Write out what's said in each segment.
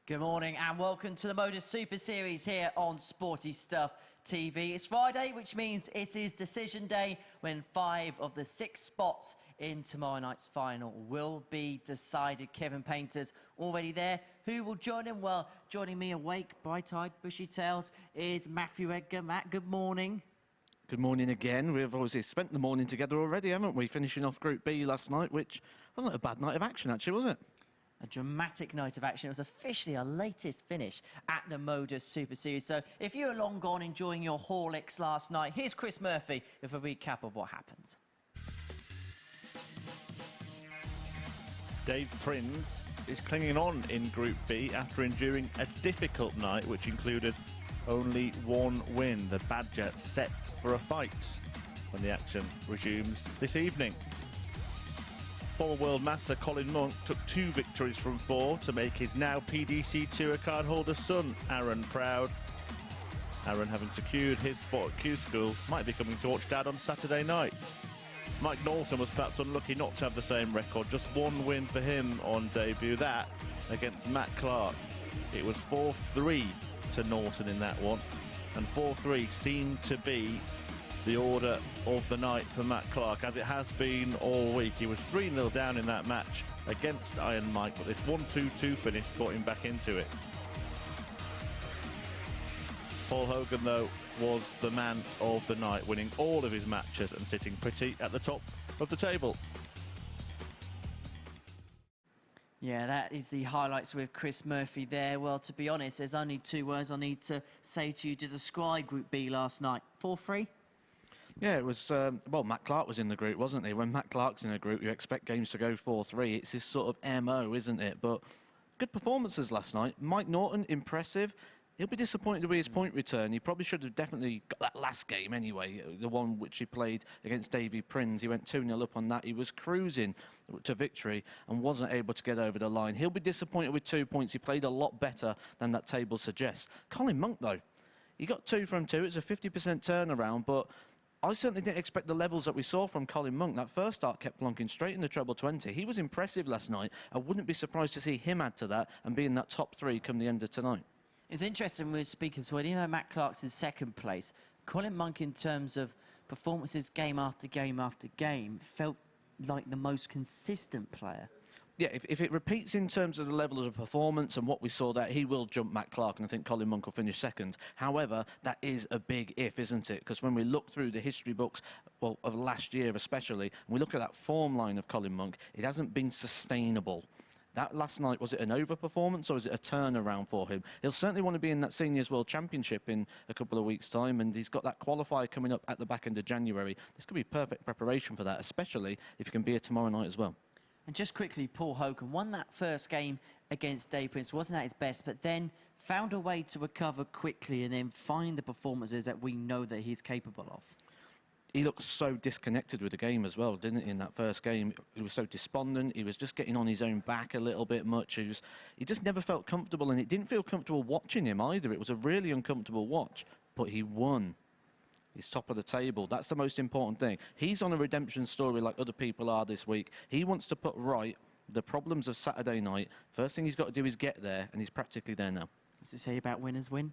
Good morning and welcome to the MODUS Super Series here on Sporty Stuff TV. It's Friday, which means it is decision day when 5 of the 6 spots in tomorrow night's final will be decided. Kevin Painter's already there. Who will join him? Well, joining me awake, bright-eyed, bushy-tailed is Matthew Edgar. Matt, good morning. Good morning again. We've obviously spent the morning together already, haven't we? Finishing off Group B last night, which wasn't a bad night of action, actually, was it? A dramatic night of action. It was officially our latest finish at the MODUS Super Series. So if you were long gone enjoying your Horlicks last night, here's Chris Murphy with a recap of what happened. Dave Prinz is clinging on in Group B after enduring a difficult night which included only one win. The Badger set for a fight when the action resumes this evening. Former World Master Colin Monk took 2 victories from 4 to make his now PDC Tour card holder son Aaron proud. Aaron, having secured his spot at Q School, might be coming to watch Dad on Saturday night. Mike Norton was perhaps unlucky not to have the same record, just 1 win for him on debut, that against Matt Clark. It was 4-3 to Norton in that one, and 4-3 seemed to be the order of the night for Matt Clark, as it has been all week. He was 3-0 down in that match against Iron Mike, but this 1-2-2 finish brought him back into it. Paul Hogan, though, was the man of the night, winning all of his matches and sitting pretty at the top of the table. Yeah, that is the highlights with Chris Murphy there. Well, to be honest, there's only 2 words I need to say to you to describe Group B last night. 4-3? Yeah, it was, well, Matt Clark was in the group, wasn't he? When Matt Clark's in a group, you expect games to go 4-3. It's his sort of MO, isn't it? But good performances last night. Mike Norton, impressive. He'll be disappointed with his point return. He probably should have definitely got that last game anyway, the one which he played against Davies Prinz. He went 2-0 up on that. He was cruising to victory and wasn't able to get over the line. He'll be disappointed with 2 points. He played a lot better than that table suggests. Colin Monk, though, he got 2 from 2. It's a 50% turnaround, but I certainly didn't expect the levels that we saw from Colin Monk. That first start kept plonking straight in the treble 20. He was impressive last night. I wouldn't be surprised to see him add to that and be in that top 3 come the end of tonight. It's interesting with speakers, well, you know, Matt Clark's in 2nd place. Colin Monk, in terms of performances game after game after game, felt like the most consistent player. Yeah, if it repeats in terms of the level of performance and what we saw there, he will jump Matt Clark, and I think Colin Monk will finish 2nd. However, that is a big if, isn't it? Because when we look through the history books, well, of last year especially, and we look at that form line of Colin Monk, it hasn't been sustainable. That last night, was it an overperformance or is it a turnaround for him? He'll certainly want to be in that Seniors World Championship in a couple of weeks' time, and he's got that qualifier coming up at the back end of January. This could be perfect preparation for that, especially if he can be here tomorrow night as well. And just quickly, Paul Hogan won that first game against Davies Prinz, wasn't at his best, but then found a way to recover quickly and then find the performances that we know that he's capable of. He looked so disconnected with the game as well, didn't he, in that first game? He was so despondent. He was just getting on his own back a little bit much. He just never felt comfortable, and it didn't feel comfortable watching him either. It was a really uncomfortable watch, but he won. He's top of the table. That's the most important thing. He's on a redemption story like other people are this week. He wants to put right the problems of Saturday night. First thing he's got to do is get there, and he's practically there now. What's it say about winners win?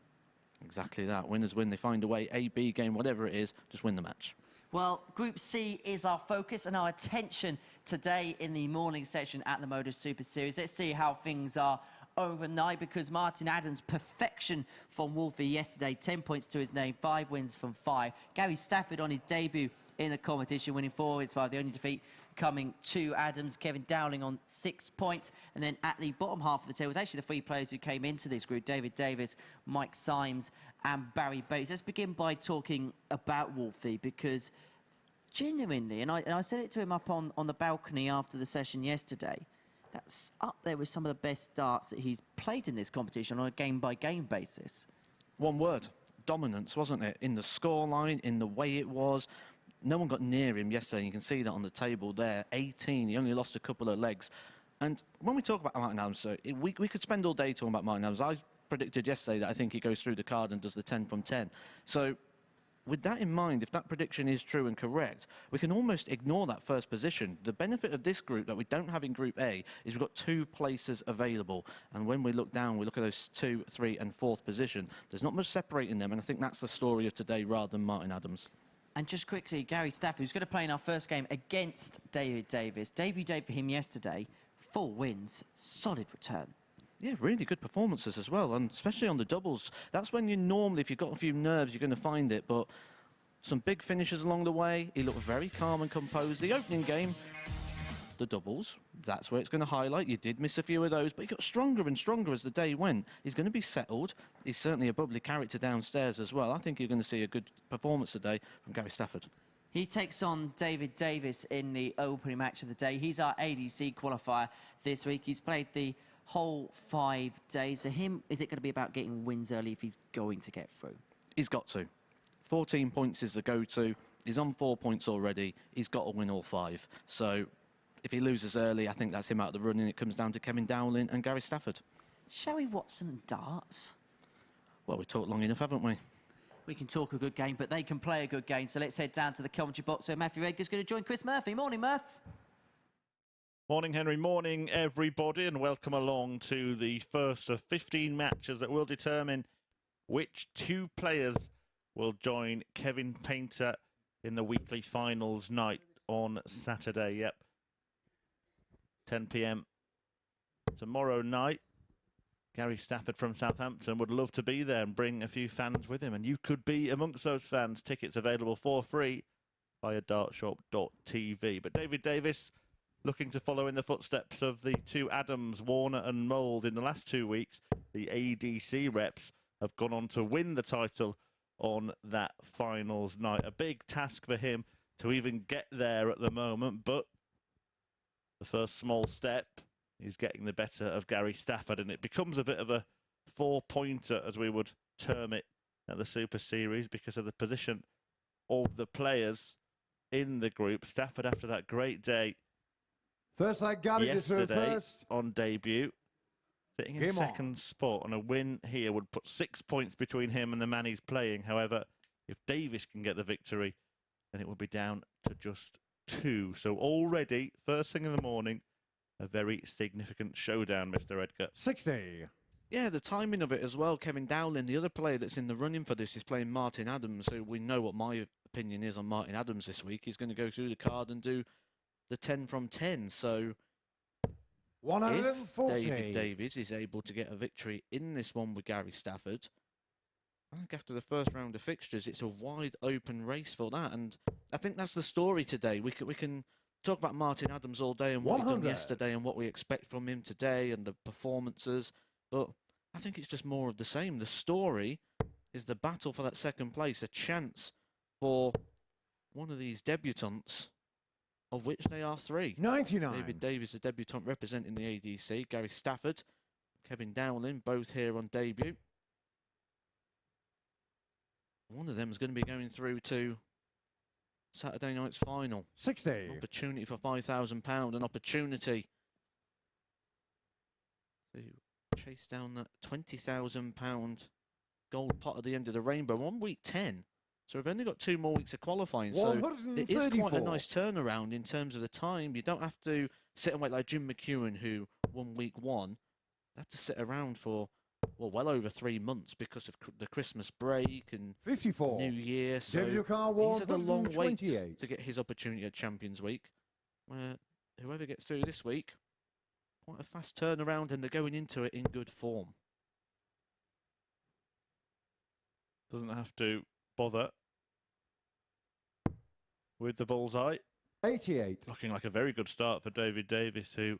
Exactly that. Winners win. They find a way, A, B game, whatever it is, just win the match. Well, Group C is our focus and our attention today in the morning session at the MODUS Super Series. Let's see how things are overnight, because Martin Adams' perfection from Wolfie yesterday, 10 points to his name, 5 wins from 5. Gary Stafford on his debut in the competition, winning 4 wins, 5. The only defeat coming to Adams. Kevin Dowling on 6 points. And then at the bottom half of the table was actually the 3 players who came into this group: Davies, Mike Symes and Barrie Bates. Let's begin by talking about Wolfie, because genuinely, and I said it to him up on the balcony after the session yesterday, that's up there with some of the best starts that he's played in this competition on a game-by-game basis. One word: dominance, wasn't it? In the scoreline, in the way it was. No one got near him yesterday. You can see that on the table there. 18. He only lost a couple of legs. And when we talk about Martin Adams, we could spend all day talking about Martin Adams. I predicted yesterday that I think he goes through the card and does the 10 from 10. So with that in mind, if that prediction is true and correct, we can almost ignore that first position. The benefit of this group that we don't have in Group A is we've got 2 places available. And when we look down, we look at those 2, 3 and 4th position. There's not much separating them, and I think that's the story of today rather than Martin Adams. And just quickly, Gary Stafford, who's going to play in our first game against David Davies. Debut day for him yesterday, 4 wins, solid return. Yeah, really good performances as well, and especially on the doubles. That's when you normally, if you've got a few nerves, you're going to find it, but some big finishes along the way. He looked very calm and composed. The opening game, the doubles, that's where it's going to highlight. You did miss a few of those, but he got stronger and stronger as the day went. He's going to be settled. He's certainly a bubbly character downstairs as well. I think you're going to see a good performance today from Gary Stafford. He takes on David Davies in the opening match of the day. He's our ADC qualifier this week. He's played the whole 5 days. For him, is it going to be about getting wins early if he's going to get through? He's got to. 14 points is the go-to. He's on 4 points already. He's got to win all 5. So if he loses early, I think that's him out of the running. It comes down to Kevin Dowling and Gary Stafford. Shall we watch some darts? Well, we've talked long enough, haven't we? We can talk a good game, but they can play a good game. So let's head down to the commentary box where Matthew Edgar's going to join Chris Murphy. Morning, Murph. Morning, Henry. Morning, everybody, and welcome along to the first of 15 matches that will determine which 2 players will join Kevin Painter in the weekly finals night on Saturday. Yep, 10 p.m. tomorrow night. Gary Stafford from Southampton would love to be there and bring a few fans with him, and you could be amongst those fans. Tickets available for free via dartshop.tv. But David Davies, looking to follow in the footsteps of the 2 Adams, Warner and Mould in the last 2 weeks. The ADC reps have gone on to win the title on that finals night. A big task for him to even get there at the moment, but the first small step is getting the better of Gary Stafford, and it becomes a bit of a 4-pointer, as we would term it, at the Super Series because of the position of the players in the group. Stafford, after that great day First leg, Gary yesterday first. on debut, sitting in second spot, and a win here would put 6 points between him and the man he's playing. However, if Davies can get the victory, then it will be down to just 2. So already, first thing in the morning, a very significant showdown, Mr. Edgar. 60. Yeah, the timing of it as well. Kevin Dowling, the other player that's in the running for this, is playing Martin Adams, who we know what my opinion is on Martin Adams this week. He's going to go through the card and do the 10 from 10. So 140. if David Davies is able to get a victory in this one with Gary Stafford, I think after the first round of fixtures, it's a wide open race for that. And I think that's the story today. We can talk about Martin Adams all day and what he done yesterday and what we expect from him today and the performances. But I think it's just more of the same. The story is the battle for that second place, a chance for one of these debutants, of which they are 3. 99. David Davies, the debutant representing the ADC. Gary Stafford, Kevin Dowling, both here on debut. One of them is going to be going through to Saturday night's final. 60. An opportunity for £5,000, an opportunity to chase down that £20,000 gold pot at the end of the rainbow. 1 week 10. So we've only got 2 more weeks of qualifying. So it is quite a nice turnaround in terms of the time. You don't have to sit and wait like Jim McEwen, who won week 1. They have to sit around for, well over 3 months because of the Christmas break and 54. New Year. So He's had a long wait to get his opportunity at Champions Week. Where whoever gets through this week, quite a fast turnaround, and they're going into it in good form. Doesn't have to bother with the bullseye. 88. Looking like a very good start for David Davies, who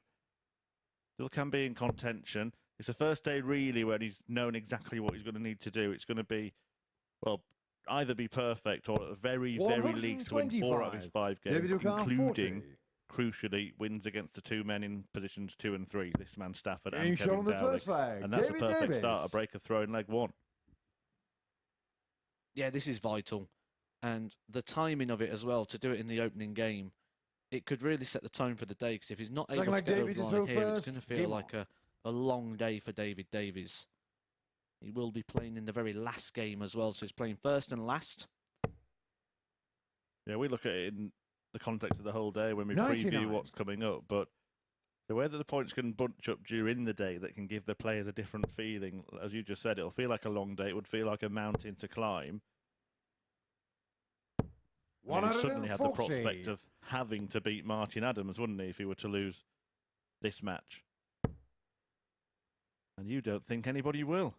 still can be in contention. It's the first day really where he's known exactly what he's going to need to do. It's going to be, well, either be perfect or at the very, very least win 4 out of his 5 games, including, crucially, wins against the 2 men in positions 2 and 3, this man Stafford and Kevin Dowling. And that's a perfect start, a break of throw in leg 1. Yeah, this is vital. And the timing of it as well, to do it in the opening game, it could really set the tone for the day, because if he's not able to get over the line here, it's going to feel like a long day for David Davies. He will be playing in the very last game as well, so he's playing first and last. Yeah, we look at it in the context of the whole day when we 99. preview what's coming up, but the way that the points can bunch up during the day that can give the players a different feeling. As you just said, it'll feel like a long day. It would feel like a mountain to climb. I mean, he suddenly had the 140. prospect of having to beat Martin Adams, wouldn't he, if he were to lose this match? And you don't think anybody will.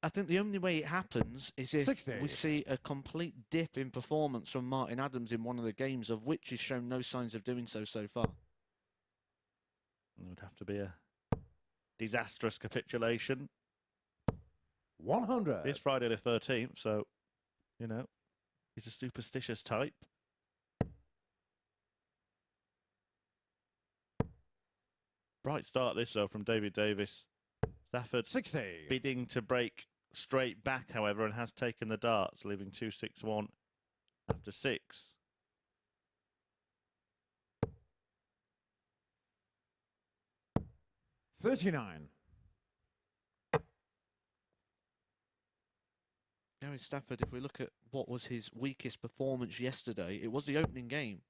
I think the only way it happens is if 60. we see a complete dip in performance from Martin Adams in one of the games, of which he's shown no signs of doing so far. It would have to be a disastrous capitulation. 100. It's Friday the 13th, so, you know, he's a superstitious type. Bright start this, though, from Davies. Stafford 60. bidding to break straight back, however, and has taken the darts, leaving 2-6-1 after 6. $39. Gary Stafford, if we look at what was his weakest performance yesterday, it was the opening game.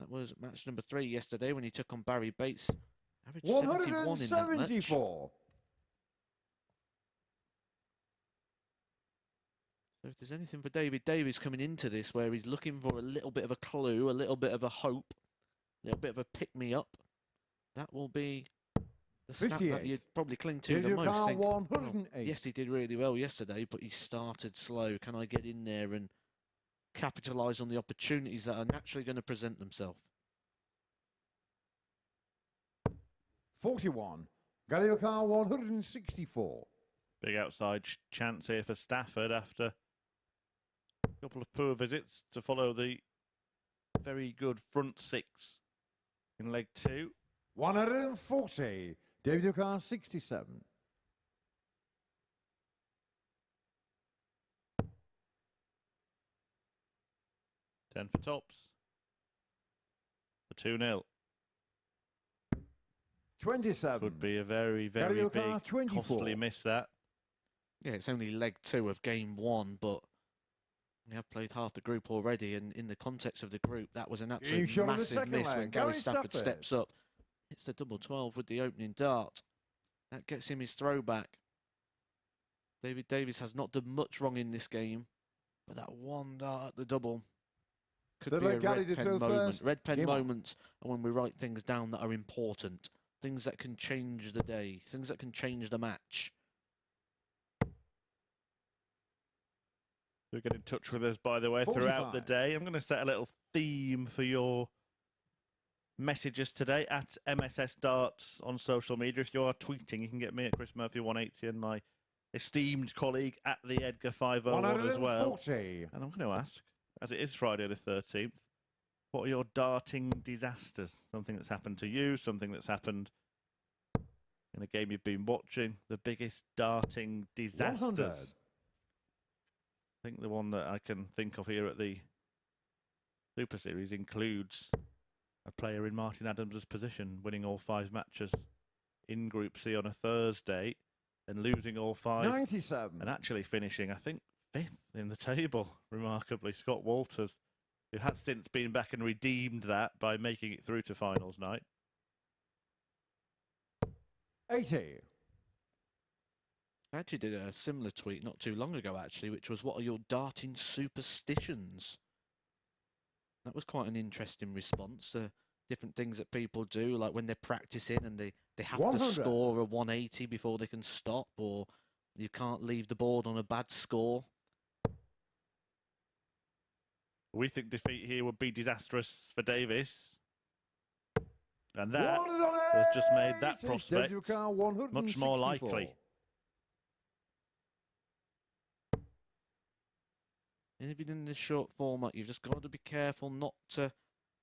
That was match number 3 yesterday when he took on Barrie Bates. Average 71 in that match. 174. So if there's anything for Davies coming into this where he's looking for a little bit of a clue, a little bit of a hope, a little bit of a pick-me-up, that will be the stat that 58. you'd probably cling to the Did you most. count Think, 108? yes, he did really well yesterday, but he started slow. Can I get in there and capitalise on the opportunities that are naturally going to present themselves? 41. Gary Car 164. Big outside chance here for Stafford after a couple of poor visits to follow the very good front 6 in leg 2. 140. David Car 67. Ten for tops. For 2-0. 27. Could be a very, very Gary big, O'Connor, 24. costly miss that. Yeah, it's only leg 2 of game 1, but we have played half the group already, and in the context of the group, that was an absolute shot in the massive second miss leg. when Gary Gary Stafford Stafford. steps up. It's the double 12 with the opening dart. That gets him his throwback. Davies has not done much wrong in this game, but that one dart at the double could They'd be a let Gary red do pen throw moment. first. Red pen Game on. moments are when we write things down that are important, things that can change the day, things that can change the match. Do get in touch with us, by the way, throughout the 45. day. I'm going to set a little theme for your messages today at MSS Darts on social media. If you are tweeting, you can get me at Chris Murphy 180 and my esteemed colleague at the Edgar 501 as well. 140. And I'm going to ask, as it is Friday the 13th, what are your darting disasters? Something that's happened to you, something that's happened in a game you've been watching, the biggest darting disasters. 100. I think the one that I can think of here at the Super Series includes a player in Martin Adams' position, winning all 5 matches in Group C on a Thursday and losing all 5 97. and actually finishing, I think, 5th in the table, remarkably. Scott Walters, who has since been back and redeemed that by making it through to finals night. 80. I actually did a similar tweet not too long ago, actually, which was, what are your darting superstitions? That was quite an interesting response to different things that people do, like when they're practicing and they have 100. to score a 180 before they can stop, or you can't leave the board on a bad score. We think defeat here would be disastrous for Davies. And that has just made that prospect much more likely. And even in this short format, you've just got to be careful not to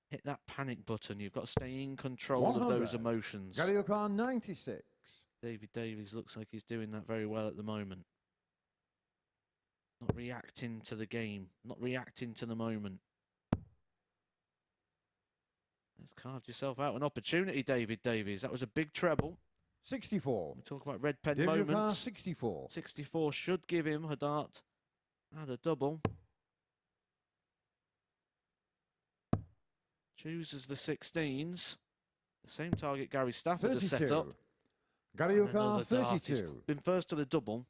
hit that panic button. You've got to stay in control of those 100. emotions. Gary Car 96. Davies looks like he's doing that very well at the moment. Not reacting to the game, not reacting to the moment. Let's carved yourself out an opportunity, Davies. That was a big treble. 64. We talk about red pen David Car moments. 64. 64 should give him a dart and a double. chooses the 16s. The same target Gary Stafford has set 32. up. Gary And another dart. He's 32. been first to the double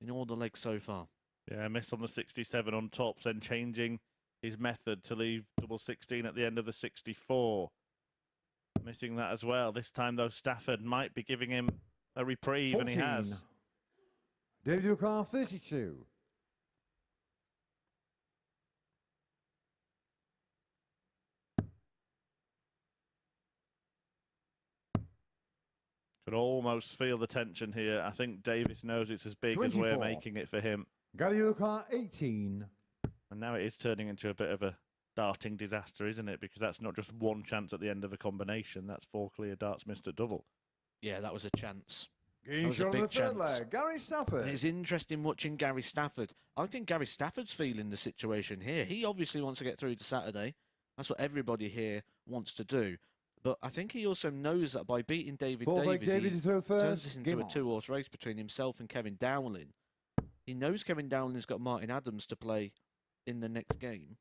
in all the legs so far. Yeah, miss on the 67 on tops, then changing his method to leave double 16 at the end of the 64. Missing that as well. This time, though, Stafford might be giving him a reprieve, 14. and he has. David O'Carr 32. Could almost feel the tension here. I think Davies knows it's as big 24. as we're making it for him. Gary O'Carr 18. And now it is turning into a bit of a darting disaster, isn't it? Because that's not just one chance at the end of a combination. That's 4 clear darts missed at double. Yeah, that was a chance. Game was a shot on big the third chance. leg. Gary Stafford. And it's interesting watching Gary Stafford. I think Gary Stafford's feeling the situation here. He obviously wants to get through to Saturday. That's what everybody here wants to do. But I think he also knows that by beating David Fourth leg, Davies, David he to throw turns first. this into Game a on. two-horse race between himself and Kevin Dowling. He knows Kevin Dowling has got Martin Adams to play in the next game.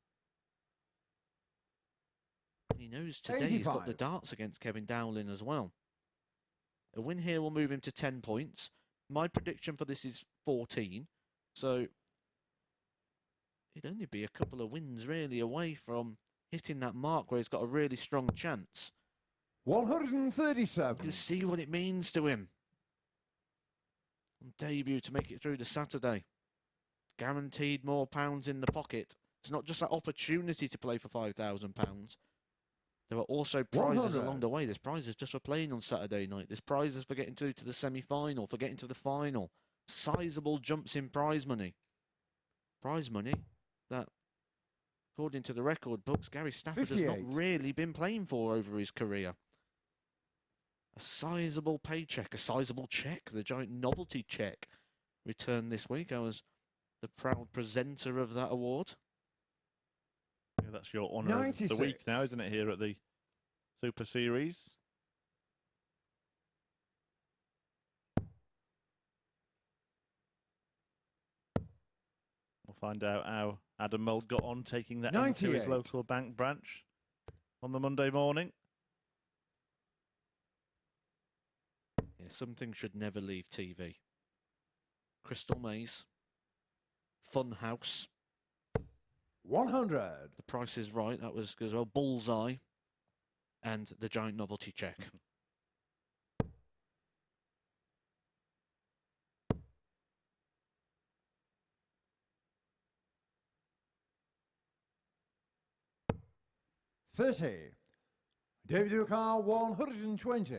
He knows today he's got the 85. darts against Kevin Dowling as well. A win here will move him to 10 points. My prediction for this is 14. So he'd only be a couple of wins really away from hitting that mark where he's got a really strong chance. 137. You see what it means to him on debut to make it through to Saturday. Guaranteed more pounds in the pocket. It's not just that opportunity to play for £5,000. There are also prizes 100. along the way. There's prizes just for playing on Saturday night. There's prizes for getting through to the semi-final, for getting to the final. Sizable jumps in prize money. Prize money that, according to the record books, Gary Stafford has not 58. really been playing for over his career. A sizable paycheck, a sizable check, the giant novelty check returned this week. I was the proud presenter of that award. Yeah, that's your honour of the 96. week now, isn't it, here at the Super Series? We'll find out how Adam Mould got on taking that into his 98. local bank branch on the Monday morning. Yeah, something should never leave TV. Crystal Maze, Fun House, 100. The Price is Right, that was as well, Bullseye, and the giant novelty check. $30. David O'Carr 120.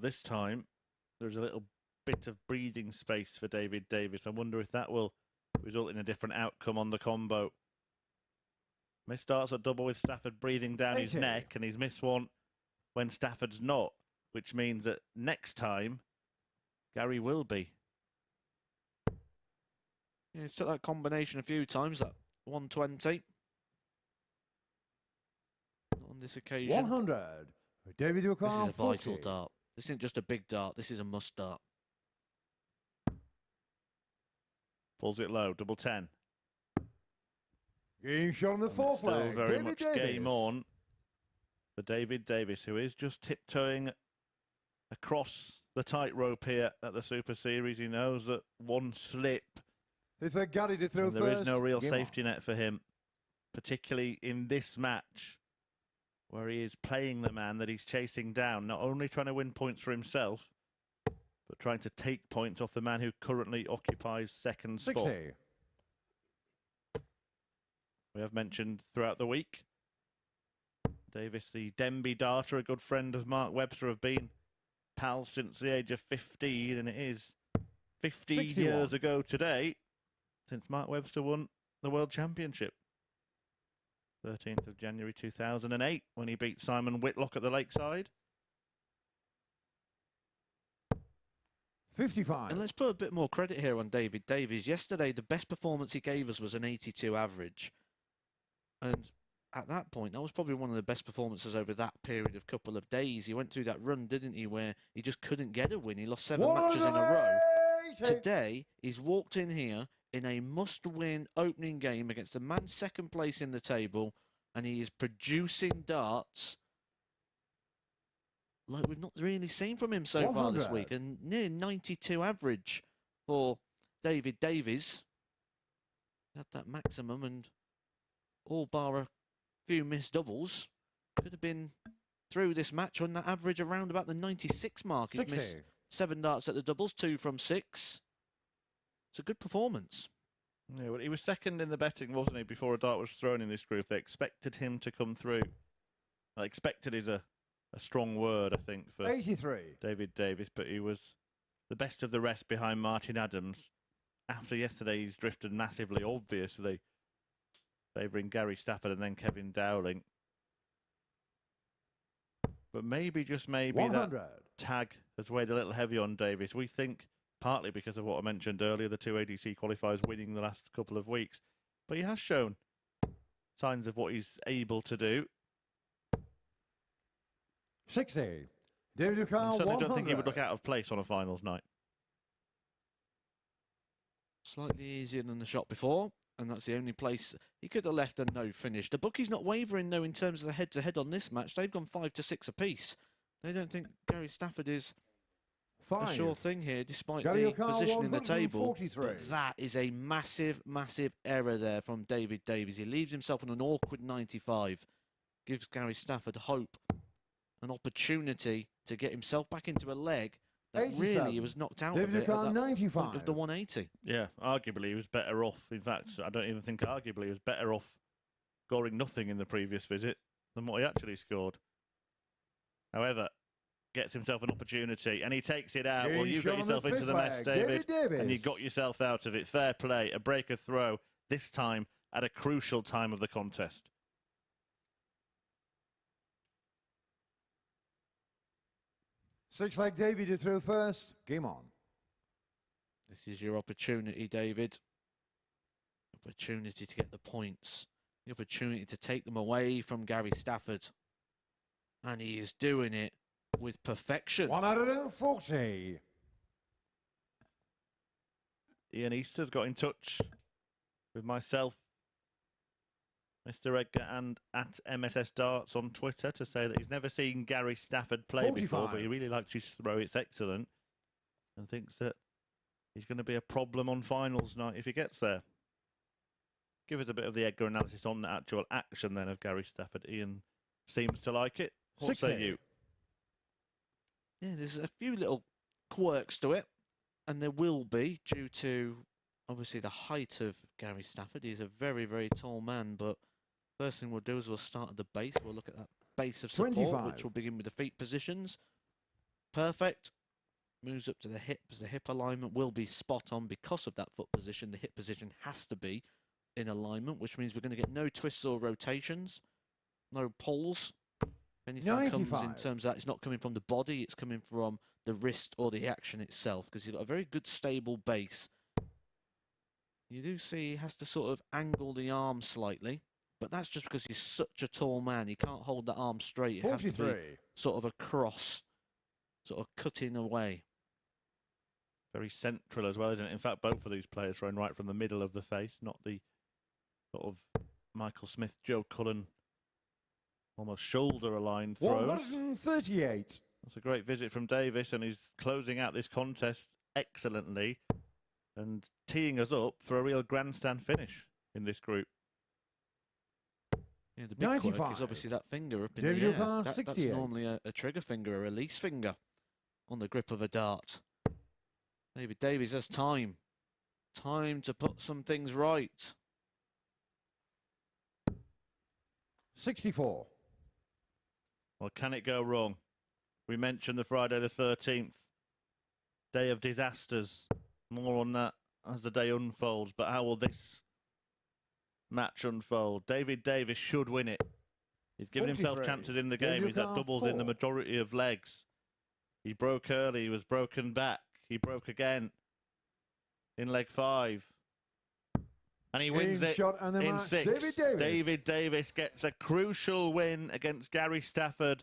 This time, there's a little bit of breathing space for David Davies. I wonder if that will result in a different outcome on the combo. Miss starts at double with Stafford breathing down his 80. neck, and he's missed one when Stafford's not, which means that next time, Gary will be. Yeah, he's took that combination a few times, that 120. On this occasion, 100. David this O'Carr is a vital 40. dart. This isn't just a big dart, this is a must dart. Pulls it low, double 10. Game shot on the And fourth still leg. very David much Davies. game on for David Davies, who is just tiptoeing across the tightrope here at the Super Series. He knows that one slip, It's a Gary to throw and there first. is no real Game on. safety net for him, particularly in this match, where he is playing the man that he's chasing down, not only trying to win points for himself, but trying to take points off the man who currently occupies second spot. 60. We have mentioned throughout the week, Davis, the Denby darter, a good friend of Mark Webster, have been pals since the age of 15, and it is 15 61. years ago today since Mark Webster won the World Championship. 13th of January 2008, when he beat Simon Whitlock at the Lakeside. 55. And let's put a bit more credit here on David Davies. Yesterday, the best performance he gave us was an 82 average. And at that point, that was probably one of the best performances over that period of couple of days. He went through that run, didn't he, where he just couldn't get a win. He lost 7 matches in a row. 180. Today, he's walked in here in a must-win opening game against a man second place in the table, and he is producing darts like we've not really seen from him so far this 100. week. And near 92 average for Davies. Had that maximum, and all bar a few missed doubles. Could have been through this match on that average around about the 96 mark. He's 60. missed 7 darts at the doubles, 2 from 6. It's a good performance. Yeah, well, he was second in the betting, wasn't he, before a dart was thrown in this group? They expected him to come through. Well, expected is a strong word, I think, for 83. David Davies, but he was the best of the rest behind Martin Adams. After yesterday, he's drifted massively, obviously, favouring Gary Stafford and then Kevin Dowling. But maybe, just maybe, 100. that tag has weighed a little heavy on Davies. We think partly because of what I mentioned earlier, the 2 ADC qualifiers winning the last couple of weeks. But he has shown signs of what he's able to do. 60. David I Ducal, certainly 100. don't think he would look out of place on a finals night. Slightly easier than the shot before, and that's the only place he could have left a no finish. The bookies not wavering, though, in terms of the head-to-head on this match. They've gone 5 to 6 apiece. They don't think Gary Stafford is a 5. sure thing here, despite Gary the O'Connell, position in the table. 143. But that is a massive, massive error there from David Davies. He leaves himself on an awkward 95. Gives Gary Stafford hope, an opportunity to get himself back into a leg that 87. really he was knocked out David of it at O'Connell, that 95. point of the 180. Yeah, arguably he was better off. In fact, I don't even think arguably he was better off scoring nothing in the previous visit than what he actually scored. However, gets himself an opportunity and he takes it out. Well, you got yourself into the mess, David, and you got yourself out of it. Fair play, a breaker throw, this time at a crucial time of the contest. Six-leg David, you through first. Game on. This is your opportunity, David. Opportunity to get the points. The opportunity to take them away from Gary Stafford. And he is doing it with perfection. 140. Ian Easter's got in touch with myself, Mr. Edgar, and at MSS Darts on Twitter to say that he's never seen Gary Stafford play 45. before, but he really likes his throw. It's excellent, and thinks that he's going to be a problem on finals night if he gets there. Give us a bit of the Edgar analysis on the actual action then of Gary Stafford. Ian seems to like it. What 60. say you? Yeah, there's a few little quirks to it. And there will be, due to, obviously, the height of Gary Stafford. He's a very, very tall man, but first thing we'll do is we'll start at the base. We'll look at that base of support, 25. which will begin with the feet positions. Perfect. Moves up to the hips. The hip alignment will be spot on because of that foot position. The hip position has to be in alignment, which means we're going to get no twists or rotations, no pulls. Anything 95. comes in terms of that, it's not coming from the body, it's coming from the wrist or the action itself, because he's got a very good stable base. You do see he has to sort of angle the arm slightly, but that's just because he's such a tall man. He can't hold the arm straight. It has to 43. be sort of a cross, sort of cutting away. Very central as well, isn't it? In fact, both of these players thrown right from the middle of the face, not the sort of Michael Smith, Joe Cullen, almost shoulder-aligned throws. 138. That's a great visit from Davis, and he's closing out this contest excellently and teeing us up for a real grandstand finish in this group. Yeah, the big quirk 95. is obviously that finger up in David the air. O'Connor, That's 68. normally a trigger finger, a release finger on the grip of a dart. David Davies has time. Time to put some things right. 64. Well, can it go wrong? We mentioned the Friday the 13th, day of disasters. More on that as the day unfolds. But how will this match unfold? David Davis should win it. He's given himself 43. chances in the David game. He's had O'Connor, doubles in the 4. majority of legs. He broke early. He was broken back. He broke again in leg 5. And he wins Game it shot and the in match. 6. David Davis. David Davis gets a crucial win against Gary Stafford,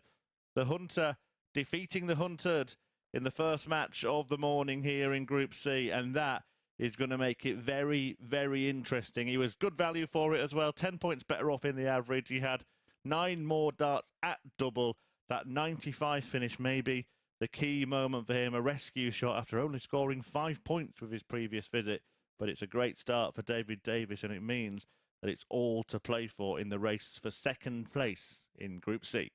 the Hunter, defeating the Hunted in the first match of the morning here in Group C. And that is going to make it very, very interesting. He was good value for it as well. 10 points better off in the average. He had 9 more darts at double. That 95 finish may be the key moment for him. A rescue shot after only scoring 5 points with his previous visit. But it's a great start for David Davies, and it means that it's all to play for in the race for second place in Group C.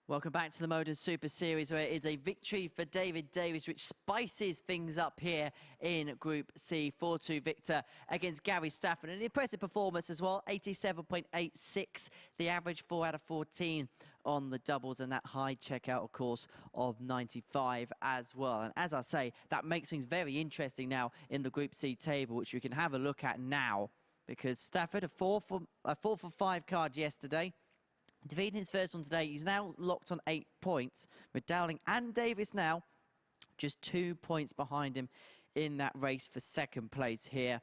Welcome back to the MODUS Super Series, where it is a victory for David Davies, which spices things up here in Group C. 4-2 victor against Gary Stafford. An impressive performance as well, 87.86, the average 4 out of 14 on the doubles, and that high checkout, of course, of 95 as well. And as I say, that makes things very interesting now in the Group C table, which we can have a look at now, because Stafford, a 4 for 5 card yesterday, defeating his first one today. He's now locked on 8 points, with Dowling and Davies now just 2 points behind him in that race for second place here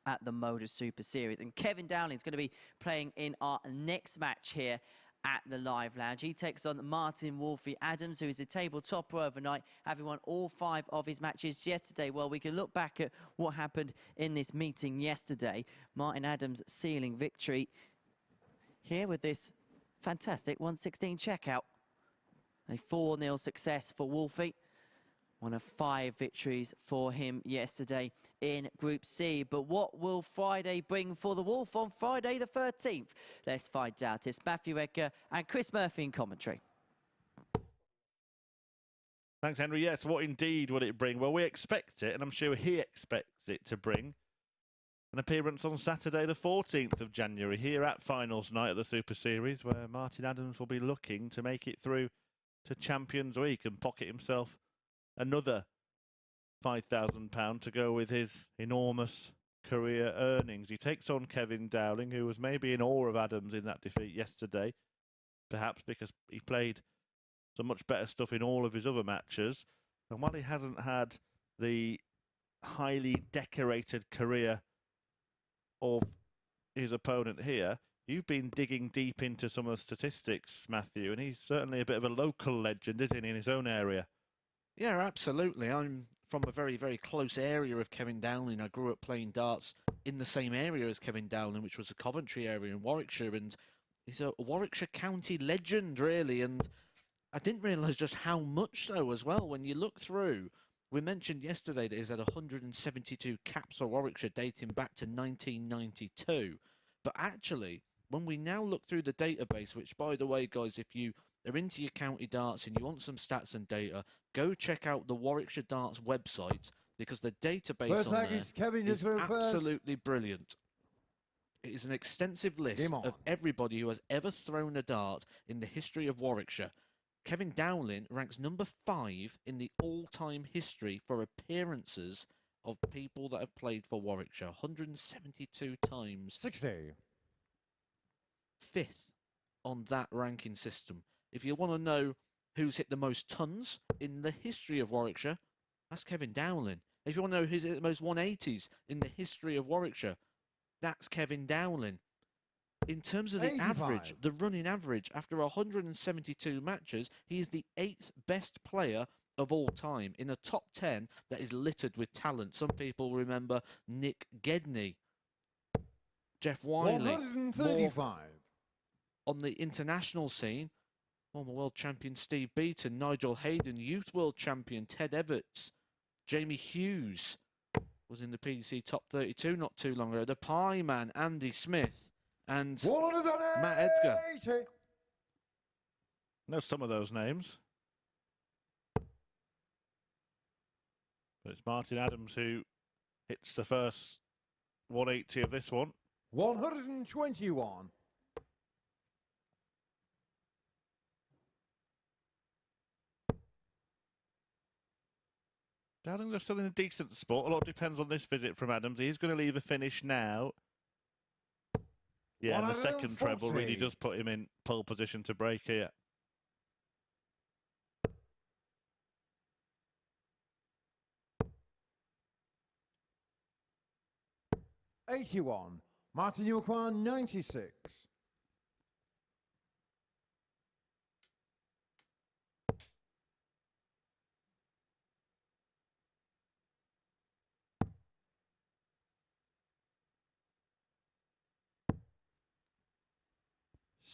at the MODUS Super Series. And Kevin Dowling is going to be playing in our next match here at the Live Lounge. He takes on Martin Wolfie Adams, who is a table topper overnight, having won all 5 of his matches yesterday. Well, we can look back at what happened in this meeting yesterday. Martin Adams sealing victory here with this fantastic 116 checkout. A 4-0 success for Wolfie. One of 5 victories for him yesterday in Group C. But what will Friday bring for the Wolf on Friday the 13th? Let's find out. It's Matthew Edgar and Chris Murphy in commentary. Thanks, Henry. Yes, what indeed would it bring? Well, we expect it, and I'm sure he expects it to bring an appearance on Saturday the 14th of January here at finals night of the Super Series, where Martin Adams will be looking to make it through to Champions Week and pocket himself another £5,000 to go with his enormous career earnings. He takes on Kevin Dowling, who was maybe in awe of Adams in that defeat yesterday, perhaps because he played some much better stuff in all of his other matches. And while he hasn't had the highly decorated career of his opponent here, You've been digging deep into some of the statistics, Matthew, and he's certainly a bit of a local legend, isn't he, in his own area? Yeah, absolutely. I'm from a very, very close area of Kevin Dowling. I grew up playing darts in the same area as Kevin Dowling, which was the Coventry area in Warwickshire, and he's a Warwickshire County legend, really, and I didn't realise just how much so as well. When you look through, we mentioned yesterday that he's had 172 caps for Warwickshire dating back to 1992, but actually, when we now look through the database, which, by the way, guys, if you are into your county darts and you want some stats and data, go check out the Warwickshire Darts website, because the database on there is absolutely brilliant. It is an extensive list of everybody who has ever thrown a dart in the history of Warwickshire. Kevin Dowling ranks number 5 in the all-time history for appearances of people that have played for Warwickshire. 172 times. 60. 5th on that ranking system. If you want to know who's hit the most tons in the history of Warwickshire, that's Kevin Dowling. If you want to know who's hit the most 180s in the history of Warwickshire, that's Kevin Dowling. In terms of the 85. average, the running average, after 172 matches, he is the 8th best player of all time in a top 10 that is littered with talent. Some people remember Nick Gedney, Jeff Wiley. 135. On the international scene, former world champion Steve Beaton, Nigel Hayden, youth world champion Ted Everts, Jamie Hughes was in the PDC top 32 not too long ago. The Pie Man, Andy Smith, and Matt Edgar. Know some of those names. But it's Martin Adams who hits the first 180 of this one. 121. Dowling looks still in a decent spot. A lot depends on this visit from Adams. He's going to leave a finish now. Yeah, and the second treble really does put him in pole position to break here. $81. Martin, you acquire 96.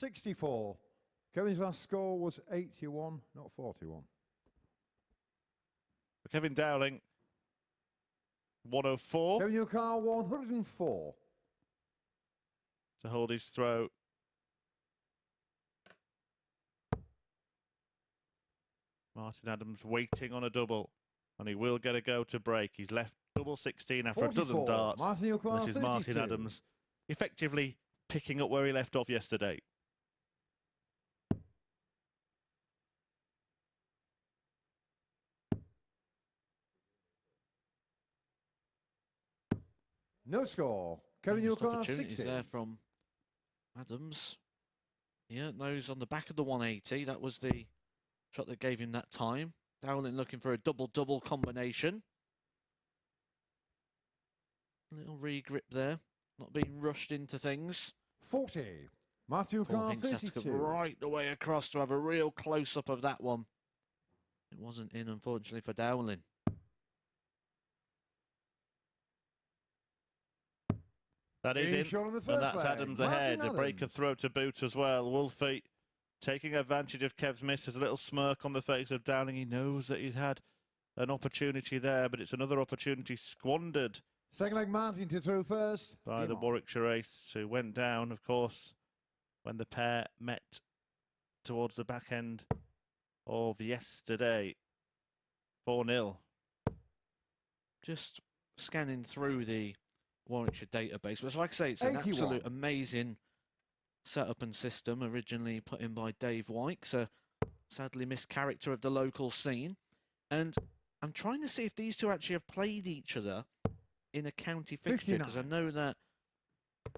$64. Kevin's last score was 81, not 41. For Kevin Dowling, 104. Kevin Yukar, 104. To hold his throw. Martin Adams waiting on a double, and he will get a go to break. He's left double 16 after 44. A dozen darts. This is Martin Adams effectively picking up where he left off yesterday. No score. Kevin Yukar, 60. There from Adams. Yeah, nose on the back of the 180. That was the shot that gave him that time. Dowling looking for a double-double combination. Little regrip there. Not being rushed into things. 40. Martin Yukar, 32. Right the way across to have a real close-up of that one. It wasn't in, unfortunately, for Dowling. That is in, and that's Adams ahead. A break of throw to boot as well. Wolfie taking advantage of Kev's miss. There's a little smirk on the face of Dowling. He knows that he's had an opportunity there, but it's another opportunity squandered. Second leg Martin to throw first. By the Warwickshire ace, who went down, of course, when the pair met towards the back end of yesterday. 4-0. Just scanning through the Warwickshire database, but like I say, it's an absolute amazing setup and system, originally put in by Dave Wykes, a sadly missed character of the local scene. And I'm trying to see if these two actually have played each other in a county fixture, because I know that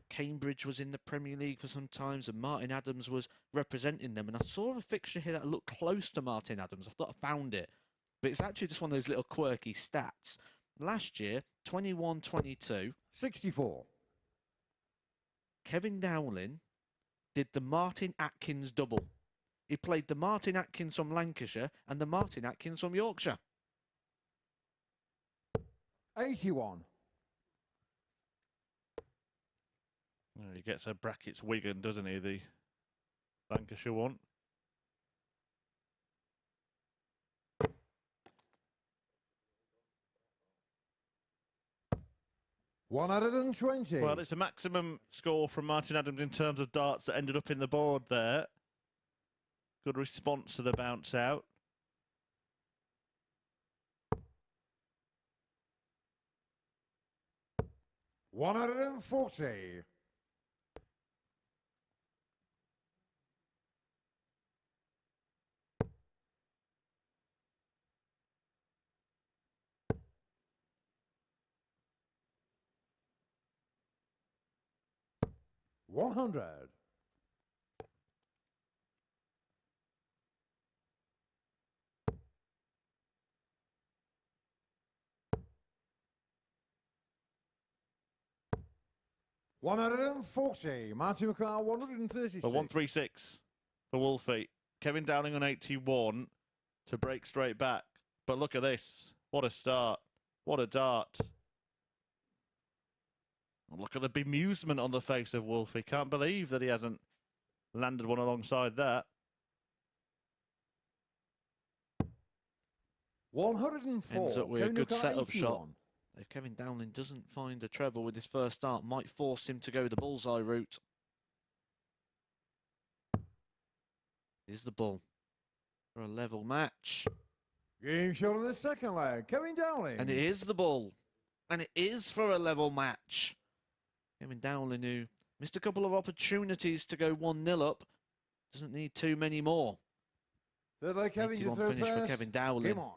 Cambridge was in the Premier League for some times and Martin Adams was representing them, and I saw a fixture here that looked close to Martin Adams. I thought I found it, but it's actually just one of those little quirky stats. Last year, 21-22. 64. Kevin Dowling did the Martin Atkins double. He played the Martin Atkins from Lancashire and the Martin Atkins from Yorkshire. 81. Well, he gets a brackets Wigan, doesn't he? The Lancashire one. $120. Well, it's a maximum score from Martin Adams in terms of darts that ended up in the board there. Good response to the bounce out. $140. $100. $140. Martin McCall, 136. The 136 for Wolfie. Kevin Dowling on 81 to break straight back. But look at this. What a start. What a dart. Look at the bemusement on the face of Wolfie. Can't believe that he hasn't landed one alongside that. 104. Ends up with a Kevin good McCall, setup 81. shot. If Kevin Dowling doesn't find a treble with his first start, might force him to go the bullseye route. Here's the ball for a level match. Game shot on the second leg. Kevin Dowling. And it is the ball. And it is for a level match. Kevin Dowling, who missed a couple of opportunities to go 1-0 up, doesn't need too many more. Third leg, Kevin, you 81 throw finish first. for Kevin Dowling. Game on.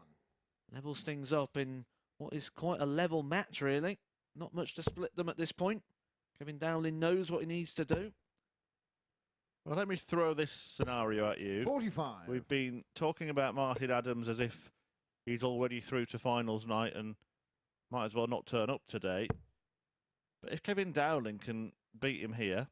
Levels things up in what is quite a level match, really. Not much to split them at this point. Kevin Dowling knows what he needs to do. Well, let me throw this scenario at you. 45. We've been talking about Martin Adams as if he's already through to finals night and might as well not turn up today. But if Kevin Dowling can beat him here,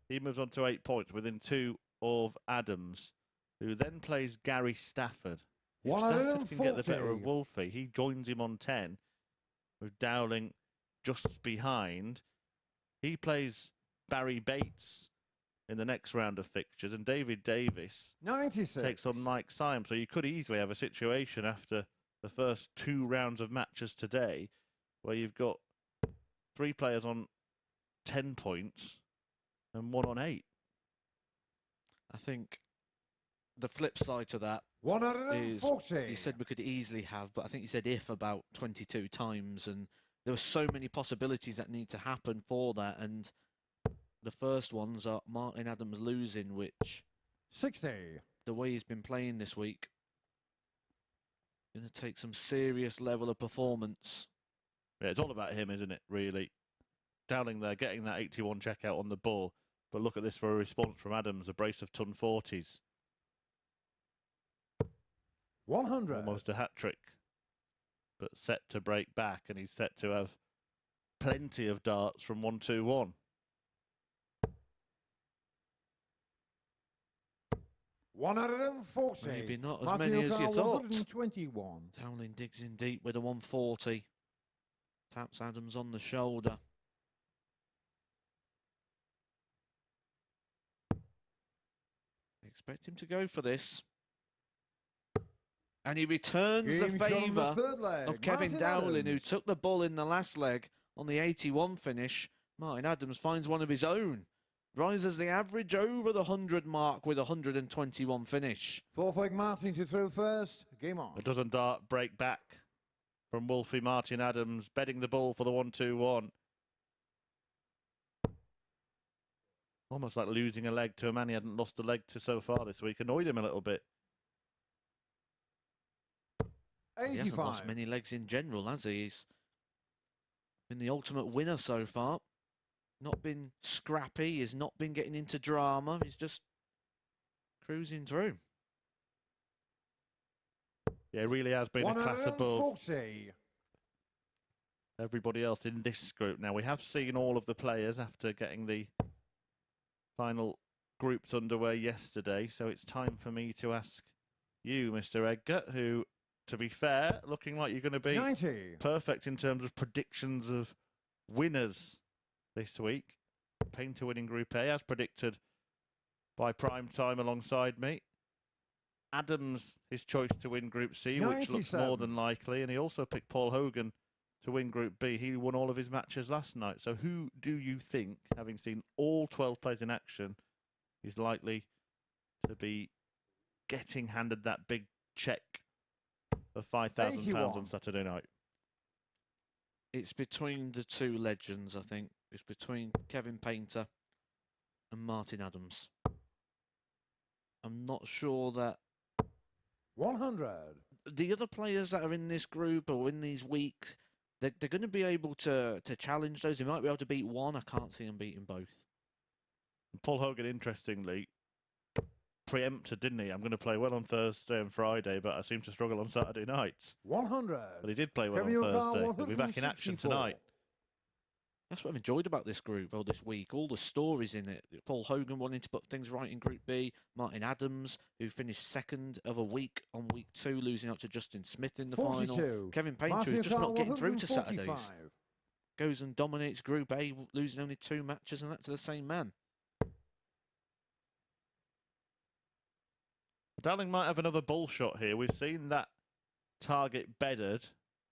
he moves on to 8 points within 2 of Adams, who then plays Gary Stafford. If Stafford can get the better of 140. Wolfie, he joins him on 10, with Dowling just behind. He plays Barrie Bates in the next round of fixtures, and Davies 96. takes on Mike Symes. So you could easily have a situation after the first 2 rounds of matches today where you've got 3 players on 10 points and 1 on 8. I think the flip side to that is 140. he said we could easily have, but I think he said if about 22 times, and there were so many possibilities that need to happen for that, and the first ones are Martin Adams losing, which 60. the way he's been playing this week, going to take some serious level of performance. Yeah, it's all about him, isn't it, really? Dowling there, getting that 81 checkout on the ball. But look at this for a response from Adams, a brace of ton 40s. 100. Almost a hat-trick. But set to break back, and he's set to have plenty of darts from 1-2-1. 140. Maybe not as Martin many as you O'Connell, thought. 121. Dowling digs in deep with a 140. Taps Adams on the shoulder. Expect him to go for this. And he returns the Game shot on favour third leg. of Kevin Martin Dowling, who Adams. took the ball in the last leg on the 81 finish. Martin Adams finds one of his own. Rises the average over the 100 mark with a 121 finish. Fourth leg, Martin to throw first. Game on. A dozen dart break back from Wolfie. Martin Adams bedding the ball for the 1-2-1. Almost like losing a leg to a man he hadn't lost a leg to so far this week. Annoyed him a little bit. He hasn't 85. lost many legs in general, has he? He's been the ultimate winner so far. Not been scrappy. He's not been getting into drama. He's just cruising through. Yeah, it really has been a class above 140. everybody else in this group. Now, we have seen all of the players after getting the final groups underway yesterday, so it's time for me to ask you, Mr. Edgar, who, to be fair, looking like you're going to be 90. perfect in terms of predictions of winners this week. Painter winning Group A, as predicted by Prime Time alongside me. Adams, his choice to win Group C, which looks more 97. than likely, and he also picked Paul Hogan to win Group B. He won all of his matches last night. So who do you think, having seen all 12 players in action, is likely to be getting handed that big cheque of £5,000 81. on Saturday night? It's between the two legends, I think. It's between Kevin Painter and Martin Adams. I'm not sure that 100. the other players that are in this group or in these weeks, they're going to be able to challenge those. They might be able to beat one. I can't see them beating both. Paul Hogan, interestingly, preempted, didn't he? I'm going to play well on Thursday and Friday, but I seem to struggle on Saturday nights. 100. But he did play well Kevin on Youngall, Thursday. He'll be back in action 164. tonight. That's what I've enjoyed about this group or this week. All the stories in it. Paul Hogan wanting to put things right in Group B. Martin Adams, who finished second of a week on week 2, losing out to Justin Smith in the 42. final. Kevin Painter, Martin who's just not Youngall, getting through to 145. Saturdays. Goes and dominates Group A, losing only 2 matches, and that to the same man. Dowling might have another bull shot here. We've seen that target bedded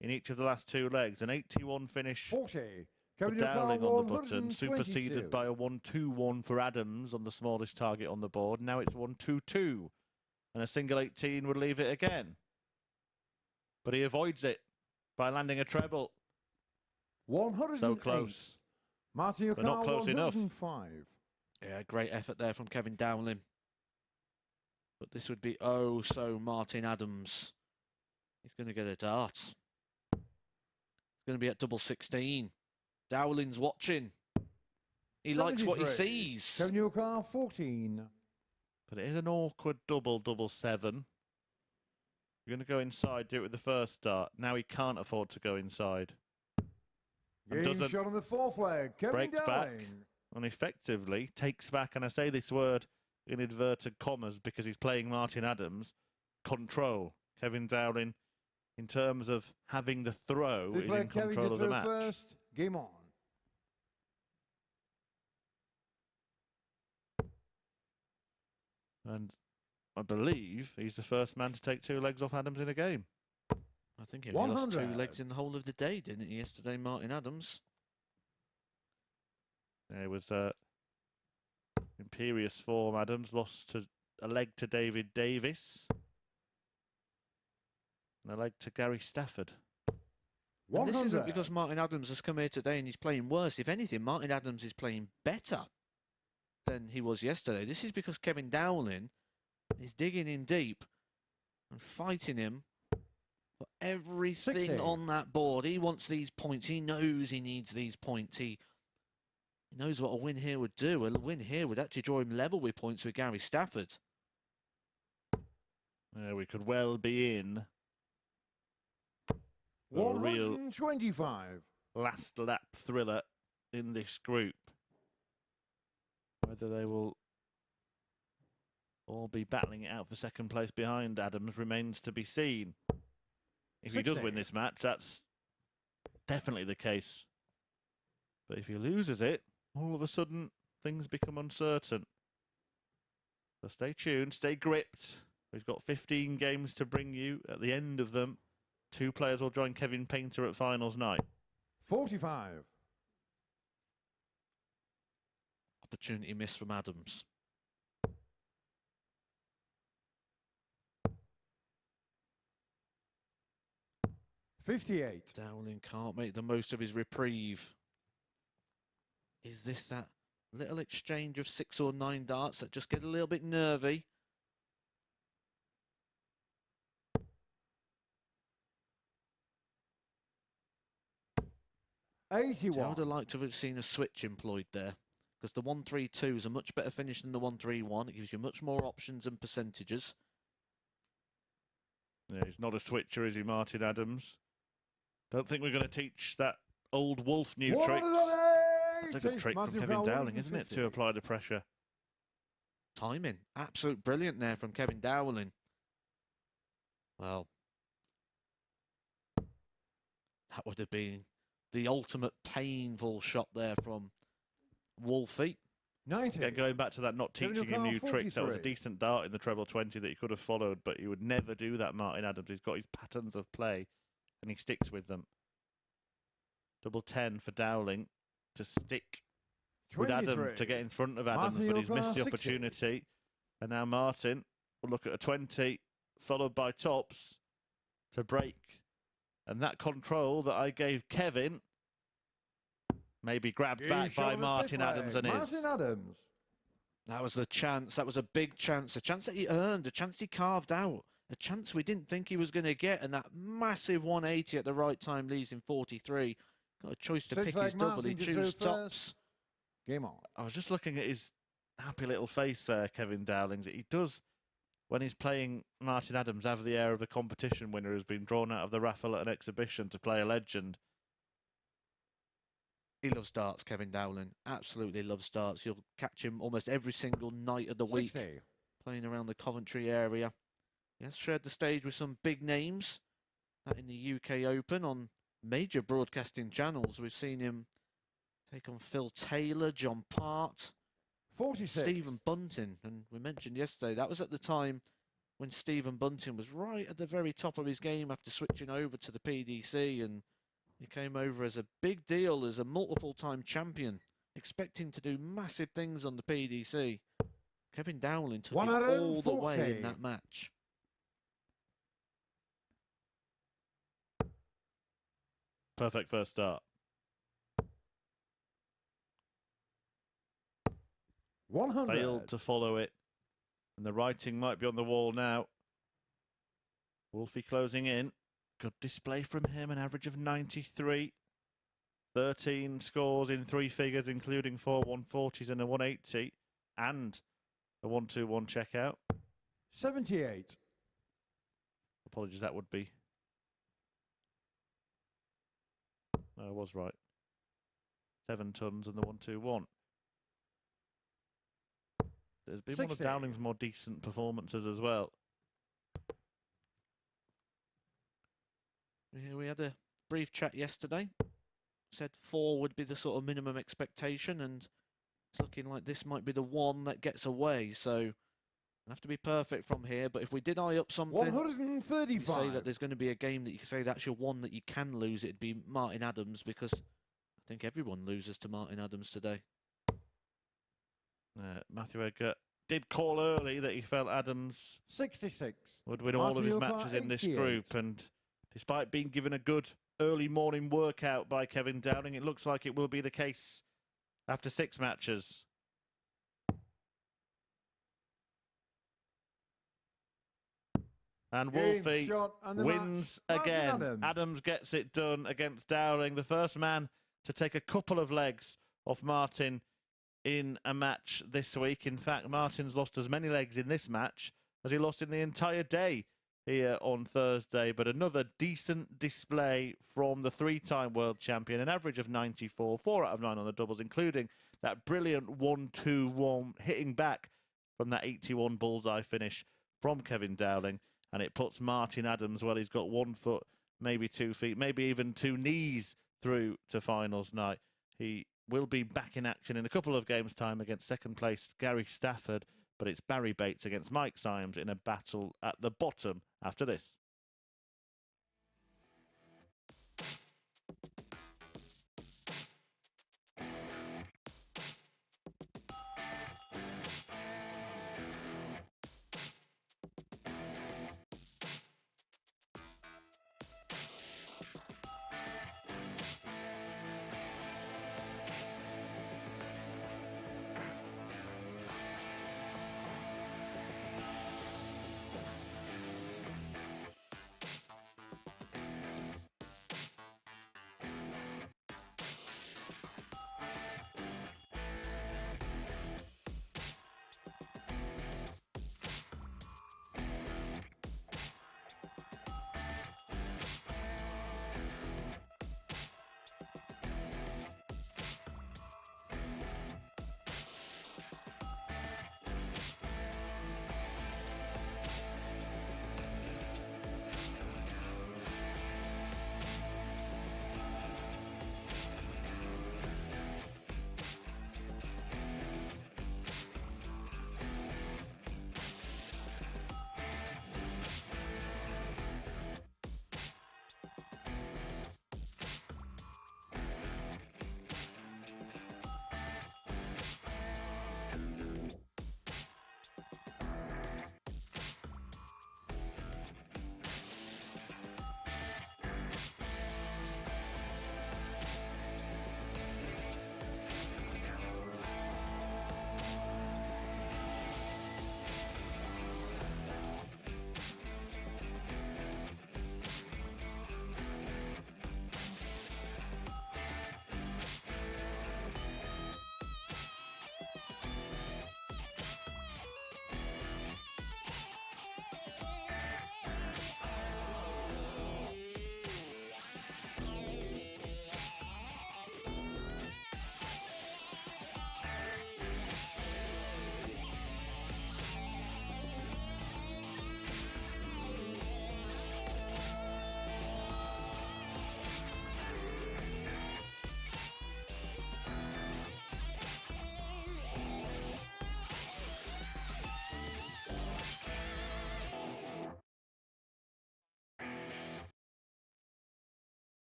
in each of the last 2 legs. An 81 finish 40. for Kevin Dowling Youngall, on the button, 122. superseded by a 1-2-1 for Adams on the smallest target on the board. Now it's 1-2-2, and a single 18 would leave it again. But he avoids it by landing a treble. 108. So close. Martin But not Youngall, close enough. 105. Yeah, great effort there from Kevin Dowling. But this would be oh so Martin Adams. He's going to get a dart. He's going to be at double 16. Dowling's watching. He likes what he 73. sees. Kevin Youngall, 14. But it is an awkward double 7. You're going to go inside, do it with the first start. Now he can't afford to go inside. And Game doesn't shot on the 4th leg. Kevin breaks back. Dowling. And effectively takes back, and I say this word in inverted commas because he's playing Martin Adams, control. Kevin Dowling, in terms of having the throw, This is in leg, Kevin control gets of the through match. first. Game on. And I believe he's the first man to take 2 legs off Adams in a game. I think he only lost 2 100. legs in the whole of the day, didn't he, yesterday, Martin Adams? There was imperious form. Adams lost to a leg to Davies. And a leg to Gary Stafford. And this 100. isn't because Martin Adams has come here today and he's playing worse. If anything, Martin Adams is playing better than he was yesterday. This is because Kevin Dowling is digging in deep and fighting him for everything 60. on that board. He wants these points. He knows he needs these points. He knows what a win here would do. A win here would actually draw him level with points with Gary Stafford. We could well be in for a real 125. last lap thriller in this group. Whether they will all be battling it out for second place behind Adams remains to be seen. If he does 60. win this match, that's definitely the case. But if he loses it, all of a sudden things become uncertain. So stay tuned, stay gripped. We've got 15 games to bring you. At the end of them, 2 players will join Kevin Painter at finals night. 45. Opportunity missed from Adams. $58. Dowling can't make the most of his reprieve. Is this that little exchange of 6 or 9 darts that just get a little bit nervy? I would 81. have liked to have seen a switch employed there, because the 132 is a much better finish than the 131. It gives you much more options and percentages. Yeah, he's not a switcher, is he, Martin Adams? Don't think we're going to teach that old wolf new trick. That's a good trick from Kevin Dowling, isn't it, to apply the pressure? Timing, absolute brilliant there from Kevin Dowling. Well, that would have been the ultimate painful shot there from Wolfie. 90. Again, going back to that not Kevin teaching him new O'Connor, tricks, that was a 43. decent dart in the treble 20 that he could have followed, but he would never do that, Martin Adams. He's got his patterns of play, and he sticks with them. Double 10 for Dowling to stick with Adams, to get in front of Adams, Martin but he's missed the O'Connor, 60. opportunity. And now Martin will look at a 20, followed by tops to break. And that control that I gave Kevin may be grabbed back by Martin Adams and Martin Adams. That was the chance. That was a big chance. A chance that he earned. A chance he carved out. A chance we didn't think he was going to get. And that massive 180 at the right time leaves him 43. Got a choice to pick his double. He chose tops. Game on. I was just looking at his happy little face there, Kevin Dowling. He does, when he's playing Martin Adams, have the air of the competition winner who's been drawn out of the raffle at an exhibition to play a legend. He loves darts, Kevin Dowling. Absolutely loves darts. You'll catch him almost every single night of the week 60. playing around the Coventry area. He has shared the stage with some big names. That in the UK Open on major broadcasting channels. We've seen him take on Phil Taylor, John Part, 46. Stephen Bunting. And we mentioned yesterday, that was at the time when Stephen Bunting was right at the very top of his game after switching over to the PDC, and he came over as a big deal, as a multiple-time champion, expecting to do massive things on the PDC. Kevin Dowling took it all the way in that match. Perfect first start. 100. Failed to follow it. And the writing might be on the wall now. Wolfie closing in. Good display from him, an average of 93. 13 scores in three figures, including 4 140s and a 180. And a 121 checkout. 78. Apologies, that would be... No, I was right. 7 tons and the 121. There's been 60. one of Dowling's more decent performances as well. Yeah, we had a brief chat yesterday. Said 4 would be the sort of minimum expectation, and it's looking like this might be the one that gets away. So have to be perfect from here. But if we did eye up something, 135. you say that there's going to be a game that you can say that's your one that you can lose, it'd be Martin Adams, because I think everyone loses to Martin Adams today. Matthew Edgar did call early that he felt Adams 66. would win all of his matches in this group, and despite being given a good early morning workout by Kevin Dowling, it looks like it will be the case after 6 matches. And Wolfie wins again. Adams gets it done against Dowling, the first man to take a couple of legs off Martin in a match this week. In fact, Martin's lost as many legs in this match as he lost in the entire day here on Thursday. But another decent display from the 3-time world champion, an average of 94, 4 out of 9 on the doubles, including that brilliant 1-2-1 hitting back from that 81 bullseye finish from Kevin Dowling. And it puts Martin Adams, well, he's got 1 foot, maybe 2 feet, maybe even 2 knees through to finals night. He will be back in action in a couple of games' time against second place Gary Stafford, but it's Barrie Bates against Mike Symes in a battle at the bottom after this.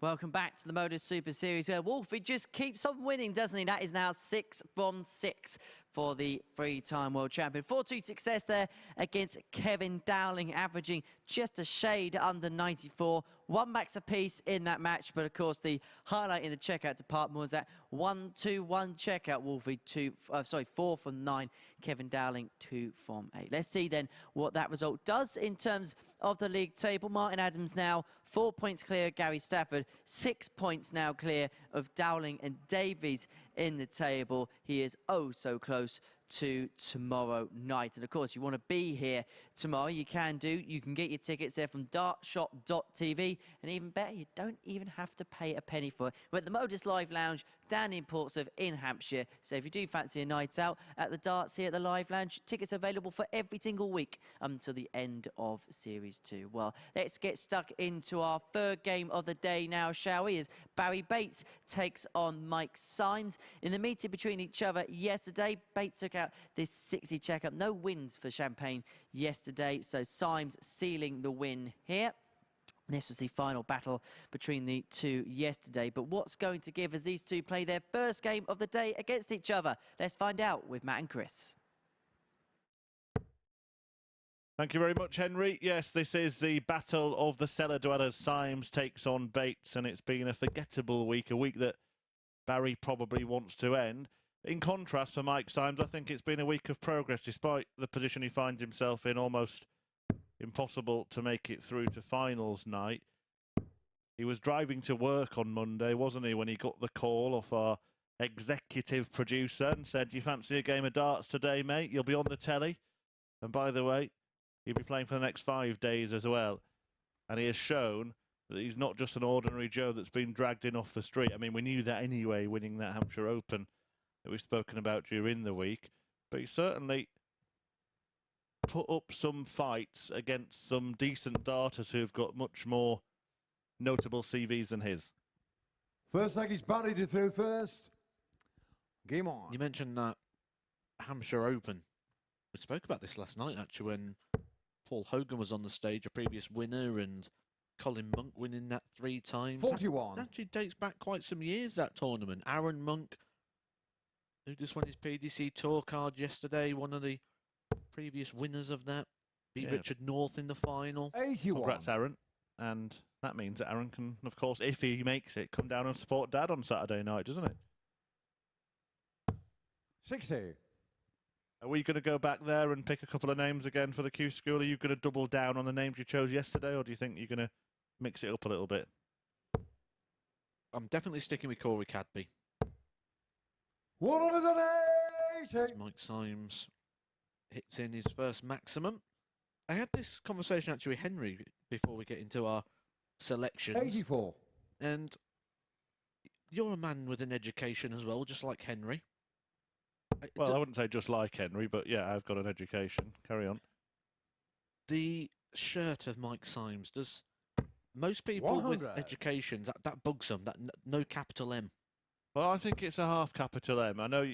Welcome back to the MODUS Super Series, where Wolfie just keeps on winning, doesn't he? That is now 6 from 6 for the three-time world champion. 4-2 success there against Kevin Dowling, averaging just a shade under 94. 1 max apiece in that match, but of course the highlight in the checkout department was that 1-2-1 checkout. Wolfie 4 from 9. Kevin Dowling 2 from 8. Let's see then what that result does in terms of the league table. Martin Adams now 4 points clear of Gary Stafford, 6 points now clear of Dowling and Davies in the table. He is oh so close to tomorrow night. And of course, you want to be here tomorrow, you can do. You can get your tickets there from dartshop.tv, and even better, you don't even have to pay a penny for it. We're at the Modus Live Lounge down in Portsmouth in Hampshire. So if you do fancy a night out at the darts here at the Live Lounge, tickets are available for every single week until the end of Series 2. Well, let's get stuck into our third game of the day now, shall we? As Barrie Bates takes on Mike Symes. In the meeting between each other yesterday, Bates took out this 60 checkup. No wins for Champagne yesterday, so Symes sealing the win here. This was the final battle between the two yesterday. But what's going to give as these two play their first game of the day against each other? Let's find out with Matt and Chris. Thank you very much, Henry. Yes, this is the battle of the cellar dwellers. Symes takes on Bates, and it's been a forgettable week, a week that Barrie probably wants to end. In contrast for Mike Symes, I think it's been a week of progress, despite the position he finds himself in, almost impossible to make it through to finals night. He was driving to work on Monday, wasn't he, when he got the call off our executive producer and said, "You fancy a game of darts today, mate? You'll be on the telly. And by the way, he'll be playing for the next 5 days as well." And he has shown that he's not just an ordinary Joe that's been dragged in off the street. I mean, we knew that anyway, winning that Hampshire Open that we've spoken about during the week. But he certainly put up some fights against some decent darters who've got much more notable CVs than his. First leg is Barrie to throw first. Game on. You mentioned that Hampshire Open. We spoke about this last night, actually, when Paul Hogan was on the stage, a previous winner, and Colin Monk winning that 3 times. 41. That actually dates back quite some years, that tournament. Aaron Monk, who just won his PDC Tour card yesterday, one of the previous winners of that, beat Richard North in the final. 81. Congrats, Aaron. And that means that Aaron can, of course, if he makes it, come down and support Dad on Saturday night, doesn't it? 60. Are we going to go back there and pick a couple of names again for the Q School? Are you going to double down on the names you chose yesterday, or do you think you're going to mix it up a little bit? I'm definitely sticking with Corey Cadby. 180. Mike Symes hits in his first maximum. I had this conversation actually with Henry before we get into our selections. 84. And you're a man with an education as well, just like Henry. Well, I wouldn't say just like Henry, but yeah, I've got an education. Carry on. The shirt of Mike Symes, does most people 100. with education, that bugs them, that no capital M? Well, I think it's a half capital M. I know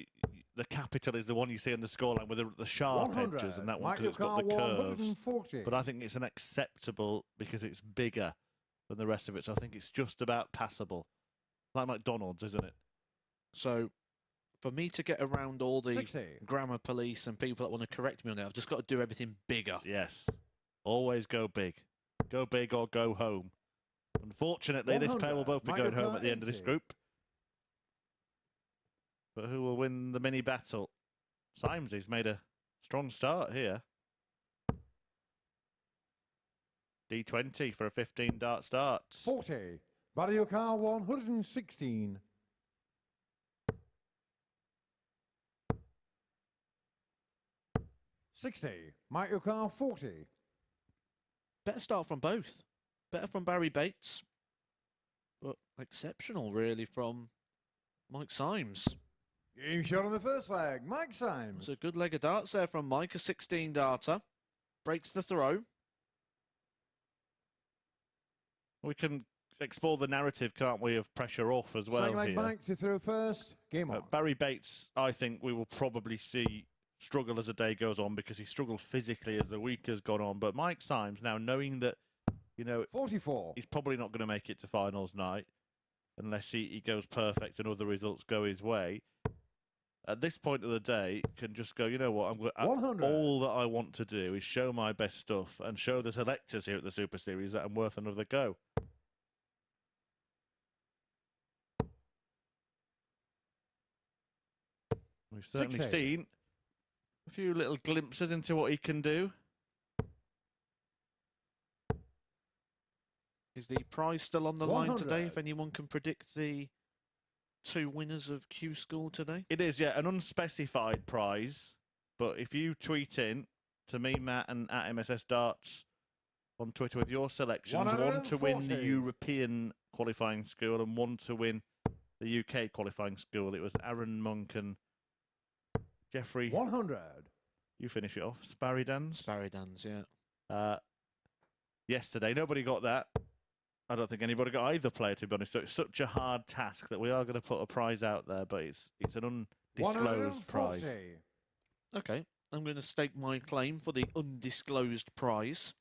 the capital is the one you see on the scoreline with the sharp 100. edges, and that one because it's got the curves. 140. But I think it's an acceptable because it's bigger than the rest of it. So I think it's just about passable. Like McDonald's, isn't it? So for me to get around all the 60. grammar police and people that want to correct me on it, I've just got to do everything bigger. Yes. Always go big. Go big or go home. Unfortunately, this pair will both be going home at the end of this group. But who will win the mini battle? Symes, he's made a strong start here. D20 for a 15 dart start. 40. Barrie O'Carr 116. 60. Mike O'Carr 40. Better start from both. Better from Barrie Bates, but exceptional really from Mike Symes. Game shot on the first leg. Mike Symes. It's a good leg of darts there from Mike, a 16 darter. Breaks the throw. We can explore the narrative, can't we, of pressure off as well. Second leg here. Mike to throw first. Game on. Barrie Bates, I think we will probably see struggle as the day goes on because he struggled physically as the week has gone on. But Mike Symes, now knowing that, you know, 44. he's probably not going to make it to finals night, unless he goes perfect and other results go his way. At this point of the day, can just go, you know what, 100. all that I want to do is show my best stuff and show the selectors here at the Super Series that I'm worth another go. We've certainly 60. seen a few little glimpses into what he can do. Is the prize still on the line today, 100. if anyone can predict the 2 winners of Q School today? It is, yeah, an unspecified prize. But if you tweet in to me, Matt, and at MSS Darts on Twitter with your selections, one to win the 140. European qualifying school and one to win the UK qualifying school. It was Aaron Monk and Jeffrey. 100. You finish it off. Barrie Bates. Barrie Bates, yeah. Yesterday, nobody got that. I don't think anybody got either player, to be honest. So it's such a hard task that we are going to put a prize out there, but it's an undisclosed prize. 140. Okay, I'm going to stake my claim for the undisclosed prize.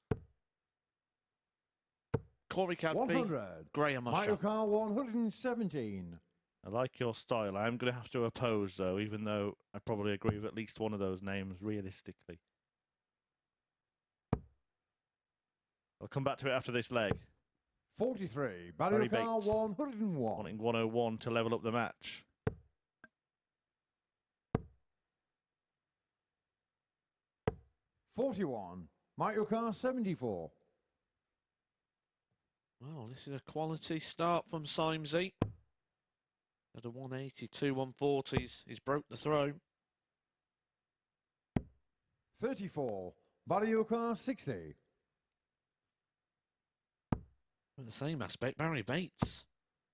Corey Cadby, 100. Graham Michael Usher. Carr, 117. I like your style. I'm going to have to oppose, though, even though I probably agree with at least one of those names, realistically. I'll come back to it after this leg. 43. Barrie Barrie Carr, Bates. 101. Wanting 101 to level up the match. $41. Michael Carr, 74. Well, this is a quality start from Symes. At a 182, 140s. He's broke the throw. 34. Barrie Carr, 60. In the same aspect, Barrie Bates,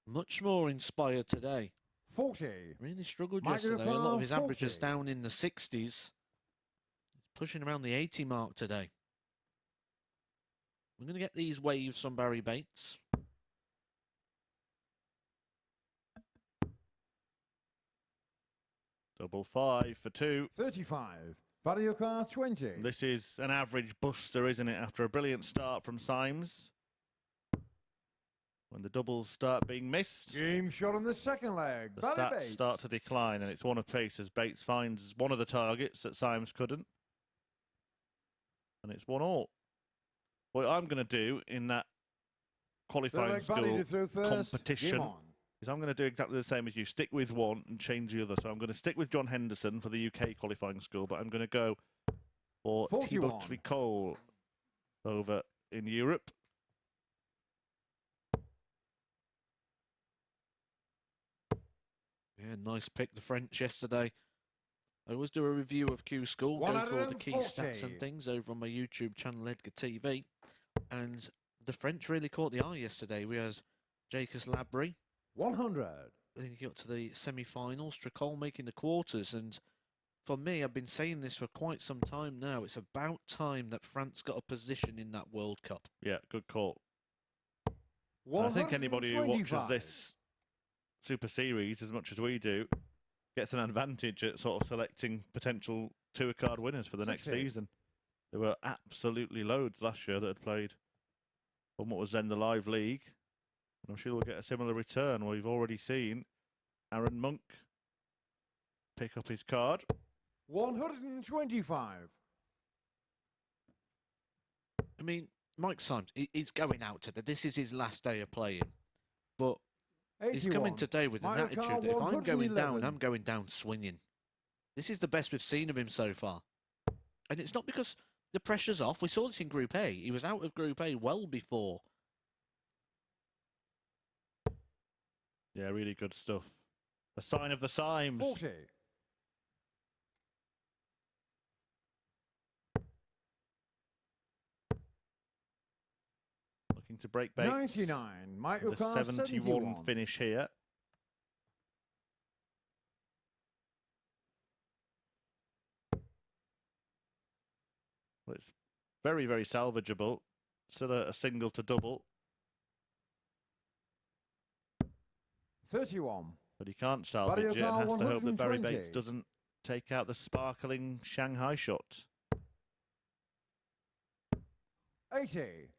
much more inspired today. 40. Really struggled Michael yesterday. A lot of his 40. averages down in the 60s. He's pushing around the 80 mark today. We're going to get these waves from Barrie Bates. Double 5 for 2. 35. Barrie Carr, 20. This is an average buster, isn't it, after a brilliant start from Symes? When the doubles start being missed, Game shot on the second leg. the Barrie stats Bates. start to decline, and it's one apiece as Bates finds one of the targets that Symes couldn't. And it's 1-1. What I'm going to do in that qualifying school competition is I'm going to do exactly the same as you. Stick with one and change the other. So I'm going to stick with John Henderson for the UK qualifying school, but I'm going to go for 41. Thibaut Tricol over in Europe. Yeah, nice pick, the French yesterday. I always do a review of Q School, go through all the key stats and things over on my YouTube channel, Edgar TV. And the French really caught the eye yesterday. We had Jacques Labrie. 100. Then he got to the semi-finals, Tricol making the quarters. And for me, I've been saying this for quite some time now. It's about time that France got a position in that World Cup. Yeah, good call. I think anybody who watches this Super Series as much as we do gets an advantage at sort of selecting potential tour-card winners for the next season. There were absolutely loads last year that had played on what was then the Live League. And I'm sure we'll get a similar return. We've already seen Aaron Monk pick up his card. 125. I mean, Mike Symes, he's going out today. This is his last day of playing. But 81. he's coming today with an Michael Carr, attitude that if I'm going down, 111. I'm going down swinging. This is the best we've seen of him so far. And it's not because the pressure's off. We saw this in Group A. He was out of Group A well before. Yeah, really good stuff. A sign of the Symes. 40. Looking to break Bates. 99. Michael The Carr, 71 finish here. Well, it's very, very salvageable. Still a single to double. 31. But he can't salvage it and Carr, has to hope that Barrie 120. Bates doesn't take out the sparkling Shanghai shot. 80.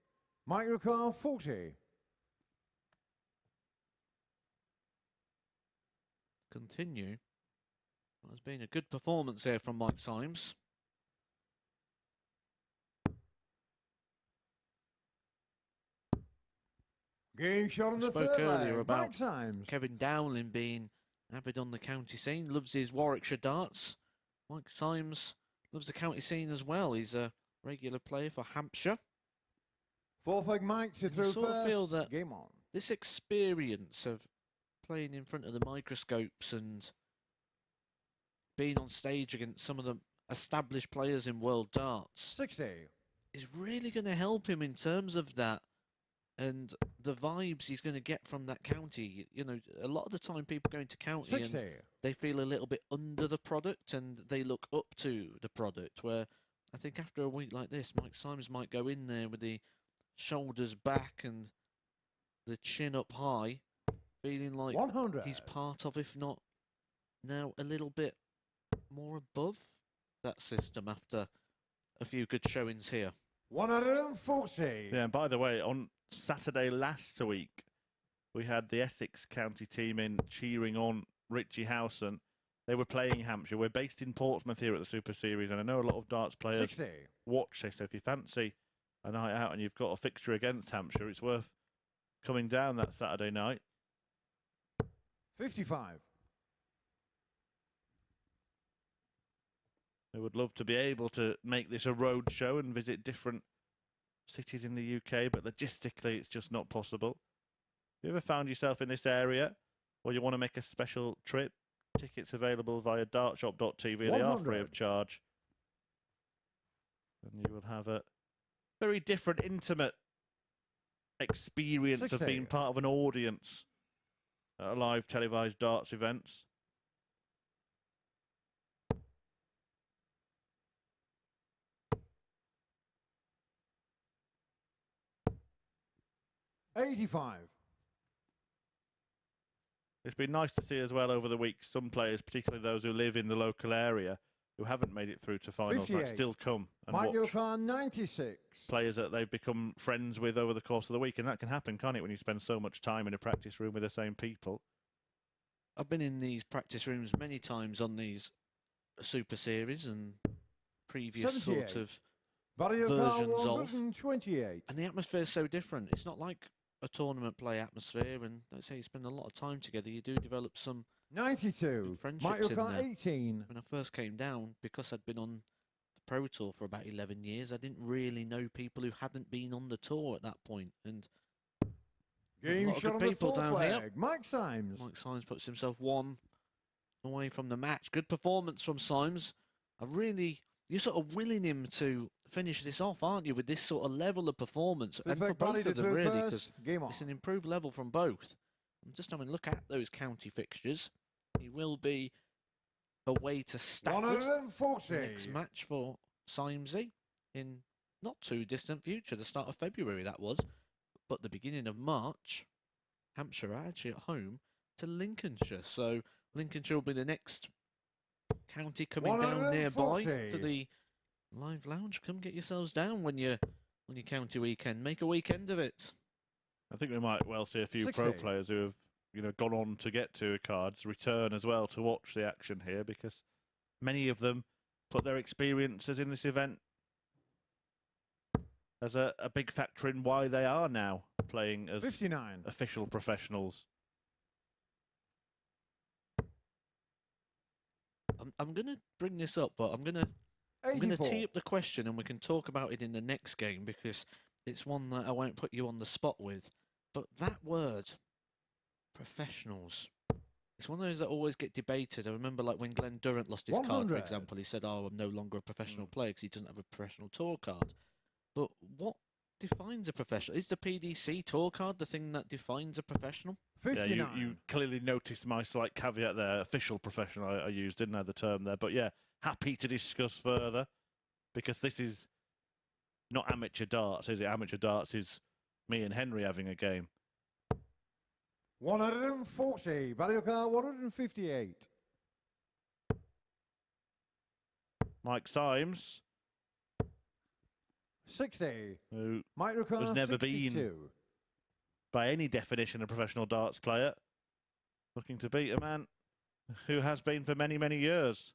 Michael Carr, 40. continue. Well, it's been a good performance here from Mike Symes. Game shot on the Spoke third earlier leg. about Mike Symes. Kevin Dowling being avid on the county scene, loves his Warwickshire darts. Mike Symes loves the county scene as well. He's a regular player for Hampshire. Fourth leg Mike to You through sort of first. feel that Game on. this experience of playing in front of the microscopes and being on stage against some of the established players in world darts 60. is really going to help him in terms of that and the vibes he's going to get from that county. You know, a lot of the time people go into county 60. and they feel a little bit under the product and they look up to the product, where I think after a week like this, Mike Symes might go in there with the shoulders back and the chin up high, feeling like 100. he's part of, if not now, a little bit more above that system after a few good showings here. 140. Yeah, and by the way, on Saturday last week, we had the Essex County team in cheering on Richie Howson. They were playing Hampshire. We're based in Portsmouth here at the Super Series, and I know a lot of darts players 60. watch this. So if you fancy a night out and you've got a fixture against Hampshire, it's worth coming down that Saturday night. 55. I would love to be able to make this a road show and visit different cities in the UK, but logistically it's just not possible. If you ever found yourself in this area or you want to make a special trip, tickets available via dartshop.tv. They are free of charge. And you will have a very different, intimate experience of being part of an audience at a live televised darts events. $85. It's been nice to see as well over the week some players, particularly those who live in the local area, who haven't made it through to finals, might still come and Mike watch 96. players that they've become friends with over the course of the week. And that can happen, can't it, when you spend so much time in a practice room with the same people? I've been in these practice rooms many times on these Super Series and previous 78. sort of Barrie versions of. 128. And the atmosphere is so different. It's not like a tournament play atmosphere, and let's say you spend a lot of time together, you do develop some 92. friendships Mike in there. 18. When I first came down, because I'd been on the Pro Tour for about 11 years, I didn't really know people who hadn't been on the tour at that point. And a Game lot of shot good on the people fourth down here. leg. Mike Symes. Mike Symes puts himself one away from the match. Good performance from Symes. You're sort of willing him to finish this off, aren't you, with this sort of level of performance? And for both of them, really, because it's an improved level from both. I'm just having a look at those county fixtures. He will be away to Stafford. 140. The next match for Symesy in not too distant future, the start of February that was, but the beginning of March. Hampshire are actually at home to Lincolnshire, so Lincolnshire will be the next county coming down nearby for the live lounge. Come get yourselves down when you're on your county weekend. Make a weekend of it. I think we might well see a few 60. pro players who have, gone on to get tour cards return as well to watch the action here, because many of them put their experiences in this event as a big factor in why they are now playing as 59. official professionals. I'm going to bring this up, but I'm going to tee up the question and we can talk about it in the next game, because it's one that I won't put you on the spot with. But that word, professionals, it's one of those that always get debated. I remember like when Glenn Durrant lost his card, for 100. example, he said, I'm no longer a professional player because he doesn't have a professional tour card. But what defines a professional? Is the PDC tour card the thing that defines a professional? 59. Yeah, you clearly noticed my slight caveat there. Official professional I used, didn't I, the term there? But yeah, happy to discuss further, because this is not amateur darts, is it? Amateur darts is me and Henry having a game. 140. Barrie 158. Mike Symes, 60. who Mike has never 62. been, by any definition, a professional darts player, looking to beat a man who has been for many, many years.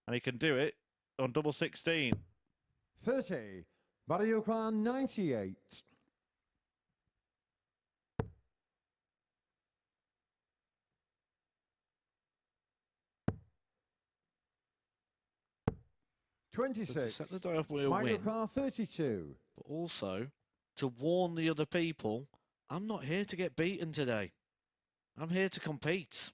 And he can do it on double 16. 30. Barrie 98. To 26. set the day off with a Michael win, Carr 32. but also to warn the other people, I'm not here to get beaten today. I'm here to compete.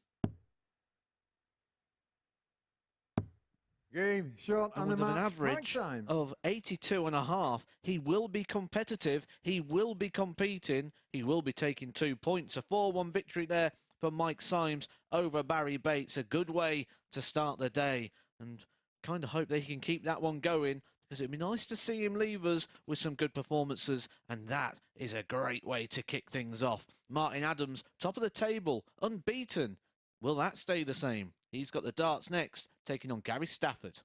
Game short And and the with an match. average Time. of 82.5, he will be competitive, he will be competing, he will be taking 2 points. A 4-1 victory there for Mike Symes over Barrie Bates. A good way to start the day, and kind of hope they can keep that one going, because it'd be nice to see him leave us with some good performances, and that is a great way to kick things off. Martin Adams, top of the table, unbeaten. Will that stay the same? He's got the darts next, taking on Gary Stafford.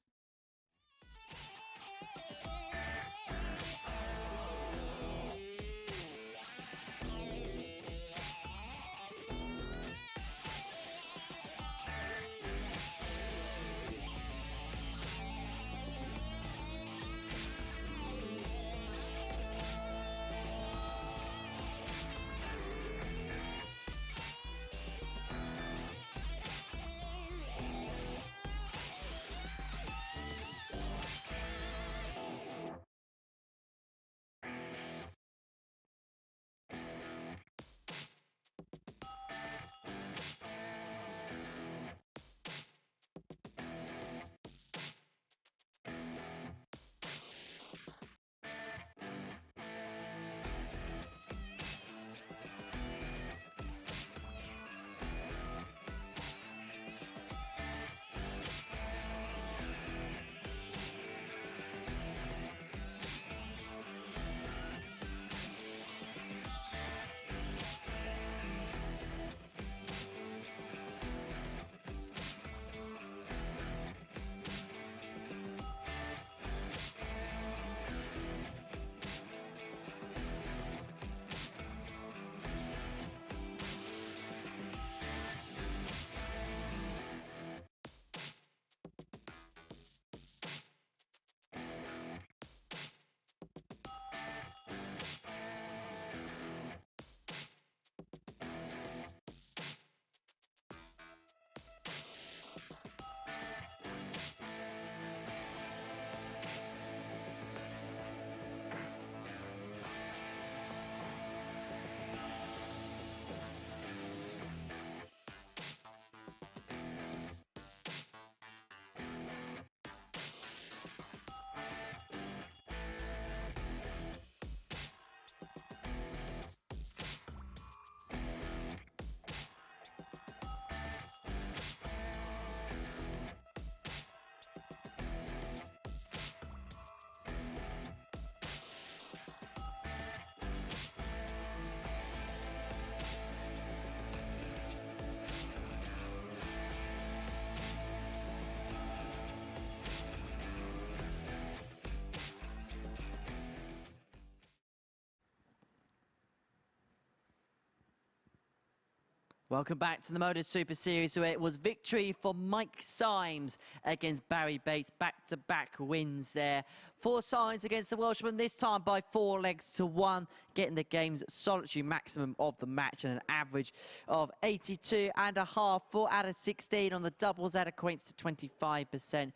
Welcome back to the MODUS Super Series, where it was victory for Mike Symes against Barrie Bates. Back-to-back wins there for Symes against the Welshman, this time by 4 legs to 1, getting the game's solitary maximum of the match and an average of 82.5. 4 out of 16 on the doubles. That equates to 25%.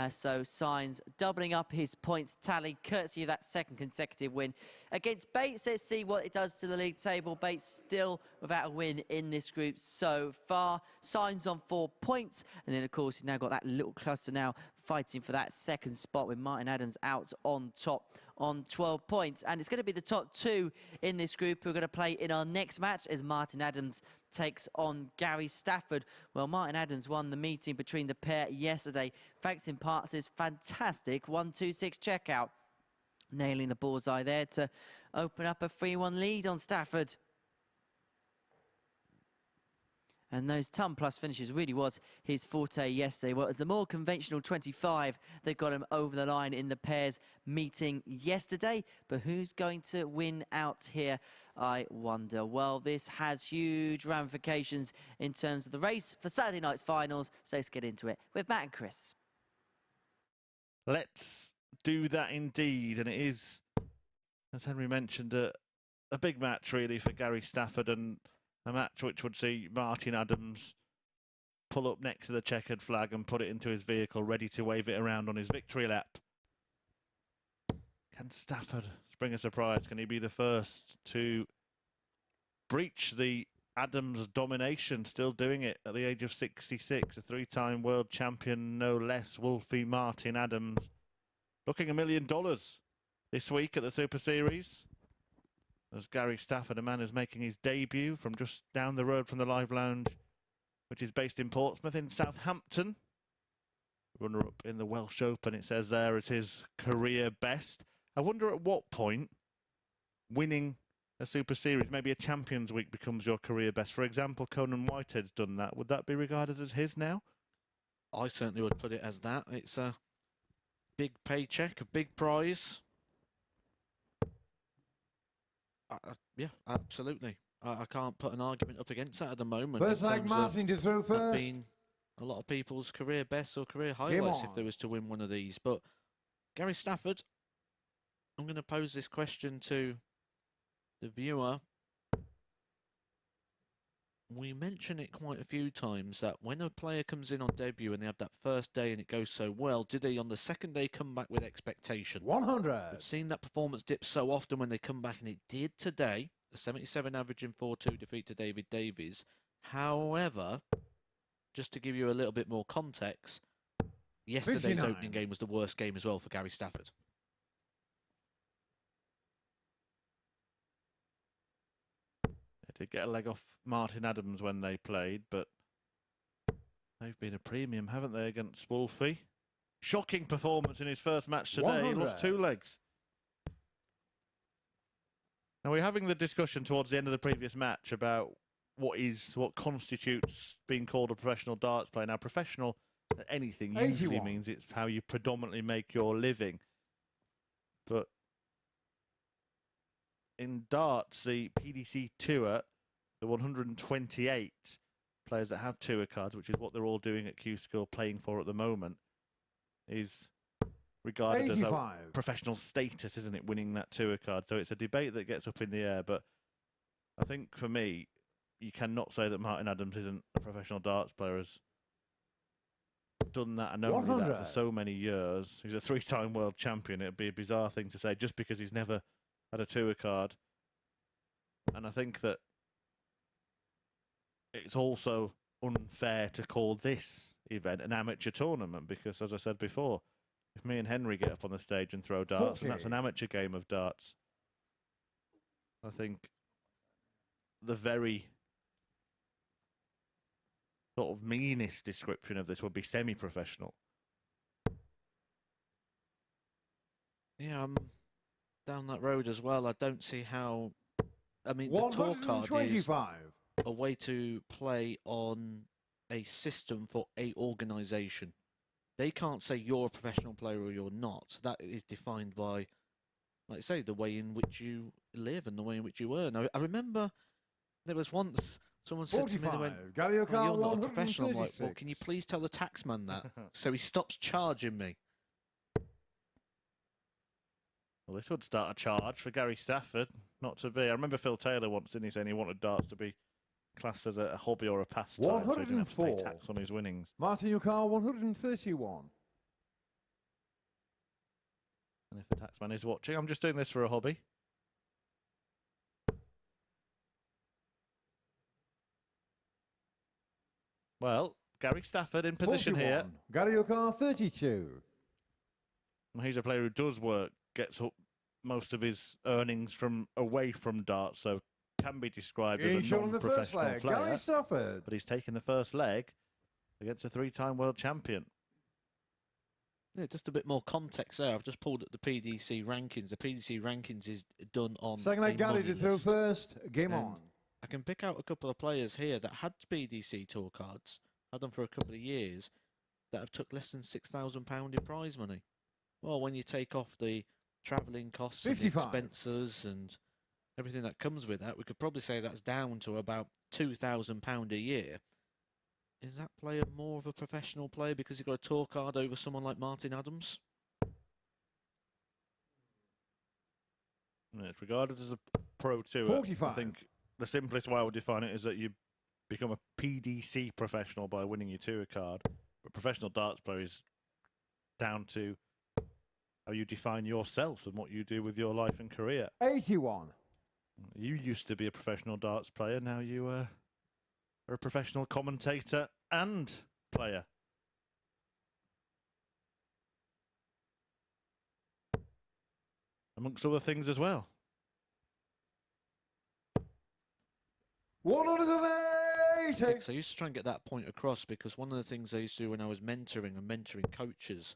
So Symes doubling up his points tally, courtesy of that second consecutive win against Bates. Let's see what it does to the league table. Bates still without a win in this group so far. Symes on 4 points. And then, of course, he's now got that little cluster now fighting for that second spot with Martin Adams out on top on 12 points. And it's going to be the top 2 in this group who are going to play in our next match as Martin Adams takes on Gary Stafford. Well, Martin Adams won the meeting between the pair yesterday, thanks in part to his fantastic 1-2-6 checkout, nailing the bullseye there to open up a 3-1 lead on Stafford. And those ton plus finishes really was his forte yesterday. Well, it's the more conventional 25 that got him over the line in the pairs meeting yesterday. But who's going to win out here, I wonder? Well, this has huge ramifications in terms of the race for Saturday night's finals. So let's get into it with Matt and Chris. Let's do that indeed. And it is, as Henry mentioned, a big match really for Gary Stafford, and a match which would see Martin Adams pull up next to the checkered flag and put it into his vehicle, ready to wave it around on his victory lap. Can Stafford spring a surprise? Can he be the first to breach the Adams domination? Still doing it at the age of 66, a three-time world champion, no less. Wolfie Martin Adams looking $1 million this week at the Super Series. As Gary Stafford, a man who's making his debut from just down the road from the Live Lounge, which is based in Portsmouth in Southampton. Runner-up in the Welsh Open, it says there, is his career best. I wonder at what point winning a Super Series, maybe a Champions Week, becomes your career best. For example, Conan Whitehead's done that. Would that be regarded as his now? I certainly would put it as that. It's a big paycheck, a big prize. Yeah, absolutely. I can't put an argument up against that at the moment. First leg, Martin to throw first. Been a lot of people's career best or career highlights if they was to win one of these. But Gary Stafford, I'm going to pose this question to the viewer. We mention it quite a few times that when a player comes in on debut and they have that first day and it goes so well, do they on the second day come back with expectation? 100. We've seen that performance dip so often when they come back, and it did today. A 77 average in 4-2 defeat to Davies. However, just to give you a little bit more context, yesterday's 59. opening game was the worst game as well for Gary Stafford. They did get a leg off Martin Adams when they played, but they've been a premium, haven't they, against Wolfie? Shocking performance in his first match today. 100. He lost 2 legs. Now, we're having the discussion towards the end of the previous match about what constitutes being called a professional darts player. Now, professional at anything usually 81. means it's how you predominantly make your living. But in darts, the PDC Tour, the 128 players that have tour cards, which is what they're all doing at Q School playing for at the moment, is regarded 85. as a professional status, isn't it, winning that tour card? So it's a debate that gets up in the air, but I think for me, you cannot say that Martin Adams isn't a professional darts player. Has done that and only 100. that for so many years. He's a 3-time world champion. It'd be a bizarre thing to say just because he's never had a tour card. And I think that it's also unfair to call this event an amateur tournament because, as I said before, if me and Henry get up on the stage and throw darts, and that's an amateur game of darts, I think the very sort of meanest description of this would be semi-professional. Yeah, I'm down that road as well. I don't see how... I mean, the tour card is a way to play on a system for a organisation. They can't say you're a professional player or you're not. That is defined by, like I say, the way in which you live and the way in which you earn. I remember there was once someone said to me, they went, "Oh, you're not a professional." I'm like, well, can you please tell the taxman that so he stops charging me? Well, this would start a charge for Gary Stafford, not to be. I remember Phil Taylor once, didn't he, saying he wanted darts to be classed as a hobby or a pastime, so he didn't have to pay tax on his winnings. Martin Yukar, 131. And if the taxman is watching, I'm just doing this for a hobby. Well, Gary Stafford in position 41. here. Gary Yukar, 32. He's a player who does work, gets up most of his earnings from away from darts, so can be described as a non-professional player. Gary Stafford. But he's taken the first leg against a 3-time world champion. Yeah, just a bit more context there. I've just pulled up the PDC rankings. The PDC rankings is done on Second leg, Gary to throw first. Game on. I can pick out a couple of players here that had PDC tour cards, had them for a couple of years, that have took less than £6,000 in prize money. Well, when you take off the travelling costs and the 55. expenses and everything that comes with that, we could probably say that's down to about £2,000 a year. Is that player more of a professional player because he got a tour card over someone like Martin Adams? It's regarded as a Pro Tour. 45. I think the simplest way I would define it is that you become a PDC professional by winning your tour card. But professional darts player is down to how you define yourself and what you do with your life and career. 81. You used to be a professional darts player. Now you are a professional commentator and player. Amongst other things as well. 180. So I used to try and get that point across because one of the things I used to do when I was mentoring coaches,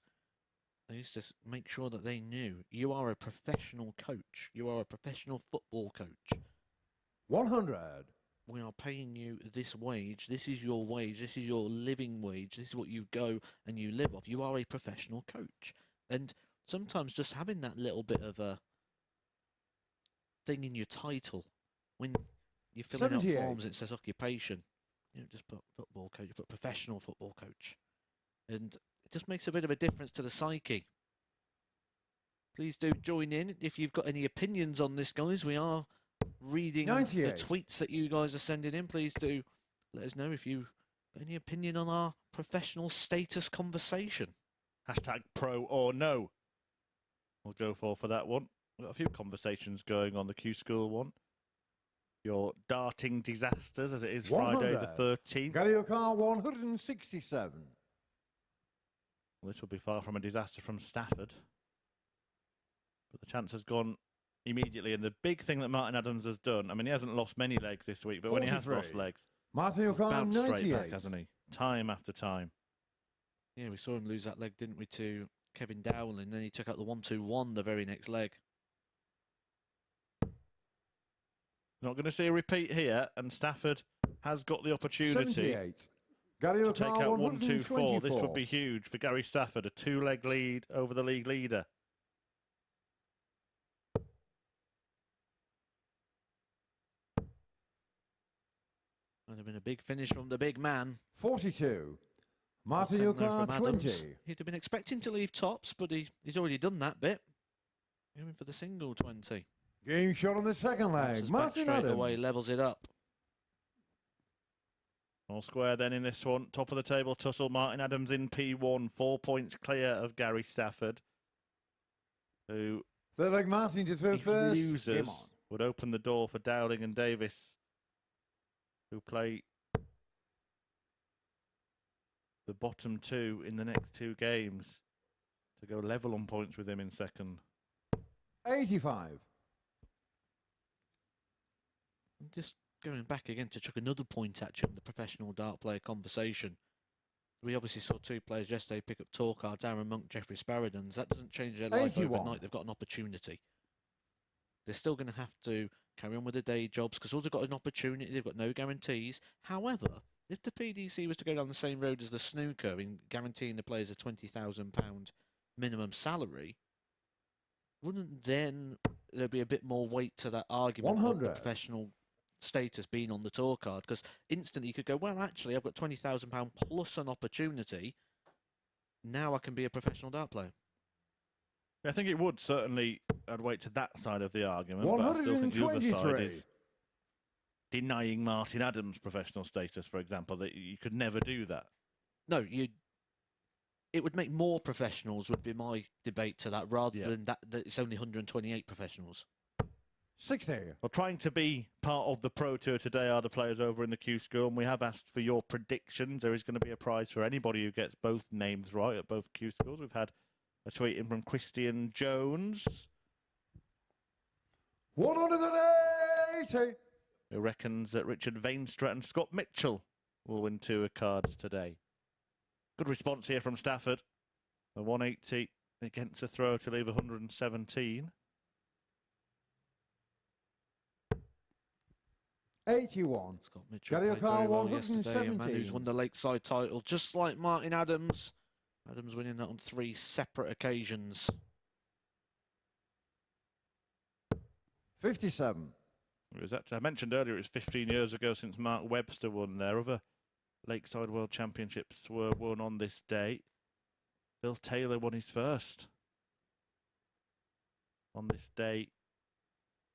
I used to make sure that they knew you are a professional coach. You are a professional football coach. 100. We are paying you this wage. This is your wage. This is your living wage. This is what you go and you live off. You are a professional coach. And sometimes just having that little bit of a thing in your title, when you're filling out 78. forms, it says occupation. You don't just put football coach, you put professional football coach. And it just makes a bit of a difference to the psyche. Please do join in if you've got any opinions on this, guys. We are reading 98. the tweets that you guys are sending in. Please do let us know if you've got any opinion on our professional status conversation. Hashtag pro or no. We'll go for that one. We've got a few conversations going on the Q School one. Your darting disasters, as it is Friday 100. the 13th. Gary O'Carr, 167. Well, this will be far from a disaster from Stafford. But the chance has gone immediately. And the big thing that Martin Adams has done, I mean, he hasn't lost many legs this week, but when he has 43. lost legs, Martin he's O'Carr, bounced straight 98. back, hasn't he? Time after time. Yeah, we saw him lose that leg, didn't we, to Kevin Dowling. Then he took out the 1-2-1 the very next leg. Not going to see a repeat here, and Stafford has got the opportunity 78. Gary to take O'Carr, out 1-2-4. This 124. would be huge for Gary Stafford, a 2-leg lead over the league leader. Would have been a big finish from the big man. 42. Martin 10 there O'Carr, from Adams. 20. He'd have been expecting to leave tops, but he's already done that bit. Going for the single 20. Game shot on the second Bounces leg. back Martin straight Adams. away, levels it up. All square then in this one. Top of the table tussle. Martin Adams in P1. 4 points clear of Gary Stafford, who, Third leg, Martin to throw if he first. loses, Game on. would open the door for Dowling and Davies, who play the bottom two in the next 2 games, to go level on points with him in second. 85. I'm just going back again to chuck another point at you on the professional dart player conversation. We obviously saw 2 players yesterday pick up tour cards, Aaron Monk, Jeffrey Sparrodans. That doesn't change their life 81. overnight. They've got an opportunity. They're still going to have to carry on with their day jobs because all they've got is an opportunity. They've got no guarantees. However, if the PDC was to go down the same road as the snooker in guaranteeing the players a £20,000 minimum salary, wouldn't then there be a bit more weight to that argument of the 100. professional status being on the tour card? Because instantly you could go, well, actually, I've got £20,000 plus an opportunity. Now I can be a professional dart player. I think it would certainly add weight to that side of the argument, but I still think the other side 123. is denying Martin Adams' professional status, for example, that you could never do that. No, it would make more professionals, would be my debate to that, rather than that it's only 128 professionals. 60. Well, trying to be part of the Pro Tour today are the players over in the Q School, and we have asked for your predictions. There is going to be a prize for anybody who gets both names right at both Q Schools. We've had a tweet in from Christian Jones, 180. who reckons that Richard Vainstra and Scott Mitchell will win tour cards today. Good response here from Stafford. A 180 against a throw to leave 117. 81. Scott Mitchell Gary played very O'Carr, well yesterday. A man 117. who's won the Lakeside title, just like Martin Adams. Adams winning that on 3 separate occasions. 57. It was actually, I mentioned earlier, it was 15 years ago since Mark Webster won there. Other Lakeside World Championships were won on this day. Bill Taylor won his first on this day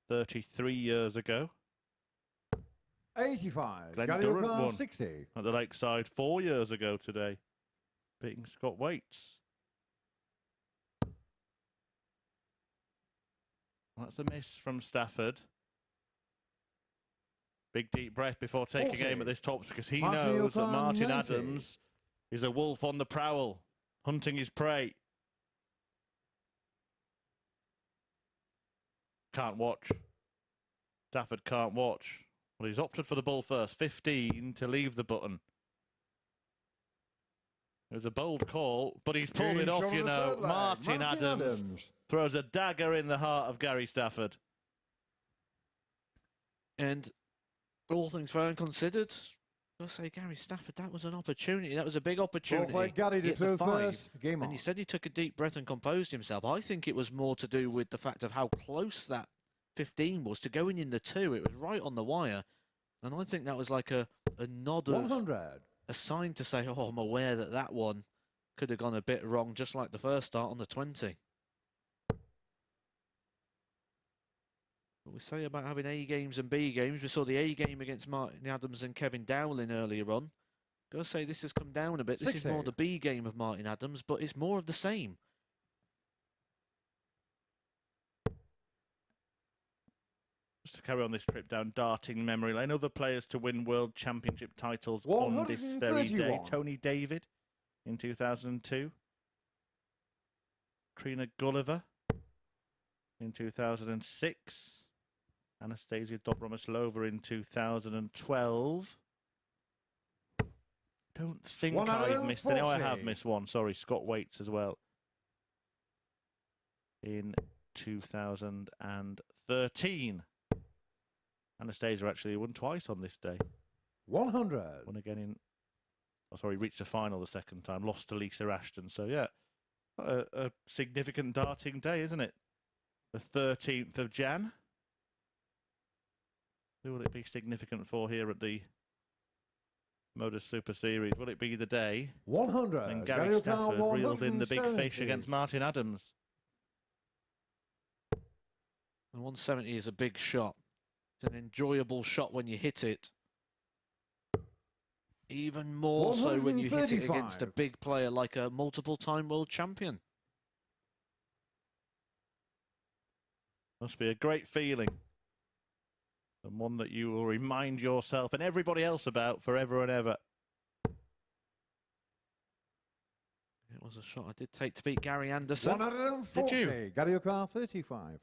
33 years ago. 85. Glenn Gary Durrant O'Carr, won 60. at the Lakeside 4 years ago today, beating Scott Waits. That's a miss from Stafford. Big deep breath before taking 40. aim at this tops, because he Martin knows that O'Carr, Martin 90. Adams is a wolf on the prowl, hunting his prey. Can't watch. Stafford can't watch. Well, he's opted for the ball first. 15 to leave the button. It was a bold call, but he's pulled it off, you know. Martin Adams throws a dagger in the heart of Gary Stafford. And all things fair and considered, I'll say Gary Stafford, that was an opportunity. That was a big opportunity. Gary He to hit the throw 5, first. Game on. and he said he took a deep breath and composed himself. I think it was more to do with the fact of how close that 15 was to going in the 2. It was right on the wire. And I think that was like a nod of 100. a sign to say, oh, I'm aware that that one could have gone a bit wrong, just like the first start on the 20. What we say about having A games and B games, we saw the A game against Martin Adams and Kevin Dowling earlier on. Gotta say this has come down a bit. This 60. is more the B game of Martin Adams, but it's more of the same. Just to carry on this trip down darting memory lane, other players to win World Championship titles on this very day. 131. Tony David in 2002. Trina Gulliver in 2006. Anastasia Dobromyslova in 2012. Don't think I've missed any. Oh, I have missed one. Sorry, Scott Waits as well. In 2013. Anastasia actually won twice on this day. 100. Won again in... Oh, sorry, reached the final the second time. Lost to Lisa Ashton. So, yeah, a significant darting day, isn't it? The 13th of Jan. Who will it be significant for here at the MODUS Super Series? Will it be the day 100. when Gary Stafford reeled in the big fish against Martin Adams? And 170 is a big shot. It's an enjoyable shot when you hit it. Even more so when you hit it against a big player like a multiple-time world champion. Must be a great feeling. And one that you will remind yourself and everybody else about forever and ever. It was a shot I did take to beat Gary Anderson. 140. Did you? Gary O'Carr, 35.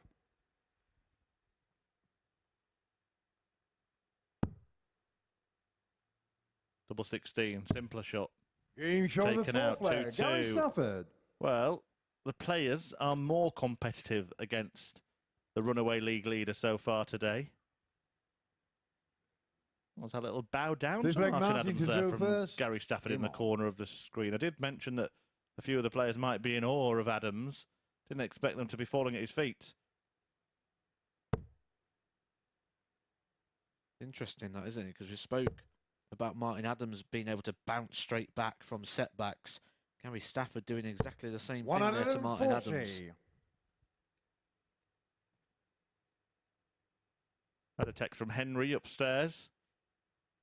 Double 16, simpler shot. Game shot of the Taken out, fourth leg. 2-2. Gary Stafford. Well, the players are more competitive against the runaway league leader so far today. Was that little bow down This to leg Martin Martin Adams to there throw from first. Gary Stafford Game in the on. corner of the screen. I did mention that a few of the players might be in awe of Adams. Didn't expect them to be falling at his feet. Interesting, that, isn't it? Because we spoke about Martin Adams being able to bounce straight back from setbacks. Gary Stafford doing exactly the same thing there to Martin Adams. 140. Had a text from Henry upstairs,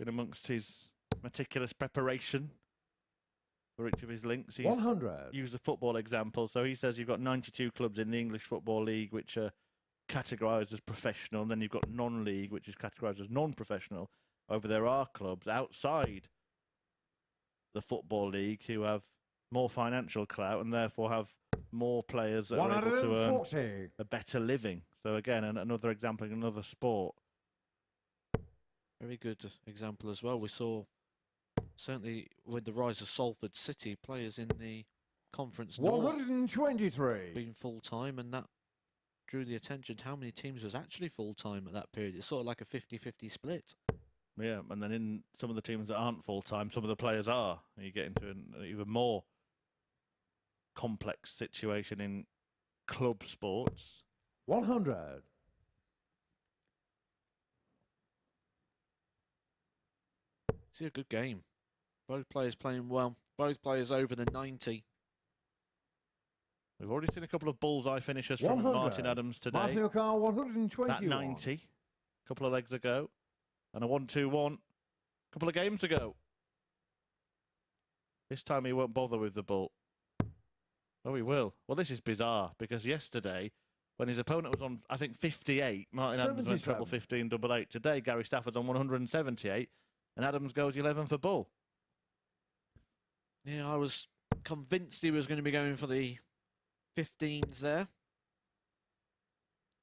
in amongst his meticulous preparation for each of his links. He's 100. used a football example. So he says you've got 92 clubs in the English Football League which are categorised as professional, and then you've got non-league which is categorised as non-professional. However, there are clubs outside the Football League who have more financial clout and therefore have more players that are able to earn 140. a better living. So again, another example in another sport. Very good example as well. We saw, certainly with the rise of Salford City, players in the Conference North 123. being full-time, and that drew the attention to how many teams was actually full-time at that period. It's sort of like a 50-50 split. Yeah, and then in some of the teams that aren't full-time, some of the players are. And you get into an even more complex situation in club sports. 100. It's a good game. Both players playing well. Both players over the 90. We've already seen a couple of bullseye finishes from 100. Martin Adams today. Martin O'Carr, 121. That 90, a couple of legs ago, and a 1-2-1 a couple of games ago. This time he won't bother with the bull. Oh, he will. Well, this is bizarre, because yesterday, when his opponent was on, I think, 58, Martin Adams went treble 15, double 8. Today, Gary Stafford's on 178, and Adams goes 11 for bull. Yeah, I was convinced he was going to be going for the 15s there.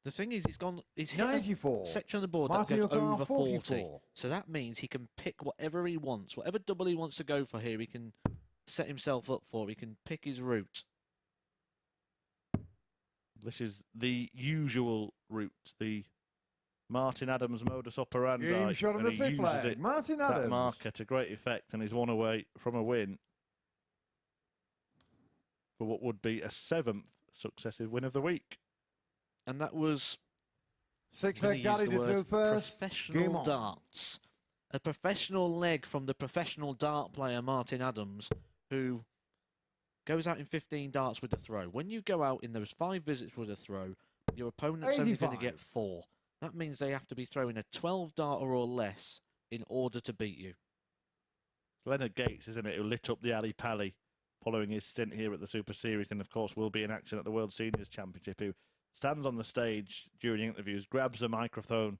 The thing is, he's hit 94. a section on the board Martin that goes O'Carr, over 40. 44. So that means he can pick whatever he wants. Whatever double he wants to go for here, he can set himself up for. He can pick his route. This is the usual route, the Martin Adams modus operandi. Game shot on and the he fifth uses leg. it, Martin that Adams. marker, to great effect, and he's one away from a win for what would be a 7th successive win of the week. And that was 6 I'm leg gonna Gary use the to through word first. Game professional on. darts. A professional leg from the professional dart player Martin Adams, who goes out in 15 darts with a throw. When you go out in those 5 visits with a throw, your opponent's only going to 85. get 4. That means they have to be throwing a 12 darter or less in order to beat you. Leonard Gates, isn't it, who lit up the Ali Pally following his stint here at the Super Series, and of course will be in action at the World Seniors Championship, who stands on the stage during interviews, grabs a microphone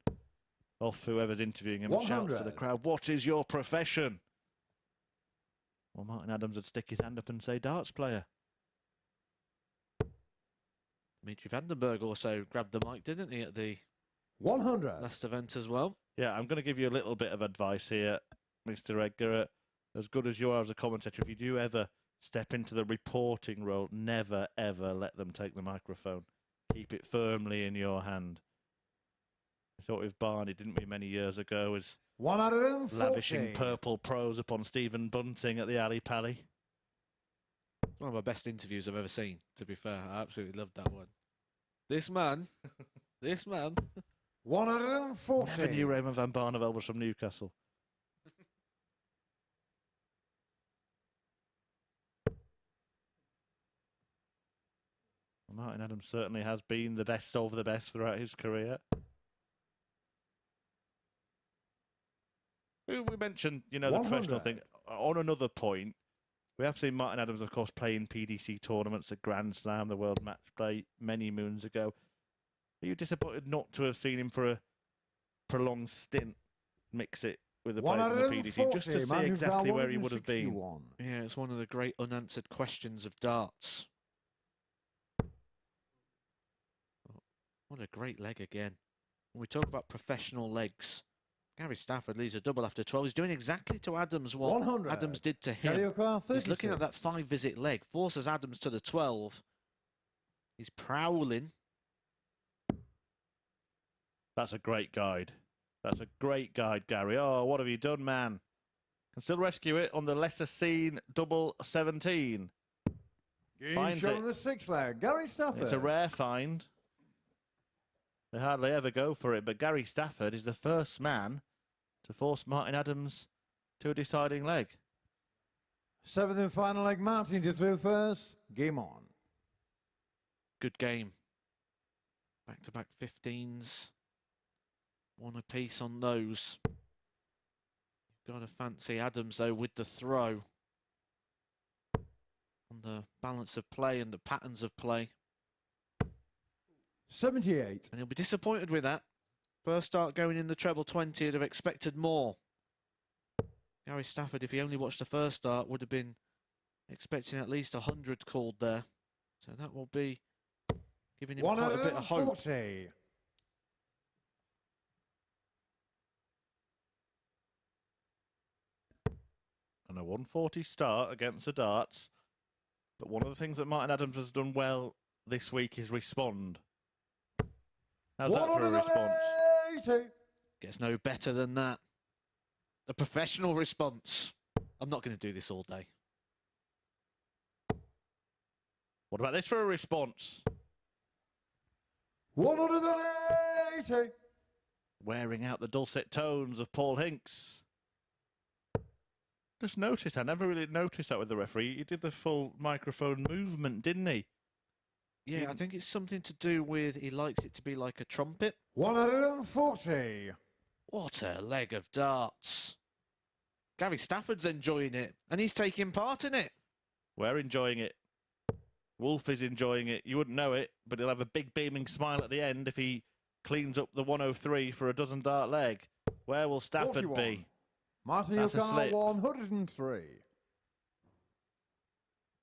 off whoever's interviewing him, and shouts to the 100. crowd, "What is your profession?" Well, Martin Adams would stick his hand up and say, "Darts player." Dimitri Vandenberg also grabbed the mic, didn't he, at the 100. last event as well? Yeah, I'm going to give you a little bit of advice here, Mr. Edgar. As good as you are as a commentator, if you do ever step into the reporting role, never, ever let them take the microphone. Keep it firmly in your hand. I thought with Barney, didn't we, many years ago, was 140. lavishing purple prose upon Stephen Bunting at the Ali Pally. One of my best interviews I've ever seen, to be fair. I absolutely loved that one. This man, this man. 140. Never knew Raymond van Barneveld was from Newcastle. Martin Adams certainly has been the best of the best throughout his career. We mentioned, you know, the 100. professional thing. On another point, we have seen Martin Adams, of course, play in PDC tournaments, at Grand Slam, the World Match Play, many moons ago. Are you disappointed not to have seen him for a prolonged stint mix it with the players in the PDC, just to see exactly where he would have been? Yeah, it's one of the great unanswered questions of darts. What a great leg again. When we talk about professional legs, Gary Stafford leads a double after 12. He's doing exactly to Adams what 100. Adams did to Gary him. O'Carr, He's looking 36. at that 5-visit leg, forces Adams to the 12. He's prowling. That's a great guide. That's a great guide, Gary. Oh, what have you done, man? Can still rescue it on the lesser seen double 17. Game Finds shot it. on the 6 leg. Gary Stafford. It's a rare find. They hardly ever go for it, but Gary Stafford is the first man to force Martin Adams to a deciding leg. 7th and final leg. Martin to through first. Game on. Good game. Back-to-back 15s. One apiece on those. You've got to fancy Adams, though, with the throw. On the balance of play and the patterns of play. 78. And he'll be disappointed with that. First start going in the treble 20, he'd have expected more. Gary Stafford, if he only watched the first start, would have been expecting at least 100 called there. So that will be giving him quite a bit of hope. 140. And a 140 start against the darts. But one of the things that Martin Adams has done well this week is respond. How's that for a response? 180. Gets no better than that. A professional response. I'm not going to do this all day. What about this for a response? 180. Wearing out the dulcet tones of Paul Hinks. Just noticed, I never really noticed that with the referee. He did the full microphone movement, didn't he? Yeah, I think it's something to do with he likes it to be like a trumpet. 140. What a leg of darts. Gary Stafford's enjoying it, and he's taking part in it. We're enjoying it. Wolf is enjoying it. You wouldn't know it, but he'll have a big beaming smile at the end if he cleans up the 103 for a dozen dart leg. Where will Stafford 41. be? Martin That's a Yukar, slip. 103.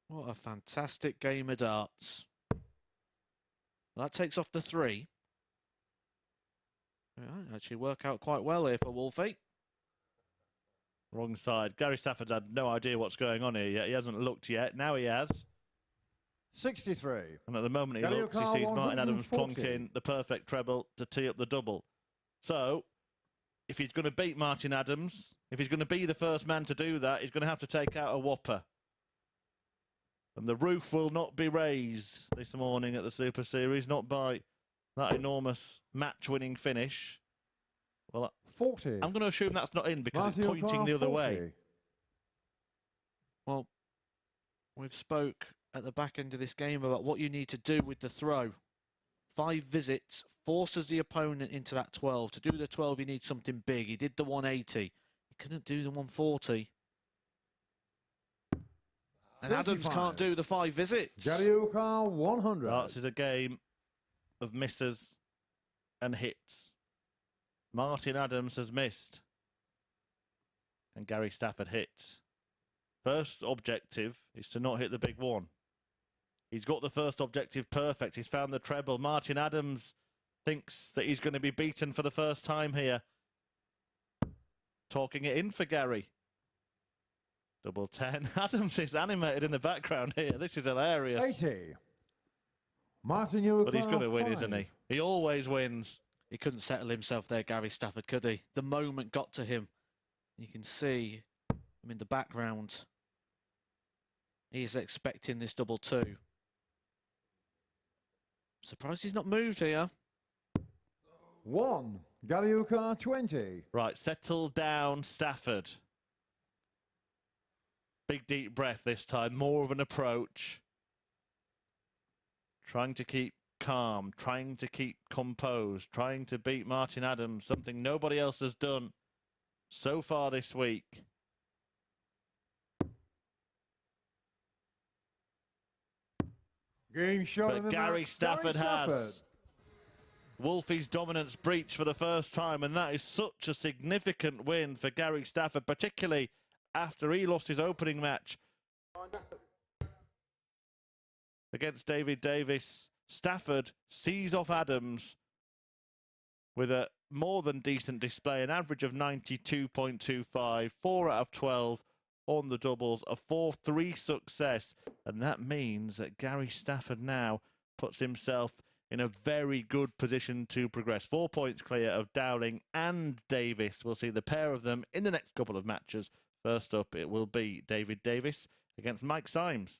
What a fantastic game of darts. That takes off the 3. Right, actually work out quite well here for Wolfie. Wrong side. Gary Stafford's had no idea what's going on here yet. He hasn't looked yet. Now he has. 63. And at the moment he Gary looks, he O'Connell, sees Martin Adams 140. plonking the perfect treble to tee up the double. So, if he's going to beat Martin Adams, if he's going to be the first man to do that, he's going to have to take out a whopper. And the roof will not be raised this morning at the Super Series, not by that enormous match-winning finish. Well, 40. I'm going to assume that's not in because Martin it's pointing O'Connor, the other 40. way. Well, we've spoke at the back end of this game about what you need to do with the throw. 5 visits forces the opponent into that 12. To do the 12, you need something big. He did the 180. He couldn't do the 140. And Adams 35. can't do the 5 visits. Gary O'Connor, 100. Darts is a game of misses and hits. Martin Adams has missed. And Gary Stafford hits. First objective is to not hit the big one. He's got the first objective perfect. He's found the treble. Martin Adams thinks that he's going to be beaten for the first time here. Talking it in for Gary. Double 10. Adams is animated in the background here. This is hilarious. 80. Martin O'Connor, But he's going to win, 5. isn't he? He always wins. He couldn't settle himself there, Gary Stafford, could he? The moment got to him. You can see him in the background. He's expecting this double 2. Surprised he's not moved here. 1. Gary O'Connor, 20. Right, settle down, Stafford. Big deep breath this time, more of an approach. Trying to keep calm, trying to keep composed, trying to beat Martin Adams, something nobody else has done so far this week. Game shot in But the Gary match. Stafford Gary Stafford. has. Wolfie's dominance breached for the first time, and that is such a significant win for Gary Stafford, particularly after he lost his opening match against Davies. Stafford sees off Adams with a more than decent display, an average of 92.25, 4 out of 12 on the doubles, a 4-3 success, and that means that Gary Stafford now puts himself in a very good position to progress. 4 points clear of Dowling and Davies. We'll see the pair of them in the next couple of matches. First up, it will be David Davies against Mike Symes.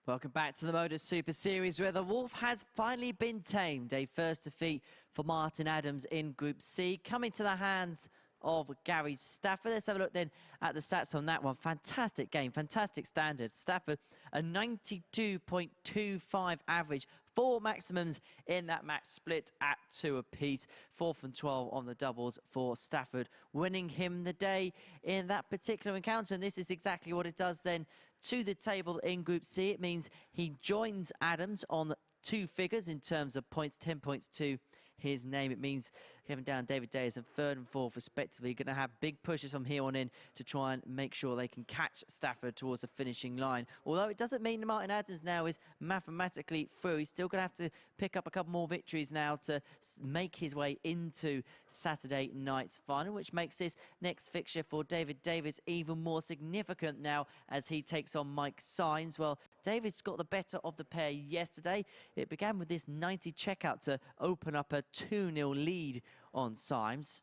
Welcome back to the MODUS Super Series, where the Wolf has finally been tamed. A first defeat for Martin Adams in Group C, coming to the hands of Gary Stafford. Let's have a look then at the stats on that one. Fantastic game, fantastic standard. Stafford, a 92.25 average. 4 maximums in that match, split at 2 apiece. 4th and 12 on the doubles for Stafford, winning him the day in that particular encounter. And this is exactly what it does then to the table in Group C. It means he joins Adams on 2 figures in terms of points, 10 points to his name. It means Kevin Dowling, David Davies and 3rd and 4th respectively going to have big pushes from here on in to try and make sure they can catch Stafford towards the finishing line. Although it doesn't mean that Martin Adams now is mathematically through. He's still going to have to pick up a couple more victories now to make his way into Saturday night's final, which makes this next fixture for David Davies even more significant now as he takes on Mike Symes. Well, Davies got the better of the pair yesterday. It began with this 90 checkout to open up a 2-0 lead on Symes.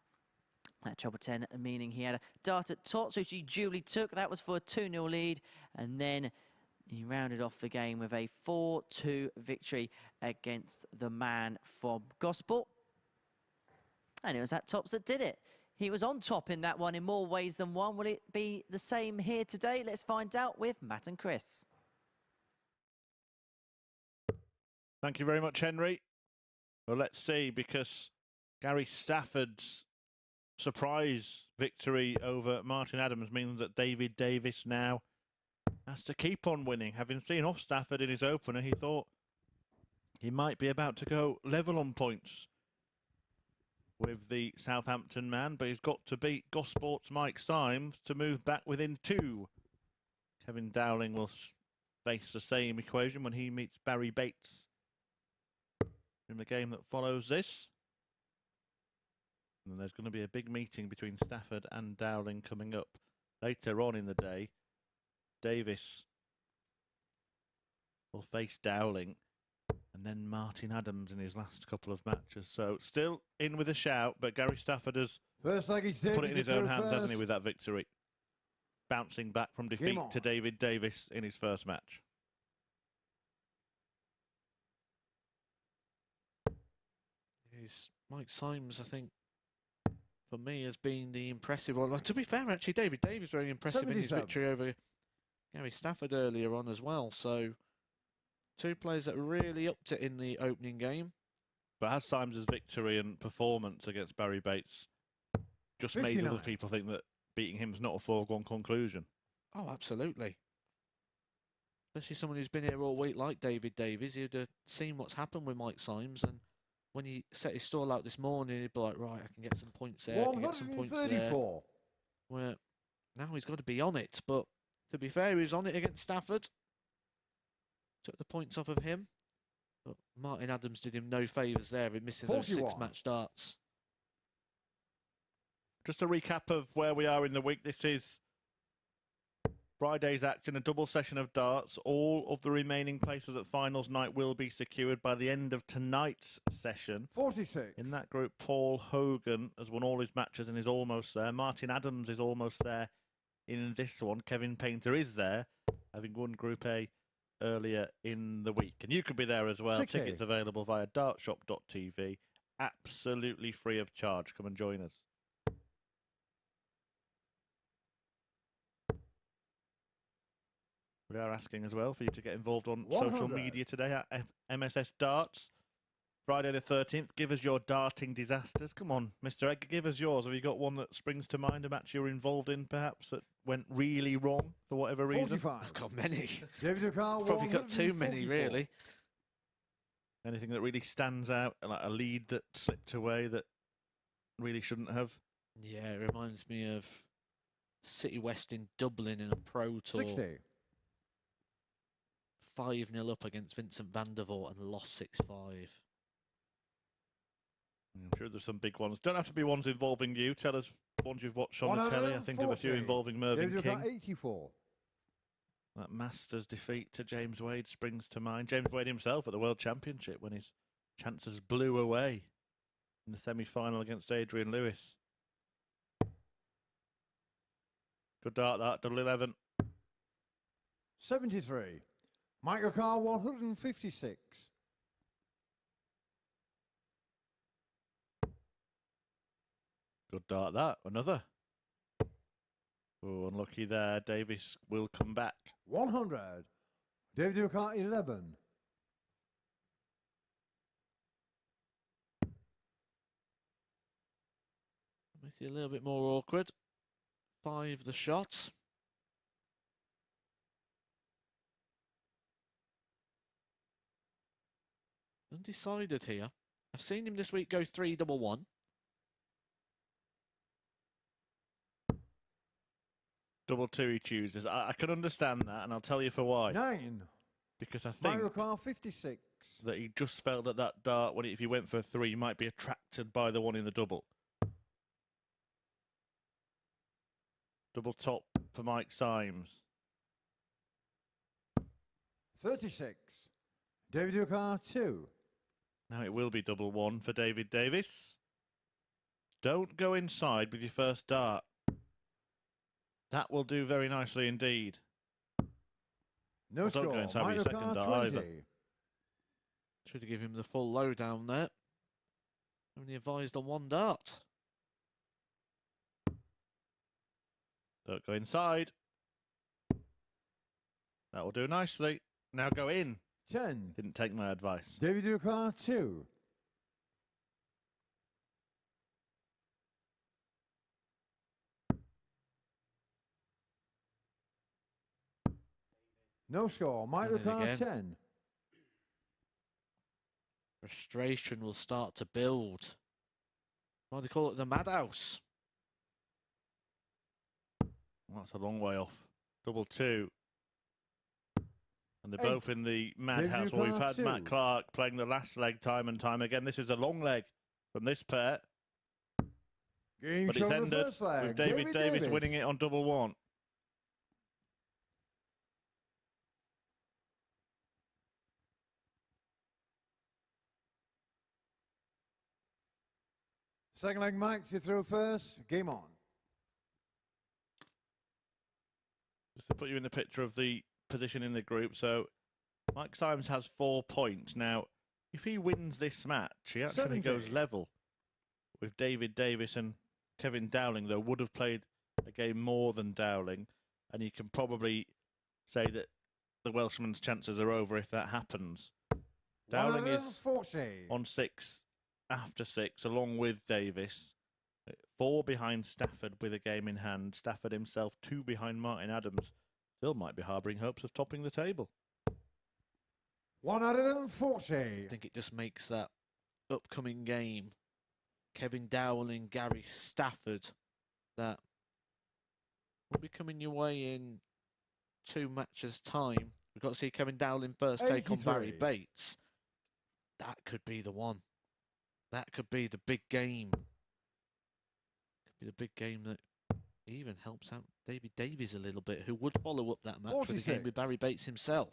That treble 10 meaning he had a dart at tots, which he duly took. That was for a 2-0 lead. And then he rounded off the game with a 4-2 victory against the man from Gosport. And it was that tops that did it. He was on top in that one in more ways than one. Will it be the same here today? Let's find out with Matt and Chris. Thank you very much, Henry. Well, let's see, because Gary Stafford's surprise victory over Martin Adams means that David Davies now has to keep on winning. Having seen off Stafford in his opener, he thought he might be about to go level on points with the Southampton man, but he's got to beat Gosport's Mike Symes to move back within 2. Kevin Dowling will face the same equation when he meets Barrie Bates in the game that follows this. And there's going to be a big meeting between Stafford and Dowling coming up later on in the day. Davies will face Dowling and then Martin Adams in his last couple of matches. So still in with a shout, but Gary Stafford has put it in his own hands, hasn't he, with that victory? Bouncing back from defeat to David Davies in his first match. Mike Symes, I think, for me, has been the impressive one. Well, to be fair, actually, David Davies very impressive in his victory over Gary Stafford earlier on as well. So, 2 players that really upped it in the opening game. But has Symes' victory and performance against Barrie Bates just 59. made other people think that beating him is not a foregone conclusion? Oh, absolutely. Especially someone who's been here all week like David Davies. He'd have seen what's happened with Mike Symes, and when he set his stall out this morning, he'd be like, right, I can get some points there, I can get some points there. Where now he's got to be on it, but to be fair, he was on it against Stafford. Took the points off of him. But Martin Adams did him no favours there in missing 41. those 6 match darts. Just a recap of where we are in the week. This is Friday's action, a double session of darts. All of the remaining places at finals night will be secured by the end of tonight's session. 46. In that group, Paul Hogan has won all his matches and is almost there. Martin Adams is almost there in this one. Kevin Painter is there, having won Group A earlier in the week. And you could be there as well. 60. Tickets available via dartshop.tv. Absolutely free of charge. Come and join us. We are asking as well for you to get involved on 100. social media today at MSS Darts. Friday the 13th, give us your darting disasters. Come on, Mr. Egg, give us yours. Have you got one that springs to mind, a match you're involved in, perhaps, that went really wrong for whatever reason? 45. I've got many. Probably got too many, really. Anything that really stands out, like a lead that slipped away that really shouldn't have? Yeah, it reminds me of City West in Dublin in a Pro Tour. 60. 5-0 up against Vincent van der Voort and lost 6-5. I'm sure there's some big ones. Don't have to be ones involving you. Tell us ones you've watched on the telly. I think of a few 140. involving Mervyn King. 84. That Masters defeat to James Wade springs to mind. James Wade himself at the World Championship when his chances blew away in the semi-final against Adrian Lewis. Good dart that, double 11. 73. Michael Carr 156. Good dart that. Another. Oh, unlucky there. Davies will come back. 100. David Ducar 11. Makes it a little bit more awkward. 5 the shot. Undecided here. I've seen him this week go 3-1-1. Double two he chooses. I can understand that, and I'll tell you for why. 9. Because I think Michael Carr 56. that he just felt that that dart, if he went for a 3, he might be attracted by the one in the double. Double top for Mike Symes. 36. David Ducar 2. Now it will be double 1 for David Davies. Don't go inside with your first dart. That will do very nicely indeed. No Well, score. don't go inside with your Michael second Carr dart 20. either. Should have given him the full lowdown there. Only advised on 1 dart. Don't go inside. That will do nicely. Now go in. 10. Didn't take my advice. David Ducar 2. No score. Michael Done it Carr again. 10. Frustration will start to build. Why do they call it the madhouse? That's a long way off. Double 2. And they're 8. both in the madhouse. Well, we've had Clark Matt 2. Clark playing the last leg time and time again. This is a long leg from this pair. Game But show it's the ended first leg. with David Davies winning it on double 1. Second leg, Mike, you throw first. Game on. Just to put you in the picture of the position in the group. So Mike Symes has 4 points. Now, if he wins this match, he actually 70. goes level with David Davies, and Kevin Dowling, though, would have played a game more than Dowling. And you can probably say that the Welshman's chances are over if that happens. Dowling is 140. on 6 after 6, along with Davis. 4 behind Stafford with a game in hand. Stafford himself 2 behind Martin Adams. Still might be harbouring hopes of topping the table. 140. I think it just makes that upcoming game, Kevin Dowling, Gary Stafford, that will be coming your way in 2 matches' time. We've got to see Kevin Dowling first take on 83. Barrie Bates. That could be the one. That could be the big game. Could be the big game that even helps out David Davies a little bit, who would follow up that match with a game 46. with Barrie Bates himself.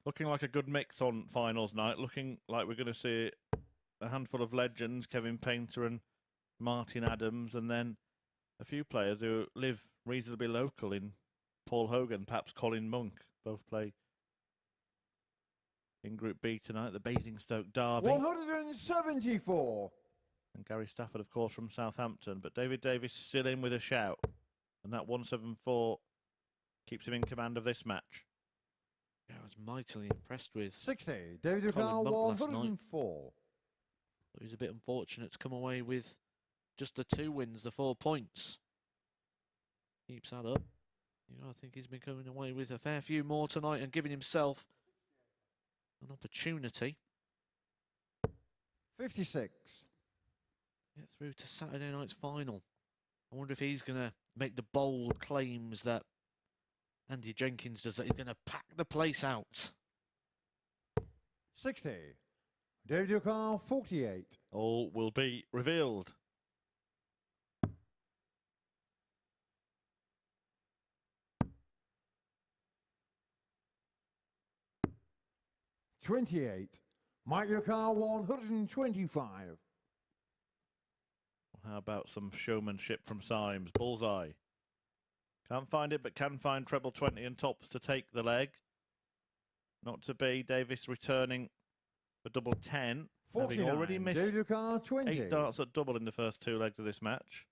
Looking like a good mix on finals night. Looking like we're going to see a handful of legends, Kevin Painter and Martin Adams, and then a few players who live reasonably local in Paul Hogan, perhaps Colin Monk. Both play in Group B tonight, the Basingstoke Derby. 174. And Gary Stafford, of course, from Southampton. But David Davies still in with a shout. And that 174 keeps him in command of this match. Yeah, I was mightily impressed with 60. David Colin Ducar Monk last night. 104. It was a bit unfortunate to come away with just the 2 wins, the 4 points. Keeps that up. You know, I think he's been coming away with a fair few more tonight and giving himself an opportunity. 56. Get through to Saturday night's final. I wonder if he's going to make the bold claims that Andy Jenkins does, that he's going to pack the place out. 60. David Ducar 48. All will be revealed. $28. Mike Ducar 125. How about some showmanship from Symes? Bullseye. Can't find it, but can find treble 20 and tops to take the leg. Not to be. Davies returning for double 10. Having 49. already missed David Lucar, 20. 8 darts at double in the first 2 legs of this match.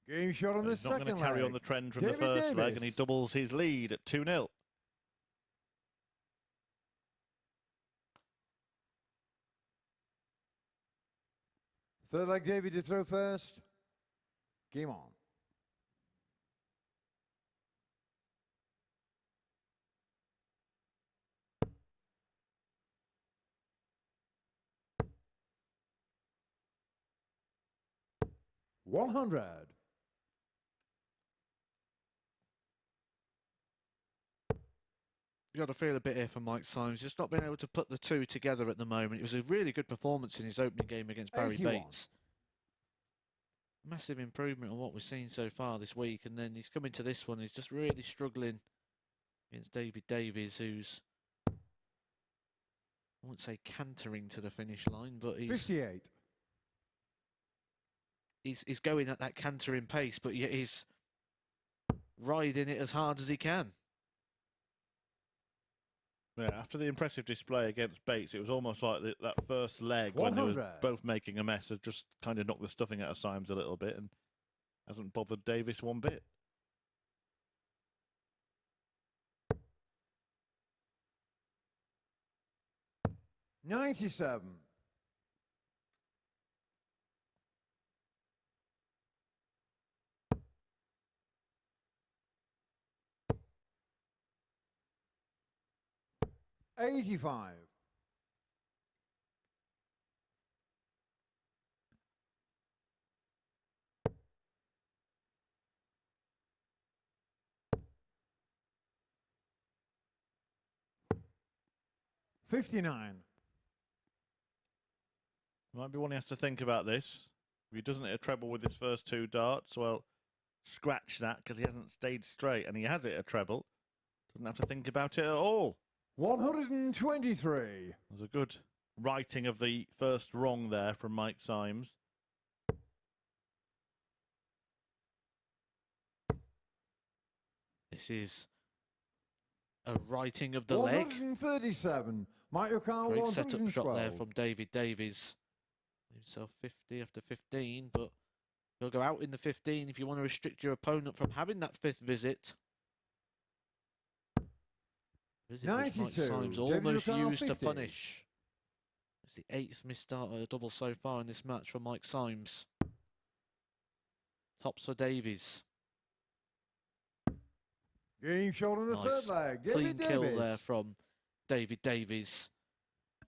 Game shot on But the he's not second going to carry leg. on the trend from David the first leg, and he Davies. doubles his lead at 2-0. Third leg, David to throw first. Game on. $100. You got to feel a bit here for Mike Symes. Just not being able to put the two together at the moment. It was a really good performance in his opening game against Barrie 81. Bates. Massive improvement on what we've seen so far this week, and then he's coming to this one. He's just really struggling against Davies, who's, I won't say cantering to the finish line, but 58. he's going at that cantering pace, but yet he's riding it as hard as he can. Yeah, after the impressive display against Bates, it was almost like that first leg when they were 100. both making a mess has just kind of knocked the stuffing out of Symes a little bit and hasn't bothered Davies one bit. $97. $85. $59. Might be one he has to think about this. If he doesn't hit a treble with his first 2 darts, well, scratch that because he hasn't stayed straight, and he has hit a treble. Doesn't have to think about it at all. 123. There's a good writing of the first wrong there from Mike Symes. This is a writing of the leg. 137. Mike O'Connell, Great setup shot there 112. from Davies. Himself 50 after 15, but he'll go out in the 15 if you want to restrict your opponent from having that 5th visit. Visit which Mike 92. Symes David almost O'Connell, used to 50. punish. It's the 8th missed start at a double so far in this match for Mike Symes. Tops for Davies. Game shot on the Nice. third leg. Clean David kill Davies. there from Davies.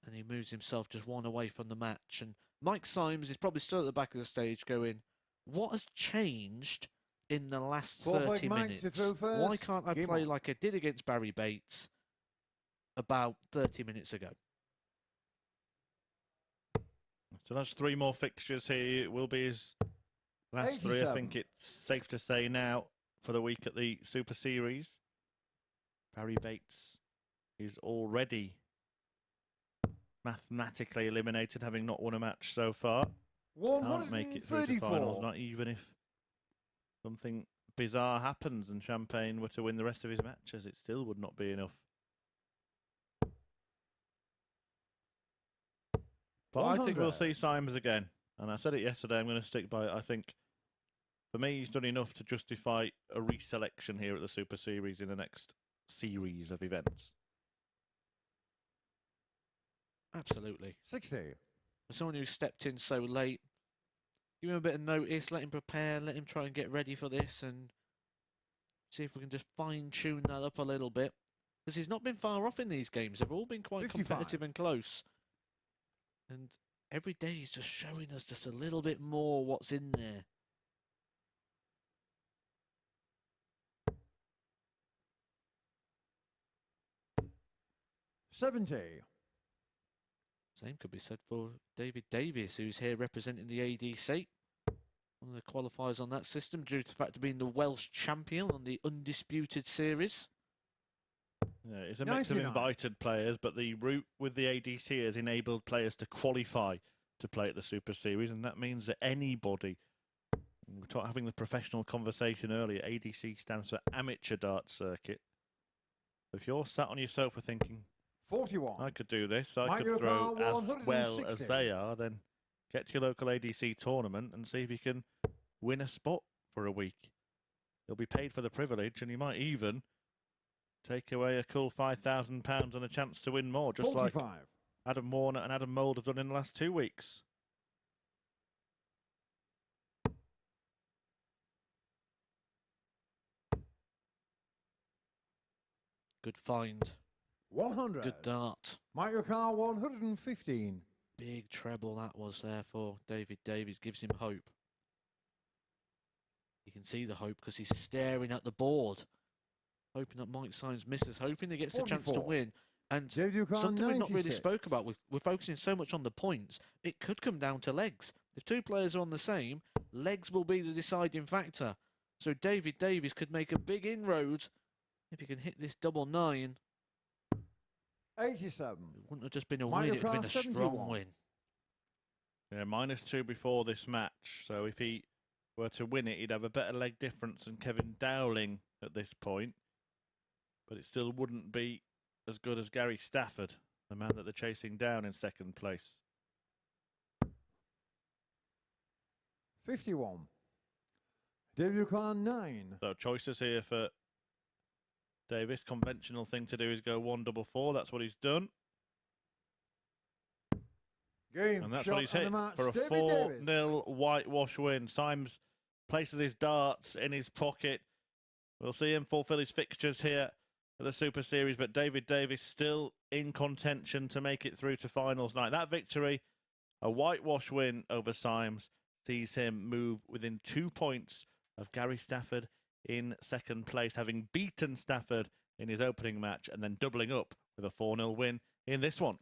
And he moves himself just one away from the match. And Mike Symes is probably still at the back of the stage going, what has changed in the last Fourth leg, 30 Mike to minutes? throw first. Why can't I Game play on. like I did against Barrie Bates about 30 minutes ago? So that's 3 more fixtures here. It will be his last 3. I 87. think it's safe to say now for the week at the Super Series. Barrie Bates is already mathematically eliminated, having not won a match so far. Can't make it through to finals, 134. not even if something bizarre happens and Champagne were to win the rest of his matches. It still would not be enough. But I think we'll 100. see Symes again. And I said it yesterday, I'm going to stick by it. I think, for me, he's done enough to justify a reselection here at the Super Series in the next series of events. Absolutely. 60. For someone who stepped in so late, give him a bit of notice, let him prepare, let him try and get ready for this and see if we can just fine-tune that up a little bit. Because he's not been far off in these games. They've all been quite 55. competitive and close. And every day he's just showing us just a little bit more what's in there. $70. Same could be said for David Davies, who's here representing the ADC. One of the qualifiers on that system, due to the fact of being the Welsh champion on the Undisputed Series. Yeah, it's a mix of 99. invited players, but the route with the ADC has enabled players to qualify to play at the Super Series, and that means that anybody We were having the professional conversation earlier. ADC stands for Amateur Dart Circuit. If you're sat on your sofa thinking, 41. I could do this, I Mike could throw Yokohama, as well as 160. they are, then get to your local ADC tournament and see if you can win a spot for a week. You'll be paid for the privilege, and you might even take away a cool £5,000 and a chance to win more, just 45. like Adam Warner and Adam Mould have done in the last 2 weeks. Good find. 100. Good dart. Mike Yokohama, 115. Big treble that was there for David Davies. Gives him hope. You can see the hope because he's staring at the board. Hoping that Mike Symes misses. Hoping he gets the chance to 44. win. And David Yokohama, something we've not really 96. spoke about. We're focusing so much on the points. It could come down to legs. If two players are on the same, legs will be the deciding factor. So David Davies could make a big inroad if he can hit this double 9. 87. It wouldn't have just been a Mike win, it would have been a Yokohama, strong 71. win. Yeah, -2 before this match. So if he were to win it, he'd have a better leg difference than Kevin Dowling at this point. But it still wouldn't be as good as Gary Stafford, the man that they're chasing down in second place. 51. David Yokohama, 9. So choices here for Davis. Conventional thing to do is go 1-4-4. That's what he's done. Game, And that's shot what he's and hit the match. for a David 4-0 Davies. whitewash win. Symes places his darts in his pocket. We'll see him fulfill his fixtures here at the Super Series, but David Davies still in contention to make it through to finals night. That victory, a whitewash win over Symes, sees him move within 2 points of Gary Stafford in second place, having beaten Stafford in his opening match and then doubling up with a 4-0 win in this one.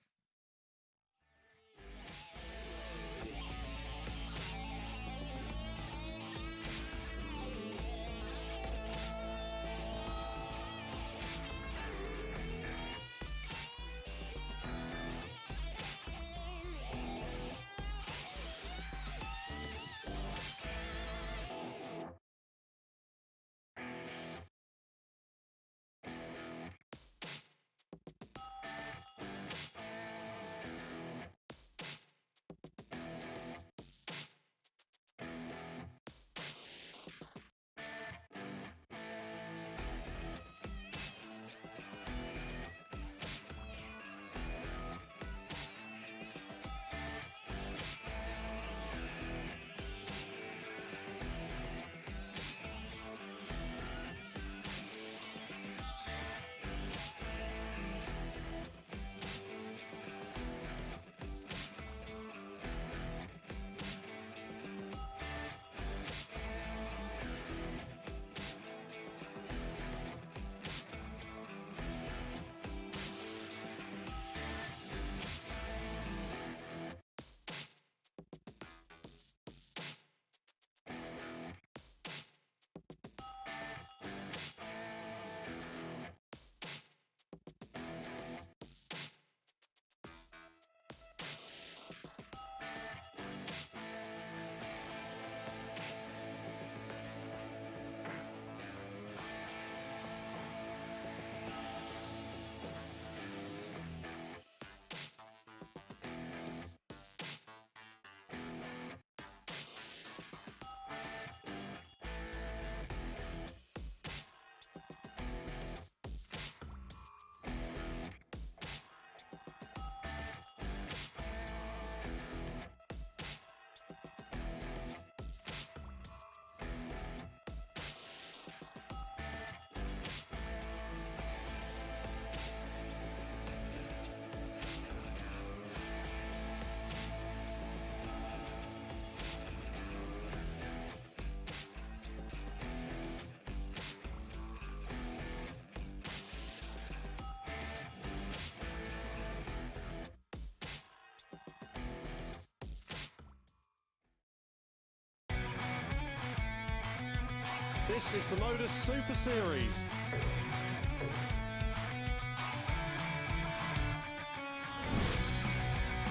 This is the MODUS Super Series.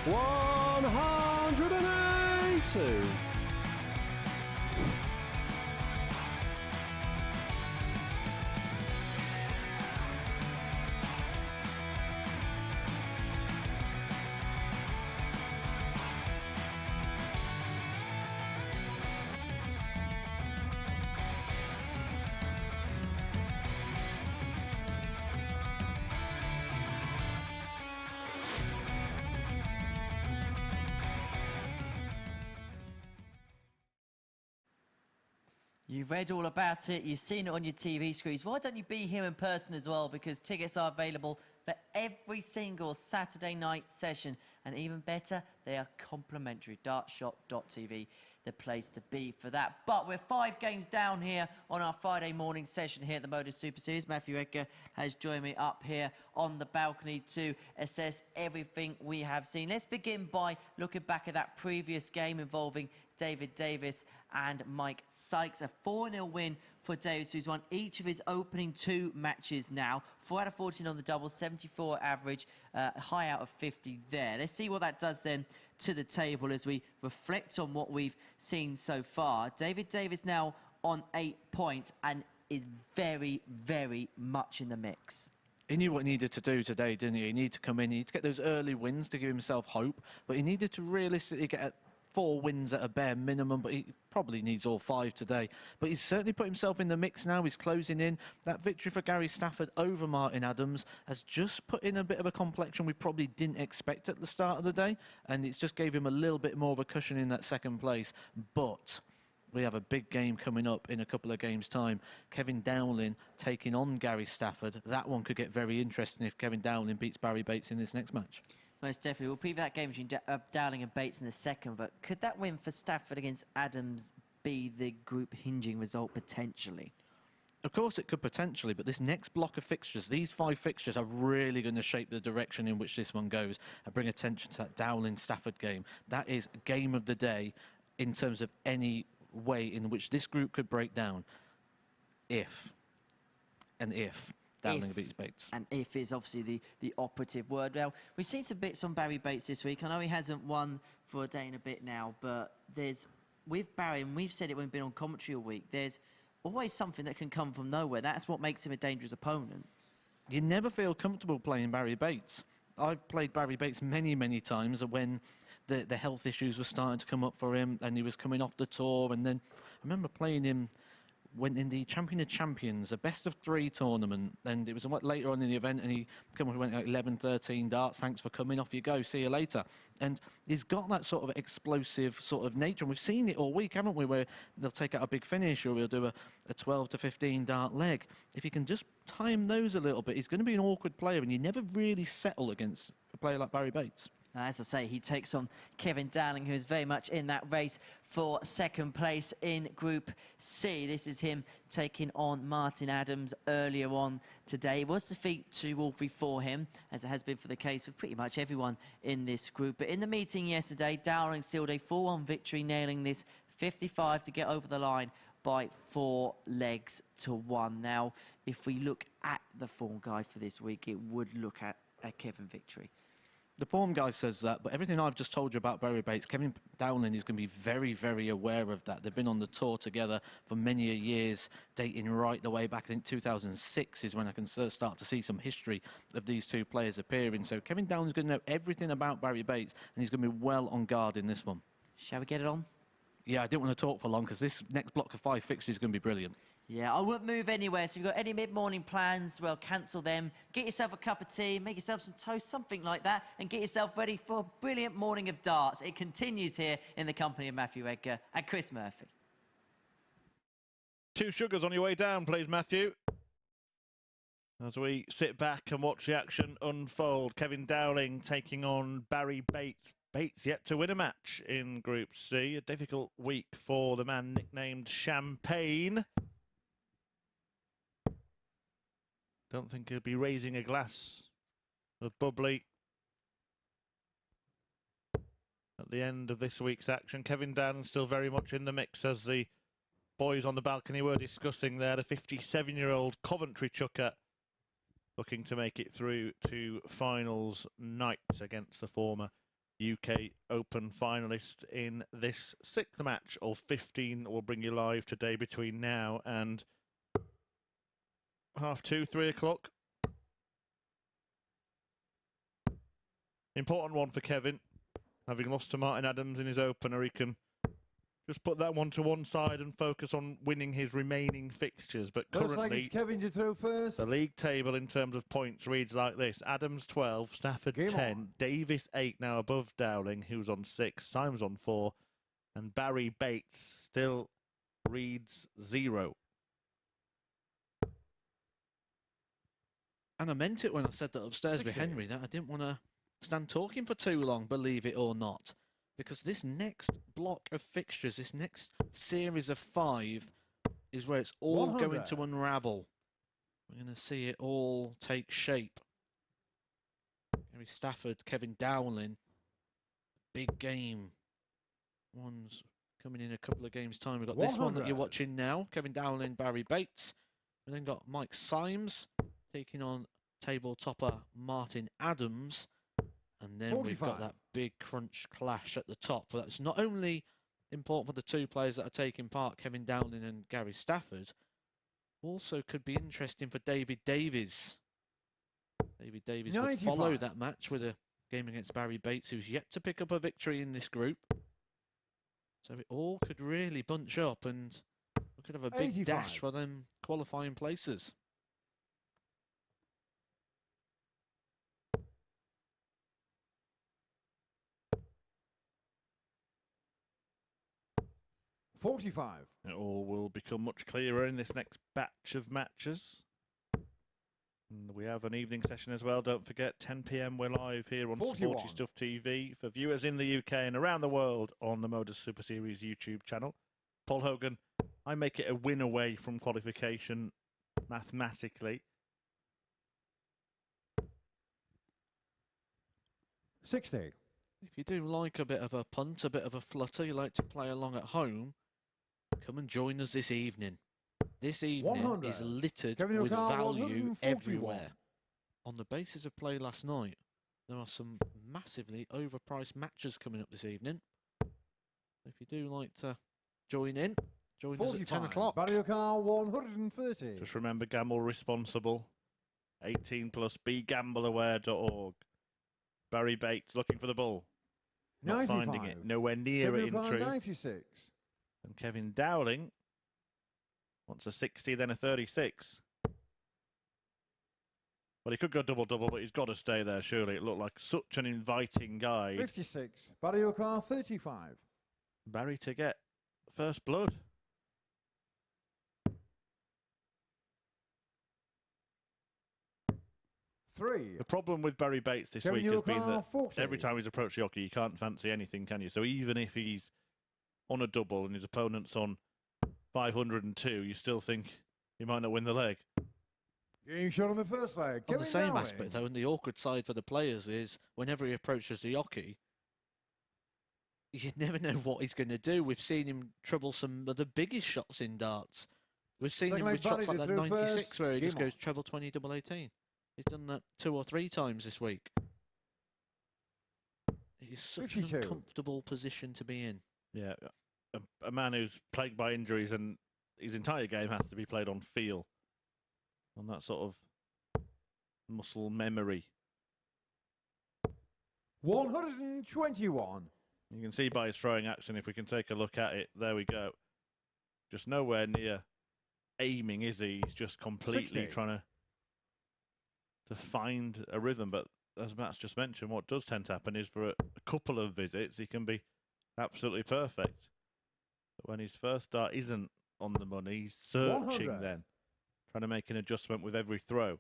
$180. You've read all about it, you've seen it on your TV screens. Why don't you be here in person as well? Because tickets are available for every single Saturday night session. And even better, they are complimentary. Dartshop.tv, the place to be for that. But we're 5 games down here on our Friday morning session here at the MODUS Super Series. Matthew Edgar has joined me up here on the balcony to assess everything we have seen. Let's begin by looking back at that previous game involving Davies and Mike Sykes. A 4-0 win for Davies, who's won each of his opening 2 matches now. 4 out of 14 on the double, 74 average, high out of 50 there. Let's see what that does then to the table as we reflect on what we've seen so far. David Davies now on 8 points and is very, very much in the mix. He knew what he needed to do today, didn't he? He needed to come in, he needed to get those early wins to give himself hope, but he needed to realistically get 4 wins at a bare minimum, but he probably needs all 5 today. But he's certainly put himself in the mix now. He's closing in. That victory for Gary Stafford over Martin Adams has just put in a bit of a complexion we probably didn't expect at the start of the day, and it's just gave him a little bit more of a cushion in that second place. But we have a big game coming up in a couple of games' time. Kevin Dowling taking on Gary Stafford. That one could get very interesting if Kevin Dowling beats Barrie Bates in this next match. Most definitely. We'll preview that game between Dowling and Bates in a second, but could that win for Stafford against Adams be the group hinging result potentially? Of course it could potentially, but this next block of fixtures, these 5 fixtures are really going to shape the direction in which this one goes. I bring attention to that Dowling-Stafford game. That is game of the day in terms of any way in which this group could break down if Dowling beats Bates. And if is obviously the operative word. Well, we've seen some bits on Barrie Bates this week. I know he hasn't won for a day and a bit now, but there's, with Barrie, and we've said it when we've been on commentary all week, there's always something that can come from nowhere. That's what makes him a dangerous opponent. You never feel comfortable playing Barrie Bates. I've played Barrie Bates many, many times when the health issues were starting to come up for him and he was coming off the tour. And then I remember playing him went in the Champion of Champions, a best-of-3 tournament, and it was later on in the event, and he went like 11, 13 darts. Thanks for coming, off you go, see you later. And he's got that sort of explosive sort of nature, and we've seen it all week, haven't we, where they'll take out a big finish, or he'll do a 12 to 15 dart leg. If he can just time those a little bit, he's going to be an awkward player, and you never really settle against a player like Barrie Bates. As I say, he takes on Kevin Dowling, who is very much in that race for second place in Group C. This is him taking on Martin Adams earlier on today. It was defeat 2-3 for him, as it has been for the case for pretty much everyone in this group. But in the meeting yesterday, Dowling sealed a 4-1 victory, nailing this 55 to get over the line by 4 legs to 1. Now, if we look at the form guide for this week, it would look at a Kevin victory. The form guy says that, but everything I've just told you about Barrie Bates, Kevin Dowling is going to be very, very aware of that. They've been on the tour together for many years, dating right the way back. I think 2006 is when I can start to see some history of these two players appearing. So Kevin Dowling's going to know everything about Barrie Bates, and he's going to be well on guard in this one. Shall we get it on? Yeah, I didn't want to talk for long because this next block of 5 fixtures is going to be brilliant. Yeah, I wouldn't move anywhere. So if you've got any mid-morning plans, well, cancel them. Get yourself a cup of tea, make yourself some toast, something like that, and get yourself ready for a brilliant morning of darts. It continues here in the company of Matthew Edgar and Chris Murphy. 2 sugars on your way down, please, Matthew. As we sit back and watch the action unfold, Kevin Dowling taking on Barrie Bates. Bates yet to win a match in Group C. A difficult week for the man nicknamed Champagne. Don't think he'll be raising a glass of bubbly at the end of this week's action. Kevin Dowling still very much in the mix, as the boys on the balcony were discussing there. The 57-year-old Coventry chucker looking to make it through to finals night against the former UK Open finalist in this 6th match of 15 that will bring you live today between now and 2:30, 3 o'clock. Important one for Kevin. Having lost to Martin Adams in his opener, he can just put that one to one side and focus on winning his remaining fixtures. But Looks like currently, it's Kevin to throw first. the league table in terms of points reads like this. Adams 12, Stafford Game 10, on. Davies 8, now above Dowling, who's on 6, Symes on 4, and Barrie Bates still reads 0. And I meant it when I said that upstairs 60. with Henry, that I didn't want to stand talking for too long, believe it or not. Because this next block of fixtures, this next series of 5, is where it's all 100. going to unravel. We're going to see it all take shape. Gary Stafford, Kevin Dowling. Big game. One's coming in a couple of games' time. We've got this one that you're 100. watching now. Kevin Dowling, Barrie Bates. We then got Mike Symes taking on table topper Martin Adams. And then we've got 45. that big crunch clash at the top. But that's not only important for the two players that are taking part, Kevin Dowling and Gary Stafford, also could be interesting for Davies. Davies would 95. follow that match with a game against Barrie Bates, who's yet to pick up a victory in this group. So it all could really bunch up and we could have a big 85. dash for them qualifying places. $45. It all will become much clearer in this next batch of matches. And we have an evening session as well. Don't forget, 10 p.m. we're live here on 41. Sporty Stuff TV for viewers in the UK and around the world on the MODUS Super Series YouTube channel. Paul Hogan, I make it a win away from qualification mathematically. 60. If you do like a bit of a punt, a bit of a flutter, you like to play along at home, come and join us this evening. This evening 100. is littered Kevin with O'Connor, value 141. everywhere. On the basis of play last night, there are some massively overpriced matches coming up this evening. If you do like to join in, join us at 10 o'clock. Barrie O'Connor, 130. Just remember, gamble responsible. 18 plus, begambleware.org. Barrie Bates looking for the ball. Not 95. finding it. Nowhere near Kevin it in O'Connor, truth. 96. And Kevin Dowling wants a 60, then a 36. Well, he could go double-double, but he's got to stay there, surely. It looked like such an inviting guide. 56. Barrie O'Connor, 35. Barrie to get first blood. Three. The problem with Barrie Bates this Kevin week has been O'Connor, that 40. every time he's approached the hockey, you can't fancy anything, can you? So even if he's on a double and his opponent's on 502, you still think he might not win the leg. Game shot on the first leg. On Kevin the same Dowling. aspect, though, and the awkward side for the players is whenever he approaches the hockey, you never know what he's going to do. We've seen him trouble some of the biggest shots in darts. We've seen Second him leg with shots Barrie like to that through 96 first. where he Game just goes on. treble 20, double 18. He's done that 2 or 3 times this week. It's such an 52. uncomfortable position to be in. Yeah, a man who's plagued by injuries and his entire game has to be played on feel. On that sort of muscle memory. 121. You can see by his throwing action, if we can take a look at it, there we go. Just nowhere near aiming, is he? He's just completely 60. trying to find a rhythm. But as Matt's just mentioned, what does tend to happen is for a couple of visits, he can be absolutely perfect. But when his first dart isn't on the money, he's searching 100. then, trying to make an adjustment with every throw.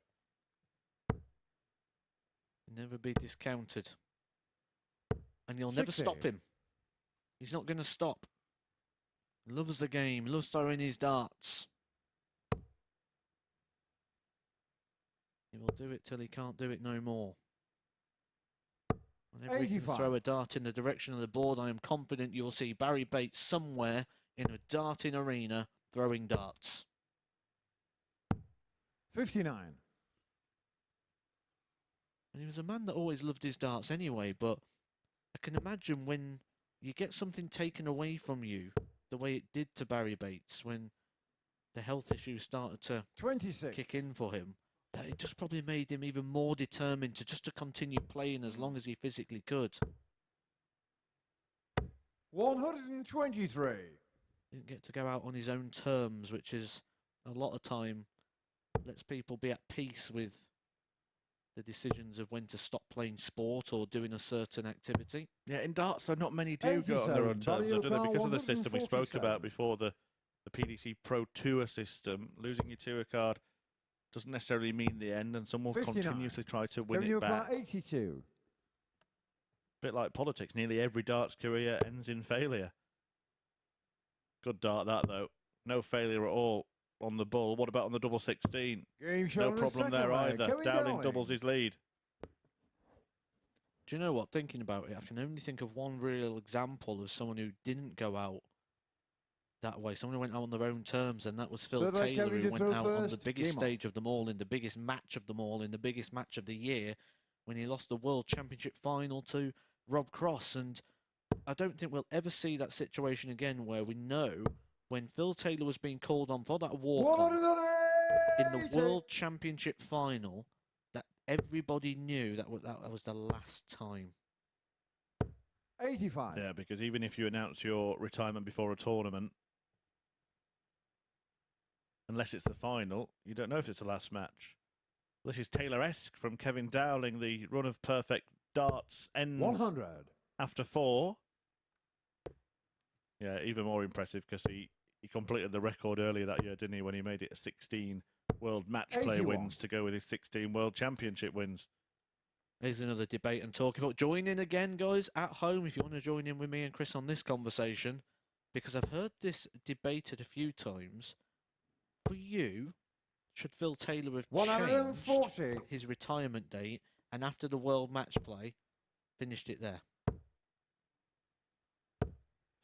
Never be discounted. And you'll never 60. stop him. He's not going to stop. Loves the game, loves throwing his darts. He will do it till he can't do it no more. Whenever he can 85. throw a dart in the direction of the board, I am confident you'll see Barrie Bates somewhere in a darting arena throwing darts. 59. And he was a man that always loved his darts anyway, but I can imagine when you get something taken away from you, the way it did to Barrie Bates when the health issues started to 26. kick in for him, that it just probably made him even more determined to continue playing as long as he physically could. 123. Didn't get to go out on his own terms, which is a lot of time lets people be at peace with the decisions of when to stop playing sport or doing a certain activity. Yeah, in darts, though, not many do go on their own 87. terms, though, do they? Barrie Because of the system we spoke 147. about before, the PDC Pro Tour system, losing your tour card doesn't necessarily mean the end, and some will 59. continuously try to win Kevin it back. 82. Bit like politics, nearly every darts career ends in failure. Good dart that though. No failure at all on the ball. What about on the double 16? Game show No on the problem second there leg. either. Kevin Dowling doubles his lead. Do you know what? Thinking about it, I can only think of one real example of someone who didn't go out that way. Someone who went out on their own terms, and that was Phil Third leg, Taylor, Kevin, who you went throw out on the first. biggest Game on. stage of them all, in the biggest match of them all, in the biggest match of the year, when he lost the World Championship final to Rob Cross. And I don't think we'll ever see that situation again where we know when Phil Taylor was being called on for that walk-on in the World Championship final, that everybody knew that was the last time. 85. Yeah, because even if you announce your retirement before a tournament, unless it's the final, you don't know if it's the last match. This is Taylor-esque from Kevin Dowling. The run of perfect darts ends 100. after 4. Yeah, even more impressive because he completed the record earlier that year, didn't he, when he made it a 16 World Match Play 81. wins to go with his 16 World Championship wins. Here's another debate and talk about. Join in again, guys, at home, if you want to join in with me and Chris on this conversation, because I've heard this debated a few times. For you, should Phil Taylor have 140. changed his retirement date and after the World Match Play, finished it there?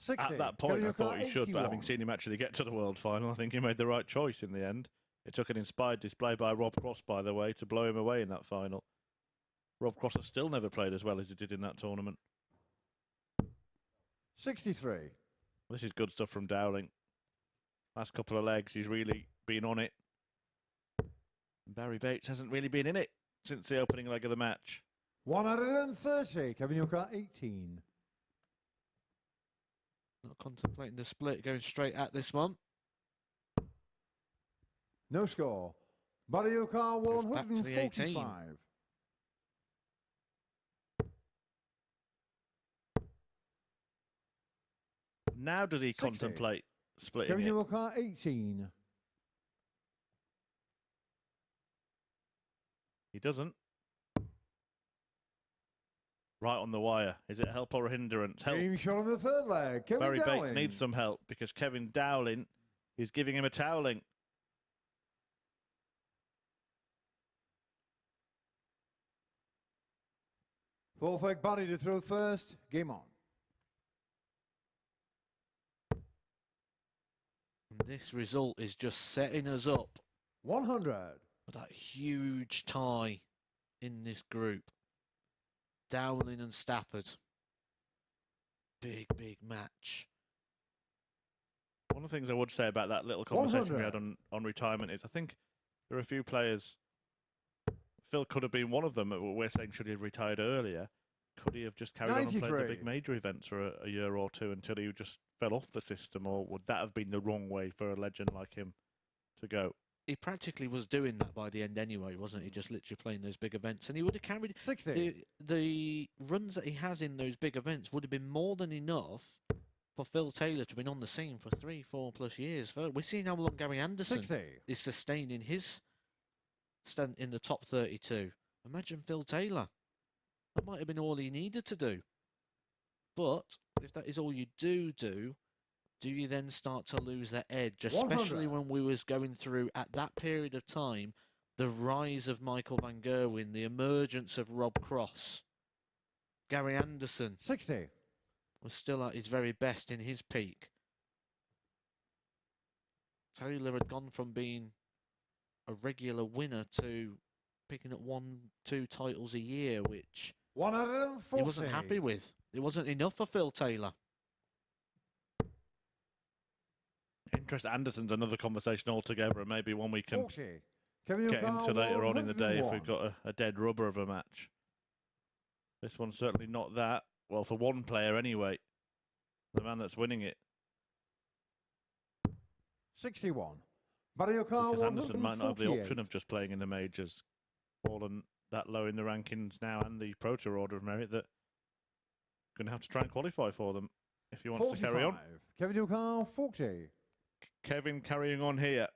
60. At that point, Kevin I thought he should, but 81. having seen him actually get to the World Final, I think he made the right choice in the end. It took an inspired display by Rob Cross, by the way, to blow him away in that final. Rob Cross has still never played as well as he did in that tournament. 63. This is good stuff from Dowling. Last couple of legs, he's really been on it. Barrie Bates hasn't really been in it since the opening leg of the match. 130. Kevin 18. Not contemplating the split, going straight at this one. No score. Barrie Goes back to the 18. 145. Now does he 60. contemplate splitting Kevin it? 18. He doesn't. Right on the wire. Is it help or a hindrance? Help. Game shot on the third leg. Kevin Barrie Dowling. Bates needs some help because Kevin Dowling is giving him a toweling. Full fake Barrie to throw first. Game on. And this result is just setting us up 100. for that huge tie in this group. Dowling and Stafford. Big, big match. One of the things I would say about that little conversation we 100. had on retirement is I think there are a few players. Phil could have been one of them. We're saying should he have retired earlier? Could he have just carried on and played the 93. big major events for a year or two until he just fell off the system? Or would that have been the wrong way for a legend like him to go? He practically was doing that by the end anyway, wasn't he? Just literally playing those big events. And he would have carried 60. the runs that he has in those big events would have been more than enough for Phil Taylor to have been on the scene for 3-4+ years. We're seeing how long Gary Anderson 60. is sustaining his stand in the top 32. Imagine Phil Taylor. That might have been all he needed to do. But if that is all you do you then start to lose that edge, especially 100. when we was going through, at that period of time, the rise of Michael van Gerwen, the emergence of Rob Cross. Gary Anderson 60. was still at his very best in his peak. Taylor had gone from being a regular winner to picking up 1-2 titles a year, which 140. he wasn't happy with. It wasn't enough for Phil Taylor. Interest Anderson's another conversation altogether, and maybe one we can 40. Kevin get into later on in the day if 101. we've got a dead rubber of a match. This one's certainly not that. Well, for one player anyway, the man that's winning it. 61. Barrie Because Anderson might not have the 148. option of just playing in the majors, fallen that low in the rankings now and the Pro Tour Order of Merit, that going to have to try and qualify for them if he wants to carry on. 45. Kevin 40. Kevin carrying on here.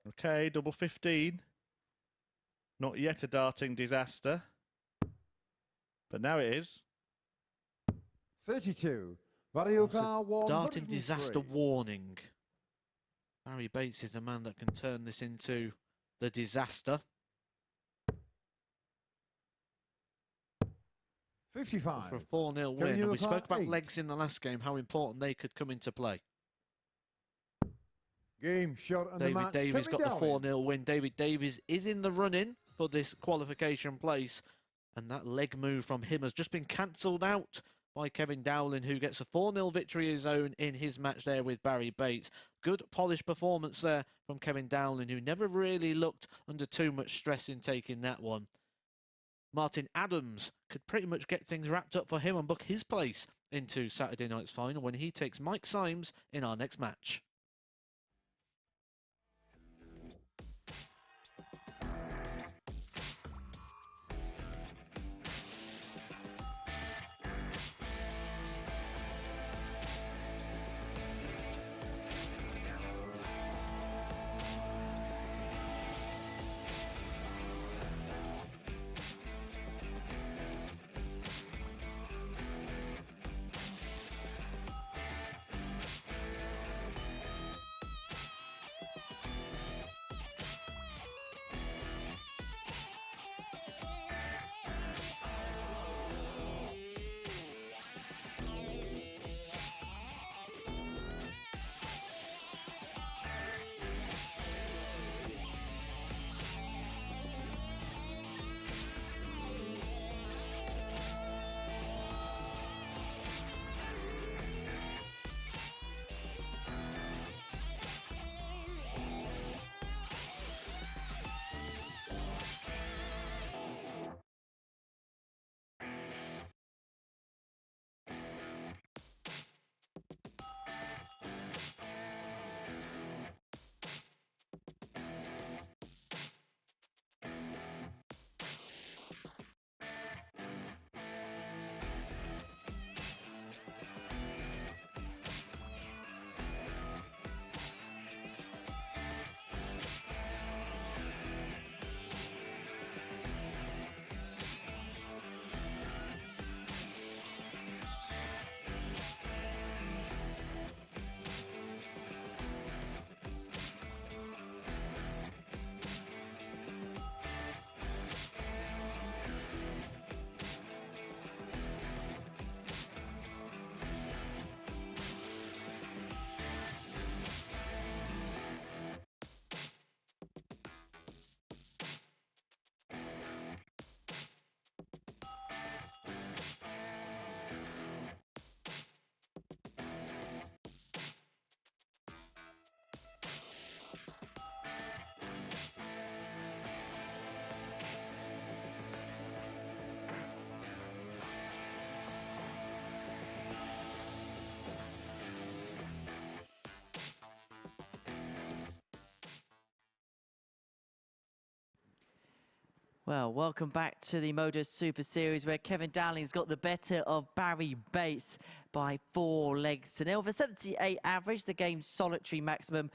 Okay, double 15. Not yet a darting disaster. But now it is. 32. Barrie It's a Bates, darting disaster 103. warning. Barrie Bates is the man that can turn this into the disaster. 55. For a 4-0 win. And we spoke about legs in the last game, how important they could come into play. Game shot and the David match. Davies got Dowling. the 4-0 win. David Davies is in the running for this qualification place. And that leg move from him has just been cancelled out by Kevin Dowling, who gets a 4-0 victory of his own in his match there with Barrie Bates. Good polished performance there from Kevin Dowling, who never really looked under too much stress in taking that one. Martin Adams could pretty much get things wrapped up for him and book his place into Saturday night's final when he takes Mike Symes in our next match. Well, welcome back to the MODUS Super Series, where Kevin Dowling's got the better of Barrie Bates by 4 legs to nil. For 78 average, the game's solitary maximum,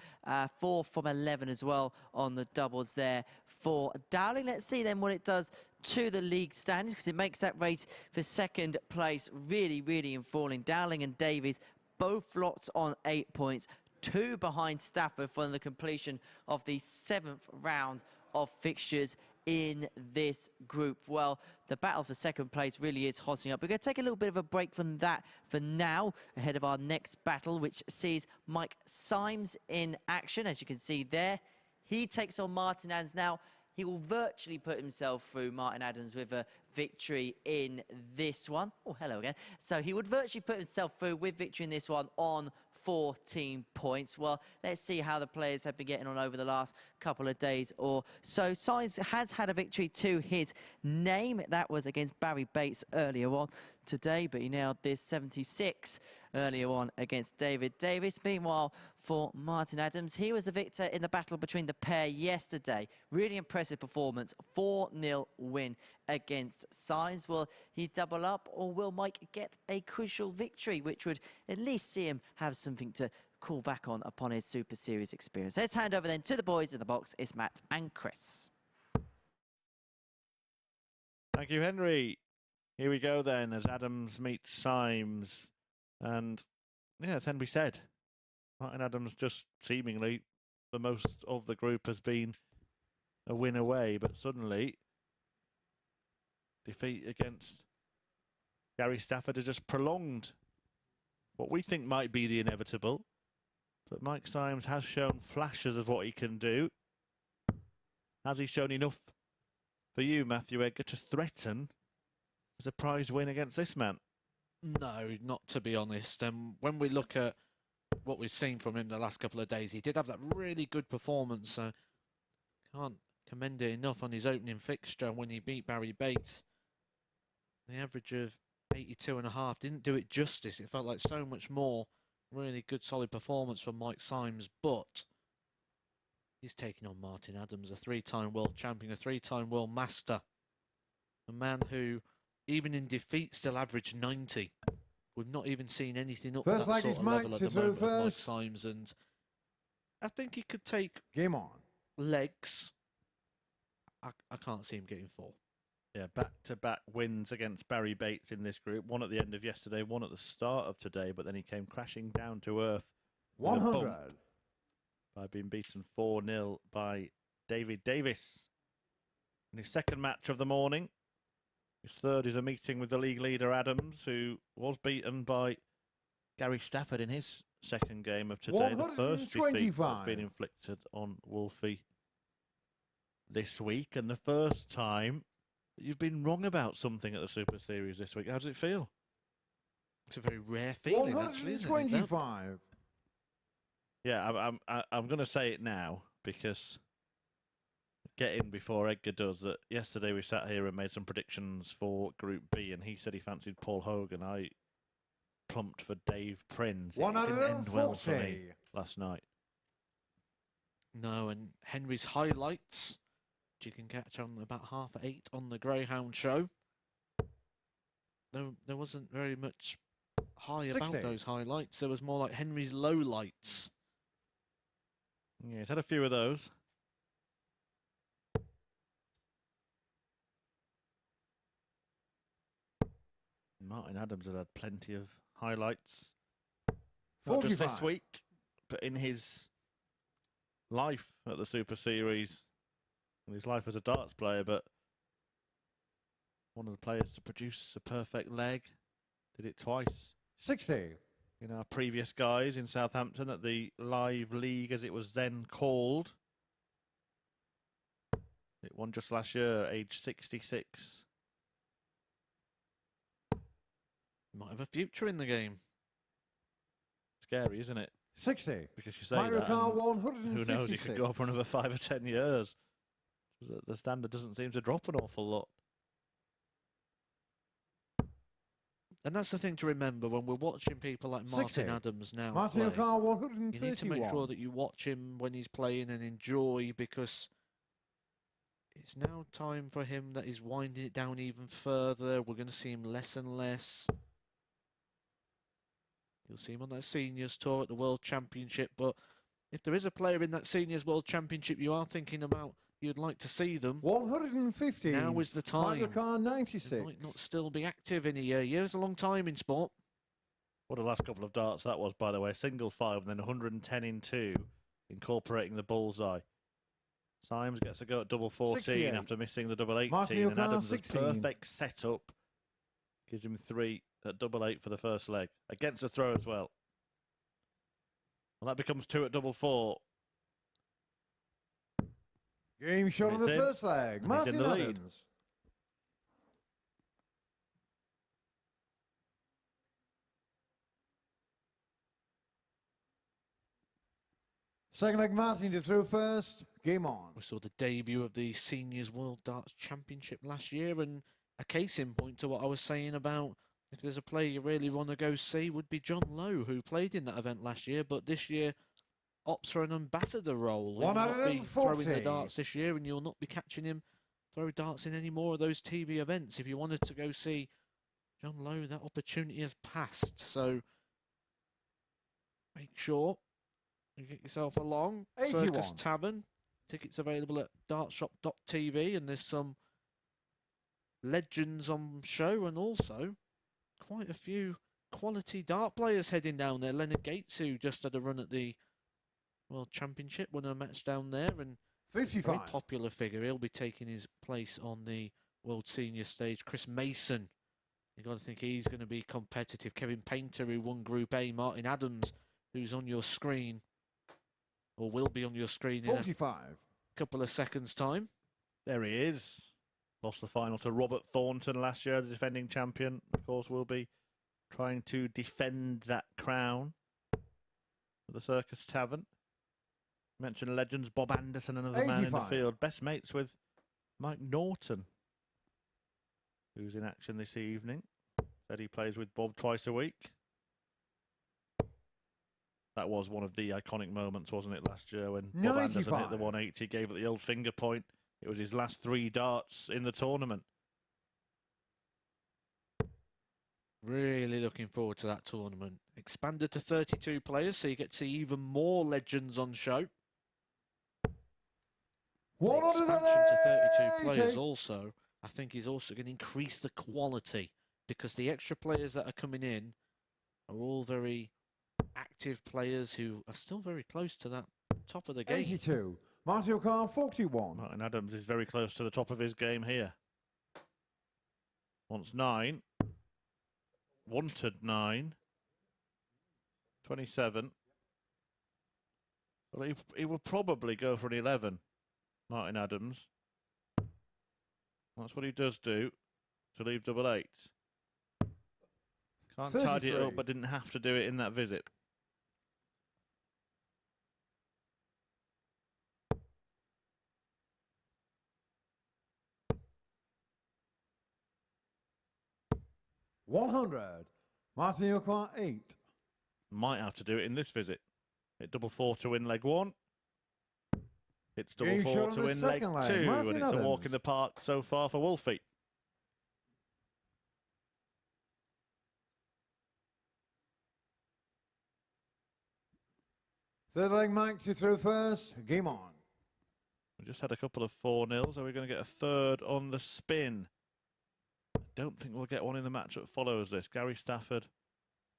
4 from 11 as well on the doubles there for Dowling. Let's see then what it does to the league standings, because it makes that race for second place really, really enthralling. Dowling and Davies both lots on 8 points, 2 behind Stafford for the completion of the 7th round of fixtures in this group. Well, the battle for second place really is hotting up. We're going to take a little bit of a break from that for now, ahead of our next battle, which sees Mike Symes in action. As you can see there, he takes on Martin Adams. Now, he will virtually put himself through, Martin Adams, with a victory in this one. Oh, hello again. So he would virtually put himself through with victory in this one on 14 points. Well, let's see how the players have been getting on over the last couple of days or so. Symes has had a victory to his name. That was against Barrie Bates earlier on. today, but he nailed this 76 earlier on against Davies. Meanwhile, for Martin Adams, he was the victor in the battle between the pair yesterday. Really impressive performance, 4-0 win against Symes. Will he double up, or will Mike get a crucial victory, which would at least see him have something to call back on upon his Super Series experience? Let's hand over then to the boys in the box. It's Matt and Chris. Thank you, Henry. Here we go then as Adams meets Symes. And yeah, as Henry said, Martin Adams just seemingly for most of the group has been a win away, but suddenly defeat against Gary Stafford has just prolonged what we think might be the inevitable. But Mike Symes has shown flashes of what he can do. Has he shown enough for you, Matthew Edgar, to threaten a surprise win against this man? No, not to be honest. When we look at what we've seen from him the last couple of days, he did have that really good performance. Can't commend it enough on his opening fixture when he beat Barrie Bates. The average of 82.5 didn't do it justice. It felt like so much more. Really good, solid performance from Mike Symes, but he's taking on Martin Adams, a 3-time world champion, a 3-time world master. A man who, even in defeat, still averaged 90. We've not even seen anything up to that sort of level at the moment of Mike Symes, and I think he could take Game on. legs. I can't see him getting 4. Yeah, back-to-back wins against Barrie Bates in this group. One at the end of yesterday, one at the start of today, but then he came crashing down to earth 100. by being beaten 4-0 by Davies. In his second match of the morning, his third is a meeting with the league leader Adams, who was beaten by Gary Stafford in his second game of today. The first defeat that's been inflicted on Wolfie this week, and the first time you've been wrong about something at the Super Series this week. How does it feel? It's a very rare feeling, actually, isn't it? 125. Yeah, I'm going to say it now because get in before Edgar does that. Yesterday we sat here and made some predictions for Group B, and he said he fancied Paul Hogan. I plumped for Dave Prinz. It didn't end well for me last night. No, and Henry's highlights, which you can catch on about 8:30 on the Greyhound show. There wasn't very much high about those highlights. There was more like Henry's lowlights. Yeah, he's had a few of those. Martin Adams has had plenty of highlights. Not just this week, but in his life at the Super Series. In his life as a darts player, but one of the players to produce a perfect leg. Did it twice. 60. In our previous guys in Southampton at the Live League, as it was then called. It won just last year, age 66. Might have a future in the game. Scary, isn't it? 60. Because you say that, who knows, he could go for another 5 or 10 years. The standard doesn't seem to drop an awful lot. And that's the thing to remember when we're watching people like Martin Adams now Martin play. 131. You need to make sure that you watch him when he's playing and enjoy, because it's now time for him that he's winding it down even further. We're going to see him less and less. You'll see him on that Seniors Tour at the World Championship, but if there is a player in that Seniors World Championship you are thinking about, you'd like to see them. 150. Now is the time. 96. They might not still be active in a year. Year's a long time in sport. What a last couple of darts that was, by the way. Single 5 and then 110 in 2, incorporating the bullseye. Symes gets a go at double 14 68. after missing the double 18, and Adams' perfect setup gives him 3 at double 8 for the first leg. Against the throw as well. Well, that becomes 2 at double 4. Game shot on the first leg. Martin in the lead. Adams. Second leg, Martin to throw first. Game on. We saw the debut of the Seniors World Darts Championship last year, and a case in point to what I was saying about if there's a player you really want to go see, would be John Lowe, who played in that event last year, but this year opts for an ambassador role. He will not be throwing the 140. darts this year, and you'll not be catching him throw darts in any more of those TV events. If you wanted to go see John Lowe, that opportunity has passed. So make sure you get yourself along. 81. Circus Tavern. Tickets available at dartshop.tv, and there's some legends on show, and also quite a few quality dart players heading down there. Leonard Gates, who just had a run at the World Championship, won a match down there, and 55. very popular figure. He'll be taking his place on the World Senior stage. Chris Mason, you've got to think he's going to be competitive. Kevin Painter, who won Group A. Martin Adams, who's on your screen, or will be on your screen in 45. a couple of seconds' time. There he is. Lost the final to Robert Thornton last year, the defending champion. Of course, will be trying to defend that crown at the Circus Tavern. Mentioned legends, Bob Anderson, another man in the 85. field. Best mates with Mike Norton, who's in action this evening. Said he plays with Bob twice a week. That was one of the iconic moments, wasn't it, last year when Bob Anderson hit the 95. 180, gave it the old finger point. It was his last 3 darts in the tournament. Really looking forward to that tournament. Expanded to 32 players, so you get to see even more legends on show. The expansion to 32 players also, I think, is also going to increase the quality, because the extra players that are coming in are all very active players who are still very close to that top of the game. 82. Martin O'Connor, 41. Martin Adams is very close to the top of his game here. Wants 9. Wanted 9. 27. Well, he will probably go for an 11, Martin Adams. That's what he does do, to leave double 8. Can't tidy it 33. up, but didn't have to do it in that visit. $100. Martin O'Connor, 8. Might have to do it in this visit. Hit double 4 to win leg 1. It's double Game 4 shot to on the win leg second leg. 2, Martin and it's a walk Adams. in the park so far for Wolfie. Third leg, Mike, to throw first. Game on. We just had a couple of 4-0s. Are we going to get a third on the spin? I don't think we'll get one in the match that follows this. Gary Stafford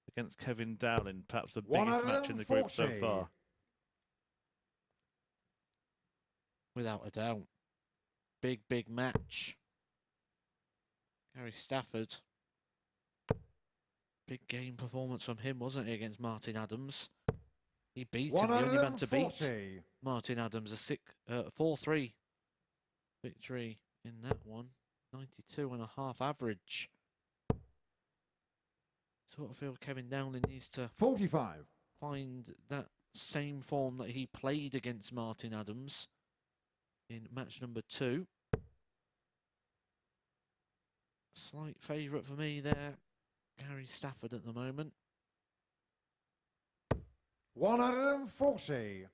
against Kevin Dowling, perhaps the biggest match in the group so 140. far. Without a doubt. Big match. Gary Stafford. Big game performance from him, wasn't it, against Martin Adams? He beat him, the only man to beat 140. Martin Adams. A 4-3 victory in that one. 92.5 average. Sort of feel Kevin Dowling needs to 45. find that same form that he played against Martin Adams in match number 2. Slight favourite for me there, Gary Stafford at the moment. 140.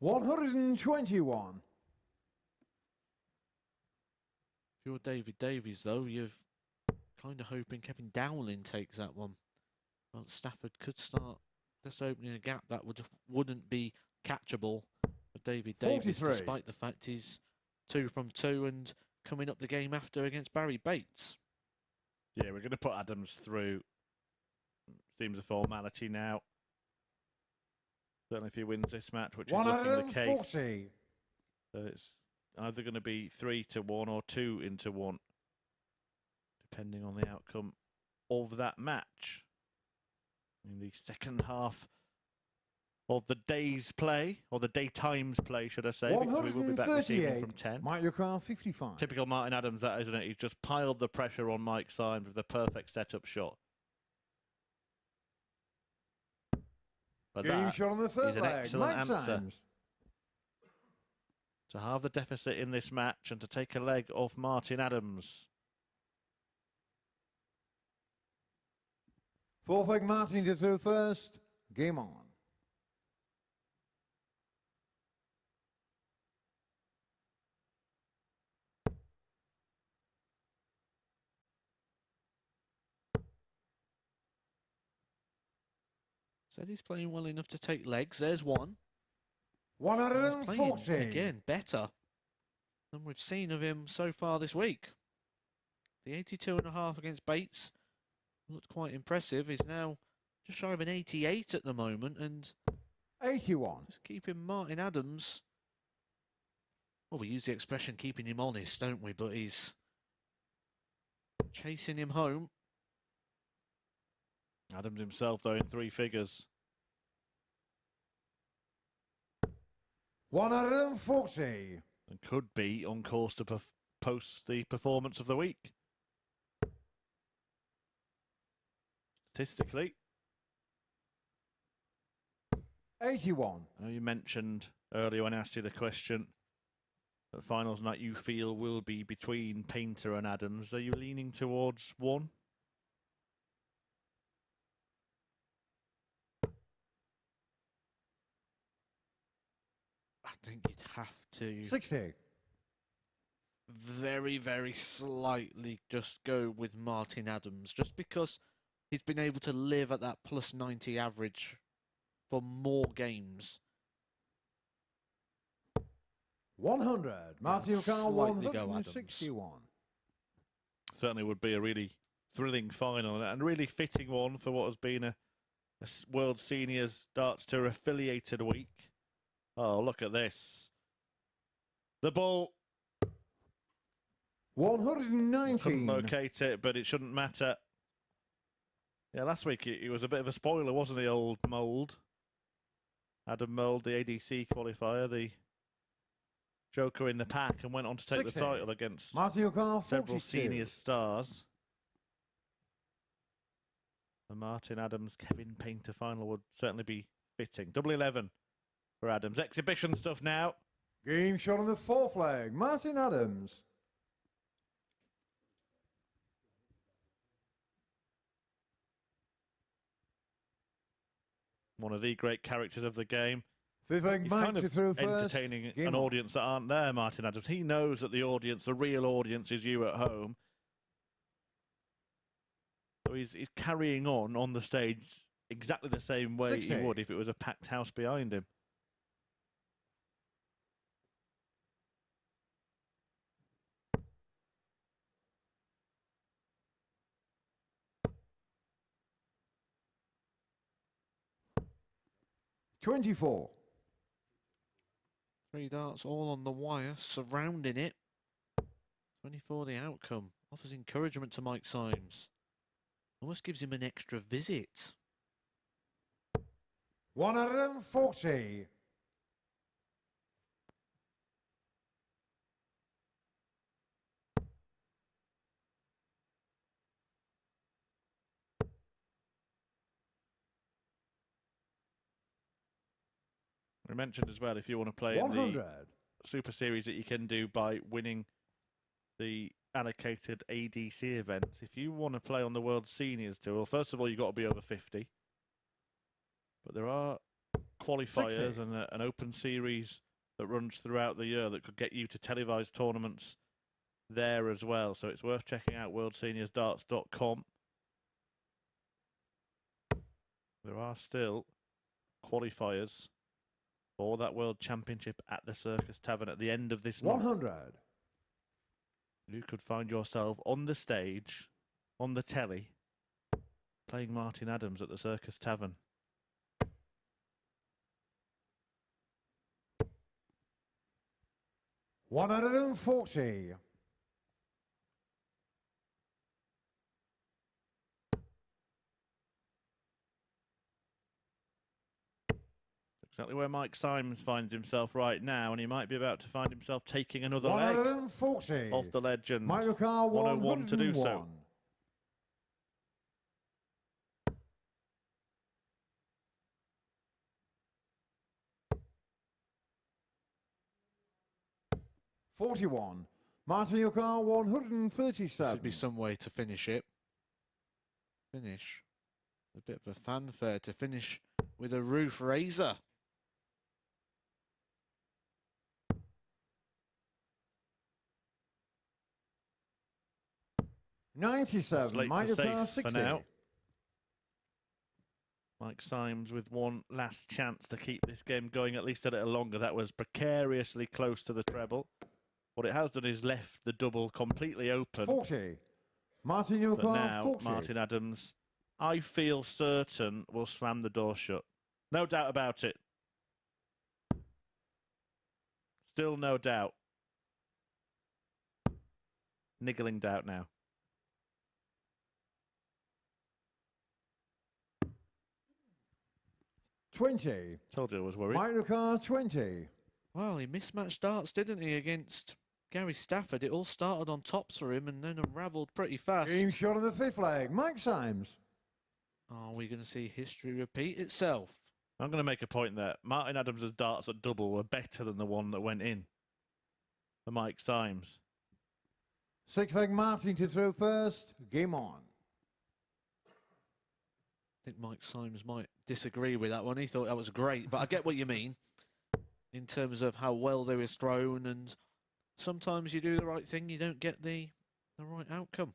$121. If you're David Davies, though, you're kind of hoping Kevin Dowling takes that one. Well, Stafford could start just opening a gap that wouldn't be catchable for David Davies, 43. despite the fact he's 2 from 2 and coming up the game after against Barrie Bates. Yeah, we're going to put Adams through. Seems a formality now. Certainly if he wins this match, which is looking the case. 140. So it's either going to be 3-1 or 2-1, depending on the outcome of that match. In the second half of the day's play, or the daytime's play, should I say, because we will be back this evening from 10. Mike O'Connor, 55. Typical Martin Adams, that, isn't it? He's just piled the pressure on Mike Symes with the perfect setup shot. But Game that shot on the is third an leg. excellent Mike answer Symes. to halve the deficit in this match and to take a leg off Martin Adams. Fourth leg, Martin to throw first. Game on. Said he's playing well enough to take legs. There's one. He's playing 140. again better than we've seen of him so far this week. The 82.5 against Bates looked quite impressive. He's now just shy of an 88 at the moment, and 81. just keeping Martin Adams. Well, we use the expression keeping him honest, don't we? But he's chasing him home. Adams himself, though, in three figures. 140. And could be on course to post the performance of the week. Statistically. 81. I know you mentioned earlier when I asked you the question that finals night you feel will be between Painter and Adams. Are you leaning towards one? I think you'd have to 60. very, very slightly just go with Martin Adams, just because he's been able to live at that plus 90 average for more games. 100. Matthew Carl, slightly go 161. Certainly would be a really thrilling final and a really fitting one for what has been a World Seniors Darts Tour affiliated week. Oh, look at this. The ball. 119. Couldn't locate it, but it shouldn't matter. Yeah, last week he was a bit of a spoiler, wasn't he, old Mould? Adam Mould, the ADC qualifier, the joker in the pack, and went on to take 60. the title against Matthew Carl, several 42. senior stars. The Martin Adams, Kevin Painter final would certainly be fitting. Double 11 for Adams. Exhibition stuff now. Game shot on the fourth leg. Martin Adams. One of the great characters of the game. Fifth leg, He's Mike kind to of throw first. entertaining Game an on. audience that aren't there, Martin Adams. He knows that the audience, the real audience, is you at home. So he's carrying on the stage exactly the same way 60. he would if it was a packed house behind him. $24. 3 darts all on the wire, surrounding it. 24 the outcome. Offers encouragement to Mike Symes. Almost gives him an extra visit. 140. We mentioned as well, if you want to play in 100. the Super Series, that you can do by winning the allocated ADC events. If you want to play on the World Seniors Tour, well, first of all, you've got to be over 50. But there are qualifiers 60. and an open series that runs throughout the year that could get you to televised tournaments there as well. So it's worth checking out worldseniors.darts.com. There are still qualifiers for that World Championship at the Circus Tavern at the end of this month. 100. You could find yourself on the stage, on the telly, playing Martin Adams at the Circus Tavern. $140. Exactly where Mike Symes finds himself right now, and he might be about to find himself taking another leg 140. off the legend. Michael Carr, 101 to do so. 101. 41. Martin, your car, 137. This would be some way to finish it. Finish. A bit of a fanfare to finish with a roof raiser. $97. Mike, your car, 60. For now. Mike Symes with one last chance to keep this game going at least a little longer. That was precariously close to the treble. What it has done is left the double completely open. 40. Martin, your But car, now 40. Martin Adams, I feel certain, will slam the door shut. No doubt about it. Still no doubt. Niggling doubt now. $20. Told you I was worried. Mike, your car, 20. Well, he mismatched darts, didn't he, against Gary Stafford? It all started on tops for him and then unravelled pretty fast. Team shot on the 5th leg. Mike Symes. Are we going to see history repeat itself? I'm going to make a point there. Martin Adams' darts at double were better than the one that went in. The Mike Symes. 6th leg, Martin to throw first. Game on. I think Mike Symes might disagree with that one. He thought that was great, but I get what you mean in terms of how well they was thrown, and sometimes you do the right thing, you don't get the right outcome.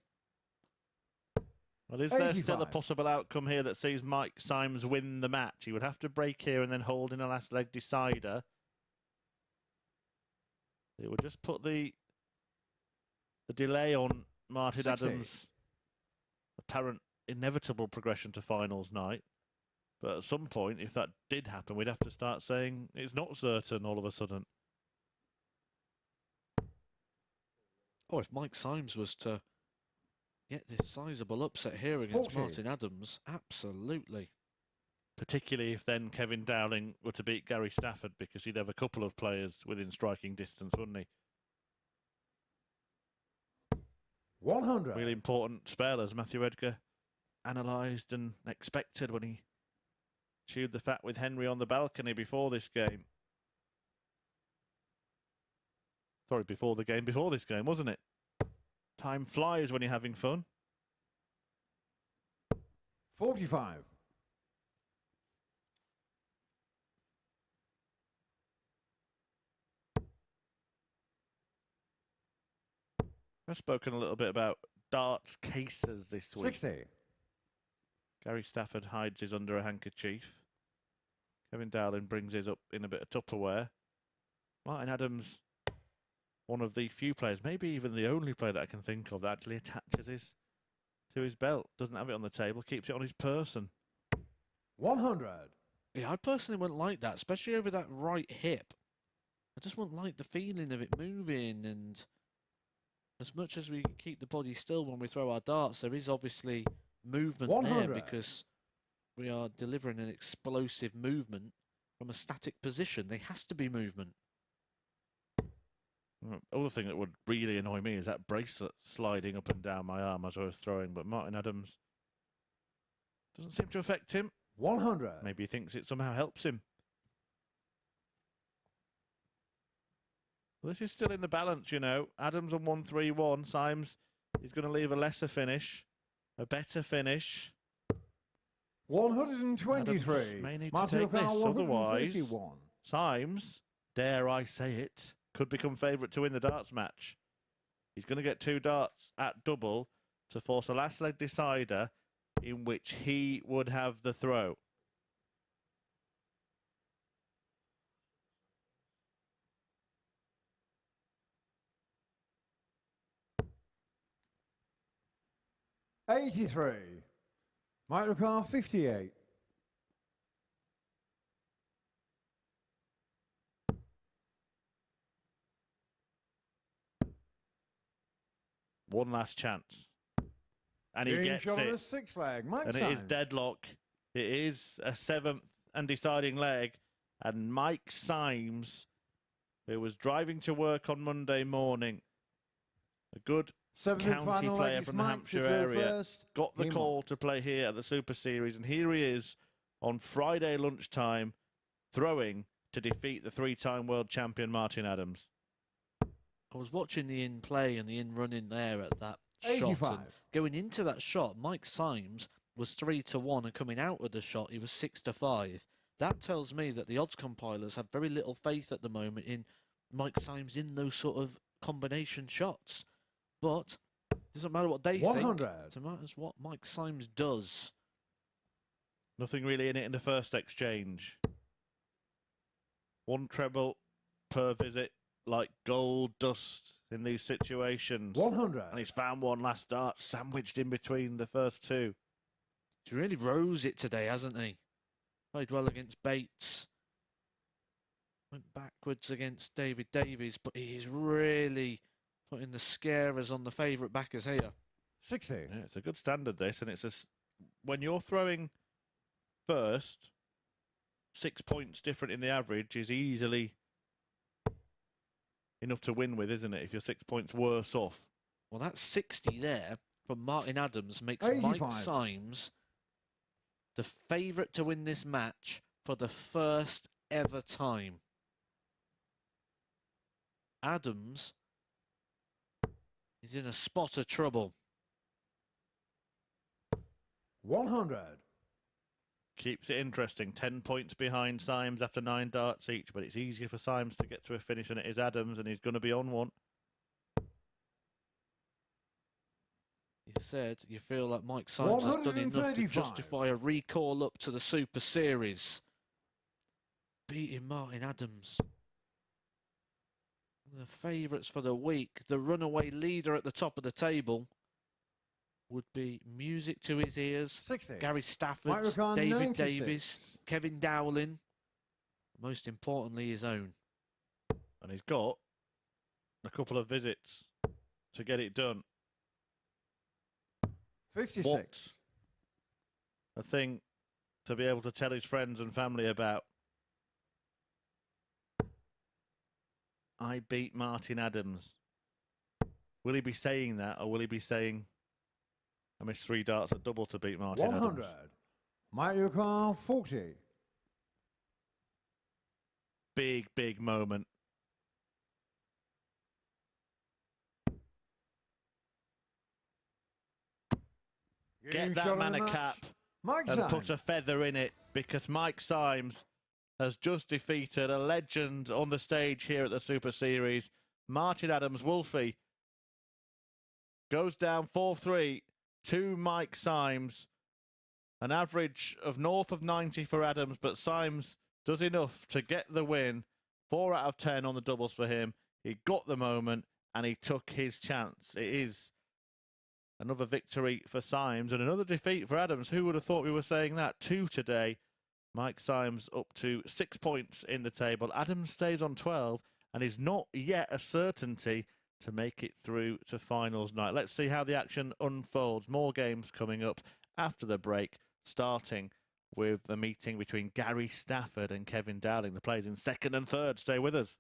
Well, is there 85. still a possible outcome here that sees Mike Symes win the match? He would have to break here and then hold in a last leg decider. It would just put the delay on Martin 60. Adams' apparent inevitable progression to finals night. But at some point, if that did happen, we'd have to start saying it's not certain all of a sudden. Oh, if Mike Symes was to get this sizable upset here against 40. Martin Adams, absolutely. Particularly if then Kevin Dowling were to beat Gary Stafford, because he'd have a couple of players within striking distance, wouldn't he? 100. Really important spell, as Matthew Edgar analysed and expected when he chewed the fat with Henry on the balcony before this game. Sorry, before this game, wasn't it? Time flies when you're having fun. 45. I've spoken a little bit about darts cases this week. 60. Gary Stafford hides his under a handkerchief. Kevin Dowling brings his up in a bit of Tupperware. Martin Adams, one of the few players, maybe even the only player that I can think of, that actually attaches his to his belt. Doesn't have it on the table, keeps it on his person. 100. Yeah, I personally wouldn't like that, especially over that right hip. I just wouldn't like the feeling of it moving, and as much as we keep the body still when we throw our darts, there is obviously movement 100. there because we are delivering an explosive movement from a static position. There has to be movement. Other thing that would really annoy me is that bracelet sliding up and down my arm as I was throwing, but Martin Adams doesn't seem to affect him. 100. Maybe he thinks it somehow helps him. Well, this is still in the balance, you know. Adams on 131. Symes is going to leave a lesser finish, a better finish. 123. Adams may need to Martin take this, O'Connell, otherwise 131. Symes, dare I say it, could become favourite to win the darts match. He's going to get 2 darts at double to force a last leg decider in which he would have the throw. $83. Mike O'Connell, 58. One last chance. And he Being gets shot on the it. 6th leg. Mike And it is Symes. deadlock. It is a 7th and deciding leg. And Mike Symes, who was driving to work on Monday morning, a good 7th and county final player leg is from the Mike Hampshire to throw area, first. got the Game call on. to play here at the Super Series. And here he is on Friday lunchtime, throwing to defeat the 3-time world champion Martin Adams. I was watching the in-play and the in-running there at that shot. 85. And going into that shot, Mike Symes was 3-1, and coming out of the shot, he was 6-5. That tells me that the odds compilers have very little faith at the moment in Mike Symes in those sort of combination shots. But it doesn't matter what they 100. think. It matters what Mike Symes does. Nothing really in it in the first exchange. One treble per visit, like gold dust in these situations. 100. And he's found one last start, sandwiched in between the first two. He's really rose it today, hasn't he? Played well against Bates. Went backwards against Davies, but he's really putting the scarers on the favourite backers here. 60. Yeah, it's a good standard, this, and it's when you're throwing first, 6 points different in the average is easily enough to win with, isn't it? If you're 6 points worse off. Well, that 60 there from Martin Adams makes 85. Mike Symes the favourite to win this match for the first ever time. Adams is in a spot of trouble. 100. Keeps it interesting. 10 points behind Symes after 9 darts each, but it's easier for Symes to get to a finish than it is Adams, and he's going to be on one. You said you feel like Mike Symes has done enough to 135. justify a recall up to the Super Series. Beating Martin Adams. The favourites for the week, the runaway leader at the top of the table, would be music to his ears. 60. Gary Stafford, Microphone David 96. Davies, Kevin Dowling, most importantly his own. And he's got a couple of visits to get it done. 56. What's a thing to be able to tell his friends and family about? I beat Martin Adams. Will he be saying that, or will he be saying, I missed 3 darts at double to beat Martin 100. Adams? Microphone 40. Big, big moment. Get that man a cap Mike and Symes. put a feather in it, because Mike Symes has just defeated a legend on the stage here at the Super Series. Martin Adams. Wolfie goes down 4-3 to Mike Symes. An average of north of 90 for Adams, but Symes does enough to get the win. 4 out of 10 on the doubles for him. He got the moment and he took his chance. It is another victory for Symes and another defeat for Adams. Who would have thought we were saying that? 2 today. Mike Symes up to 6 points in the table. Adams stays on 12 and is not yet a certainty to make it through to finals night. Let's see how the action unfolds. More games coming up after the break, starting with the meeting between Gary Stafford and Kevin Dowling. The players in second and third. Stay with us.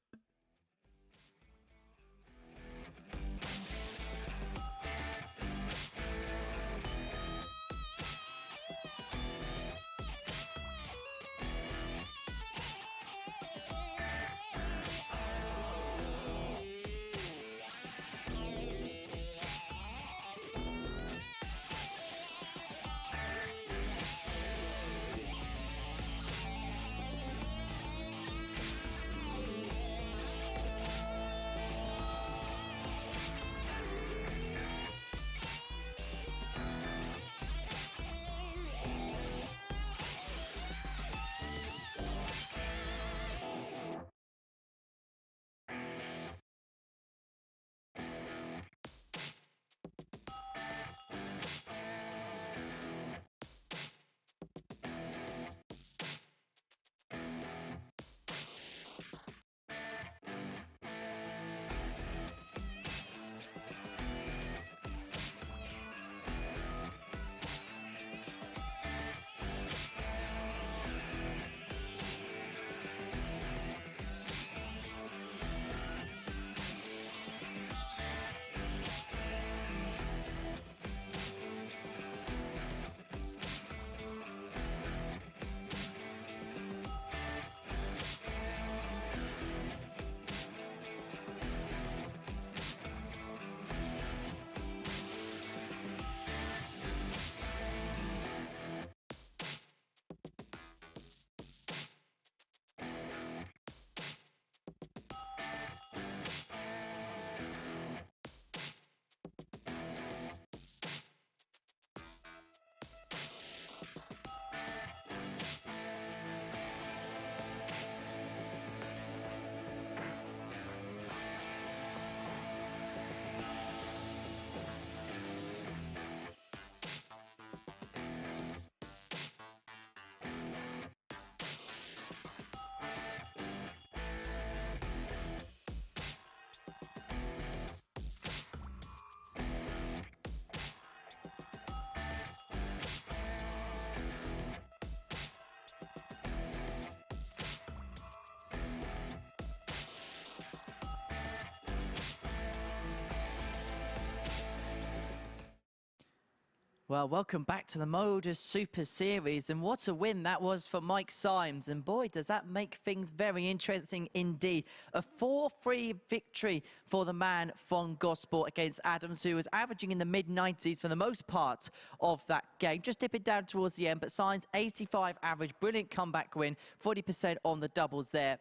Well, welcome back to the MODUS Super Series, and what a win that was for Mike Symes, and boy, does that make things very interesting indeed. A 4-3 victory for the man from Gosport against Adams, who was averaging in the mid-90s for the most part of that game, just dipping down towards the end, but Symes 85 average, brilliant comeback win, 40% on the doubles there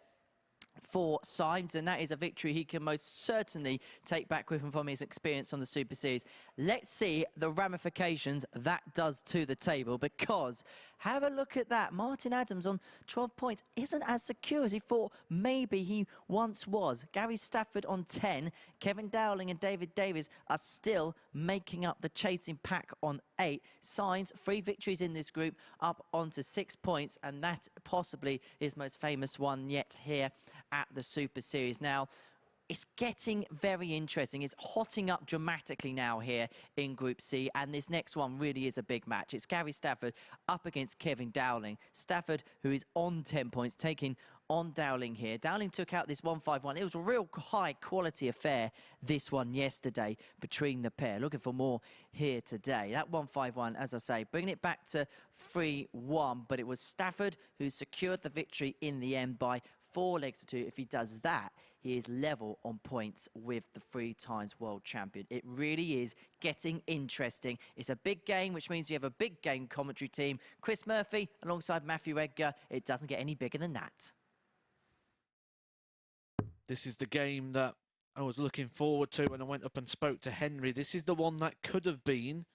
for Symes, and that is a victory he can most certainly take back with him from his experience on the Super Series. Let's see the ramifications that does to the table, because have a look at that. Martin Adams on 12 points isn't as secure as he thought maybe he once was. Gary Stafford on 10. Kevin Dowling and Davies are still making up the chasing pack on 8. Symes, 3 victories in this group, up onto 6 points, and that possibly his most famous one yet here at the Super Series. Now, it's getting very interesting. It's hotting up dramatically now here in Group C, and this next one really is a big match. It's Gary Stafford up against Kevin Dowling. Stafford, who is on 10 points, taking on Dowling here. Dowling took out this 1-5-1. It was a real high-quality affair, this one yesterday, between the pair. Looking for more here today. That 1-5-1, as I say, bringing it back to 3-1, but it was Stafford who secured the victory in the end by 4 legs to 2. If he does that, he is level on points with the 3-time world champion. It really is getting interesting. It's a big game, which means we have a big game commentary team. Chris Murphy alongside Matthew Edgar. It doesn't get any bigger than that. This is the game that I was looking forward to when I went up and spoke to Henry. This is the one that could have been.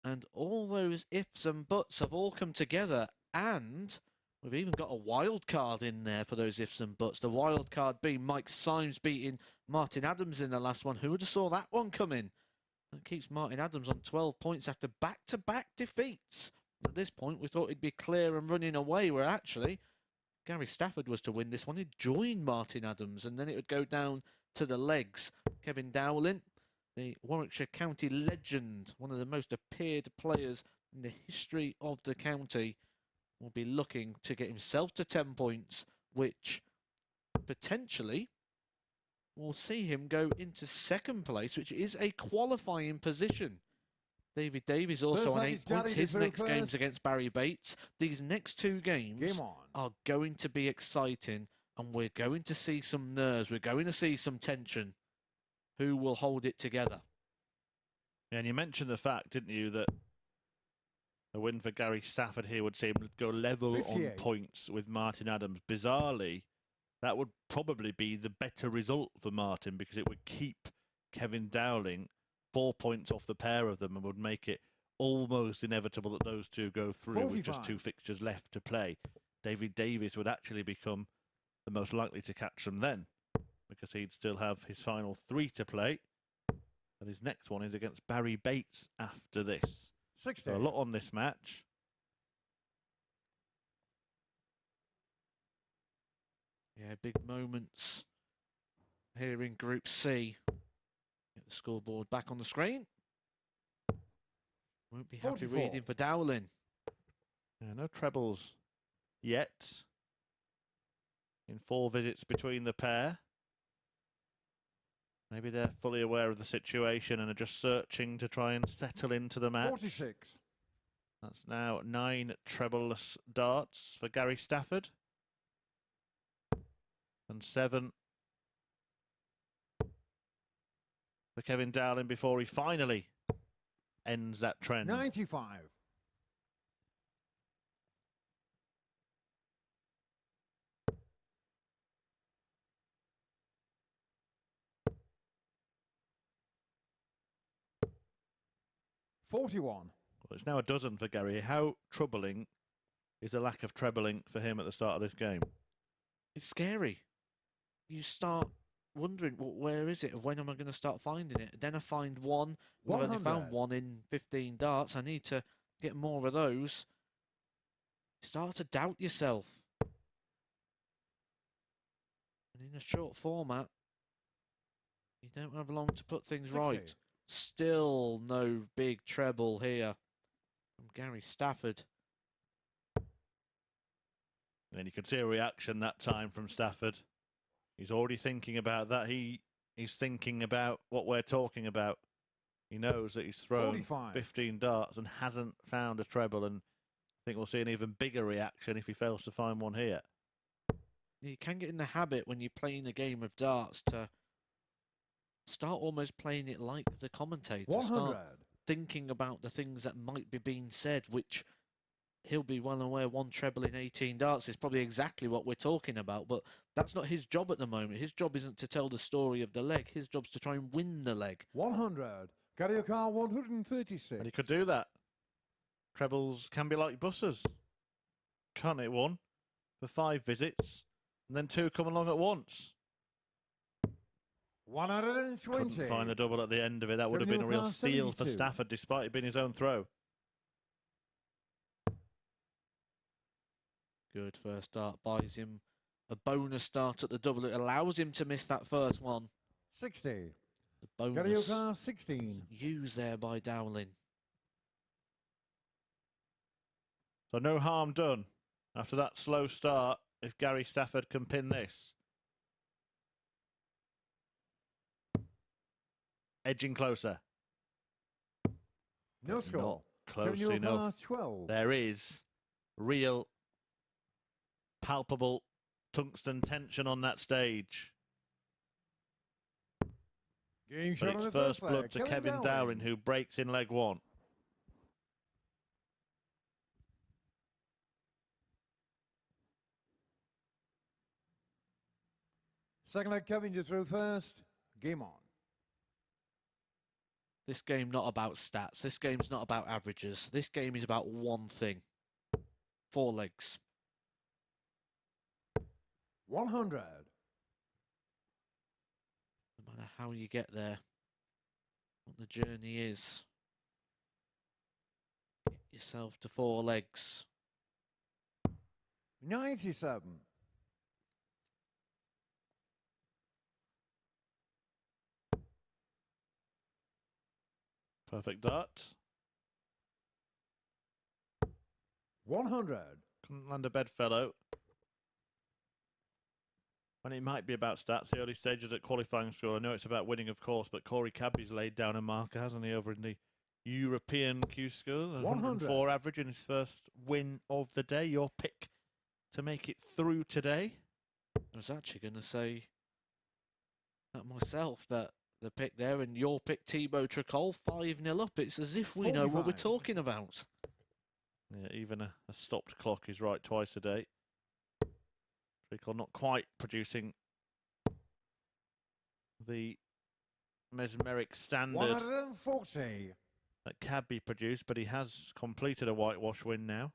And all those ifs and buts have all come together. And we've even got a wild card in there for those ifs and buts. The wild card being Mike Symes beating Martin Adams in the last one. Who would have saw that one coming? That keeps Martin Adams on 12 points after back-to-back defeats. At this point, we thought he'd be clear and running away, where actually Gary Stafford was to win this one. He'd join Martin Adams, and then it would go down to the legs. Kevin Dowling, the Warwickshire County legend, one of the most appeared players in the history of the county, will be looking to get himself to 10 points, which potentially will see him go into second place, which is a qualifying position. Davies also on 8 points. His next game's against Barrie Bates. These next 2 games are going to be exciting, and we're going to see some nerves. We're going to see some tension. Who will hold it together? Yeah, and you mentioned the fact, didn't you, that a win for Gary Stafford here would see him go level 58 on points with Martin Adams. Bizarrely, that would probably be the better result for Martin, because it would keep Kevin Dowling 4 points off the pair of them and would make it almost inevitable that those two go through 45. with just 2 fixtures left to play. Davies would actually become the most likely to catch them then, because he'd still have his final 3 to play. And his next one is against Barrie Bates after this. 60. So a lot on this match. Yeah, big moments here in Group C. Get the scoreboard back on the screen. Won't be happy 44. reading for Dowling. Yeah, no trebles yet in 4 visits between the pair. Maybe they're fully aware of the situation and are just searching to try and settle into the match. 46. That's now 9 trebleless darts for Gary Stafford. And 7 for Kevin Dowling before he finally ends that trend. 95. $41. Well, it's now a dozen for Gary. How troubling is the lack of trebling for him at the start of this game? It's scary. You start wondering, well, where is it? When am I going to start finding it? Then I find one. I've only 100. found one in 15 darts. I need to get more of those. Start to doubt yourself. And in a short format, you don't have long to put things 60. right. Still no big treble here from Gary Stafford. And you could see a reaction that time from Stafford. He's already thinking about that. He's thinking about what we're talking about. He knows that he's thrown 45. 15 darts and hasn't found a treble, and I think we'll see an even bigger reaction if he fails to find one here. You can get in the habit when you're playing a game of darts to start almost playing it like the commentator. 100. Start thinking about the things that might be being said, which he'll be well aware one treble in 18 darts is probably exactly what we're talking about, but that's not his job at the moment. His job isn't to tell the story of the leg. His job's to try and win the leg. 100. Carioca 136. And he could do that. Trebles can be like buses. Can't hit one for 5 visits, and then 2 come along at once. 120. Couldn't find the double at the end of it. That would have been a real Carioca steal for 72. Stafford, despite it being his own throw. Good first start, buys him a bonus start at the double. It allows him to miss that first one. 60. The bonus Carioca 16. used there by Dowling. So no harm done after that slow start if Gary Stafford can pin this. Edging closer. No But score. not close Carioca enough. 12. There is real, palpable tungsten tension on that stage. Game But shot on it's the first leg. blood to Kevin Dowling, who breaks in leg 1. Second leg, Kevin, you through first. Game on. This game not about stats. This game's not about averages. This game is about one thing. 4 legs. 100. No matter how you get there, what the journey is, get yourself to 4 legs. 97. Perfect dart. 100. Couldn't land a bedfellow. And it might be about stats, the early stages at qualifying score. I know it's about winning, of course, but Corey Cadby's laid down a marker, hasn't he, over in the European Q School? 104 average in his first win of the day. Your pick to make it through today? I was actually going to say that myself, that the pick there, and your pick, Thibaut Tricol, 5-0 up. It's as if we know what we're 45. talking about. Yeah, even a stopped clock is right twice a day. Tricol not quite producing the mesmeric standard 140. that Cadby produced, but he has completed a whitewash win now.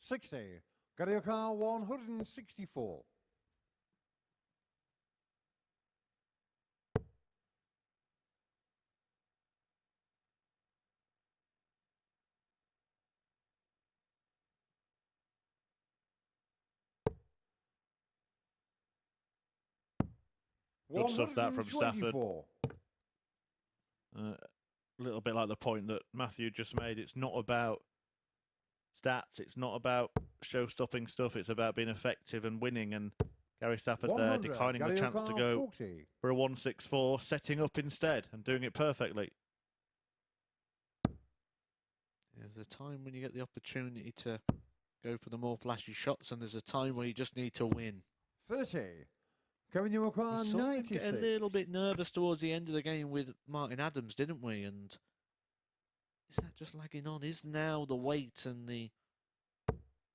60. Carioca 164. Good stuff that from Stafford. 124. A little bit like the point that Matthew just made. It's not about stats. It's not about show-stopping stuff. It's about being effective and winning. And Gary Stafford there 100. declining the chance to Carioca go 40. for a 164, setting up instead and doing it perfectly. There's a time when you get the opportunity to go for the more flashy shots, and there's a time where you just need to win. 30. Kevin, you require We saw him get 96. a little bit nervous towards the end of the game with Martin Adams, didn't we? And is that just lagging on? Is now the weight and the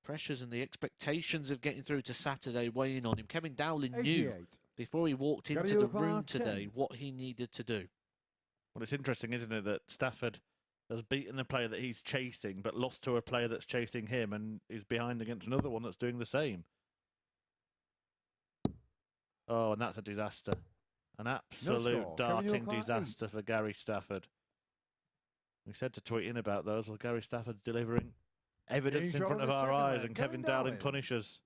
pressures and the expectations of getting through to Saturday weighing on him? Kevin Dowling knew 88. before he walked into the Carioca room 10. today what he needed to do. Well, it's interesting, isn't it, that Stafford has beaten a player that he's chasing, but lost to a player that's chasing him and is behind against another one that's doing the same. Oh, and that's a disaster. An absolute score. darting Kevin, you're disaster for Gary Stafford. We said to tweet in about those. Well, Gary Stafford's delivering evidence Game in shot front of of the our second eyes, leg. and Kevin Kevin Dowling Dowling. punishes.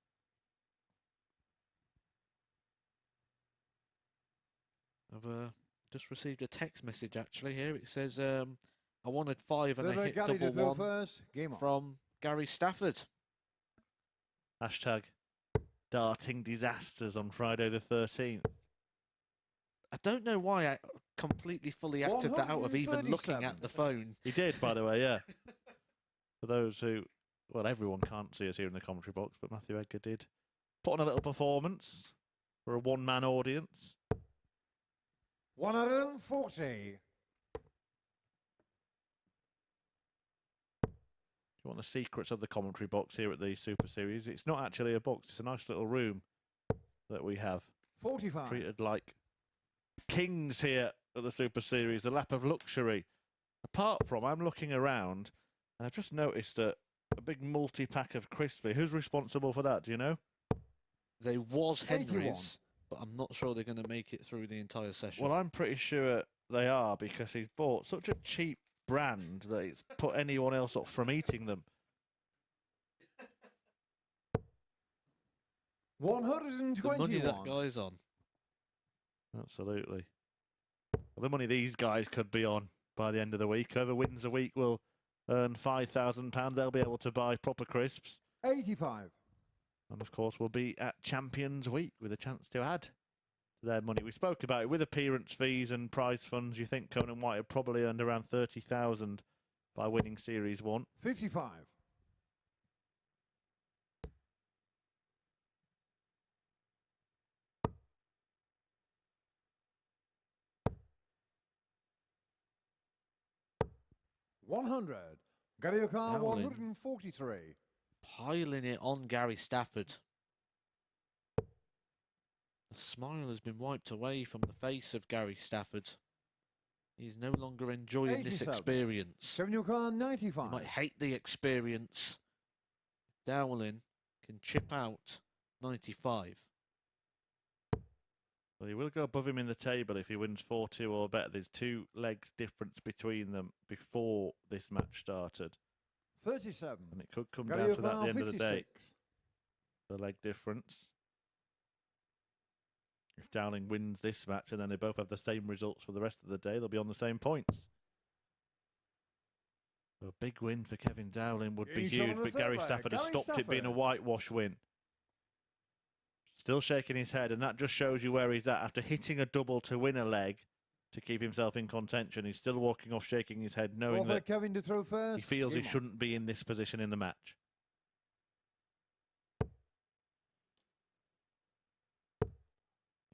I've just received a text message actually here. It says, I wanted 5 and I Third hit Gary to double throw 1 first. Game on. from Gary Stafford. Hashtag darting disasters on Friday the 13th. I don't know why I completely fully acted that out of even looking at the phone. He did, by the way, yeah. For those who, well, everyone can't see us here in the commentary box, but Matthew Edgar did put on a little performance for a one-man audience. 140. If you want the secrets of the commentary box here at the Super Series, it's not actually a box, it's a nice little room that we have. 45. Treated like kings here at the Super Series, a lap of luxury. Apart from, I'm looking around, and I've just noticed a big multi-pack of crispy. Who's responsible for that, do you know? They was 81. Henry's, but I'm not sure they're going to make it through the entire session. Well, I'm pretty sure they are, because he's bought such a cheap brand that it's put anyone else off from eating them. 121. The money that guy's on. Absolutely. Well, the money these guys could be on by the end of the week. Whoever wins the week will earn £5,000. They'll be able to buy proper crisps. 85. And of course, we'll be at Champions Week with a chance to add to their money. We spoke about it with appearance fees and prize funds. You think Conan White had probably earned around 30,000 by winning Series 1. 55. $100. Gary O'Carr, Dowling. 143. Piling it on Gary Stafford. The smile has been wiped away from the face of Gary Stafford. He's no longer enjoying this 87. experience. Kevin O'Carr, He 95. might hate the experience. Dowling can chip out 95. Well, he will go above him in the table if he wins 4-2 or better. There's 2 legs difference between them before this match started. 37. And it could come Gary down to that at O'Carr, the end of the day. 56. The leg difference. If Dowling wins this match and then they both have the same results for the rest of the day, they'll be on the same points. So a big win for Kevin Dowling would be He's on huge, the but third Gary leg. Stafford has Gary stopped it being a Stafford. whitewash win. Still shaking his head, and that just shows you where he's at. After hitting a double to win a leg to keep himself in contention, he's still walking off shaking his head, knowing Well, for that Kevin to throw first. he feels he Game on. shouldn't be in this position in the match.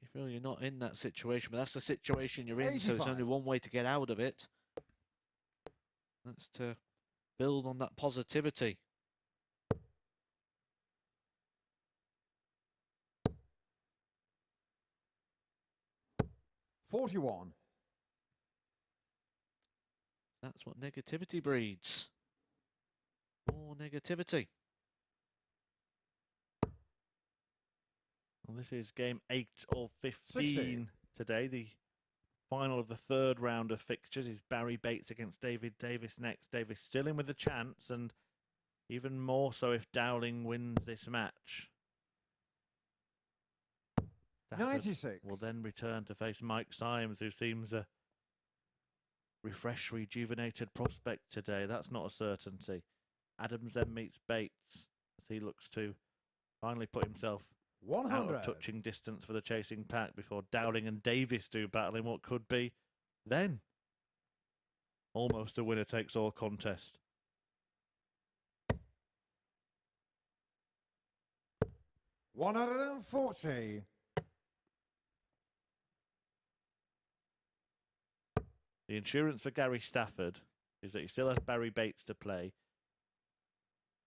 You feel you're not in that situation, but that's the situation you're in, so there's 85. only one way to get out of it. That's to build on that positivity. $41. That's what negativity breeds. More negativity. Well, this is game 8 of 15 16. today. The final of the third round of fixtures is Barrie Bates against Davies next. Davies still in with a chance, and even more so if Dowling wins this match. Stafford 96. will then return to face Mike Symes, who seems a refreshed, rejuvenated prospect today. That's not a certainty. Adams then meets Bates as he looks to finally put himself out 100. of touching distance for the chasing pack before Dowling and Davies do battle in what could be then almost a winner-takes-all contest. $140. The insurance for Gary Stafford is that he still has Barrie Bates to play.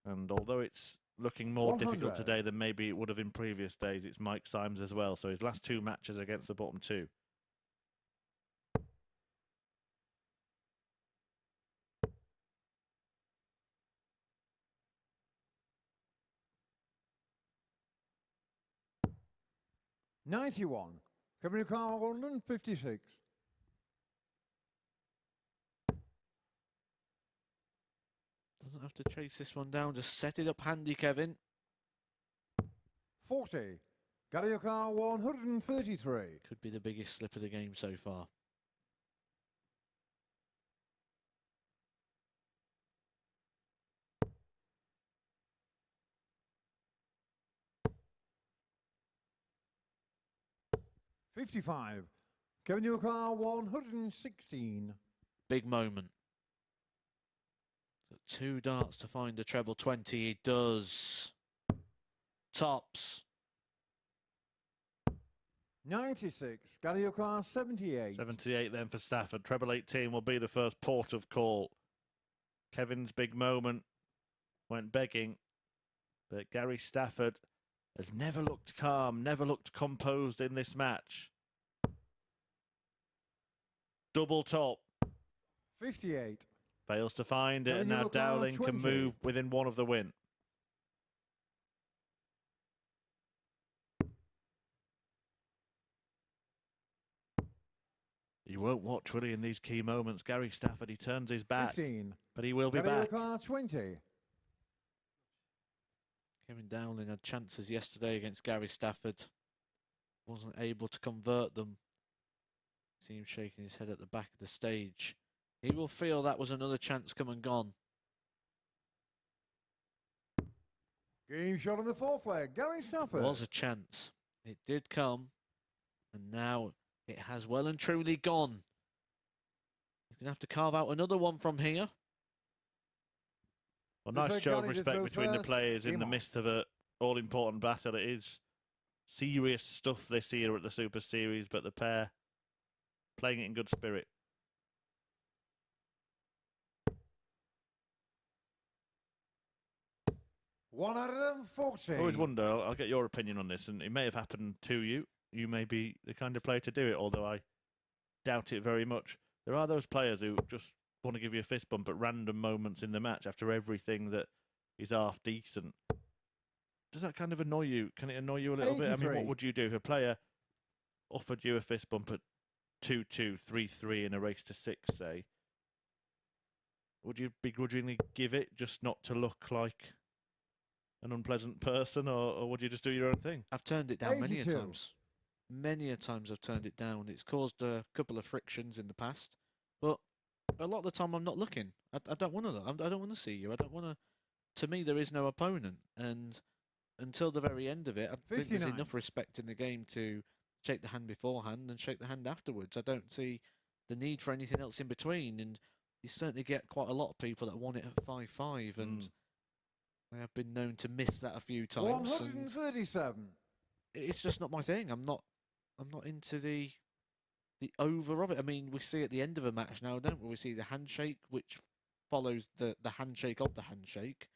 And although it's looking more 100. difficult today than maybe it would have in previous days, it's Mike Symes as well. So his last 2 matches against the bottom 2. $91. Kevin O'Carr, 156. Doesn't have to chase this one down, just set it up handy, Kevin. 40. Gary O'Carr, 133. Could be the biggest slip of the game so far. 55. Kevin Newcar 116. Big moment. So 2 darts to find a treble 20. He does. Tops. 96. Gary Newcar 78. 78 then for Stafford. Treble 18 will be the first port of call. Kevin's big moment went begging, but Gary Stafford has never looked calm, never looked composed in this match. Double top. 58. Fails to find it, Kevin and now Newcar, Dowling 20. can move within 1 of the win. He won't watch, will he, in these key moments? Gary Stafford, he turns his back, 15. but he will be Gary back. Newcar 20. Kevin Dowling had chances yesterday against Gary Stafford. Wasn't able to convert them. See him shaking his head at the back of the stage. He will feel that was another chance come and gone. Game shot on the 4th leg. Gary Stafford. Was a chance. It did come. And now it has well and truly gone. He's going to have to carve out another one from here. Well, Looks nice like show of Gary did respect go between the first. players in Game the on. midst of a all-important battle. It is serious stuff this year at the Super Series, but the pair playing it in good spirit. One out of them, 40. I always wonder, I'll get your opinion on this, and it may have happened to you. You may be the kind of player to do it, although I doubt it very much. There are those players who just want to give you a fist bump at random moments in the match after everything that is half decent. Does that kind of annoy you? Can it annoy you a little bit? I mean, 83. what would you do if a player offered you a fist bump at 2-2, 3-3 in a race to 6, say? Would you begrudgingly give it just not to look like an unpleasant person, or would you just do your own thing? I've turned it down many a 82. times. Many a times I've turned it down. It's caused a couple of frictions in the past, but a lot of the time I'm not looking. I don't want to look. I don't want to see you. I don't want to. To me, there is no opponent, and until the very end of it, I think there's 59. enough respect in the game to shake the hand beforehand and shake the hand afterwards. I don't see the need for anything else in between, and you certainly get quite a lot of people that want it at 5-5, and I have been known to miss that a few times. And 137. it's just not my thing. I'm not into the over of it. I mean, we see at the end of a match now, don't we? We see the handshake, which follows the handshake of the handshake,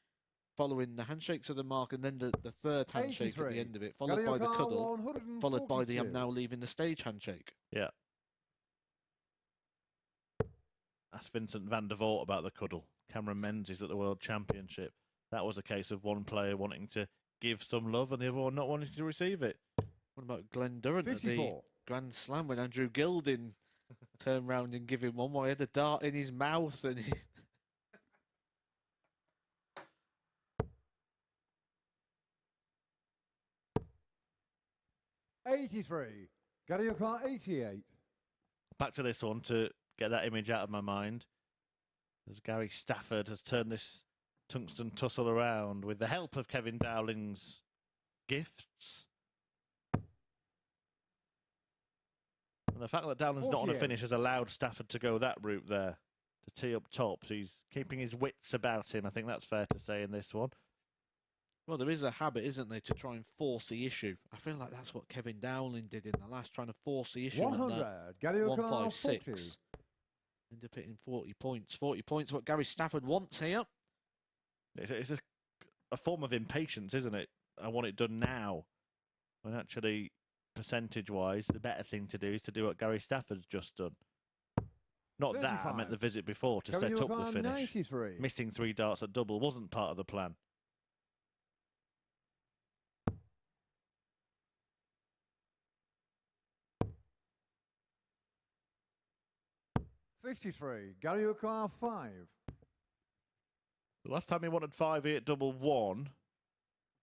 following the handshake to the mark, and then the third handshake at the 83. end of it, followed by the Gary cuddle, Newcar, followed by the I'm 142. now leaving the stage handshake. Yeah. Ask Vincent van der Voort about the cuddle. Cameron Menzies at the World Championship. That was a case of one player wanting to give some love and the other one not wanting to receive it. What about Glenn Durrant at the 54. Grand Slam when Andrew Gilding turned round and gave him one while he had a dart in his mouth and he... 83. Gary Newcar 88. Back to this one to get that image out of my mind. As Gary Stafford has turned this tungsten tussle around with the help of Kevin Dowling's gifts. And the fact that Dowling's not on a 48. finish has allowed Stafford to go that route there, to tee up top. So he's keeping his wits about him. I think that's fair to say in this one. Well, there is a habit, isn't there, to try and force the issue. I feel like that's what Kevin Dowling did in the last, trying to force the issue. 100. Gary Newcar 40. 156. End up hitting 40 points. 40 points, what Gary Stafford wants here. It's a form of impatience, isn't it? I want it done now. When actually, percentage-wise, the better thing to do is to do what Gary Stafford's just done. Not that, I 35. meant the visit before, to Kevin set up the Newcar, finish. 93. Missing 3 darts at double wasn't part of the plan. $53. Gary Newcar 5. The last time he wanted 5, he hit double 1,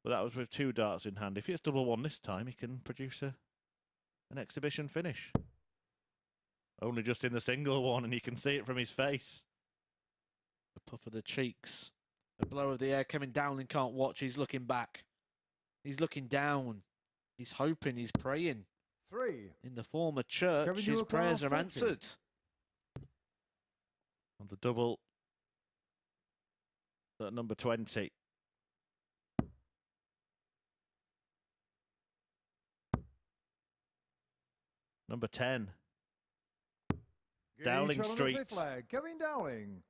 but that was with 2 darts in hand. If he hits double 1 this time, he can produce an exhibition finish. Only just in the single one, and you can see it from his face. A puff of the cheeks. A blow of the air. Kevin Dowling can't watch. He's looking back. He's looking down. He's hoping. He's praying. 3. In the former church, Kevin his Newell prayers are 40. answered. On the double at number 20. Number 10. Dowling Green shot on the Street. 5th leg. Kevin Dowling.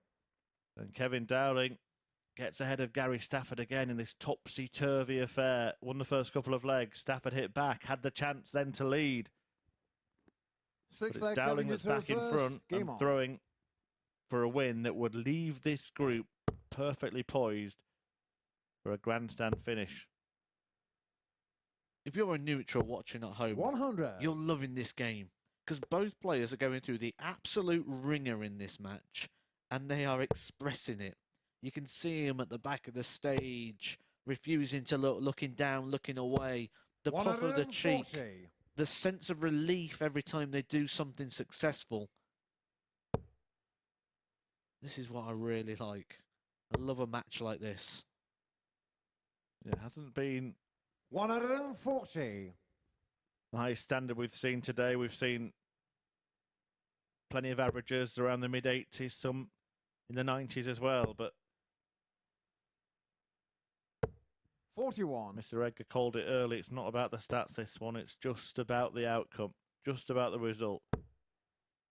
And Kevin Dowling gets ahead of Gary Stafford again in this topsy-turvy affair. Won the first couple of legs. Stafford hit back, had the chance then to lead. But 6th it's leg. Dowling Kevin that's Newell back in first. front Game and on. throwing for a win that would leave this group perfectly poised for a grandstand finish. If you're a neutral watching at home, 100. you're loving this game because both players are going through the absolute ringer in this match and they are expressing it. You can see him at the back of the stage, refusing to look, looking down, looking away, the puff of the cheek, 140. the sense of relief every time they do something successful. This is what I really like. I love a match like this. It hasn't been 140. the highest standard we've seen today. We've seen plenty of averages around the mid-80s, some in the 90s as well, but 41. Mr. Edgar called it early. It's not about the stats, this one. It's just about the outcome, just about the result.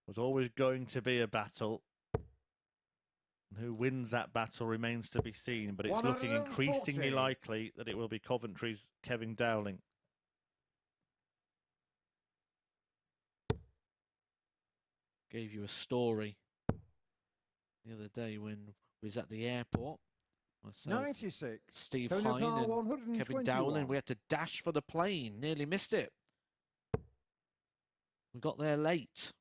There's always going to be a battle. And who wins that battle remains to be seen, but it's looking 140. increasingly likely that it will be Coventry's Kevin Dowling. Gave you a story the other day when we was at the airport. Myself, 96. Steve Tony Hine Carr, and Kevin 121. Dowling. We had to dash for the plane. Nearly missed it. We got there late.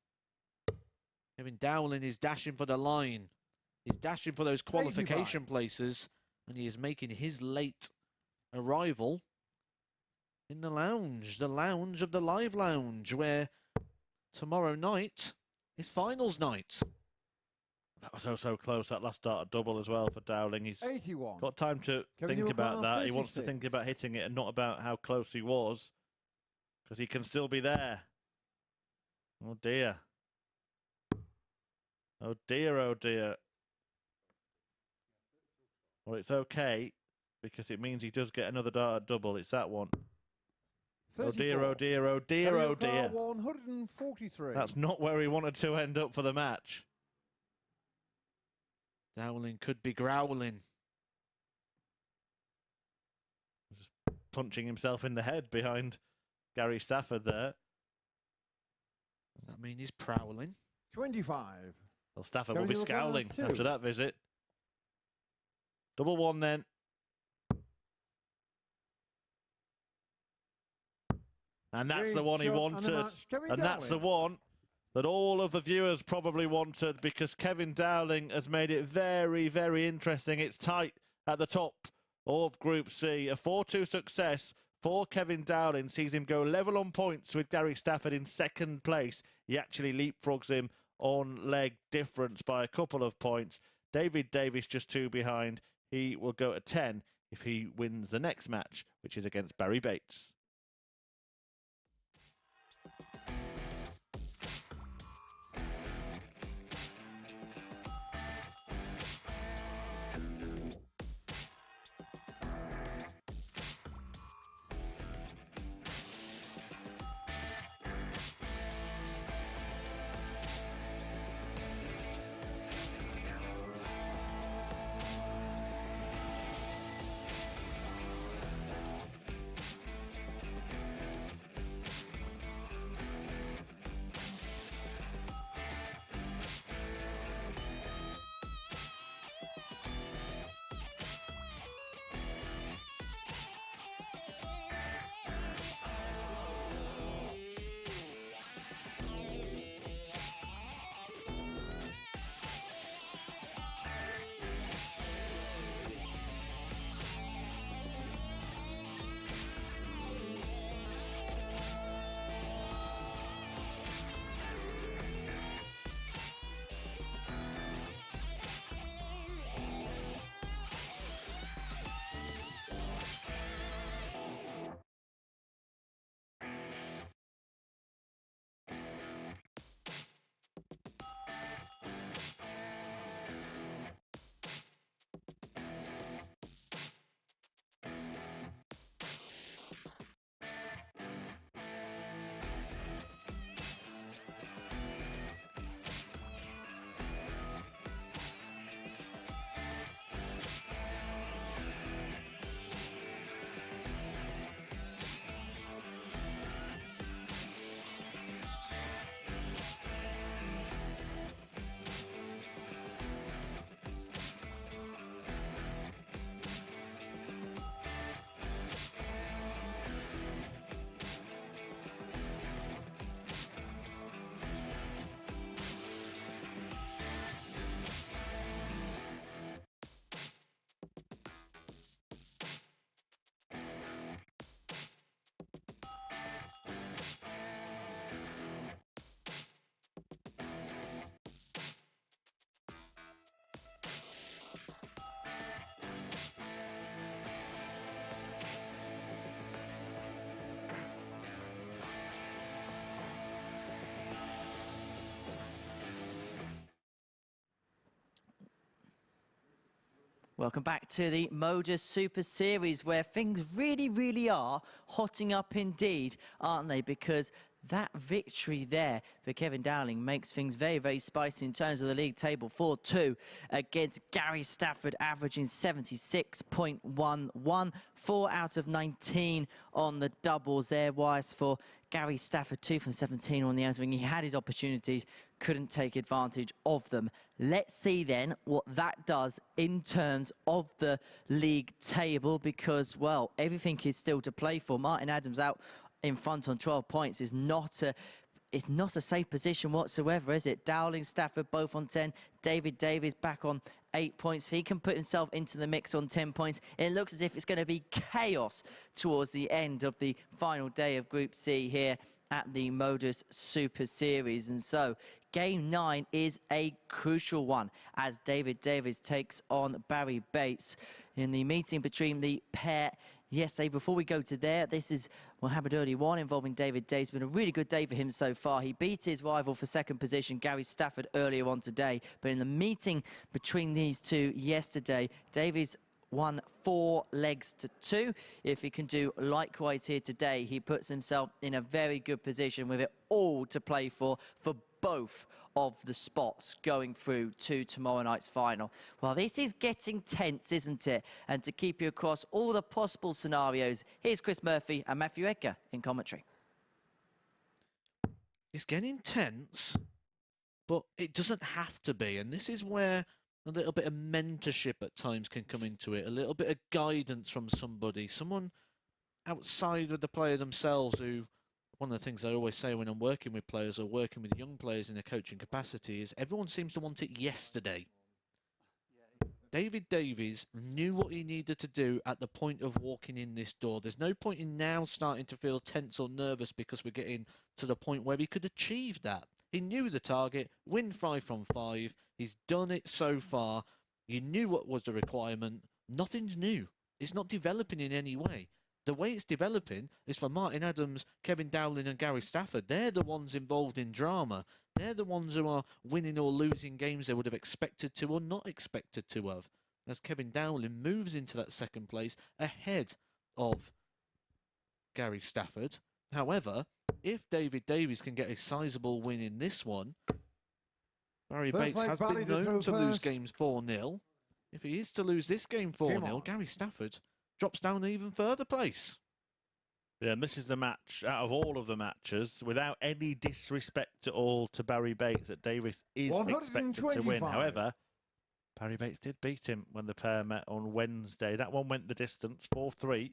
Kevin Dowling is dashing for the line. He's dashing for those qualification 85. places. And he is making his late arrival in the lounge of the Live Lounge, where tomorrow night is finals night. That was so close, that last start double as well for Dowling. He's 81. got time to Kevin think about Newell, that. He wants to 36. think about hitting it and not about how close he was, because he can still be there. Oh dear. Oh dear, oh dear. Well, it's okay, because it means he does get another dart at double. It's that one. 34. Oh dear, oh dear, oh dear, Kevin oh dear. Newell, 143. That's not where he wanted to end up for the match. Dowling could be growling. Just punching himself in the head behind Gary Stafford there. Does that mean he's prowling? 25. Well, Stafford Kevin will be Newell, scowling two. after that visit. Double one then. And that's Green the one he shot on the wanted. match, Kevin And that's the Dowling. one that all of the viewers probably wanted, because Kevin Dowling has made it very, very interesting. It's tight at the top of Group C. A 4-2 success for Kevin Dowling sees him go level on points with Gary Stafford in second place. He actually leapfrogs him on leg difference by a couple of points. David Davies just 2 behind. He will go at 10 if he wins the next match, which is against Barrie Bates. Welcome back to the MODUS Super Series, where things really, really are hotting up indeed, aren't they? Because that victory there for Kevin Dowling makes things very, very spicy in terms of the league table. 4-2 against Gary Stafford, averaging 76.11. 4 out of 19 on the doubles there. Wise for Gary Stafford, 2 from 17 on the outer wing. He had his opportunities, couldn't take advantage of them. Let's see then what that does in terms of the league table, because, well, everything is still to play for. Martin Adams out in front on 12 points is not a safe position whatsoever, is it? Dowling, Stafford both on 10. Davies back on 8 points. He can put himself into the mix on 10 points. It looks as if it's going to be chaos towards the end of the final day of Group C here at the MODUS Super Series. And so Game 9 is a crucial one as Davies takes on Barrie Bates in the meeting between the pair yesterday. Before we go to there, this is Mohamed Early 1 involving Davies. It's been a really good day for him so far. He beat his rival for second position, Gary Stafford, earlier on today. But in the meeting between these two yesterday, Davies won 4 legs to 2. If he can do likewise here today, he puts himself in a very good position with it all to play for both of the spots going through to tomorrow night's final. Well, this is getting tense, isn't it? And to keep you across all the possible scenarios, here's Chris Murphy and Matthew Edgar in commentary. It's getting tense, but it doesn't have to be. And this is where a little bit of mentorship at times can come into it, a little bit of guidance from somebody, someone outside of the player themselves who, one of the things I always say when I'm working with players or working with young players in a coaching capacity is everyone seems to want it yesterday. Davies knew what he needed to do at the point of walking in this door. There's no point in now starting to feel tense or nervous because we're getting to the point where he could achieve that. He knew the target, win 5 from 5. He's done it so far. He knew what was the requirement. Nothing's new. It's not developing in any way. The way it's developing is for Martin Adams, Kevin Dowling and Gary Stafford. They're the ones involved in drama. They're the ones who are winning or losing games they would have expected to or not expected to have. As Kevin Dowling moves into that second place ahead of Gary Stafford. However, if Davies can get a sizable win in this one, Barrie Bates has been known to lose games 4-0. If he is to lose this game 4-0, Gary Stafford drops down an even further place. Yeah, and this is the match, out of all of the matches, without any disrespect at all to Barrie Bates, that Davies is expected to win. However, Barrie Bates did beat him when the pair met on Wednesday. That one went the distance, 4-3,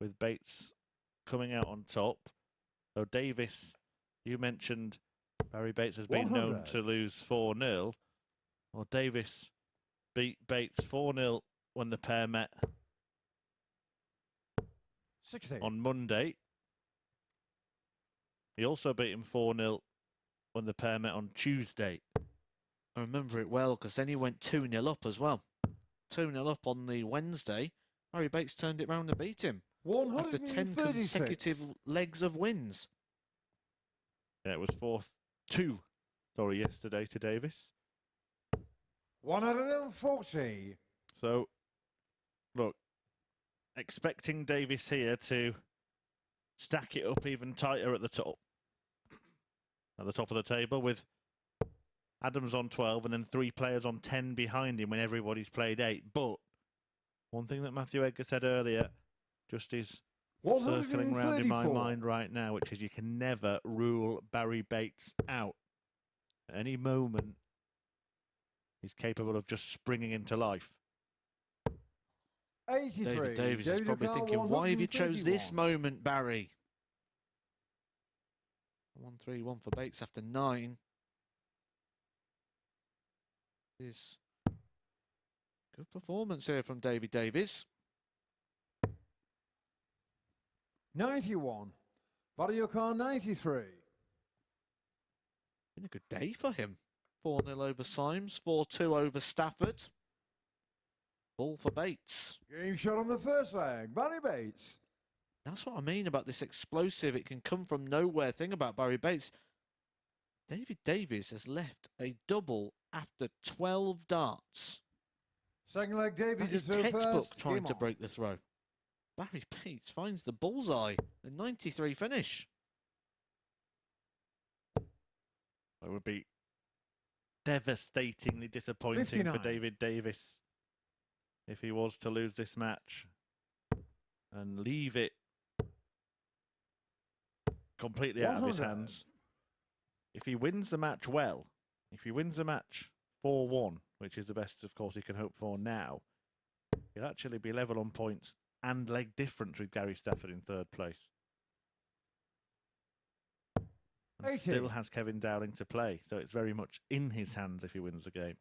with Bates coming out on top. So Davies, you mentioned Barrie Bates has been known to lose 4-0. Well, Davies beat Bates 4-0 when the pair met 16. on Monday. He also beat him 4-0 when the pair met on Tuesday. I remember it well because then he went 2-0 up as well. 2-0 up on the Wednesday. Barrie Bates turned it round and beat him. After 10 consecutive legs of wins. Yeah, it was 4-2, yesterday to Davies. 140. So, look, expecting Davies here to stack it up even tighter at the top. At the top of the table with Adams on 12 and then 3 players on 10 behind him when everybody's played 8. But one thing that Matthew Edgar said earlier just is circling around in my mind right now, which is you can never rule Barrie Bates out. At any moment, he's capable of just springing into life. 83. Davies is probably thinking, why have you chose this moment, Barrie? 1-3-1 for Bates after 9. Is good performance here from Davies. 91. Barrie 93. Been a good day for him. 4-0 over Symes, 4-2 over Stafford. Ball for Bates. Game shot on the first leg. Barrie Bates. That's what I mean about this explosive, it can come from nowhere thing about Barrie Bates. Davies has left a double after 12 darts. Second leg, Davies That is to serve textbook first. trying Game to on. break the throw. Barrie Bates finds the bullseye. The 93 finish. It would be devastatingly disappointing 59. for David Davies if he was to lose this match and leave it completely out of his 100. hands. If he wins the match well, if he wins the match 4-1, which is the best, of course, he can hope for now, he'll actually be level on points and leg difference with Gary Stafford in third place. And 80. still has Kevin Dowling to play, so it's very much in his hands if he wins the game.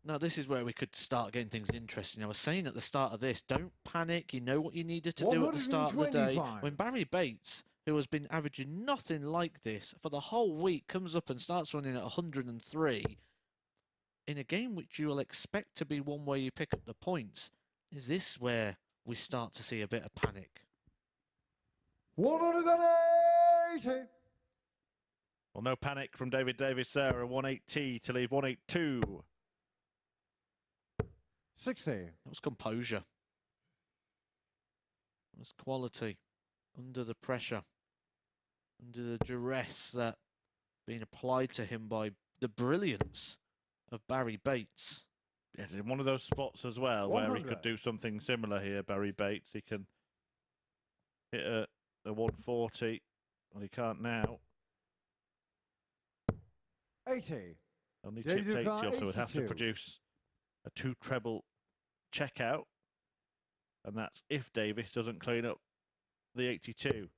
Now, this is where we could start getting things interesting. I was saying at the start of this, don't panic. You know what you needed to do at the start of the day. 125. When Barrie Bates, who has been averaging nothing like this for the whole week, comes up and starts running at 103, in a game which you will expect to be one where you pick up the points, is this where we start to see a bit of panic? 180. Well, no panic from David Davies there. A 180 to leave 182. 60. That was composure. That was quality under the pressure, under the duress that being applied to him by the brilliance of Barrie Bates. Yes, in one of those spots as well where he 100. could do something similar here, Barrie Bates. He can hit a 140. Well, he can't now. 80. Only David chipped 80 Dupont, off, so would have to 82. produce a 2 treble checkout. And that's if Davis doesn't clean up the 82.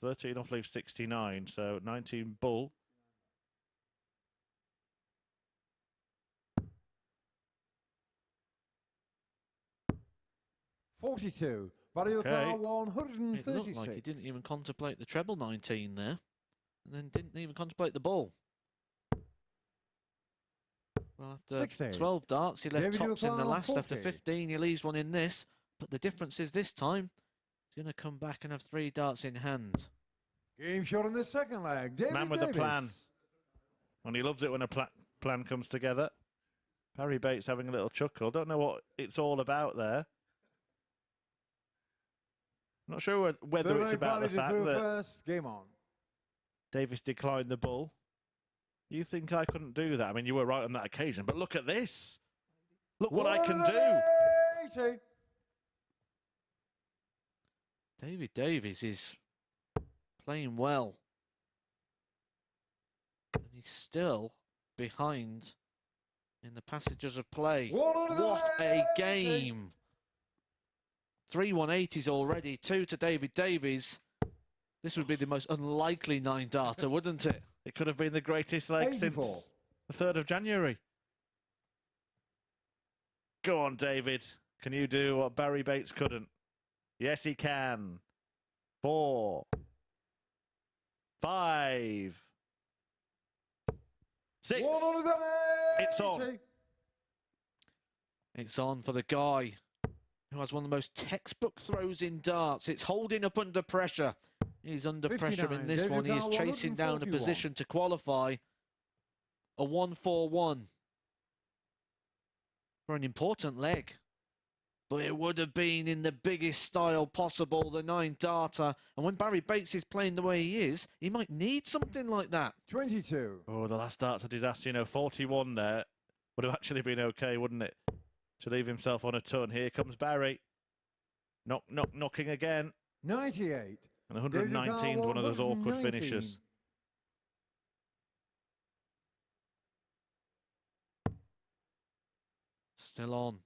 13 off leaves 69, so 19 bull. $42. Barrie Okay. Bates, It 136. looked like he didn't even contemplate the treble 19 there, and then didn't even contemplate the ball. Well, after 60. 12 darts, he left David tops in the Dupont, last. After 40. 15, he leaves one in this. But the difference is this time, he's going to come back and have 3 darts in hand. Game shot in the second leg. David Man with a Davies. plan. And he loves it when a plan comes together. Barrie Bates having a little chuckle. Don't know what it's all about there. Not sure whether Third it's leg, about the Barrie to fact throw that first. Game on. Davis declined the bull. You think I couldn't do that? I mean, you were right on that occasion, but look at this. Look what I can do. 180. David Davies is playing well. And he's still behind in the passages of play. What a game! 3 180s already, 2 to David Davies. This would be the most unlikely 9-darter, wouldn't it? It could have been the greatest leg 84. since the 3rd of January. Go on, David. Can you do what Barrie Bates couldn't? Yes, he can. 4, 5, 6. 180. It's on. It's on for the guy who has one of the most textbook throws in darts. It's holding up under pressure. He's under pressure 59. in this David one. He is Dowling, chasing down a 141. position to qualify. A 1-4-1 for an important leg. But it would have been in the biggest style possible, the 9-darter. And when Barrie Bates is playing the way he is, he might need something like that. 22. Oh, the last dart's a disaster. You know, 41 there would have actually been okay, wouldn't it? To leave himself on a ton. Here comes Barrie. Knocking again. 98. And 119 is one of those awkward finishes. Still on.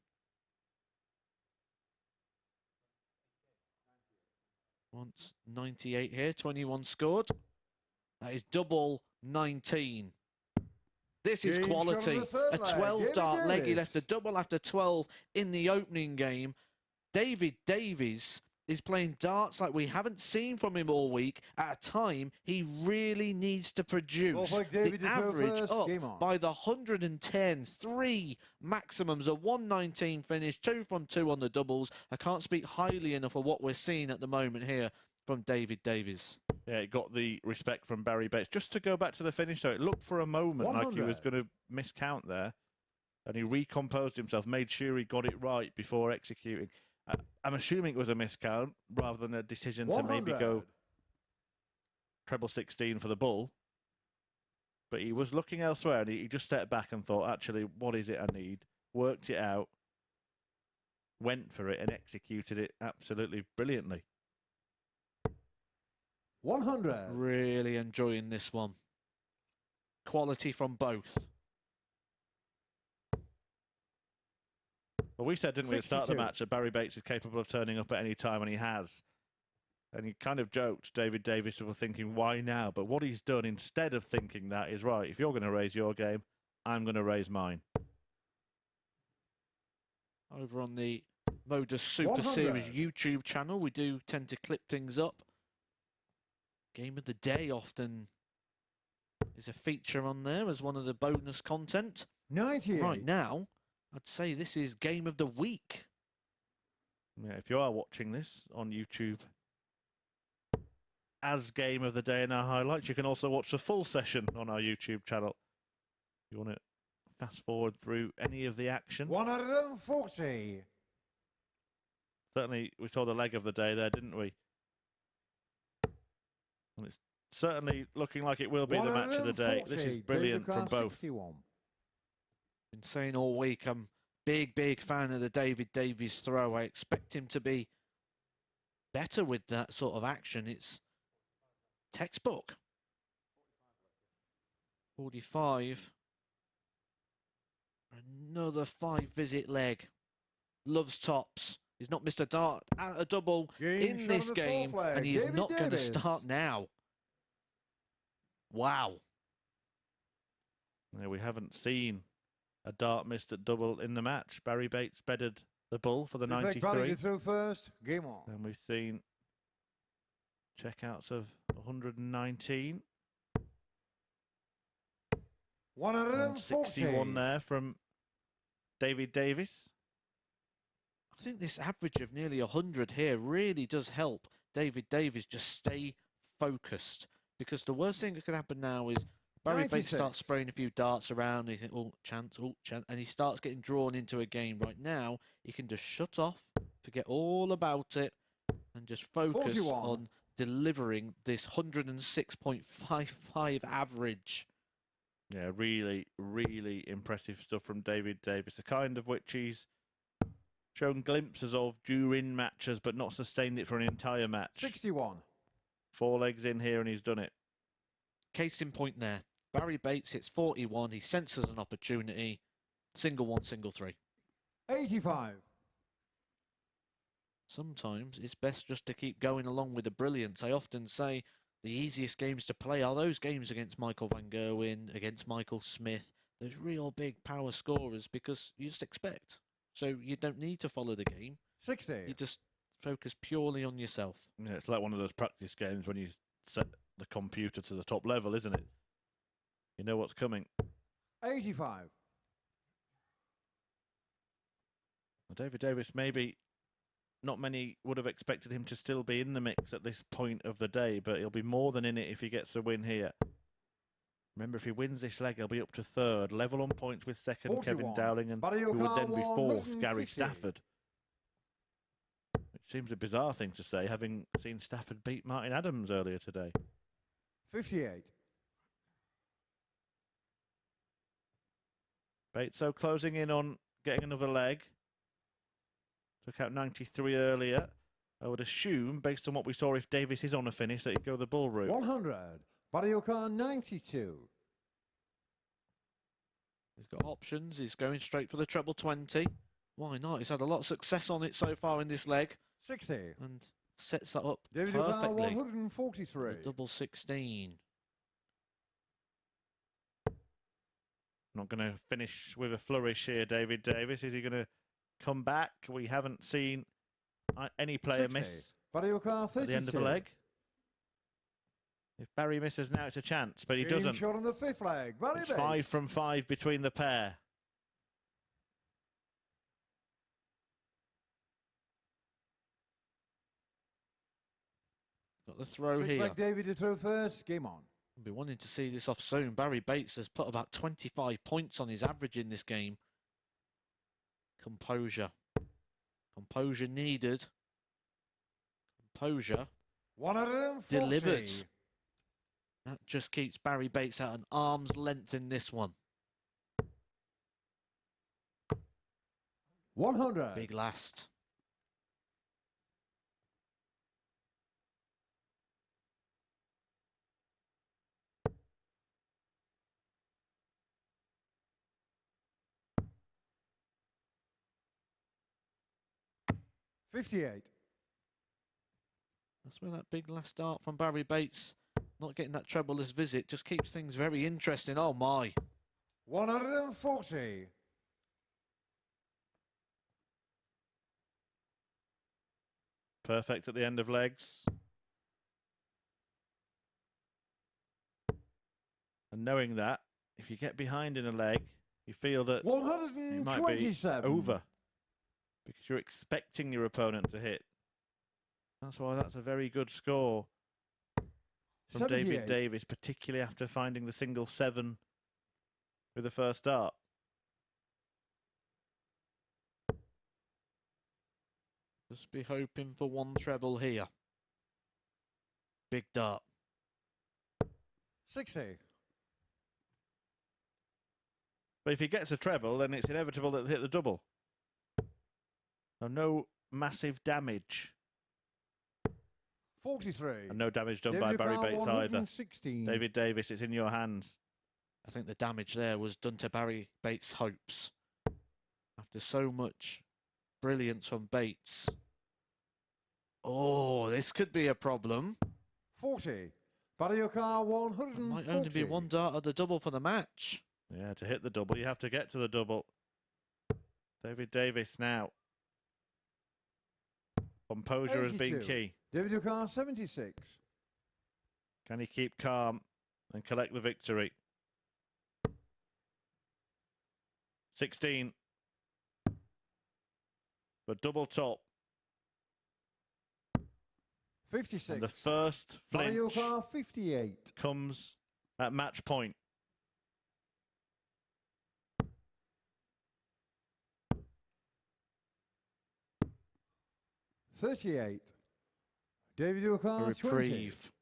Wants 98 here, 21 scored. That is double 19. This is Game shot of quality. the third A leg. 12-dart leg. He Davies. left a double after 12 in the opening game. David Davies is playing darts like we haven't seen from him all week at a time he really needs to produce. Like The David to throw average first. up Game on. by the 110, 3 maximums, a 119 finish, 2 from 2 on the doubles. I can't speak highly enough of what we're seeing at the moment here from Davies. Yeah, it got the respect from Barrie Bates. Just to go back to the finish, though, it looked for a moment like he was 100. going to miscount there. And he recomposed himself, made sure he got it right before executing. I'm assuming it was a miscount rather than a decision to maybe go 100. treble 16 for the bull. But he was looking elsewhere, and he just stepped back and thought, actually, what is it I need? Worked it out, went for it, and executed it absolutely brilliantly. 100. Really enjoying this one. Quality from both. Well, we said, didn't we, at the start of the 62. match, that Barrie Bates is capable of turning up at any time, and he has. And he kind of joked, Davies were thinking, why now? But what he's done instead of thinking that is, right, if you're going to raise your game, I'm going to raise mine. Over on the MODUS Super 100. Series YouTube channel, we do tend to clip things up. Game of the day often is a feature on there as one of the bonus content. 98. Right now, I'd say this is game of the week. Yeah, if you are watching this on YouTube as game of the day in our highlights, you can also watch the full session on our YouTube channel. If you want to fast forward through any of the action. 140. Certainly, we saw the leg of the day there, didn't we? And it's certainly looking like it will be the match of the day. This is 140. brilliant from David both. 61. Been saying all week, I'm big fan of the Davies throw. I expect him to be better with that sort of action. It's textbook. 45. Another 5-visit leg. Loves tops. He's not missed a dart at a double Game in shot this of the game, fourth leg. and he is David not going to Davies. start now. Wow. Yeah, we haven't seen a dart missed at double in the match. Barrie Bates bedded the bull for the Barrie 93. through first. Game on. And we've seen checkouts of 119. 140. 61 there from Davies. I think this average of nearly 100 here really does help Davies just stay focused, because the worst thing that could happen now is Barrie Bates 96. starts spraying a few darts around and you think, oh, chance, and he starts getting drawn into a game. Right now, he can just shut off, forget all about it, and just focus 41. on delivering this 106.55 average. Yeah, really impressive stuff from Davies, the kind of which he's shown glimpses of during matches, but not sustained it for an entire match. 61. 4 legs in here and he's done it. Case in point there. Barrie Bates hits 41. He senses an opportunity. Single 1, single 3. 85. Sometimes it's best just to keep going along with the brilliance. I often say the easiest games to play are those games against Michael Van Gerwen, against Michael Smith, those real big power scorers, because you just expect. So you don't need to follow the game. 60. You just focus purely on yourself. Yeah, it's like one of those practice games when you set the computer to the top level, isn't it? You know what's coming. 85. Well, Davies, maybe not many would have expected him to still be in the mix at this point of the day, but he'll be more than in it if he gets a win here. Remember, if he wins this leg, he'll be up to third, level on points with second 41. Kevin Dowling, and Barrie who would then be fourth, 150. Gary Stafford. Which seems a bizarre thing to say, having seen Stafford beat Martin Adams earlier today. 58. Bates so closing in on getting another leg. Took out 93 earlier. I would assume, based on what we saw, if Davies is on a finish, that he'd go the bull route. 100. Barrie 92. He's got options. He's going straight for the treble 20. Why not? He's had a lot of success on it so far in this leg 60. and sets that up David perfectly. 143. The double 16. Not going to finish with a flourish here, Davies. Is he going to come back? We haven't seen any player 60. miss Barrie 32. at the end of a leg. If Barrie misses now, it's a chance, but he Game doesn't. shot on the 5th leg. Barrie It's Bates. 5 from 5 between the pair. got the throw Six here. leg David to throw first. Game on. I'll be wanting to see this off soon. Barrie Bates has put about 25 points on his average in this game. Composure. Composure needed. Composure 140. delivered. That just keeps Barrie Bates at an arm's length in this one. 100. Big last. $58. That's where that big last start from Barrie Bates, not getting that treble-less visit, just keeps things very interesting. Oh my. 140. Perfect at the end of legs. And knowing that, if you get behind in a leg, you feel that it might be 127. over. Because you're expecting your opponent to hit. That's why that's a very good score from 78. David Davies, particularly after finding the single 7 with the first start. Just be hoping for one treble here. Big dart. 60. But if he gets a treble, then it's inevitable that he'll hit the double. So no massive damage. 43. And no damage done David by Barrie O'Connor, Bates either. 116. David Davies, it's in your hands. I think the damage there was done to Barrie Bates' hopes. After so much brilliance from Bates. Oh, this could be a problem. 40. Barrie O'Connor, It 140. might only be one dart of the double for the match. Yeah, to hit the double, you have to get to the double. David Davies now. Composure has been 82. key. David O'Connor, 76. Can he keep calm and collect the victory? 16. But double top. 56. And the first Barrie flinch O'Connor, 58. comes at match point. $38. David A O'Connor, 20. reprieve.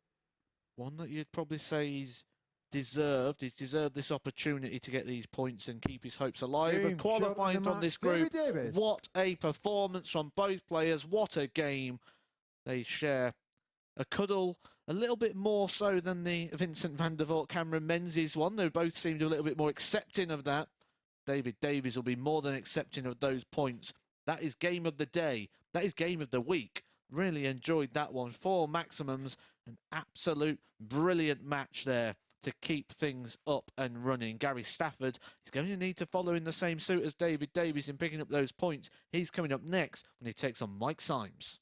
One that you'd probably say he's deserved. He's deserved this opportunity to get these points and keep his hopes alive. Game And qualifying shot in the from this match, group, David Davies. what a performance from both players. What a game. They share a cuddle, a little bit more so than the Vincent van der Voort Cameron Menzies one. They both seemed a little bit more accepting of that. David Davies will be more than accepting of those points. That is game of the day. That is game of the week. Really enjoyed that one. 4 maximums. An absolute brilliant match there to keep things up and running. Gary Stafford is going to need to follow in the same suit as David Davies in picking up those points. He's coming up next when he takes on Mike Symes.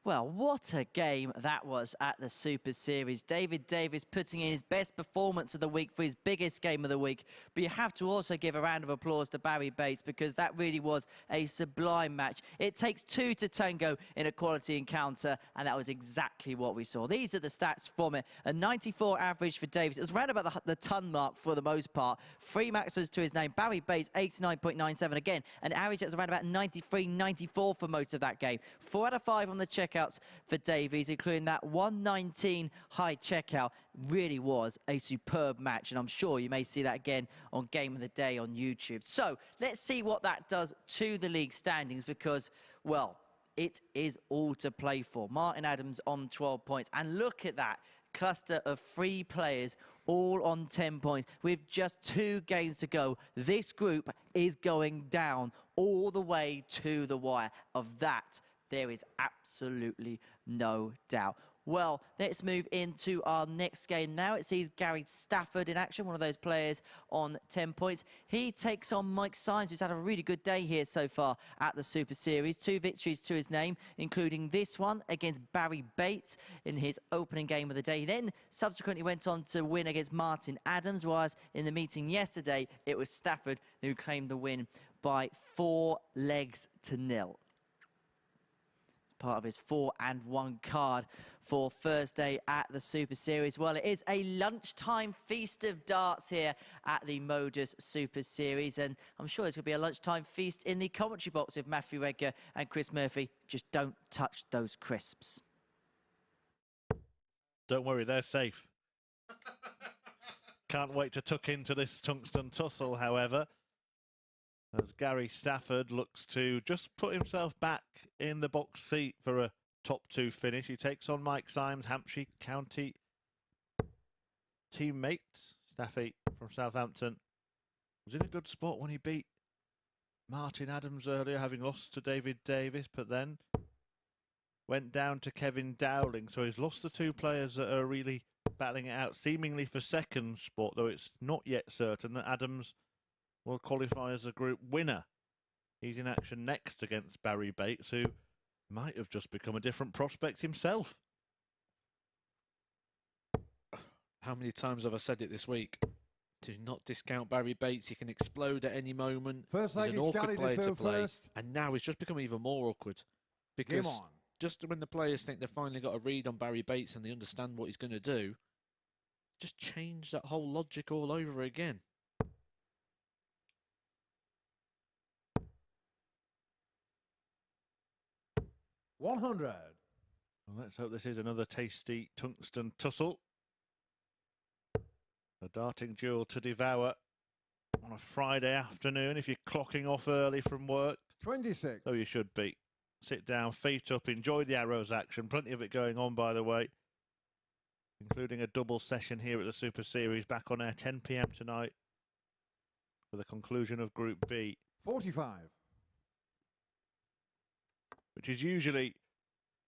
Well, what a game that was at the Super Series. David Davies putting in his best performance of the week for his biggest game of the week. But you have to also give a round of applause to Barrie Bates because that really was a sublime match. It takes two to tango in a quality encounter, and that was exactly what we saw. These are the stats from it. A 94 average for Davies. It was around about the ton mark for the most part. 3 maxes to his name. Barrie Bates, 89.97 again. An average that's around about 93, 94 for most of that game. 4 out of 5 on the checkouts for Davies, including that 119 high checkout. Really was a superb match, and I'm sure you may see that again on Game of the Day on YouTube. So let's see what that does to the league standings because, well, it is all to play for. Martin Adams on 12 points, and look at that cluster of 3 players all on 10 points with just 2 games to go. This group is going down all the way to the wire. Of that, there is absolutely no doubt. Well, let's move into our next game now. It sees Gary Stafford in action, one of those players on 10 points. He takes on Mike Symes, who's had a really good day here so far at the Super Series. 2 victories to his name, including this one against Barrie Bates in his opening game of the day. He then subsequently went on to win against Martin Adams, whereas in the meeting yesterday, it was Stafford who claimed the win by 4 legs to 0. Part of his 4-1 card for Thursday at the Super Series. Well, it is a lunchtime feast of darts here at the MODUS Super Series, and I'm sure it's going to be a lunchtime feast in the commentary box with Matthew Redger and Chris Murphy. Just don't touch those crisps. Don't worry, they're safe. Can't wait to tuck into this tungsten tussle, however, as Gary Stafford looks to just put himself back in the box seat for a top 2 finish. He takes on Mike Symes, Hampshire County teammate. Staffy from Southampton was in a good spot when he beat Martin Adams earlier, having lost to David Davies, but then went down to Kevin Dowling. So he's lost the 2 players that are really battling it out, seemingly for second spot, though it's not yet certain that Adams will qualify as a group winner. He's in action next against Barrie Bates, who might have just become a different prospect himself. How many times have I said it this week? Do not discount Barrie Bates. He can explode at any moment. First he's leg an is awkward Gary player to play. first. And now he's just become even more awkward. Game Because on. just when the players think they've finally got a read on Barrie Bates and they understand what he's going to do, just change that whole logic all over again. $100. Well, let's hope this is another tasty tungsten tussle. A darting duel to devour on a Friday afternoon if you're clocking off early from work. 26. So you should be. Sit down, feet up, enjoy the arrows action. Plenty of it going on, by the way, including a double session here at the Super Series, back on air 10 p.m. tonight for the conclusion of Group B. 45. Which is usually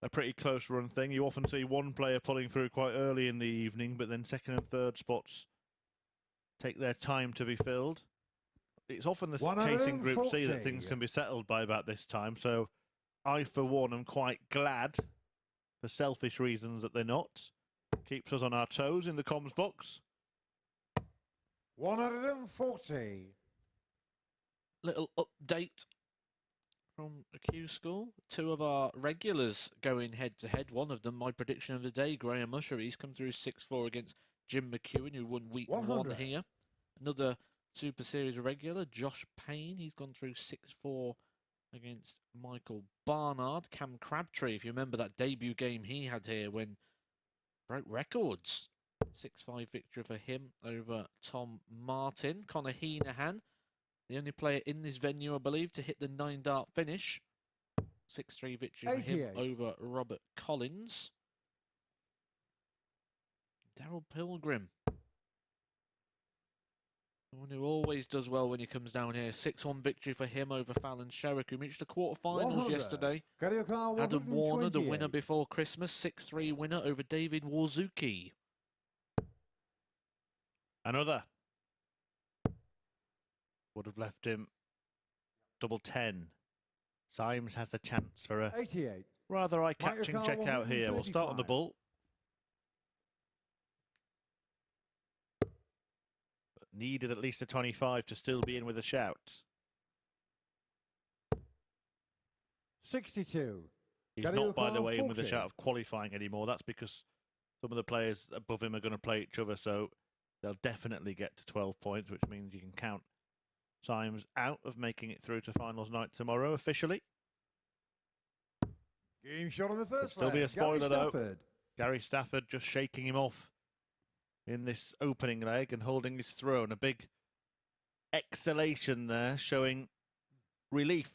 a pretty close run thing. You often see one player pulling through quite early in the evening, but then second and third spots take their time to be filled. It's often the case in Group C that things can be settled by about this time, so I, for one, am quite glad, for selfish reasons, that they're not. Keeps us on our toes in the comms box. 140. Little update from a Q school. 2 of our regulars going head-to-head. One of them, my prediction of the day, Graham Usher. He's come through 6-4 against Jim McEwen, who won week 1 here. Another Super Series regular, Josh Payne. He's gone through 6-4 against Michael Barnard. Cam Crabtree, if you remember that debut game he had here when broke records. 6-5 victory for him over Tom Martin. Connor Heenahan, the only player in this venue, I believe, to hit the 9-dart finish. 6-3 victory for him over Robert Collins. Daryl Pilgrim, the one who always does well when he comes down here. 6-1 victory for him over Fallon Sherrick, who reached the quarterfinals yesterday. Adam Warner, the winner before Christmas. 6-3 winner over David Warzuki. Another would have left him double 10. Symes has the chance for a 88. Rather eye-catching Michael check out here. We'll start on the 135. ball. But needed at least a 25 to still be in with a shout. 62. He's Gary not, by the O'Connor, way, in with a 40. shout of qualifying anymore. That's because some of the players above him are going to play each other, so they'll definitely get to 12 points, which means you can count Symes out of making it through to finals night tomorrow officially. Game shot on the first Still be leg. a spoiler, Gary though. Stafford. Gary Stafford just shaking him off in this opening leg and holding his throne. A big exhalation there, showing relief.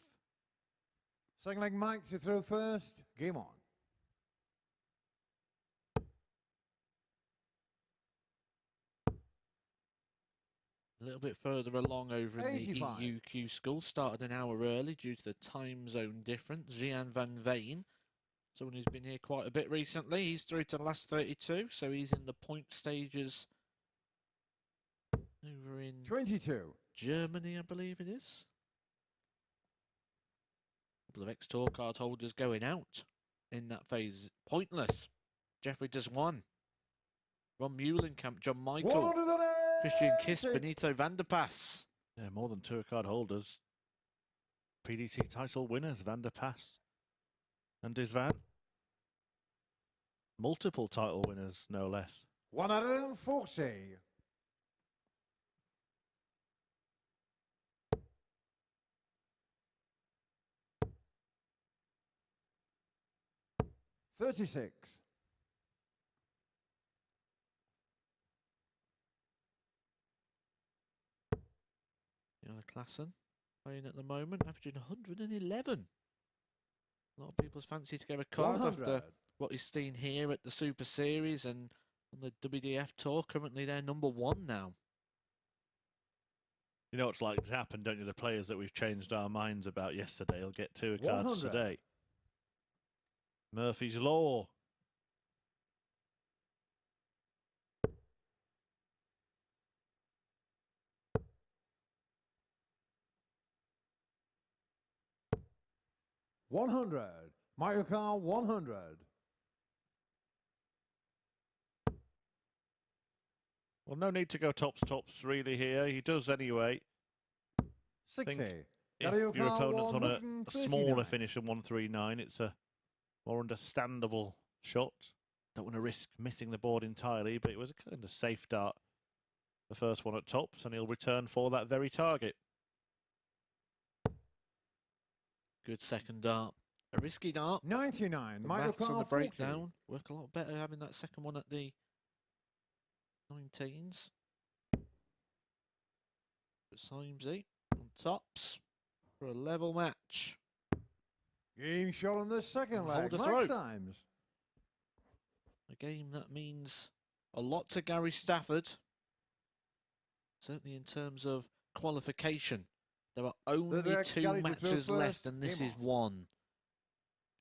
Second leg, Mike to throw first. Game on. A little bit further along over in 85. the EUQ school. Started an hour early due to the time zone difference. Gian van Veen, someone who's been here quite a bit recently. He's through to the last 32, so he's in the point stages over in 22. Germany, I believe it is. A couple of ex-tour card holders going out in that phase. Pointless. Jeffrey does one. Ron Muhlenkamp, John Michael, 180. Christian Kiss, Benito van der Pass. Yeah, more than tour card holders. PDT title winners, Van der Pass and Disvan. Multiple title winners, no less. 140. 36. Klassen playing at the moment, averaging 111. A lot of people's fancy to get a card 100. after what he's seen here at the Super Series and on the WDF Tour. Currently, they're number one now. You know what's like to happen, don't you? The players that we've changed our minds about yesterday will get tour cards 100. today. Murphy's Law. $100. Michael Carr, 100. Well, no need to go tops really here. He does anyway. 60. If Gary your O'Connor, opponent's on a 139. smaller finish than 139, it's a more understandable shot. Don't want to risk missing the board entirely, but it was a kind of safe dart, the first one at tops, and he'll return for that very target. Good second dart. A risky dart. 99. The Michael maths on Carr, the 40. breakdown work a lot better having that second one at the 19s. But Symesy on tops for a level match. Game shot on the second And leg. hold us Mike rope. Symes. A game that means a lot to Gary Stafford. Certainly in terms of qualification. There are only Gary two to throw matches left, first. and this Game is on. one.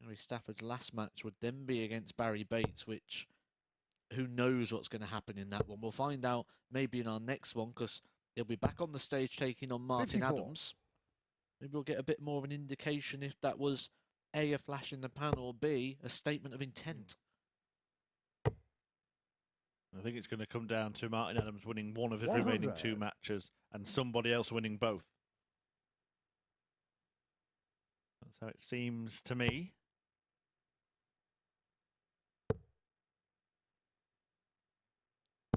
Gary Stafford's last match would then be against Barrie Bates, which who knows what's going to happen in that one. We'll find out maybe in our next one, because he'll be back on the stage taking on Martin 54. Adams. Maybe we'll get a bit more of an indication if that was A, a flash in the pan, or B, a statement of intent. I think it's going to come down to Martin Adams winning one of his 100. remaining two matches and somebody else winning both. That's how it seems to me.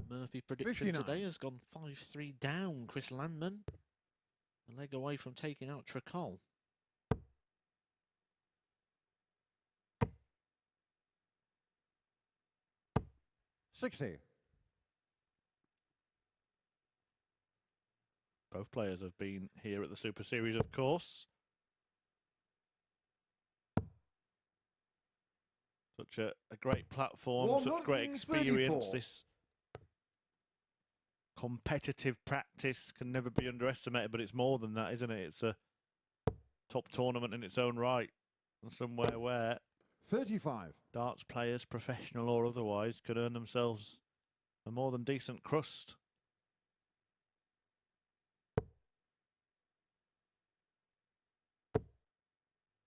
Murphy prediction 59. today has gone 5-3 down. Chris Landman a leg away from taking out Tricol. $60. Both players have been here at the Super Series, of course. Such a great platform, such great experience. 134. This competitive practice can never be underestimated, but it's more than that, isn't it? It's a top tournament in its own right, and somewhere where 35. darts players, professional or otherwise, could earn themselves a more than decent crust.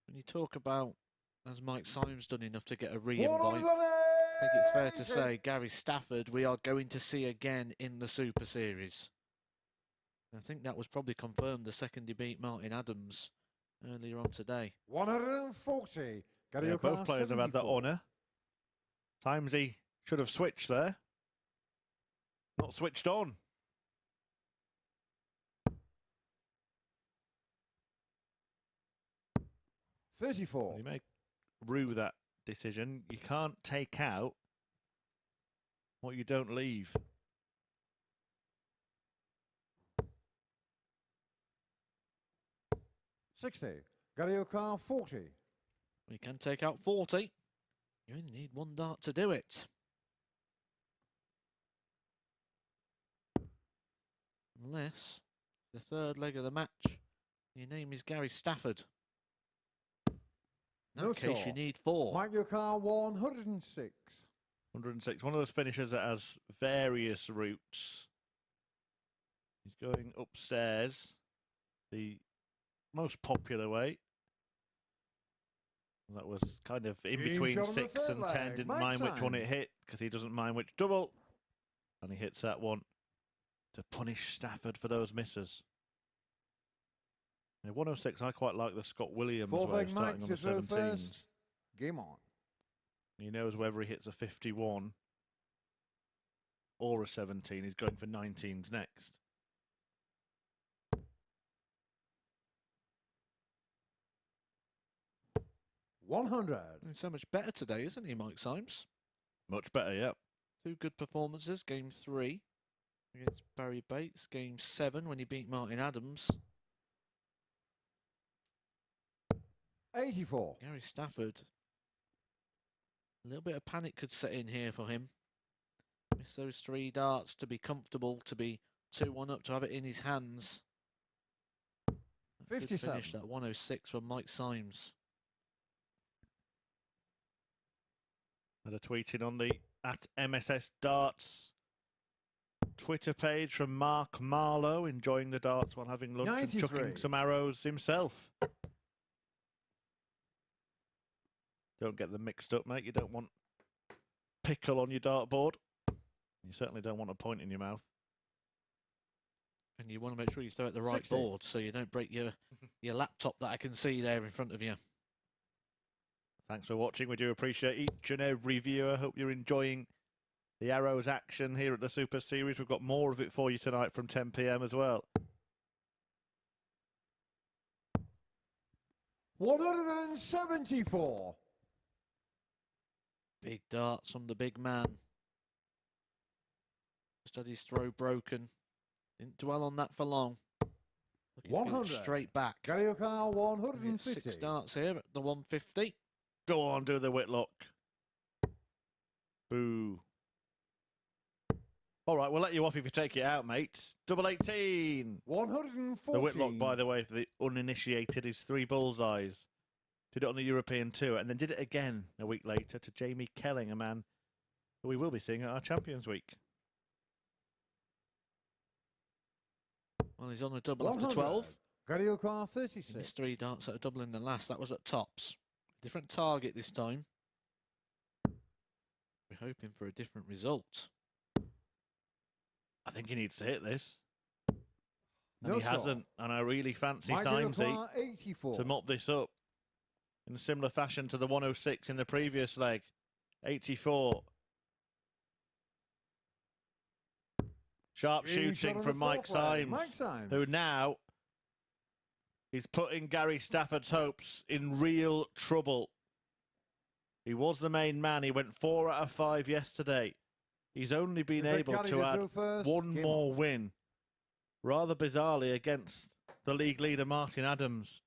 When you talk about Has Mike Symes done enough to get a re-invite? I think it's fair to say Gary Stafford we are going to see again in the Super Series. I think that was probably confirmed the second he beat Martin Adams earlier on today. 140. Yeah, both players have had that honour. Symesy should have switched there. Not switched on. $34. You may rue that decision. You can't take out what you don't leave. $60. Garioka 40. We can take out 40. You only need one dart to do it. Unless the third leg of the match, your name is Gary Stafford. In that case, you need 4. Mike Yokar 106. 106. One of those finishers that has various routes. He's going upstairs, the most popular way. That was kind of in between 6 and 10. Didn't mind which one it hit because he doesn't mind which double. And he hits that one to punish Stafford for those misses. Now, 106, I quite like the Scott Williams way, starting on the 17s. Game on. He knows whether he hits a 51 or a 17, he's going for 19s next. $100. He's so much better today, isn't he, Mike Symes? Much better, yeah. 2 good performances. Game 3 against Barrie Bates. Game 7 when he beat Martin Adams. 84. Gary Stafford. A little bit of panic could set in here for him. Miss those 3 darts to be comfortable, to be 2-1 up, to have it in his hands. 57. Good finish, that 106 from Mike Symes. Had a tweet in on the @MSS Darts Twitter page from Mark Marlowe, enjoying the darts while having lunch 93. and chucking some arrows himself. Don't get them mixed up, mate. You don't want pickle on your dartboard. You certainly don't want a point in your mouth. And you want to make sure you throw it the right 60. board so you don't break your laptop that I can see there in front of you. Thanks for watching. We do appreciate each and every viewer. Hope you're enjoying the arrows action here at the Super Series. We've got more of it for you tonight from 10 p.m. as well. 174. Big darts from the big man. Just had his throw broken. Didn't dwell on that for long. Looking 100. Straight back. Garioka We get 150. 6 darts here at the 150. Go on, do the Whitlock. Boo. All right, we'll let you off if you take it out, mate. Double 18. 140. The Whitlock, by the way, for the uninitiated, is 3 bullseyes. Did it on the European Tour and then did it again a week later to Jamie Kelling, a man who we will be seeing at our Champions Week. Well, he's on a double after 12. Garioka He 36. missed 3 darts at a double in the last. That was at tops. Different target this time. We're hoping for a different result. I think he needs to hit this. And No he score. hasn't. And I really fancy Mike Symesy Garioka 84. to mop this up in a similar fashion to the 106 in the previous leg. 84. Sharp Green shot shooting on from the Mike fourth leg. Symes, Mike Symes. who now is putting Gary Stafford's hopes in real trouble. He was the main man. He went 4 out of 5 yesterday. He's only been able to add one more win. Rather bizarrely against the league leader Martin Adams.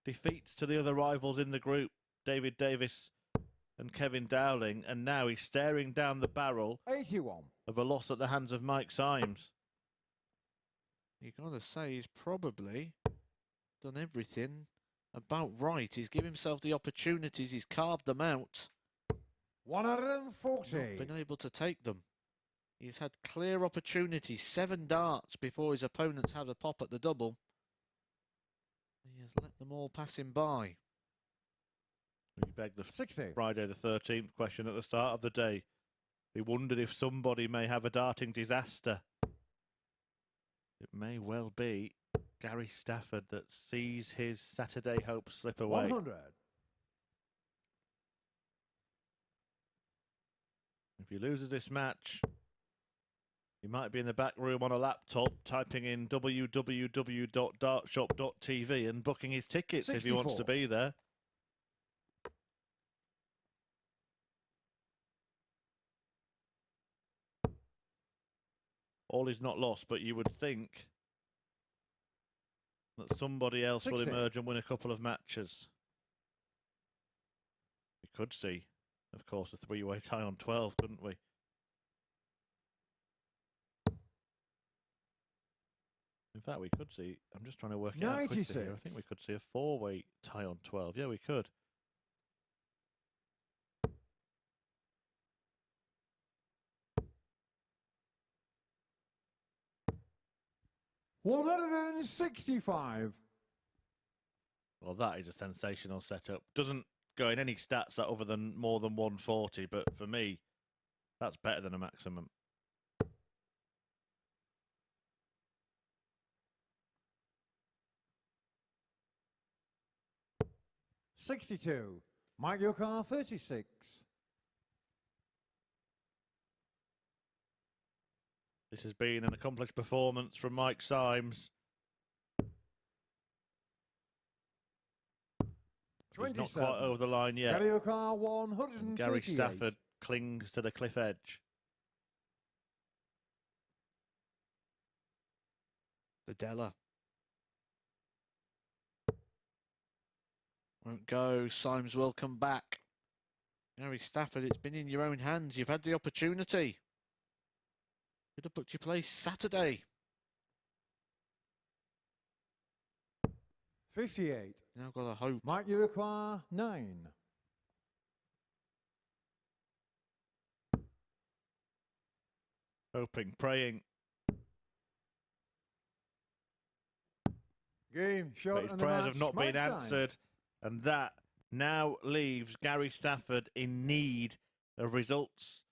Defeats to the other rivals in the group, David Davies and Kevin Dowling. And now he's staring down the barrel 81. of a loss at the hands of Mike Symes. You got to say he's probably done everything about right. He's given himself the opportunities. He's carved them out. 140. Not been able to take them. He's had clear opportunities. 7 darts before his opponents had a pop at the double. He has let them all pass him by. You begged the 60. Friday the 13th question at the start of the day. He wondered if somebody may have a darting disaster. It may well be Gary Stafford that sees his Saturday hopes slip away. 100. If he loses this match, he might be in the back room on a laptop typing in www.dartshop.tv and booking his tickets 64. if he wants to be there. All is not lost, but you would think that somebody else 60. will emerge and win a couple of matches. We could see, of course, a three-way tie on 12, couldn't we? In fact, we could see, I'm just trying to work it out quickly here. I think we could see a four-way tie on 12. Yeah, we could. $165. Well, that is a sensational setup. Doesn't go in any stats that other than more than 140, but for me, that's better than a maximum. $62. Mike, your car, 36. This has been an accomplished performance from Mike Symes. He's not quite over the line yet. Gary O'Carr, 138. And Gary Stafford clings to the cliff edge. The Della. Won't go. Symes will come back. Gary Stafford, it's been in your own hands. You've had the opportunity. Could have booked your place Saturday. 58. Now got to hope. Mike, you require 9. Hoping, praying. Game shot. But his and the prayers match. have not Mike been Symes. answered. And that now leaves Gary Stafford in need of results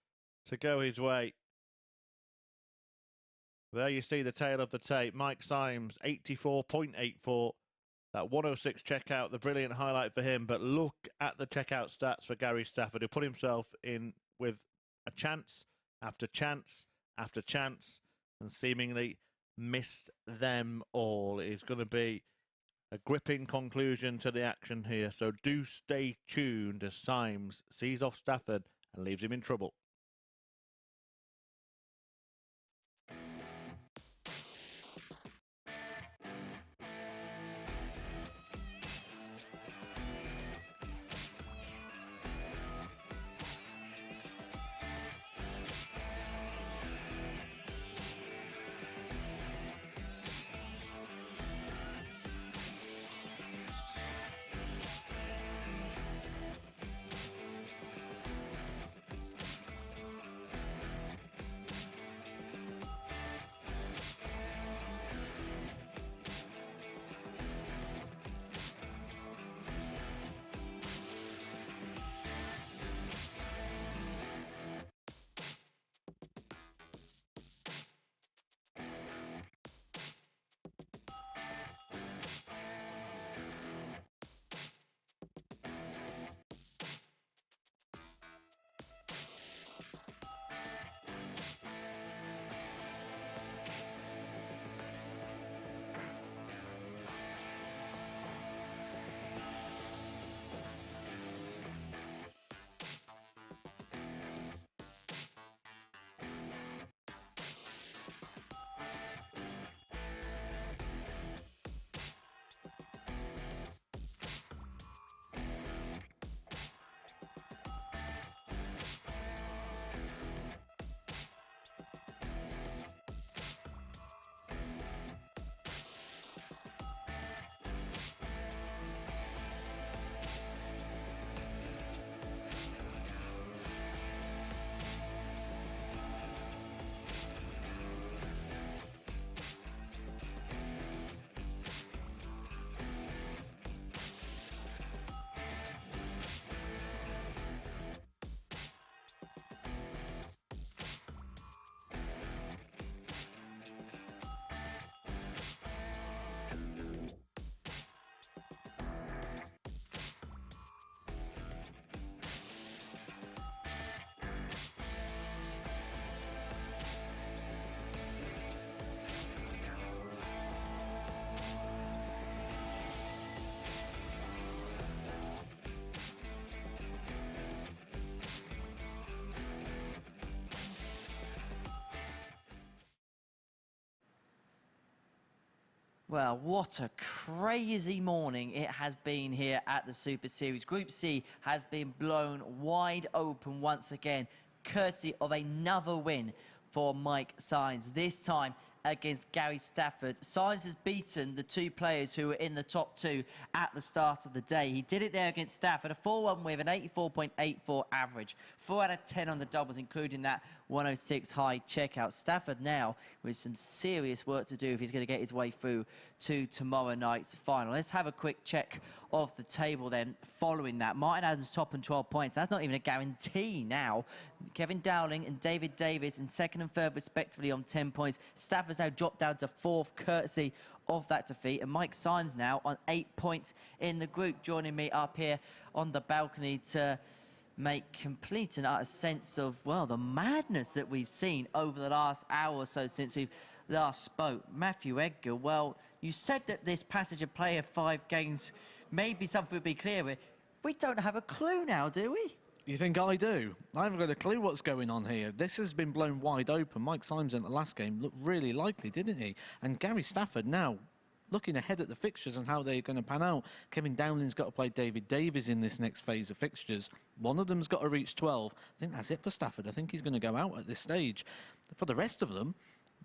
to go his way. There you see the tail of the tape. Mike Symes, 84.84. That 106 checkout, the brilliant highlight for him. But look at the checkout stats for Gary Stafford, who put himself in with a chance after chance after chance and seemingly missed them all. It is going to be a gripping conclusion to the action here. So do stay tuned as Symes sees off Stafford and leaves him in trouble. Well, what a crazy morning it has been here at the Super Series. Group C has been blown wide open once again, courtesy of another win for Mike Symes, this time against Gary Stafford. Symes has beaten the two players who were in the top two at the start of the day. He did it there against Stafford, a 4-1 with an 84.84 average, 4 out of 10 on the doubles, including that 106 high checkout. Stafford now with some serious work to do if he's going to get his way through to tomorrow night's final. Let's have a quick check of the table then following that. Martin Adams top on 12 points. That's not even a guarantee now. Kevin Dowling and David Davies in second and third respectively on 10 points. Stafford's now dropped down to fourth courtesy of that defeat, and Mike Symes now on 8 points in the group, joining me up here on the balcony to make complete and utter sense of, well, the madness that we've seen over the last hour or so since we've last spoke. Matthew Edgar, well, you said that this passage of play of 5 games maybe something would be clearer. We don't have a clue now, do we? You think I do? I haven't got a clue what's going on here. This has been blown wide open. Mike Symes in the last game looked really likely, didn't he? And Gary Stafford now looking ahead at the fixtures and how they're going to pan out. Kevin Dowling's got to play David Davies in this next phase of fixtures. One of them's got to reach 12. I think that's it for Stafford. I think he's going to go out at this stage. For the rest of them,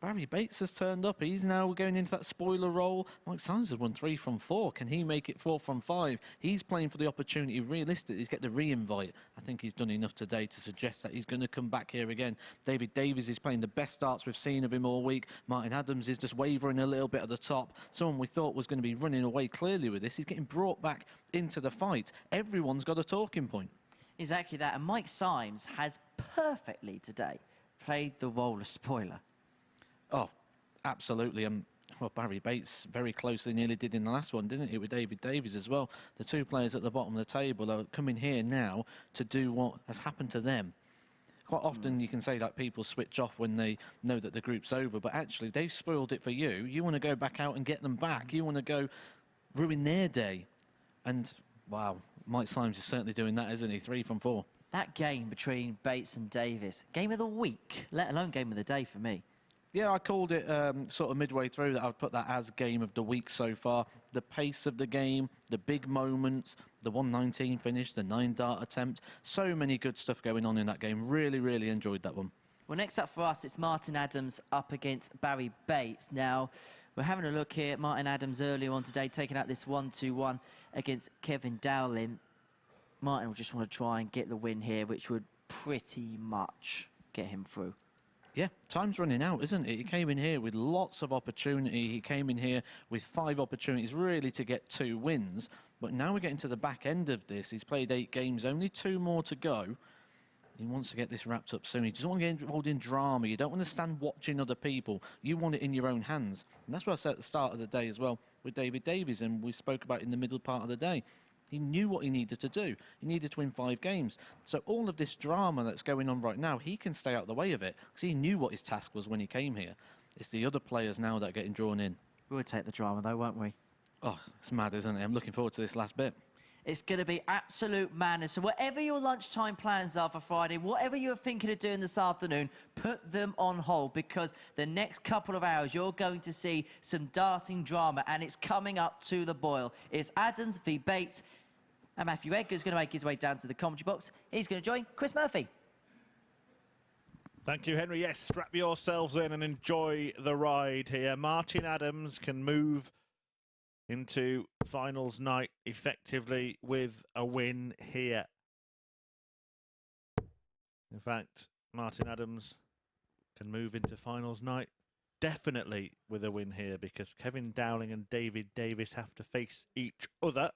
Barrie Bates has turned up. He's now going into that spoiler role. Mike Symes has won 3 from 4. Can he make it 4 from 5? He's playing for the opportunity realistically to get the re-invite. I think he's done enough today to suggest that he's going to come back here again. David Davies is playing the best starts we've seen of him all week. Martin Adams is just wavering a little bit at the top. Someone we thought was going to be running away clearly with this. He's getting brought back into the fight. Everyone's got a talking point. Exactly that. And Mike Symes has perfectly today played the role of spoiler. Oh, absolutely. Well, Barrie Bates very closely nearly did in the last one, didn't he, with David Davies as well. The two players at the bottom of the table are coming here now to do what has happened to them. Quite often you can say that people switch off when they know that the group's over, but actually they've spoiled it for you. You want to go back out and get them back. You want to go ruin their day. And, wow, Mike Symes is certainly doing that, isn't he? 3 from 4. That game between Bates and Davies, game of the week, let alone game of the day for me. Yeah, I called it sort of midway through that I'd put that as game of the week so far. The pace of the game, the big moments, the 119 finish, the 9-dart attempt. So many good stuff going on in that game. Really, really enjoyed that one. Well, next up for us, it's Martin Adams up against Barrie Bates. Now, we're having a look here at Martin Adams earlier on today, taking out this 1-2-1 against Kevin Dowling. Martin will just want to try and get the win here, which would pretty much get him through. Yeah, time's running out, isn't it? He came in here with lots of opportunity. He came in here with 5 opportunities really to get 2 wins. But now we're getting to the back end of this. He's played 8 games, only 2 more to go. He wants to get this wrapped up soon. He doesn't want to get involved in drama. You don't want to stand watching other people. You want it in your own hands. And that's what I said at the start of the day as well with David Davies, and we spoke about in the middle part of the day. He knew what he needed to do. He needed to win 5 games. So all of this drama that's going on right now, he can stay out of the way of it because he knew what his task was when he came here. It's the other players now that are getting drawn in. We'll take the drama though, won't we? Oh, it's mad, isn't it? I'm looking forward to this last bit. It's going to be absolute madness. So whatever your lunchtime plans are for Friday, whatever you're thinking of doing this afternoon, put them on hold because the next couple of hours you're going to see some darting drama and it's coming up to the boil. It's Adams v Bates. And Matthew Edgar's going to make his way down to the commentary box. He's going to join Chris Murphy. Thank you, Henry. Yes, strap yourselves in and enjoy the ride here. Martin Adams can move into finals night effectively with a win here. In fact, Martin Adams can move into finals night definitely with a win here because Kevin Dowling and David Davies have to face each other,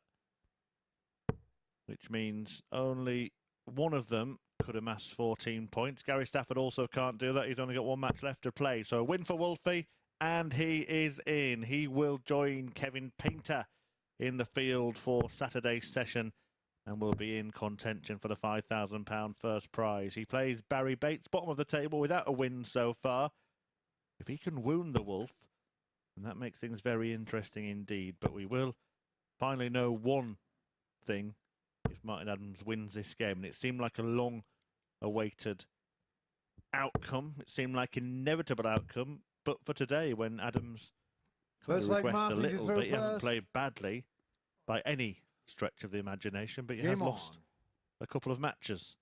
which means only one of them could amass 14 points. Gary Stafford also can't do that. He's only got 1 match left to play. So a win for Wolfie, and he is in. He will join Kevin Painter in the field for Saturday's session and will be in contention for the £5,000 first prize. He plays Barrie Bates, bottom of the table, without a win so far. If he can wound the Wolf, then that makes things very interesting indeed. But we will finally know one thing if Martin Adams wins this game. And it seemed like a long-awaited outcome. It seemed like an inevitable outcome. But for today, when Adams Kind First of leg, regressed a Martin to little throw bit. He hasn't first. played badly by any stretch of the imagination, but he has Game lost on. a couple of matches.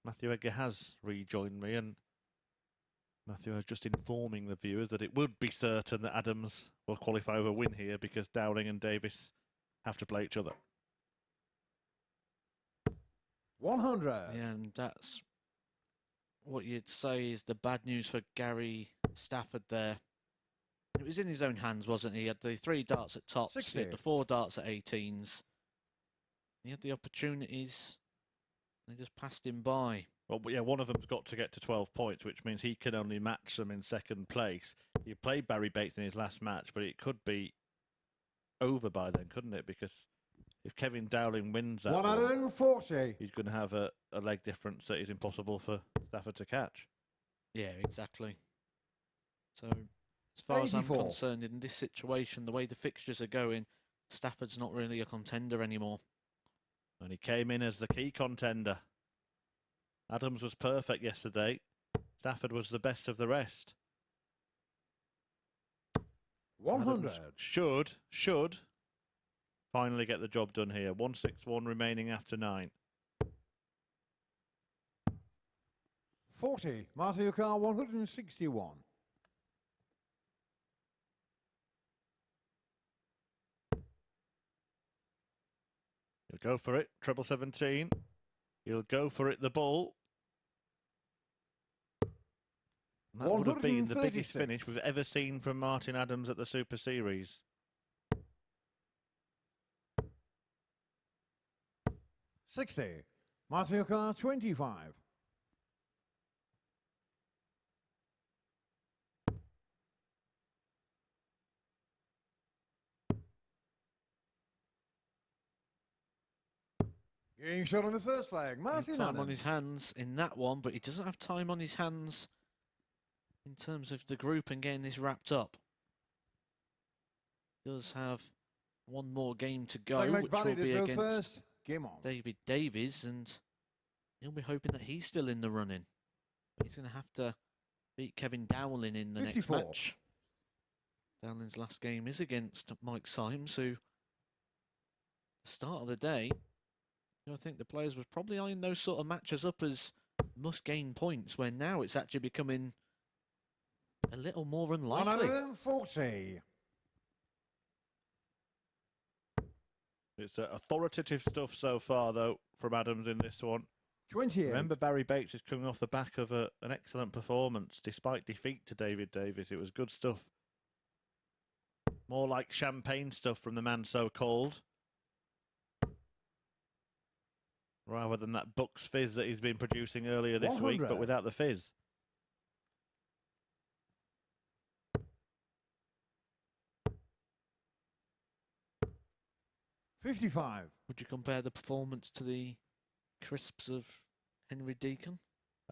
Matthew Edgar has rejoined me, and Matthew is just informing the viewers that it would be certain that Adams will qualify over win here because Dowling and Davies have to play each other. 100. Yeah, and that's what you'd say is the bad news for Gary Stafford there. It was in his own hands, wasn't he? He had the 3 darts at tops, 60. he had the 4 darts at 18s. He had the opportunities, they just passed him by. Well, yeah, one of them's got to get to 12 points, which means he can only match them in second place. He played Barrie Bates in his last match, but it could be over by then, couldn't it? Because if Kevin Dowling wins that one, 140. he's going to have a leg difference that is impossible for Stafford to catch. Yeah, exactly. So, as far as I'm 84. concerned, in this situation, the way the fixtures are going, Stafford's not really a contender anymore. And he came in as the key contender. Adams was perfect yesterday. Stafford was the best of the rest. 100. Adams should finally get the job done here. 161 remaining after 9. 40. Martin O'Carr, 161. He'll go for it. Treble 17. He'll go for it. The ball. That would have been the biggest 136. finish we've ever seen from Martin Adams at the Super Series. 60. Martin O'Carr, 25. Game shot on the first leg. Martin Time Adams. on his hands in that one, but he doesn't have time on his hands in terms of the group and getting this wrapped up. Does have one more game to go, Second leg, which Barrie will to be throw against first. Game on. David Davies, and he'll be hoping that he's still in the running. He's going to have to beat Kevin Dowling in the 54. next match. Dowling's last game is against Mike Symes, who, the start of the day, I think the players were probably eyeing those sort of matches up as must gain points, where now it's actually becoming a little more unlikely. 140. It's authoritative stuff so far, though, from Adams in this one. 28. Remember, Barrie Bates is coming off the back of an excellent performance, despite defeat to David Davies. It was good stuff. More like champagne stuff from the man so-called, rather than that Bucks fizz that he's been producing earlier this week, 100. but without the fizz. $55. Would you compare the performance to the crisps of Henry Deacon?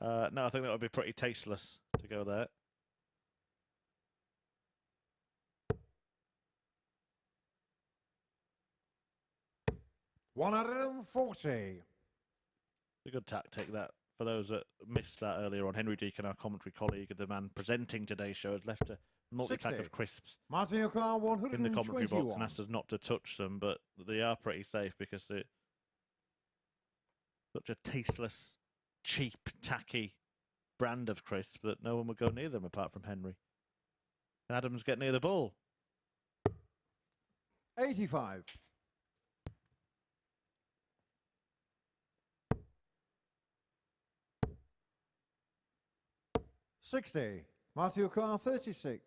No, I think that would be pretty tasteless to go there. $140. A good tactic, that. For those that missed that earlier on, Henry Deacon, our commentary colleague, the man presenting today's show, has left a multi-pack 60. of crisps Martin O'Carr, in the commentary box and 121. asked us not to touch them, but they are pretty safe because they're such a tasteless, cheap, tacky brand of crisp that no one would go near them apart from Henry. And Adams get near the ball. 85. $60. Martin O'Carr, 36.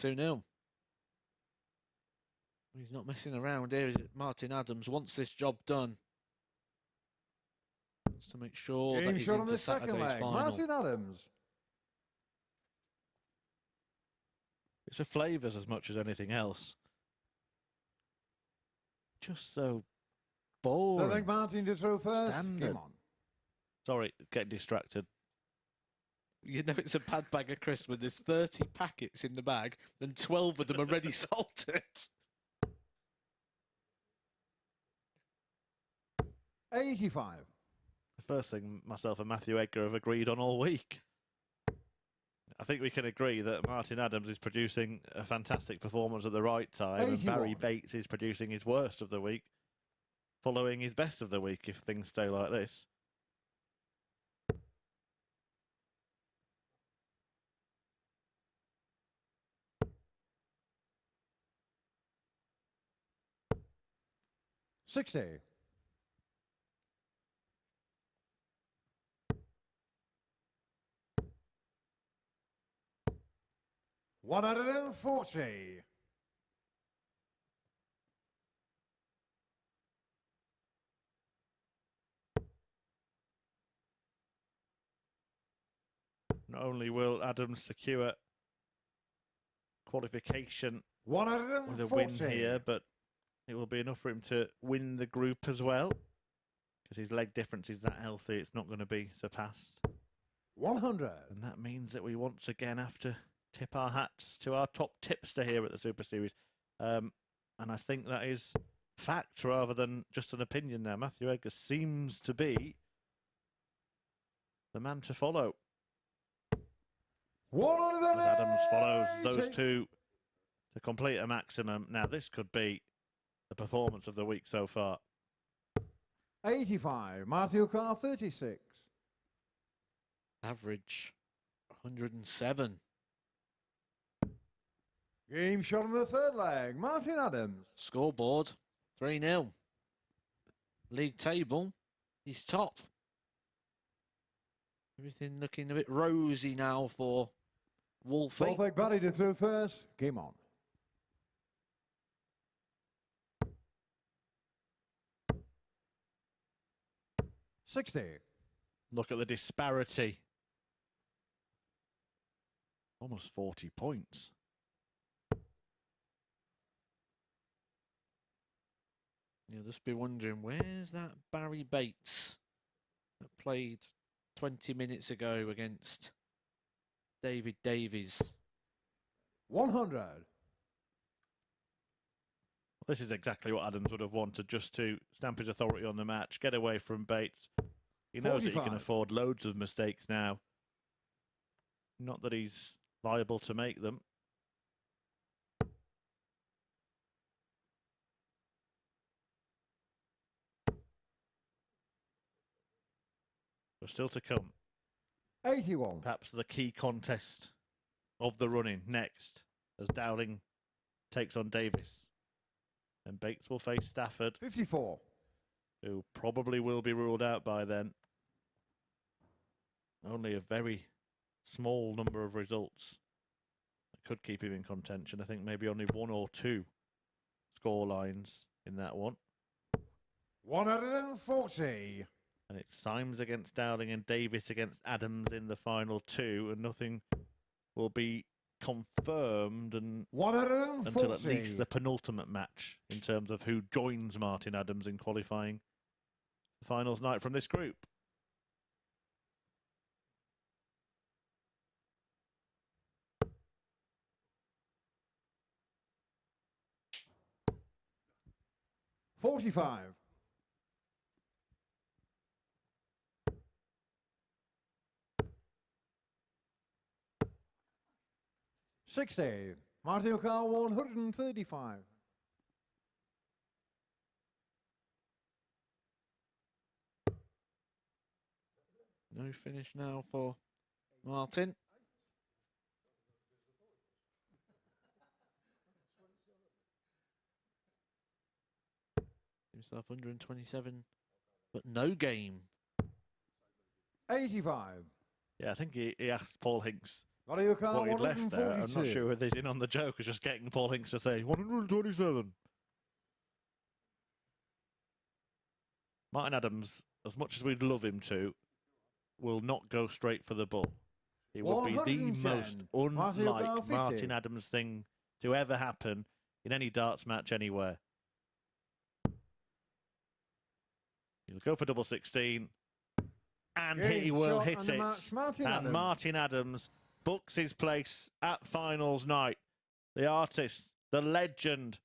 2-0. He's not messing around here, is it? Martin Adams wants this job done. Wants to make sure that Game he's shot on into the second Saturday's leg. final. Martin Adams. It's a flavours as much as anything else. Just so So boring. leg Martin to throw first. Standard. Game on. Sorry, getting distracted. You know it's a bad bag of crisps when there's 30 packets in the bag, and 12 of them are ready salted. 85. The first thing myself and Matthew Edgar have agreed on all week. I think we can agree that Martin Adams is producing a fantastic performance at the right time, and 81. Barrie Bates is producing his worst of the week, following his best of the week if things stay like this. $60. 140. Not only will Adams secure qualification with a win 140. here, but it will be enough for him to win the group as well, because his leg difference is that healthy, it's not going to be surpassed. 100. And that means that we once again have to tip our hats to our top tipster here at the Super Series. And I think that is fact rather than just an opinion now. Matthew Edgar seems to be the man to follow. 180. As Adams follows those two to complete a maximum. Now this could be the performance of the week so far. 85. Matthew Carr 36. Average 107. Game shot on the third leg. Martin Adams. Scoreboard 3-0. League table, he's top. Everything looking a bit rosy now for Wolfie. Fourth leg Barrie to throw first. Game on. $60. Look at the disparity. Almost 40 points. You'll just be wondering, where's that Barrie Bates that played 20 minutes ago against Davies? 100. This is exactly what Adams would have wanted, just to stamp his authority on the match, get away from Bates. He knows that he can 45. afford loads of mistakes now. Not that he's liable to make them. But still to come. 81. Perhaps the key contest of the running next, as Dowling takes on Davies. And Bates will face Stafford, 54. who probably will be ruled out by then. Only a very small number of results that could keep him in contention. I think maybe only 1 or 2 score lines in that one. 140. And it's Symes against Dowling and Davies against Adams in the final 2, and nothing will be confirmed and 140. until at least the penultimate match in terms of who joins Martin Adams in qualifying the finals night from this group. $45. 60. Martin Carr 135. No finish now for Martin. Himself 127, but no game. 85. Yeah, I think he asked Paul Hinks Martin Carr what he'd left there. I'm not 142. sure whether he's in on the joke or just getting Paul Hinks to say 127. Martin Adams, as much as we'd love him to, will not go straight for the bull. It would be the 110. most Martin Carr unlike 50. Martin Adams thing to ever happen in any darts match anywhere. He'll go for double 16, and Game he will shot hit and the it. match, Martin And Adams. Martin Adams books his place at finals night. The artist, the legend,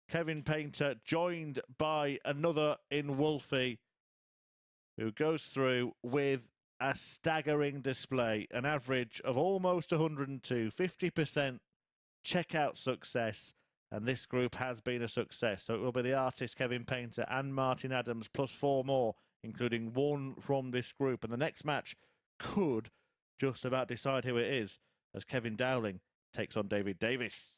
Kevin Painter, joined by another in Wolfie, who goes through with a staggering display, an average of almost 102, 50% checkout success, and this group has been a success. So it will be the artist Kevin Painter and Martin Adams plus 4 more, including 1 from this group. And the next match could just about decide who it is, as Kevin Dowling takes on Davies.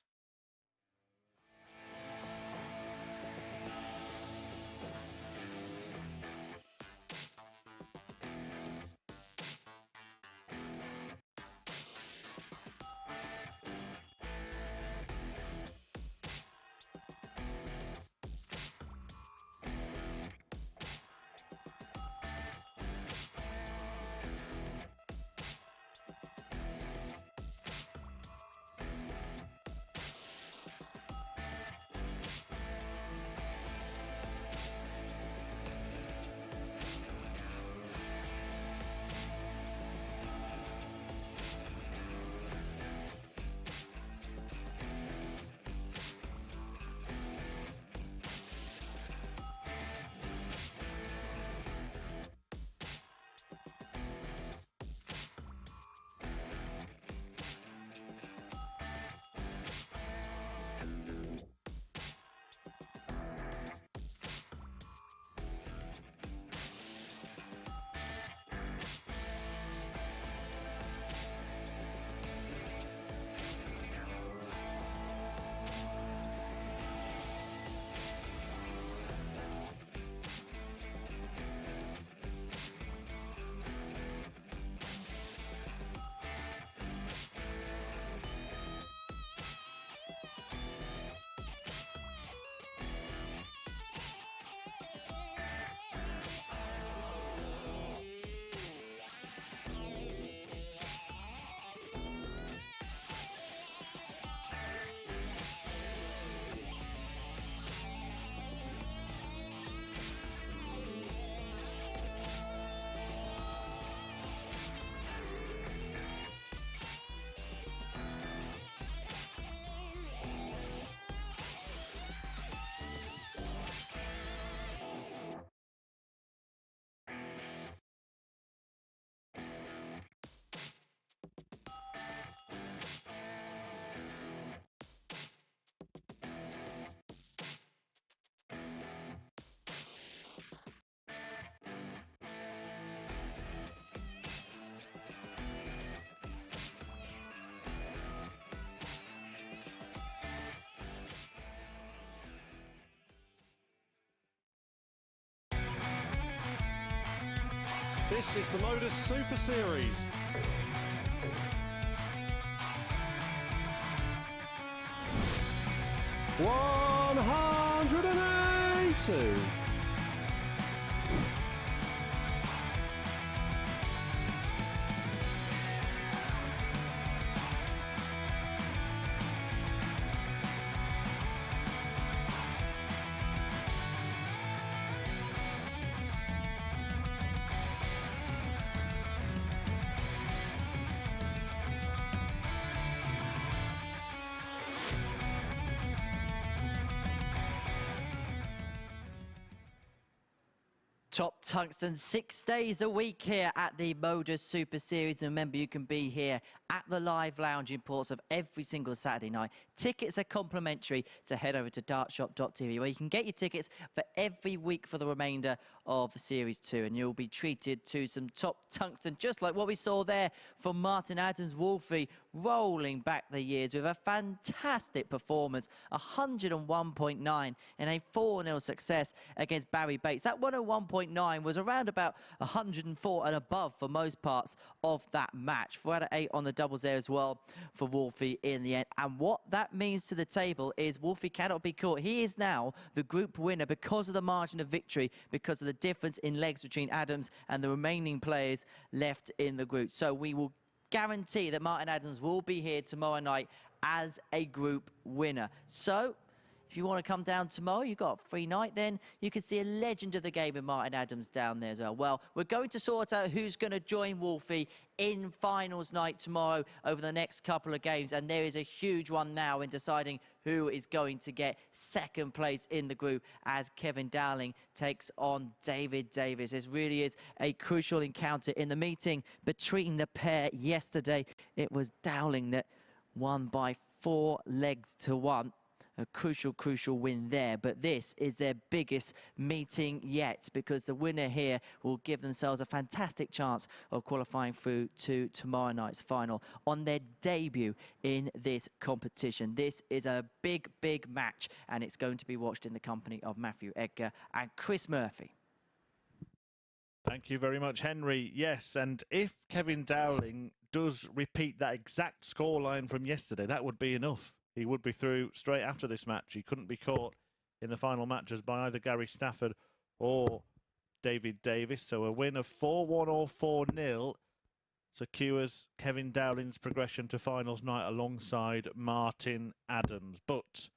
This is the MODUS Super Series. $180. Top tungsten 6 days a week here at the MODUS Super Series. And remember, you can be here at the live lounge in Portsmouth every single Saturday night. Tickets are complimentary, so head over to dartshop.tv where you can get your tickets for every week for the remainder of Series 2. And you'll be treated to some top tungsten, just like what we saw there from Martin Adams. Wolfie rolling back the years with a fantastic performance, 101.9 in a 4-0 success against Barrie Bates. That 101.9 was around about 104 and above for most parts of that match. 4 out of 8 on the doubles there as well for Wolfie in the end. And what that means to the table is Wolfie cannot be caught. He is now the group winner because of the margin of victory, because of the difference in legs between Adams and the remaining players left in the group. So we will guarantee that Martin Adams will be here tomorrow night as a group winner. So If you want to come down tomorrow, you've got a free night, then you can see a legend of the game in Martin Adams down there as well. Well, we're going to sort out who's going to join Wolfie in finals night tomorrow over the next couple of games, and there is a huge one now in deciding who is going to get second place in the group as Kevin Dowling takes on David Davies. This really is a crucial encounter in the meeting between the pair yesterday. It was Dowling that won by 4 legs to 1. A crucial win there, but this is their biggest meeting yet, because the winner here will give themselves a fantastic chance of qualifying through to tomorrow night's final on their debut in this competition. This is a big match, and it's going to be watched in the company of Matthew Edgar and Chris Murphy. Thank you very much, Henry. Yes, and if Kevin Dowling does repeat that exact scoreline from yesterday, that would be enough. He would be through straight after this match. He couldn't be caught in the final matches by either Gary Stafford or David Davies. So a win of 4-1 or 4-0 secures Kevin Dowling's progression to finals night alongside Martin Adams. But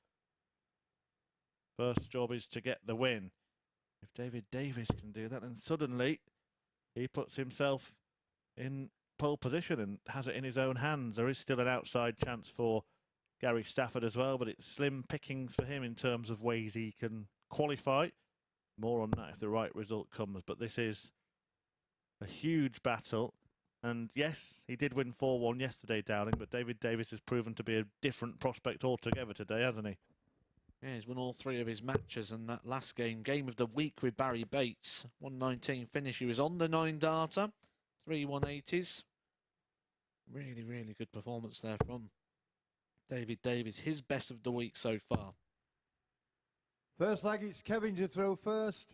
first job is to get the win. If David Davies can do that, then suddenly he puts himself in pole position and has it in his own hands. There is still an outside chance for Gary Stafford as well, but it's slim pickings for him in terms of ways he can qualify. More on that if the right result comes, but this is a huge battle. And yes, he did win 4-1 yesterday, Dowling, but David Davies has proven to be a different prospect altogether today, hasn't he? Yeah, he's won all 3 of his matches, and that last game of the week with Barrie Bates, 119 finish. He was on the 9 data, 3 180s. Really good performance there from David Davies, his best of the week so far. First leg, it's Kevin to throw first.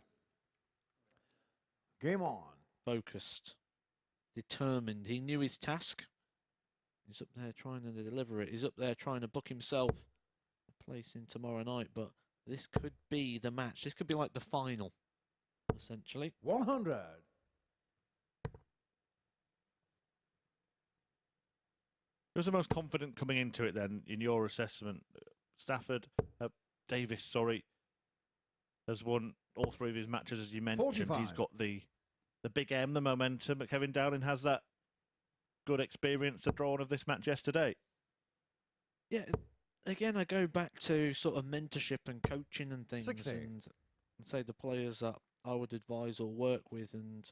Game on. Focused, determined. He knew his task. He's up there trying to deliver it. He's up there trying to book himself a place in tomorrow night, but this could be the match. This could be like the final, essentially. 100. Who's the most confident coming into it then, in your assessment? Davies, has won all 3 of his matches, as you mentioned. 45. He's got the big M, the momentum, but Kevin Dowling has that good experience of drawing of this match yesterday. Yeah, again, I go back to sort of mentorship and coaching and things, 60. and say the players that I would advise or work with, and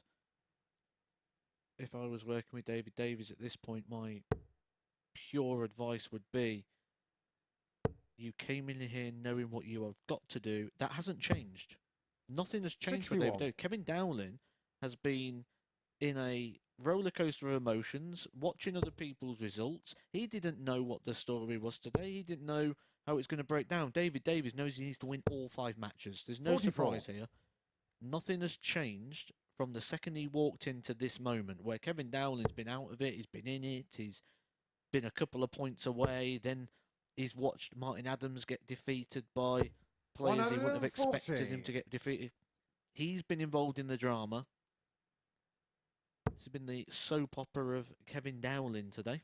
if I was working with David Davies at this point, my pure advice would be, you came in here knowing what you have got to do. That hasn't changed. Nothing has changed 61. for David Davies. Kevin Dowling has been in a roller coaster of emotions, watching other people's results. He didn't know what the story was today. He didn't know how it's going to break down. David Davies knows he needs to win all 5 matches. There's no 44. surprise here. Nothing has changed from the second he walked into this moment, where Kevin Dowling's been out of it, he's been in it, he's been a couple of points away, then he's watched Martin Adams get defeated by players he wouldn't have expected him to get defeated. He's been involved in the drama. This has been the soap opera of Kevin Dowling today.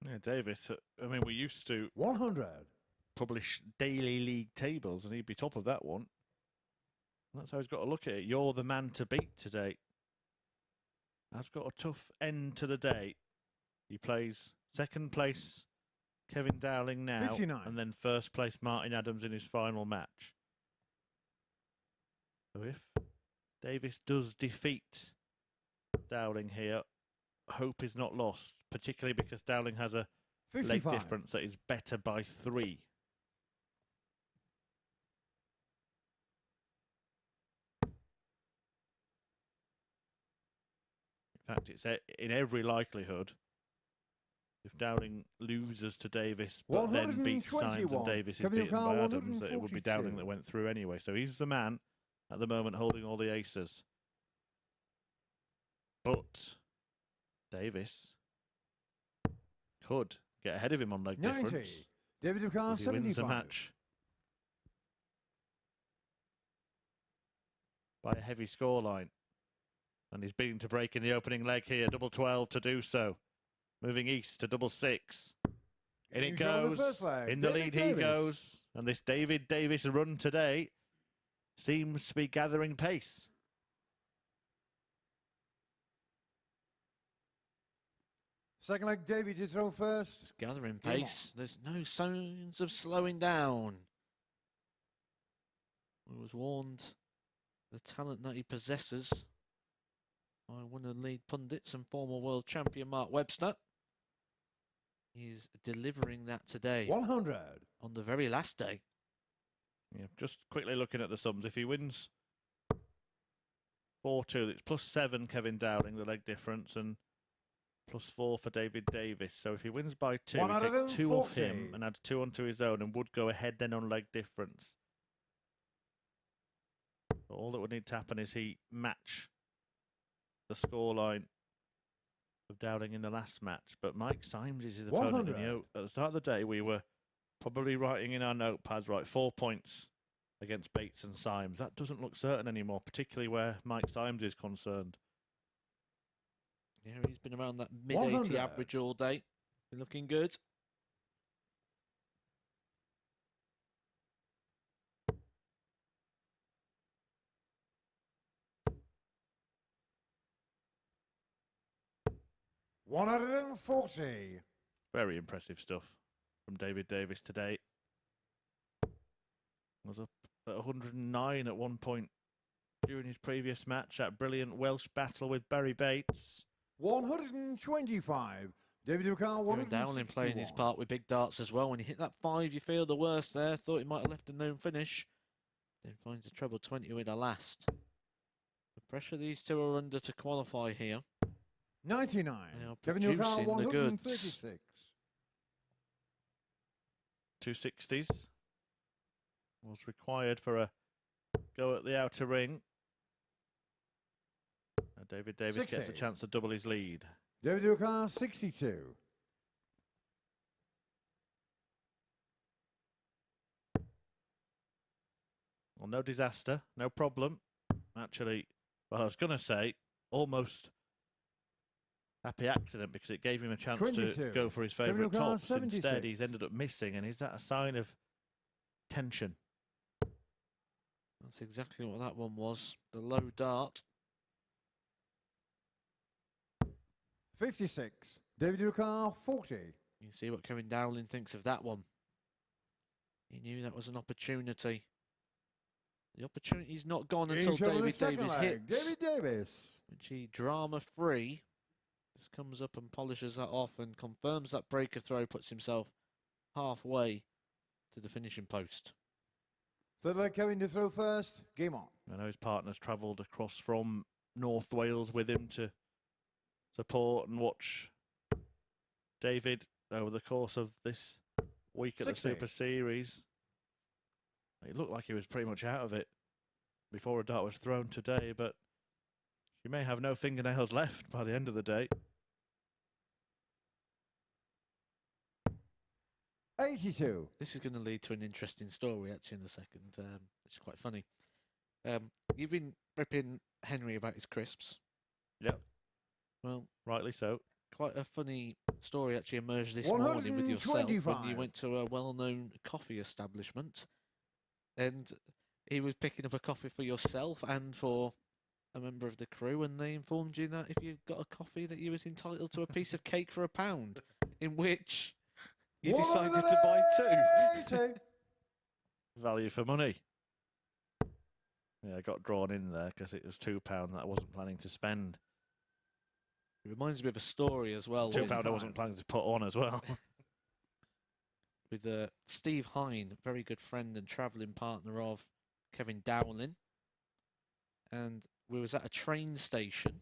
Yeah, Davies, I mean, we used to 100. publish daily league tables, and he'd be top of that one. That's how he's got to look at it. You're the man to beat today. That's got a tough end to the day. He plays second place Kevin Dowling now, 59. and then first place Martin Adams in his final match. So if Davies does defeat Dowling here, hope is not lost, particularly because Dowling has a 55. leg difference that is better by 3. In fact, it's in every likelihood, if Dowling loses to Davies but then beats Symes and Davies is beaten by Adams, that it would be Dowling that went through anyway. So he's the man at the moment holding all the aces. But Davies could get ahead of him on leg 90. difference. David O'Connor, If he wins the 75. match by a heavy scoreline. And he's beaten to break in the opening leg here. Double 12 to do so. Moving east to double 6. In it New shot of the goes. first leg, In the David lead he Davies. goes. And this David Davis run today seems to be gathering pace. Second leg, Davies is thrown first. It's gathering Game on. pace. There's no signs of slowing down. I was warned the talent that he possesses by one of the lead pundits and former world champion Mark Webster. He's delivering that today 100. on the very last day. Yeah, just quickly looking at the sums. If he wins 4-2, it's +7 Kevin Dowling, the leg difference, and +4 for David Davis. So if he wins by 2, he takes 2 off him 140. and adds 2 onto his own and would go ahead then on leg difference. But all that would need to happen is he match the scoreline of Dowling in the last match. But Mike Symes is his opponent. And, 100. at the start of the day, we were probably writing in our notepads, right, 4 points against Bates and Symes. That doesn't look certain anymore, particularly where Mike Symes is concerned. Yeah, he's been around that mid-80 100. average all day. Been looking good. $140. Very impressive stuff from David Davis today. Was up at 109 at one point during his previous match. That brilliant Welsh battle with Barrie Bates. 125. David Ducal, Kevin 161. Dowling playing his part with big darts as well. When you hit that 5, you feel the worst there. Thought he might have left a known finish. Then finds a treble 20 with a last. The pressure these two are under to qualify here. 99. They are Kevin Ducal, producing the goods. 136. 260s was required for a go at the outer ring. Now David Davis 60. gets a chance to double his lead. David Ducal, 62. Well, no disaster, no problem. Actually, well, I was going to say almost happy accident because it gave him a chance 22. to go for his favourite Kevin O'Connor, tops. Instead, 76. he's ended up missing. And is that a sign of tension? That's exactly what that one was. The low dart. 56. David Ducal, 40. You can see what Kevin Dowling thinks of that one. He knew that was an opportunity. The opportunity's not gone until Into the David second Davis leg, hits. David Davis. Which he drama-free just comes up and polishes that off and confirms that breaker throw, puts himself halfway to the finishing post. Third leg, Kevin to throw first. Game on. I know his partner's travelled across from North Wales with him to support and watch David over the course of this week at 60. the Super Series. It looked like he was pretty much out of it before a dart was thrown today, but she may have no fingernails left by the end of the day. 82. This is going to lead to an interesting story, actually, in a second. It's quite funny. You've been ripping Henry about his crisps. Yep, Well, rightly so. quite a funny story actually emerged this morning with yourself when you 125. went to a well-known coffee establishment. And he was picking up a coffee for yourself and for a member of the crew, and they informed you that if you got a coffee that you was entitled to a piece of cake for £1, in which you decided to buy 2. 180. Value for money. Yeah, I got drawn in there because it was £2 that I wasn't planning to spend. It reminds me of a story as well. £2 with- I wasn't planning to put on as well. with Steve Hine, very good friend and travelling partner of Kevin Dowling. And we was at a train station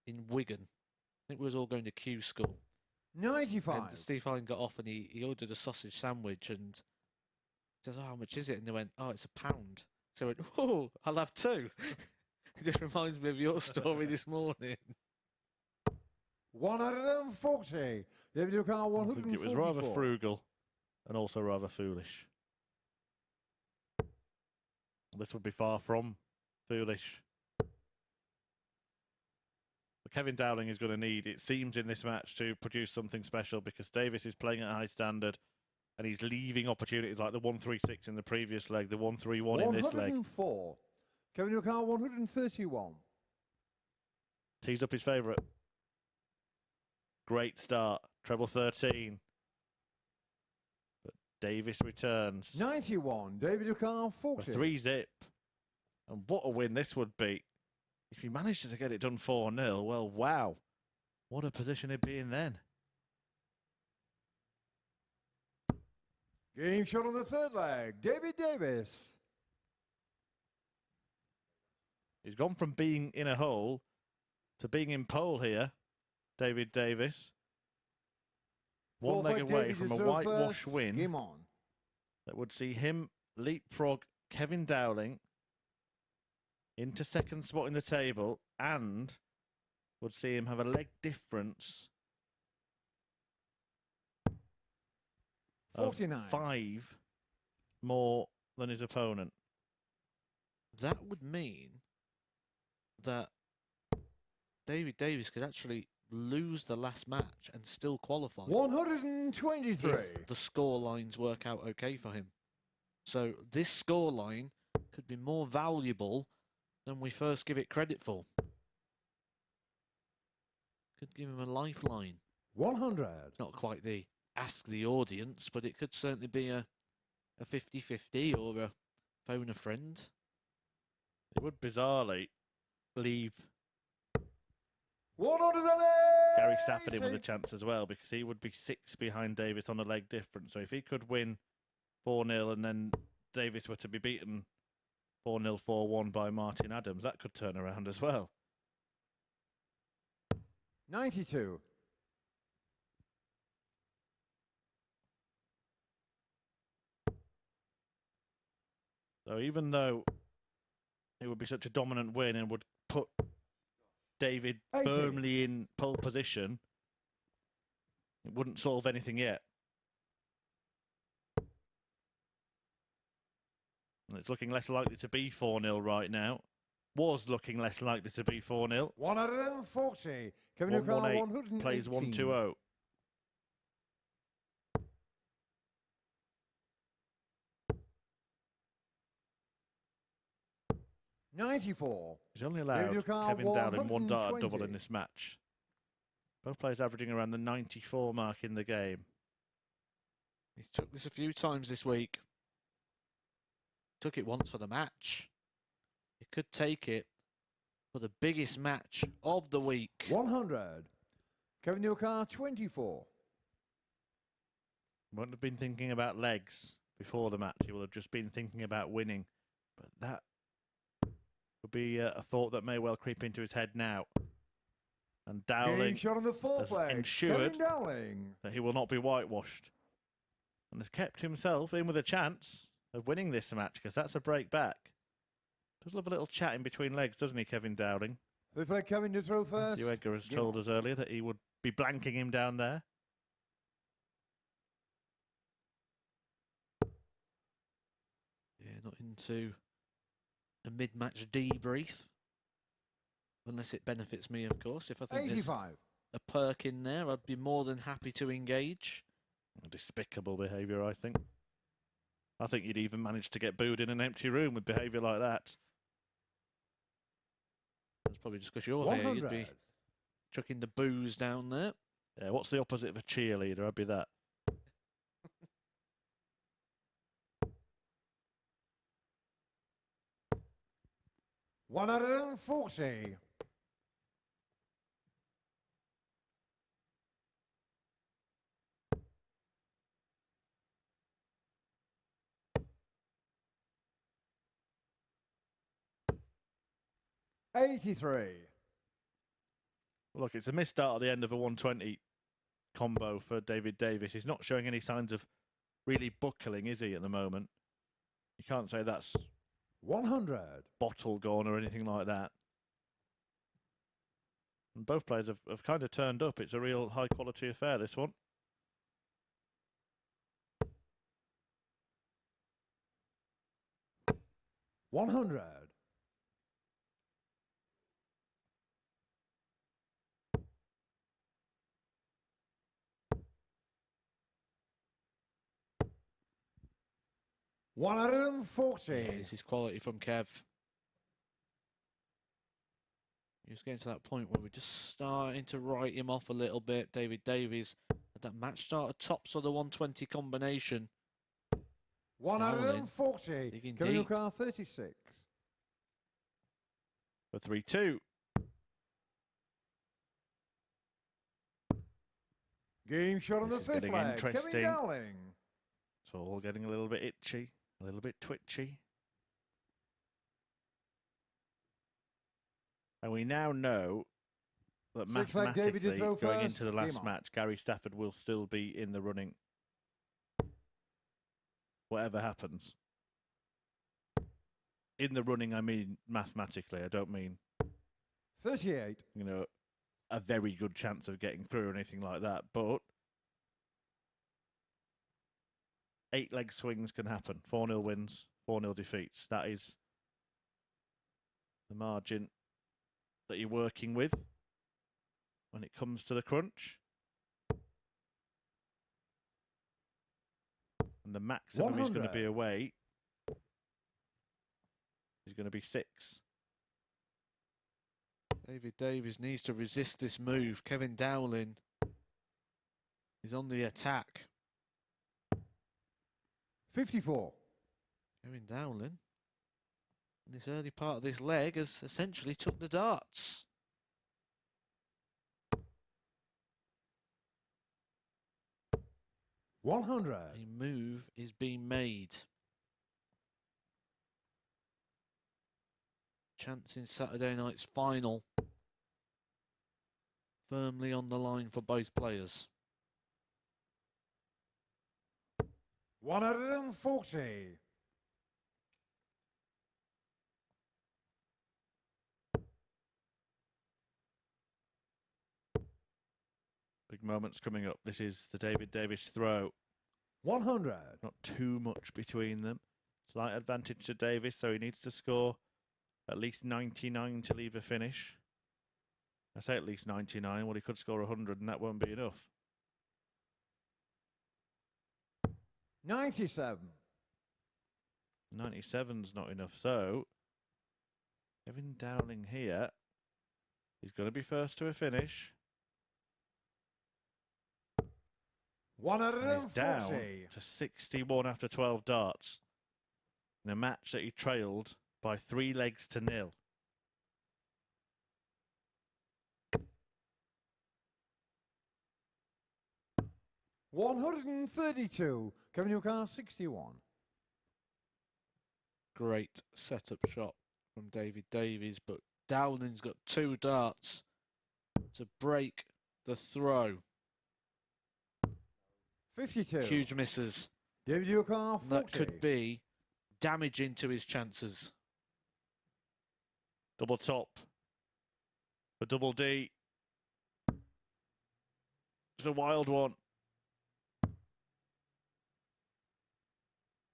in Wigan. I think we was all going to Q school. 95. And Steve Hine got off and he ordered a sausage sandwich and says, "Oh, how much is it?" And they went, "Oh, it's £1." So I went, "Oh, I'll have 2." It just reminds me of your story this morning. 140. David Ducal, I 144. think it was rather frugal and also rather foolish. This would be far from foolish. But Kevin Dowling is going to need, it seems, in this match to produce something special because Davies is playing at a high standard and he's leaving opportunities like the 136 in the previous leg, the 131 in this leg. 104. Kevin Newcar, 131. Tees up his favourite. Great start. Treble 13. But Davies returns. 91. David Newcar, A 40. 3-zip. And what a win this would be. If he manages to get it done 4-0, well, wow. What a position he'd be in then. Game shot on the third leg. David Davis. He's gone from being in a hole to being in pole here. David Davis. One leg away from a whitewash win. Game on. That would see him leapfrog Kevin Dowling into second spot in the table and would see him have a leg difference of 49. 5 more than his opponent. That would mean that David Davies could actually lose the last match and still qualify. 123. If the score lines work out okay for him. So this score line could be more valuable than we first give it credit for. Could give him a lifeline. 100. It's not quite the ask the audience, but it could certainly be a 50-50 or a phone a friend. It would bizarrely leave 180. Gary Stafford in with a chance as well because he would be 6 behind Davis on a leg difference. So if he could win 4-0 and then Davis were to be beaten 4-0, 4-1 by Martin Adams, that could turn around as well. 92. So even though it would be such a dominant win and would put David 80. firmly in pole position, it wouldn't solve anything yet. And it's looking less likely to be 4-0 right now. Was looking less likely to be 4-0. 140. Kevin Newcar, 118 118. plays 120. 94. He's only allowed Newcar, Kevin Dowling 1 dart double 120. in this match. Both players averaging around the 94 mark in the game. He's took this a few times this week. Took it once for the match. He could take it for the biggest match of the week. 100. Kevin Newcar, 24. Won't have been thinking about legs before the match. He will have just been thinking about winning. But that would be a thought that may well creep into his head now. And Game Dowling shot on the fourth has leg. ensured Kevin Dowling. that he will not be whitewashed. And has kept himself in with a chance of winning this match, because that's a break back. Does love a little chat in between legs, doesn't he, Kevin Dowling? Fifth leg, Kevin to throw first. Hugh Edgar has Game told on. us earlier that he would be blanking him down there. Yeah, not into a mid-match debrief. Unless it benefits me, of course. If I think there's 85. a perk in there, I'd be more than happy to engage. Despicable behaviour, I think. I think you'd even manage to get booed in an empty room with behaviour like that. That's probably just because you're here. You'd 100. be chucking the booze down there. Yeah, what's the opposite of a cheerleader? I'd be that. $140. $83. Look, it's a missed start at the end of a 120 combo for David Davis. He's not showing any signs of really buckling, is he, at the moment? You can't say that's 100. bottle gone or anything like that. And both players have kind of turned up. It's a real high-quality affair, this one. $100. 140. Yeah, this is quality from Kev. He's getting to that point where we're just starting to write him off a little bit. Davies had that match starter tops of the 120 combination. 140. Digging Kevin deep. O'Carr, 36. For 3-2. Game shot on the This is fifth getting leg. Kevin interesting. Dowling. It's all getting a little bit itchy, a little bit twitchy. And we now know that Six leg David mathematically, to throw going first. into the Game last on. match, Gary Stafford will still be in the running. Whatever happens. In the running, I mean mathematically. I don't mean, 38. you know, a very good chance of getting through or anything like that. But 8-leg swings can happen. 4-0 wins, 4-0 defeats. That is the margin that you're working with when it comes to the crunch. And the maximum is going to be 100. away. Is going to be 6. Davies needs to resist this move. Kevin Dowling is on the attack. 54. Kevin Dowling, in this early part of this leg, has essentially took the darts. A 100. move is being made. Chance in Saturday night's final. Firmly on the line for both players. 140. Big moments coming up. This is the David Davies throw. 100. Not too much between them. Slight advantage to Davies, so he needs to score at least 99 to leave a finish. I say at least 99. Well, he could score 100 and that won't be enough. 97. 97's not enough. So, Kevin Dowling here is going to be first to a finish. And he's down 140. to 61 after 12 darts in a match that he trailed by 3 legs to 0. $132. Kevin O'Carr, 61. Great setup shot from Davies, but Dowling's got 2 darts to break the throw. 52. Huge misses. David O'Carr, 40. That could be damaging to his chances. Double top for Double D. It's a wild one.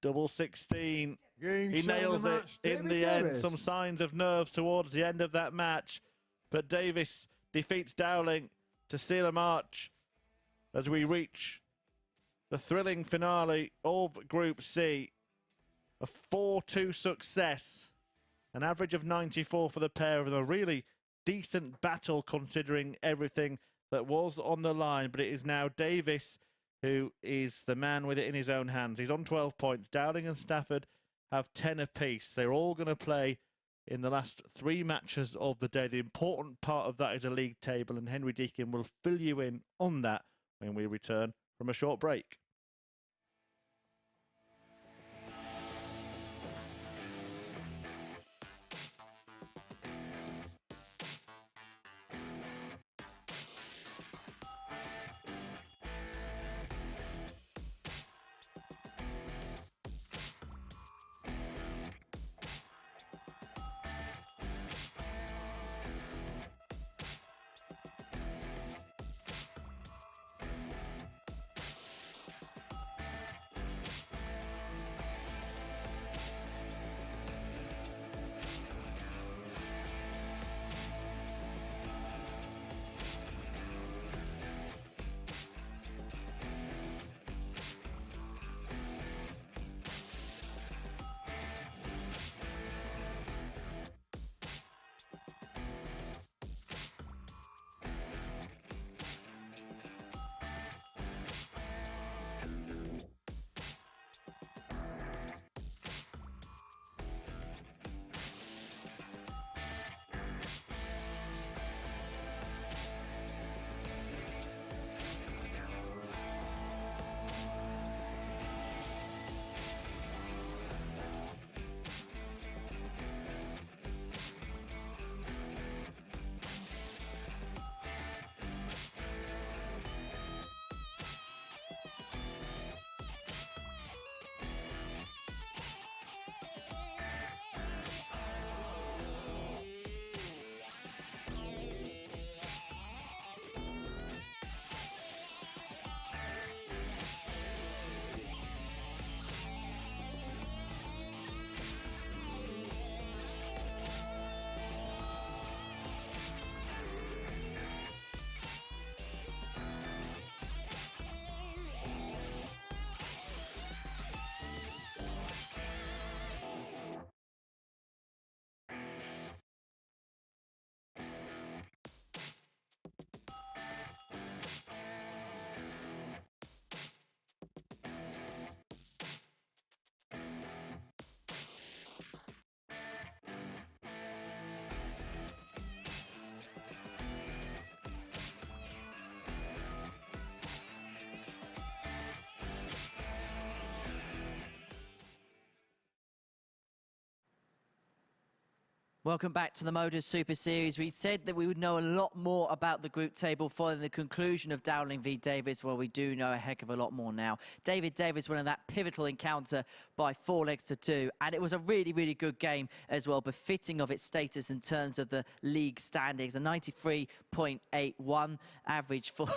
Double 16. Game He shot of nails the it match, in David the end. Davies. Some signs of nerves towards the end of that match. But Davies defeats Dowling to seal a march as we reach the thrilling finale of Group C. A 4-2 success. An average of 94 for the pair of them. A really decent battle considering everything that was on the line. But it is now Davies who is the man with it in his own hands. He's on 12 points. Dowling and Stafford have 10 apiece. They're all going to play in the last 3 matches of the day. The important part of that is a league table, and Henry Deakin will fill you in on that when we return from a short break. Welcome back to the MODUS Super Series. We said that we would know a lot more about the group table following the conclusion of Dowling v Davies. Well, we do know a heck of a lot more now. Davies won that pivotal encounter by 4 legs to 2, and it was a really, really good game as well, befitting of its status in terms of the league standings. A 93.81 average for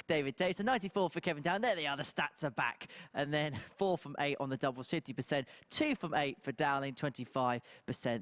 Davies, a 94 for Kevin Dowling. There they are, the stats are back. And then 4 from 8 on the doubles, 50%. 2 from 8 for Dowling, 25%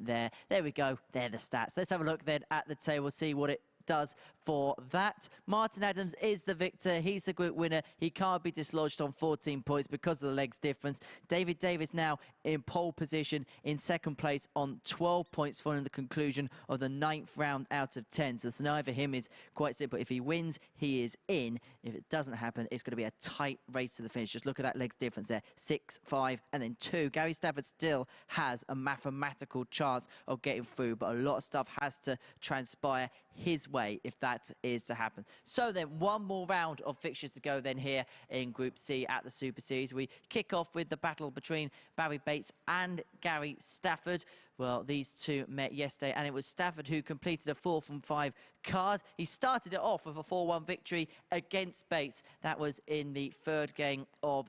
there. There we go, they're the stats. Let's have a look then at the table, see what it does for that. Martin Adams is the victor. He's the group winner. He can't be dislodged on 14 points because of the legs difference. Davies now in pole position in second place on 12 points following the conclusion of the 9th round out of 10. So the scenario for him is quite simple. If he wins, he is in. If it doesn't happen, it's going to be a tight race to the finish. Just look at that legs difference there. 6, 5, and then 2. Gary Stafford still has a mathematical chance of getting through, but a lot of stuff has to transpire his way if that is to happen. So then one more round of fixtures to go then here in Group C at the Super Series. We kick off with the battle between Barrie Bates and Gary Stafford. Well, these two met yesterday, and it was Stafford who completed a 4 from 5 card. He started it off with a 4-1 victory against Bates. That was in the third game of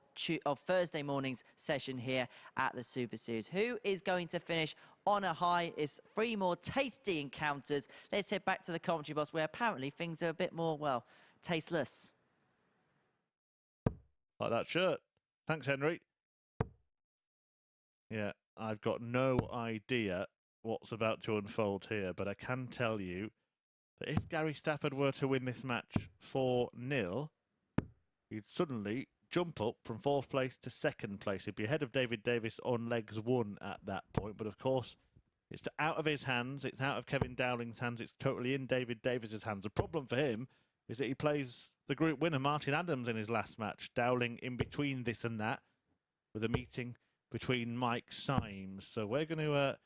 Thursday morning's session here at the Super Series. Who is going to finish on a high? Is 3 more tasty encounters. Let's head back to the commentary box, where apparently things are a bit more, well, tasteless. Like that shirt. Thanks, Henry. Yeah, I've got no idea what's about to unfold here, but I can tell you that if Gary Stafford were to win this match 4-0, he'd suddenly jump up from 4th place to 2nd place. He'd be ahead of Davies on legs 1 at that point, but of course, it's out of his hands, it's out of Kevin Dowling's hands, it's totally in Davies' hands. The problem for him is that he plays the group winner, Martin Adams, in his last match. Dowling in between this and that, with a meeting between Mike Symes. So we're going to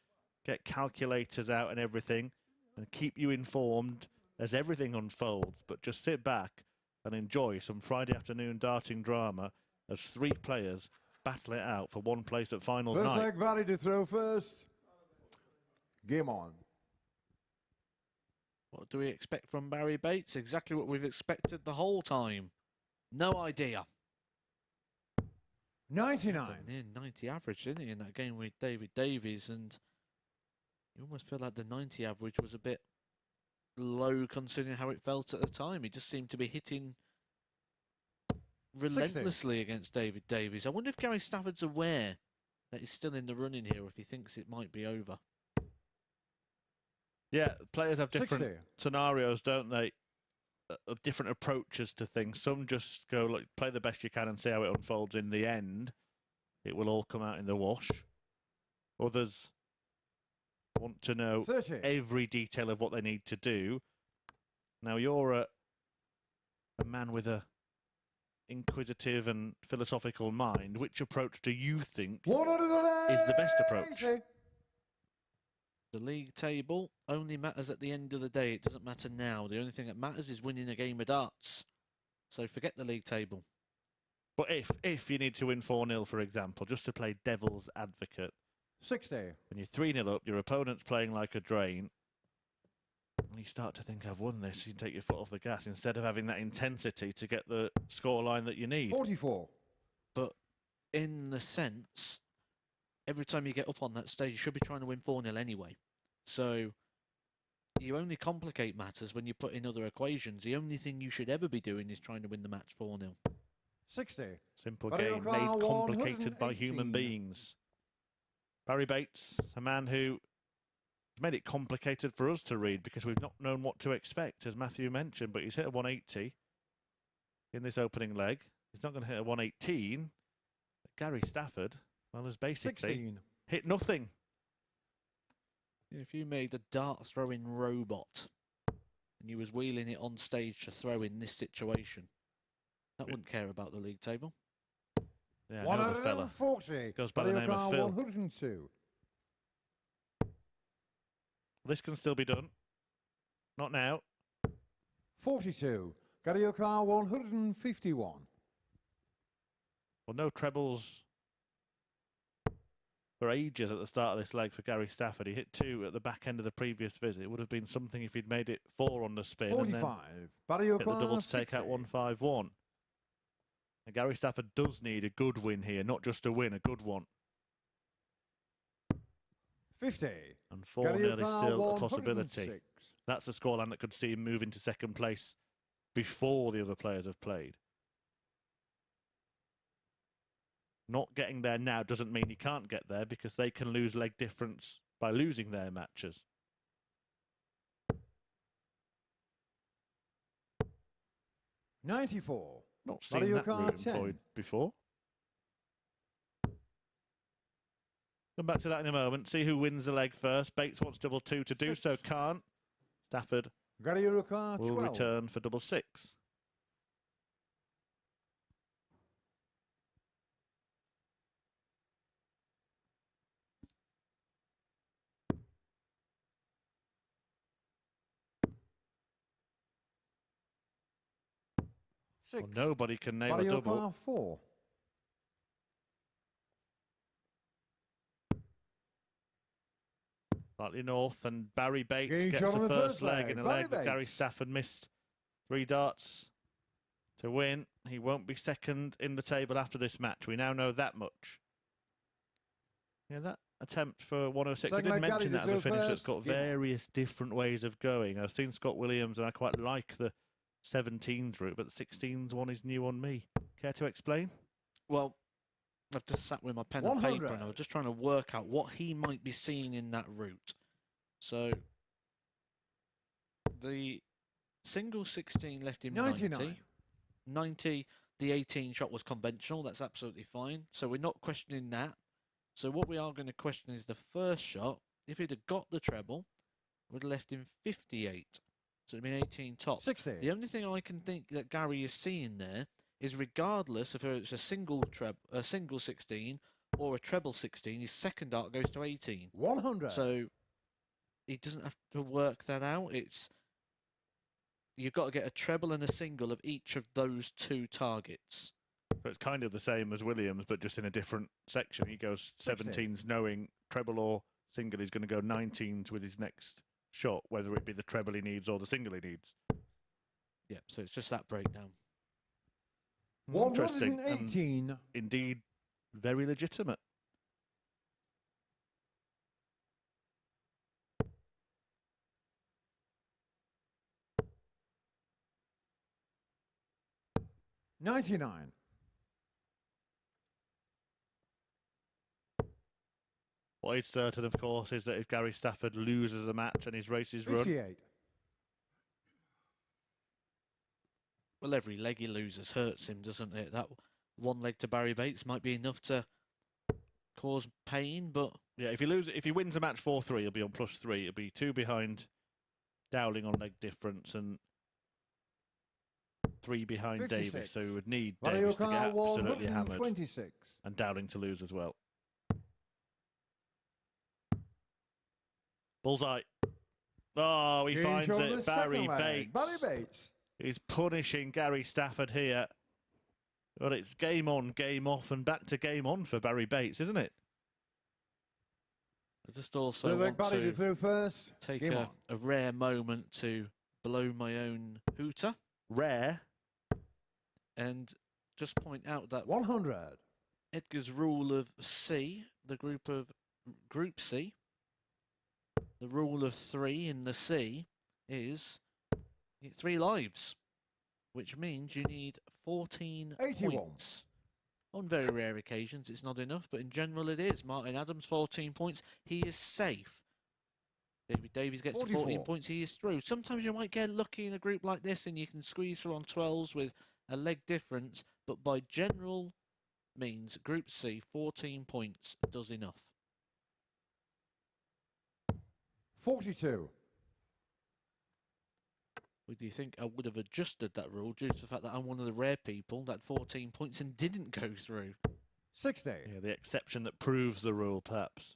get calculators out and everything and keep you informed as everything unfolds. But just sit back and enjoy some Friday afternoon darting drama as 3 players battle it out for 1 place at finals First night. leg, Barrie to throw first. Game on. What do we expect from Barrie Bates? Exactly what we've expected the whole time. No idea. 99. Near 90 average, didn't he, in that game with Davies? And you almost feel like the 90 average was a bit low considering how it felt at the time. He just seemed to be hitting relentlessly 60. against Davies. I wonder if Gary Stafford's aware that he's still in the running here, or if he thinks it might be over. Yeah, players have different 60. scenarios, don't they? Of different approaches to things. Some just go, like, play the best you can and see how it unfolds. In the end, it will all come out in the wash. Others want to know 30. every detail of what they need to do. Now, you're a man with a inquisitive and philosophical mind. Which approach do you think is the best approach? The league table only matters at the end of the day. It doesn't matter now. The only thing that matters is winning a game of darts. So forget the league table. But if you need to win 4-0, for example, just to play devil's advocate, 60. when you're 3-0 up, your opponent's playing like a drain, and you start to think, I've won this, you take your foot off the gas instead of having that intensity to get the scoreline that you need. 44. But in the sense, every time you get up on that stage, you should be trying to win 4-0 anyway. So you only complicate matters when you put in other equations. The only thing you should ever be doing is trying to win the match 4-0. 60. Simple Barrie game O'Connor, made complicated by 118. human beings. Barrie Bates, a man who made it complicated for us to read because we've not known what to expect, as Matthew mentioned, but he's hit a 180 in this opening leg. He's not going to hit a 118. Gary Stafford, well, has basically 16. hit nothing. If you made a dart throwing robot and you was wheeling it on stage to throw in this situation, that wouldn't care about the league table. Yeah, I know the fella. 140. Goes by the name of Phil. 102. This can still be done. Not now. 42. Gary O'Connor 151. Well, no trebles for ages at the start of this leg for Gary Stafford. He hit 2 at the back end of the previous visit. It would have been something if he'd made it 4 on the spin 45. and then Barrie hit the double to take out 151. And Gary Stafford does need a good win here, not just a win, a good one. 50. And 4 nearly still a possibility. 106. That's the scoreline that could see him move into second place before the other players have played. Not getting there now doesn't mean he can't get there, because they can lose leg difference by losing their matches. 94. Not seen that route employed before. Come back to that in a moment. See who wins the leg first. Bates wants double 2 to do so. Can't. Stafford will return for double 6. Well, nobody can nail a double. 4. Slightly north, and Barrie Bates gets the first leg in a leg that Gary Stafford missed 3 darts to win. He won't be second in the table after this match. We now know that much. Yeah, that attempt for 106. I did mention that as a finish that's got various different ways of going. I've seen Scott Williams, and I quite like the 17s route, but the 16s one is new on me. Care to explain? Well, I've just sat with my pen 100. and paper, and I was just trying to work out what he might be seeing in that route. So, the single 16 left him 90. 90, the 18 shot was conventional. That's absolutely fine. So we're not questioning that. So what we are going to question is the first shot. If he'd have got the treble, it would have left him 58. So it'd been 18 tops. 60. The only thing I can think that Gary is seeing there is, regardless if it's a single 16 or a treble 16, his second dart goes to 18. 100. So he doesn't have to work that out. You've got to get a treble and a single of each of those 2 targets. So it's kind of the same as Williams, but just in a different section. He goes 17s knowing treble or single. He's going to go 19s with his next shot, whether it be the treble he needs or the single he needs. Yeah, so it's just that breakdown. Interesting. 118. Indeed, very legitimate. $99. What is certain, of course, is that if Gary Stafford loses a match and his race is run, 58. Well, every leg he loses hurts him, doesn't it? That one leg to Barrie Bates might be enough to cause pain, but yeah, if he wins a match 4-3, he'll be on +3. It'll be 2 behind Dowling on leg difference and 3 behind 56. Davies. So he would need Davies to get absolutely hammered 126. and Dowling to lose as well. Bullseye. Oh, he finds it. Barrie Bates. Barrie Bates. He's punishing Gary Stafford here. But it's game on, game off, and back to game on for Barrie Bates, isn't it? I just also want to take a rare moment to blow my own hooter. Rare? And just point out that 100. Edgar's rule of C, the Group C, the rule of 3 in the C is you get 3 lives, which means you need 14 points. On very rare occasions, it's not enough, but in general, it is. Martin Adams, 14 points. He is safe. David Davies gets 44. To 14 points. He is through. Sometimes you might get lucky in a group like this, and you can squeeze through on 12s with a leg difference. But by general means, Group C, 14 points does enough. 42. Do you think I would have adjusted that rule due to the fact that I'm one of the rare people that 14 points and didn't go through? 60. Yeah, the exception that proves the rule, perhaps.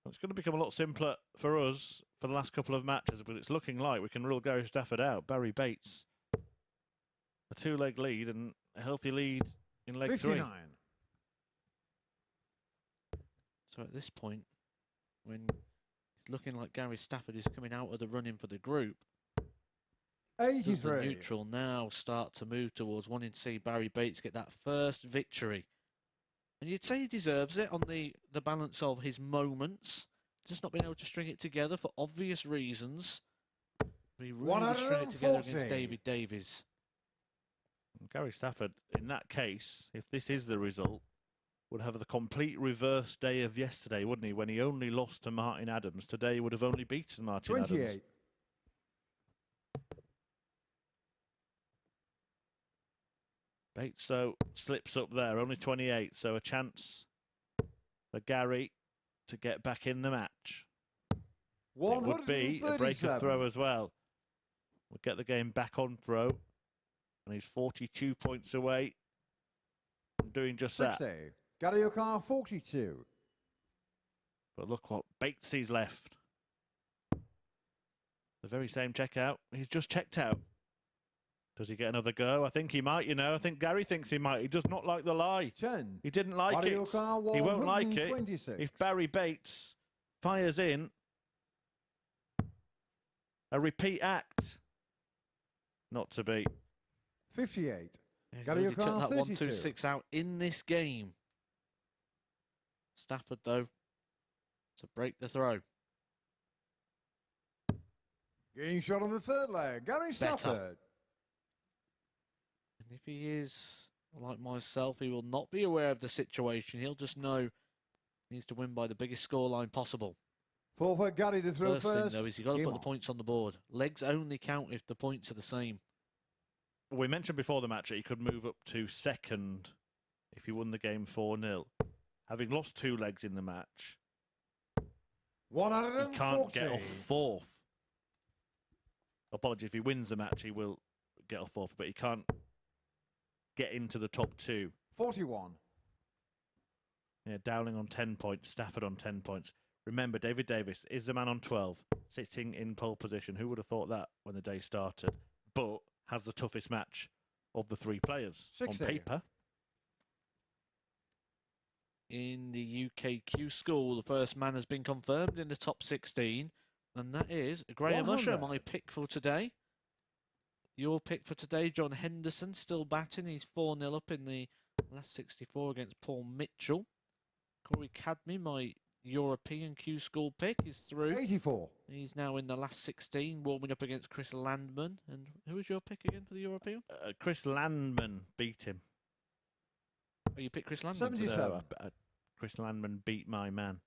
It's going to become a lot simpler for us for the last couple of matches, but it's looking like we can rule Gary Stafford out. Barrie Bates, a 2-leg lead and a healthy lead in leg 59. 3. So at this point, when it's looking like Gary Stafford is coming out of the running for the group, does the 83. neutral now start to move towards wanting to see Barrie Bates get that first victory? And you'd say he deserves it on the balance of his moments. Just not being able to string it together for obvious reasons. But he really strung it together against 140. Davies. Gary Stafford, in that case, if this is the result, would have the complete reverse day of yesterday, wouldn't he? When he only lost to Martin Adams. Today he would have only beaten Martin 28. Adams. Bates so slips up there, only 28, so a chance for Gary to get back in the match. It would be a break of throw as well. We'll get the game back on throw. And he's 42 points away from doing just 60. that. Gary O'Carr, 42. But look what Batesy's left. The very same checkout. He's just checked out. Does he get another go? I think he might, you know. I think Gary thinks he might. He does not like the lie. 10. He didn't like Barrie it. O'Carr, He won't like it 126. if Barrie Bates fires in a repeat act. Not to be. 58. He's Gary already took O'Carr, that 32. 1-2-6 out in this game. Stafford, though, to break the throw. Game shot on the third leg. Gary Better. Stafford. And if he is like myself, he will not be aware of the situation. He'll just know he needs to win by the biggest scoreline possible. 4 for Gary to throw First first. thing, though, is you've got to Game put the on. points on the board. Legs only count if the points are the same. We mentioned before the match that he could move up to second if he won the game 4-0. Having lost 2 legs in the match, he 140. can't get off fourth. Apologies, if he wins the match, he will get off fourth, but he can't get into the top 2. 41. Yeah, Dowling on 10 points, Stafford on 10 points. Remember, David Davies is the man on 12, sitting in pole position. Who would have thought that when the day started? But has the toughest match of the 3 players 60. on paper. In the UKQ school, the first man has been confirmed in the top 16, and that is Graham Usher, 100. my pick for today. Your pick for today, John Henderson, still batting. He's 4-0 up in the last 64 against Paul Mitchell. Corey Cadmy, my European Q school pick, is through. 84. He's now in the last 16, warming up against Chris Landman. And who was your pick again for the European? Chris Landman beat him. Oh, you picked Chris Landman today? 77. Chris Landman beat my man,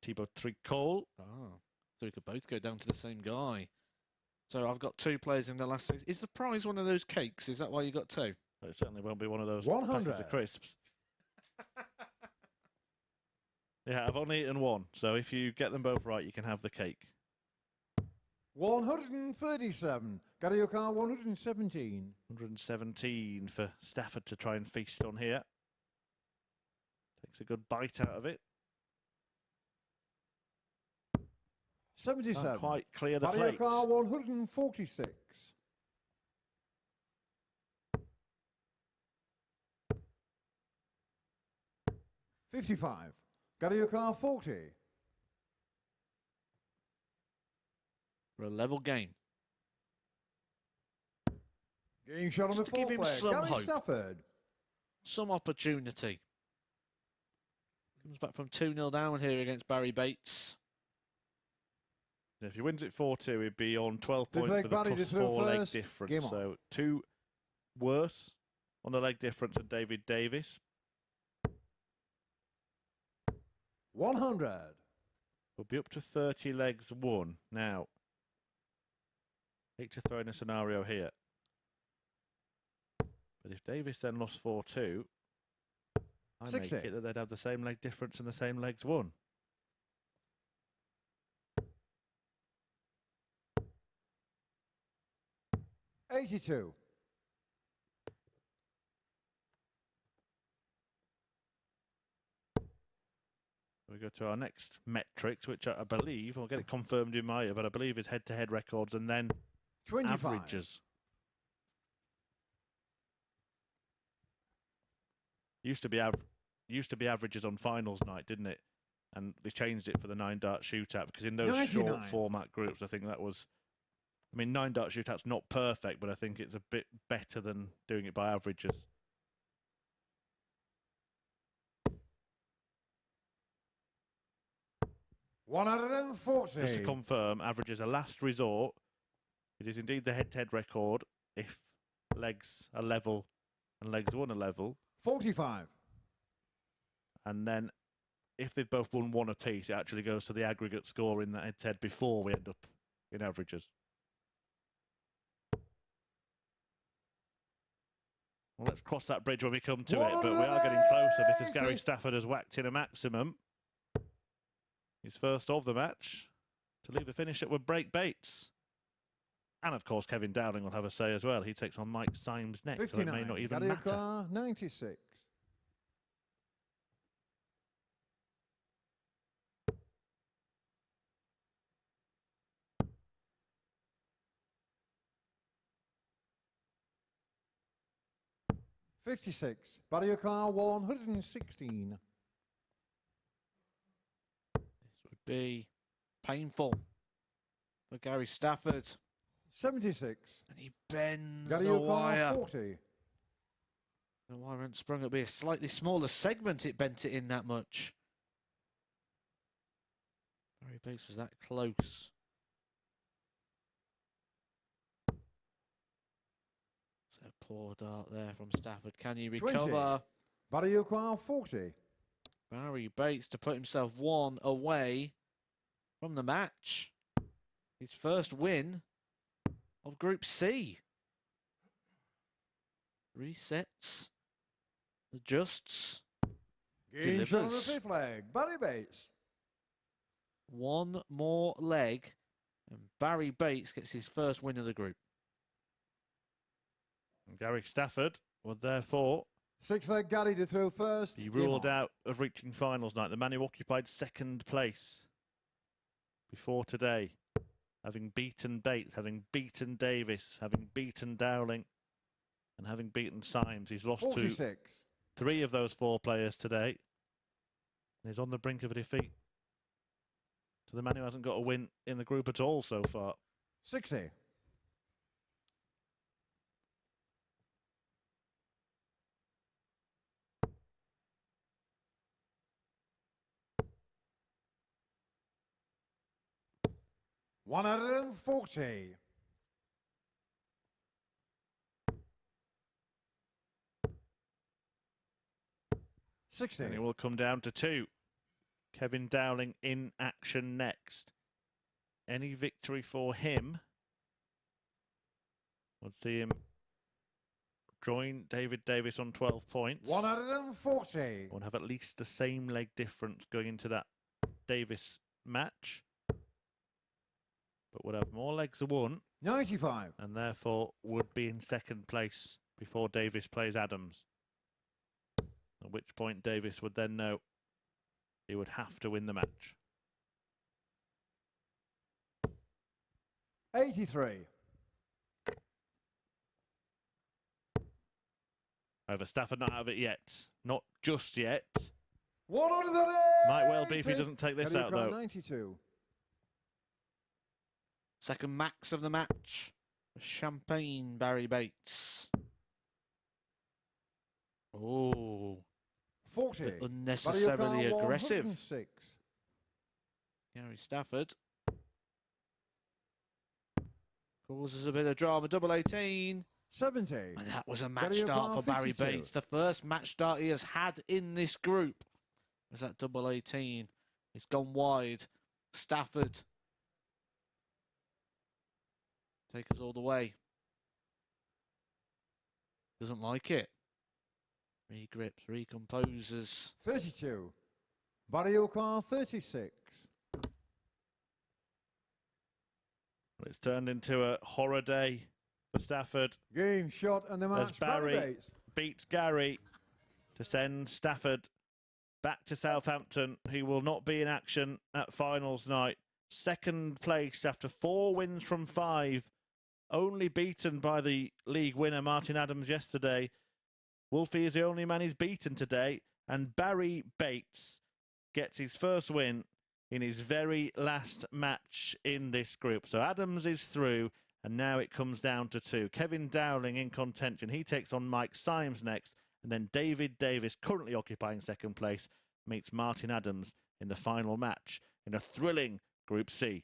Thibaut Tricol. Oh, so we could both go down to the same guy. So I've got 2 players in the last 6. Is the prize one of those cakes? Is that why you got 2? It certainly won't be one of those 100. packets of crisps. Yeah, I've only eaten 1, so if you get them both right, you can have the cake. 137. Gary O'Carr, 117. 117 for Stafford to try and feast on here. Takes a good bite out of it. 77. Can't quite clear the Barrie plate. O'Carr, 146. $55. Gary O'Carr, 40. For a level game. Game shot on Just the to give fourth him leg. some Gary hope. Stafford. Some opportunity. Comes back from 2-0 down here against Barrie Bates. If he wins it 4-2, he'd be on 12 This points leg with a Barrie plus to throw 4 leg first. difference. Game on. So 2 worse on the leg difference than David Davies. 100. We'll be up to 30 legs won. Now, hate to throw in a scenario here. But if Davies then lost 4-2, I 60. make it that they'd have the same leg difference and the same legs won. $82. We go to our next metrics, which I believe, I'll get it confirmed in my ear, but I believe is head-to-head records and then 25. averages. Used to be averages on finals night, didn't it? And they changed it for the 9-dart shootout because in those 99. short format groups, I think that was. I mean, 9-dart shootout's not perfect, but I think it's a bit better than doing it by averages. $140. Just to confirm, average is a last resort. It is indeed the head-to-head record if legs are level and legs won are level. 45. And then if they've both won one apiece, it actually goes to the aggregate score in that head-to-head before we end up in averages. Well, let's cross that bridge when we come to it, but we are getting closer because Gary Stafford has whacked in a maximum. His first of the match to leave the finish up with Barrie Bates. And of course, Kevin Dowling will have a say as well. He takes on Mike Symes next, 59. so it may not even matter. 96. $56. Barrie 116. This would be painful for Gary Stafford. 76. And he bends Barrie the wire. 40. The wire hadn't sprung. It'll be a slightly smaller segment. It bent it in that much. Barrie Bates was that close. So poor dart there from Stafford. Can he 20. recover? Barrie 40. Barrie Bates to put himself one away from the match. His first win of Group C. Resets, adjusts, Game shot on the delivers. 5th leg. Barrie Bates. One more leg, and Barrie Bates gets his first win of the group. And Gary Stafford would therefore 6th leg Gary to throw first. be ruled out of reaching finals night. The man who occupied second place before today, having beaten Bates, having beaten Davies, having beaten Dowling, and having beaten Symes. He's lost 46. to 3 of those 4 players today. And he's on the brink of a defeat to the man who hasn't got a win in the group at all so far. 60. $140. 60. And it will come down to 2. Kevin Dowling in action next. Any victory for him would see him join David Davies on 12 points. 140. Would have at least the same leg difference going into that Davis match. But would have more legs won 95. and therefore would be in second place before Davis plays Adams. At which point Davis would then know he would have to win the match. 83. However, Stafford not out of it yet. Not just yet. 180. Might well be if he doesn't take this Gary out, though. 92. Second max of the match. Champagne Barrie Bates. Oh, 40. bit unnecessarily aggressive. 106. Gary Stafford causes a bit of drama. Double 18. 70. And that was a match Gary start for O'Connor, Barrie 52. Bates. The first match start he has had in this group was that double 18. It's gone wide. Stafford take us all the way. Doesn't like it. Regrips, recomposes. 32. Barrie O'Connor 36. It's turned into a horror day for Stafford. Game shot and the match. Barrie Bates. beats Gary to send Stafford back to Southampton. He will not be in action at finals night. Second place after 4 wins from 5. Only beaten by the league winner Martin Adams yesterday. Wolfie is the only man he's beaten today. And Barrie Bates gets his first win in his very last match in this group. So Adams is through, and now it comes down to two. Kevin Dowling in contention. He takes on Mike Symes next, and then Davies, currently occupying second place, meets Martin Adams in the final match in a thrilling Group C.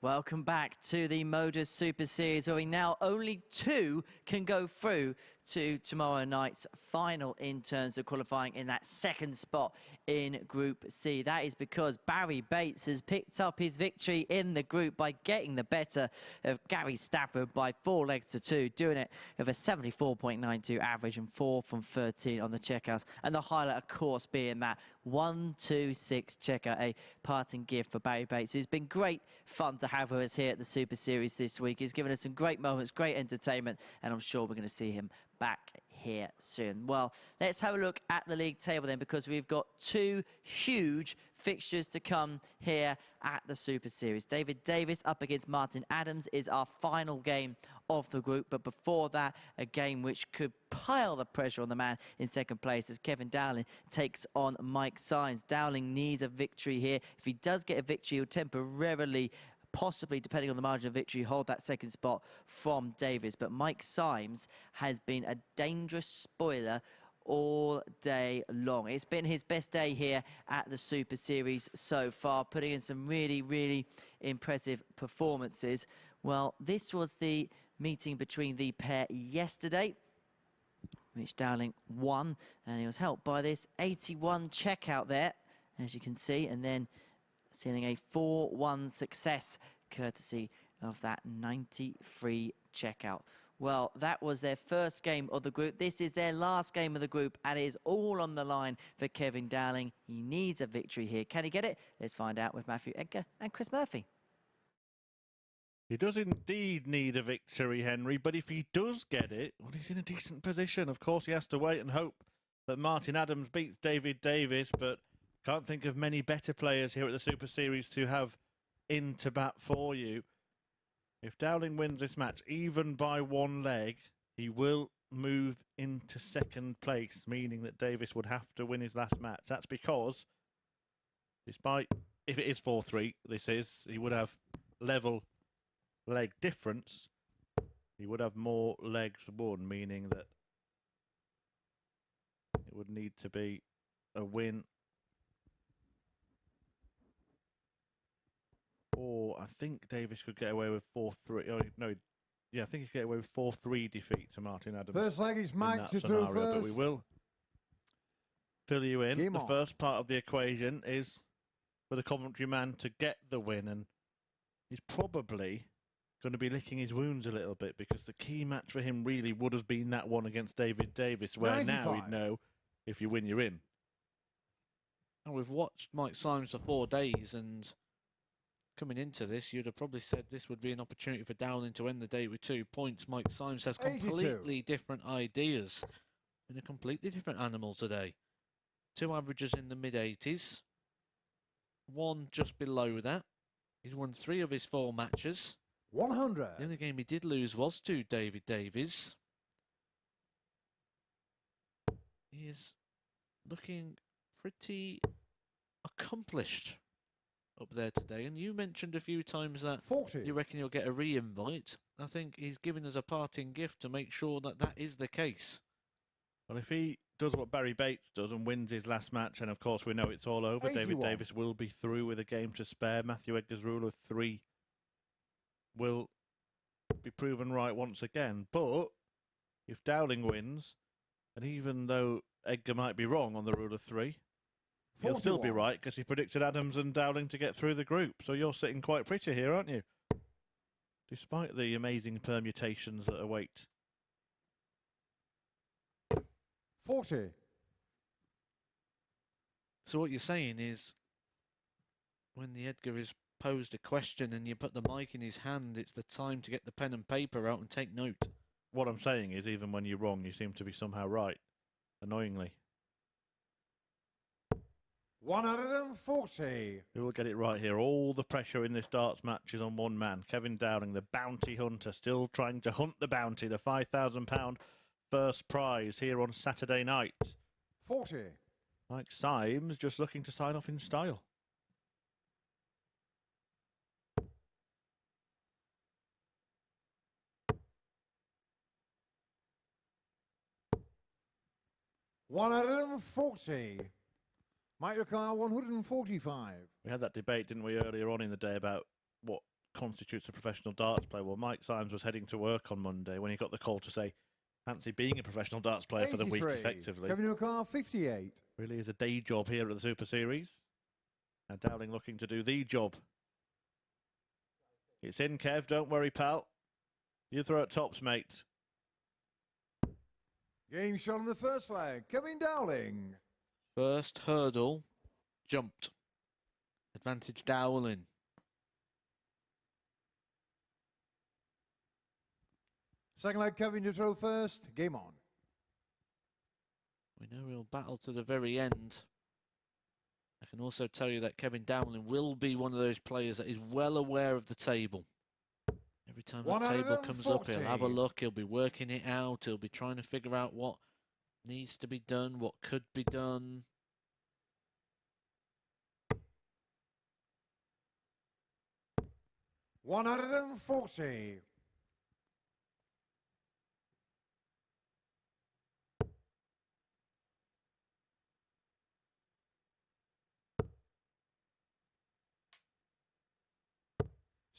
Welcome back to the MODUS Super Series, where we now only two can go through to tomorrow night's final in terms of qualifying in that second spot in Group C. That is because Barrie Bates has picked up his victory in the group by getting the better of Gary Stafford by 4 legs to 2, doing it with a 74.92 average and 4 from 13 on the checkouts. And the highlight, of course, being that 1-2-6 checkout, a parting gift for Barrie Bates, who's been great fun to have with us here at the Super Series this week. He's given us some great moments, great entertainment, and I'm sure we're going to see him back here soon. Well, let's have a look at the league table then, because we've got two huge fixtures to come here at the Super Series. Davies up against Martin Adams is our final game of the group, but before that, a game which could pile the pressure on the man in second place as Kevin Dowling takes on Mike Symes. Dowling needs a victory here. If he does get a victory, he'll temporarily, possibly, depending on the margin of victory, hold that second spot from Davies. But Mike Symes has been a dangerous spoiler all day long. It's been his best day here at the Super Series so far, putting in some really, really impressive performances. Well, this was the meeting between the pair yesterday, which Dowling won, and he was helped by this 81 checkout there, as you can see, and then sealing a 4-1 success, courtesy of that 93 checkout. Well, that was their first game of the group. This is their last game of the group, and it is all on the line for Kevin Dowling. He needs a victory here. Can he get it? Let's find out with Matthew Edgar and Chris Murphy. He does indeed need a victory, Henry, but if he does get it, well, he's in a decent position. Of course, he has to wait and hope that Martin Adams beats Davies, but can't think of many better players here at the Super Series to have in to bat for you. If Dowling wins this match, even by 1 leg, he will move into second place, meaning that Davies would have to win his last match. That's because, despite, if it is 4-3, he would have level leg difference. He would have more legs won, meaning that It would need to be a win. Or I think Davies could get away with 4-3. Oh, no, yeah, I think he could get away with 4-3 defeat to Martin Adams. First leg is in Mike that to scenario, throw first. but we will fill you in. Game The on. first part of the equation is for the Coventry man to get the win, and he's probably going to be licking his wounds a little bit because the key match for him really would have been that one against David Davies, where now 95. he'd know if you win, you're in. And we've watched Mike Symes for 4 days, and coming into this, you'd have probably said this would be an opportunity for Dowling to end the day with 2 points. Mike Symes has 82. completely different ideas and a completely different animal today. 2 averages in the mid-80s, 1 just below that. He's won 3 of his 4 matches. 100. The only game he did lose was to David Davies. He is looking pretty accomplished up there today. And you mentioned a few times that 40. you reckon you'll get a re-invite. I think he's given us a parting gift to make sure that that is the case. Well, if he does what Barrie Bates does and wins his last match, and of course we know it's all over, 81. David Davies will be through with a game to spare. Matthew Edgar's rule of 3 will be proven right once again. But if Dowling wins, and even though Edgar might be wrong on the rule of 3, he'll still be 41. right because he predicted Adams and Dowling to get through the group. So you're sitting quite pretty here, aren't you? Despite the amazing permutations that await. 40. So what you're saying is, when the Edgar is posed a question and you put the mic in his hand, it's the time to get the pen and paper out and take note. What I'm saying is, even when you're wrong, you seem to be somehow right. Annoyingly. 140. Who will get it right here? All the pressure in this darts match is on one man. Kevin Dowling, the bounty hunter, still trying to hunt the bounty, the £5,000 first prize here on Saturday night. 40. Mike Symes just looking to sign off in style. $140. Mike Ricard, 145. We had that debate, didn't we, earlier on in the day about what constitutes a professional darts player. Well, Mike Symes was heading to work on Monday when he got the call to say, fancy being a professional darts player for the week, 83. effectively. Kevin Ricard, 58. Really is a day job here at the Super Series. And Dowling looking to do the job. It's in, Kev. Don't worry, pal. You throw at tops, mate. Game shot on the first leg. Kevin Dowling. First hurdle, jumped. Advantage Dowling. Second leg, Kevin to throw first. Game on. We know he'll battle to the very end. I can also tell you that Kevin Dowling will be one of those players that is well aware of the table. Every time the table comes up, he'll have a 140. look, he'll be working it out, he'll be trying to figure out what needs to be done, what could be done. $140.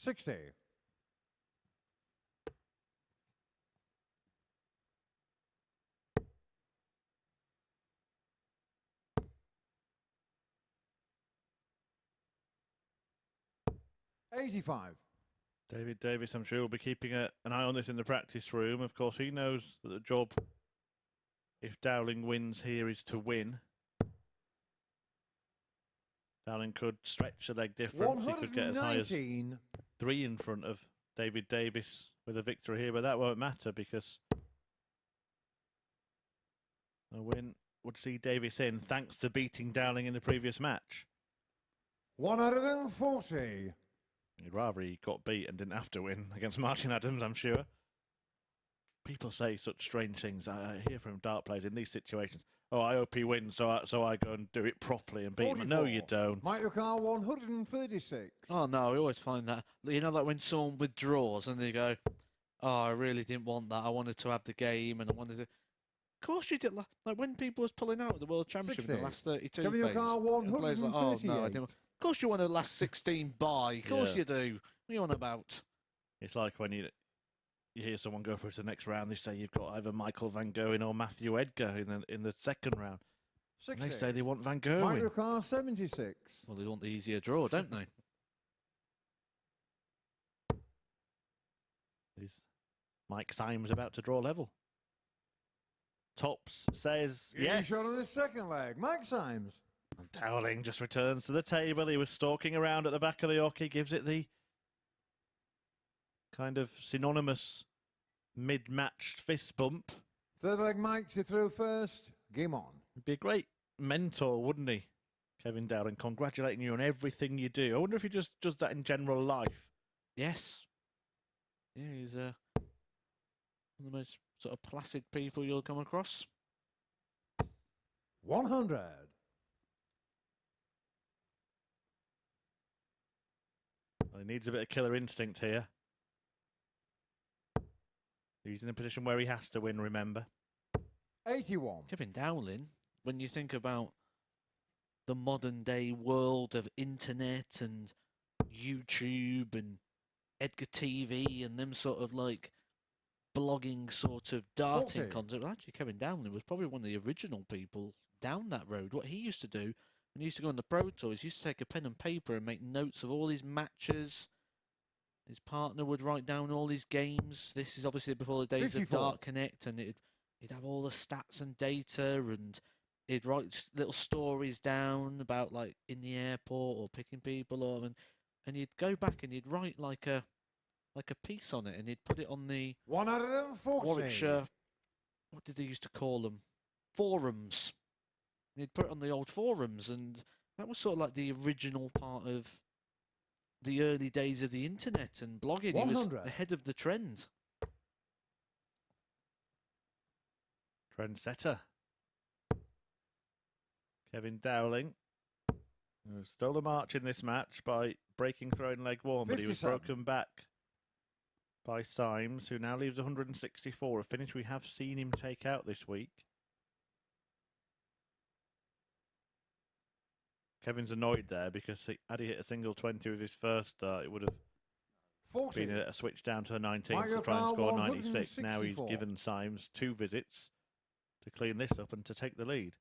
$60. $85. David Davies, I'm sure, will be keeping an eye on this in the practice room. Of course, he knows that the job, if Dowling wins here, is to win. Dowling could stretch the leg difference. He could get as high as 119. 3 in front of David Davies with a victory here, but that won't matter because a win would see Davies in thanks to beating Dowling in the previous match. 140. He'd rather he got beat and didn't have to win against Martin Adams, I'm sure. People say such strange things. I hear from dart players in these situations. Oh, I hope he wins, so I go and do it properly and beat him. No, you don't. Mike Ricard, 136. Oh no, I always find that, you know, like when someone withdraws and they go, oh, I really didn't want that, I wanted to have the game and I wanted to... course you did. Like when people was pulling out of the World Championship in the 60. last 32 Kevin, your phase, car and players like, oh, no, I 138. didn't. Of course you want the last 16 by. Of course Yeah. you do. What are you on about? It's like when you hear someone go through to the next round, they say you've got either Michael Van Gerwen or Matthew Edgar in the second round. And 60. they say they want Van Gerwen. Micro car 76. Well, they want the easier draw, don't they? Is Mike Symes about to draw level? Tops says yes. Shot on the second leg. Mike Symes. And Dowling just returns to the table. He was stalking around at the back of the hockey, gives it the kind of synonymous mid-matched fist bump. Third leg, Mike, you through first. Game on. He'd be a great mentor, wouldn't he? Kevin Dowling, congratulating you on everything you do. I wonder if he just does that in general life. Yes. Yeah, he's one of the most sort of placid people you'll come across. 100. Well, he needs a bit of killer instinct here. He's in a position where he has to win, remember. 81. Kevin Dowling, when you think about the modern day world of internet and YouTube and Edgar TV and them sort of like blogging sort of darting 40. content, well, actually Kevin Dowling was probably one of the original people down that road. What he used to do when he used to go on the Pro Tours, he used to take a pen and paper and make notes of all his matches. His partner would write down all his games. This is obviously before the days 54. of Dart Connect, and he'd have all the stats and data, and he'd write little stories down about like in the airport or picking people up, and he'd go back and he'd write like a piece on it, and he'd put it on the 140. Warwickshire, what did they used to call them? Forums. And he'd put it on the old forums, and that was sort of like the original part of the early days of the internet and blogging. 100. He was ahead of the trend. Trendsetter. Kevin Dowling who stole the march in this match by breaking throw in leg one, but he was 57. broken back by Symes, who now leaves 164, a finish we have seen him take out this week. Kevin's annoyed there because had he hit a single 20 with his first start, it would have 40. been a switch down to a 19 Michael to try and Carr, score 96. Now he's 164. given Symes 2 visits to clean this up and to take the lead.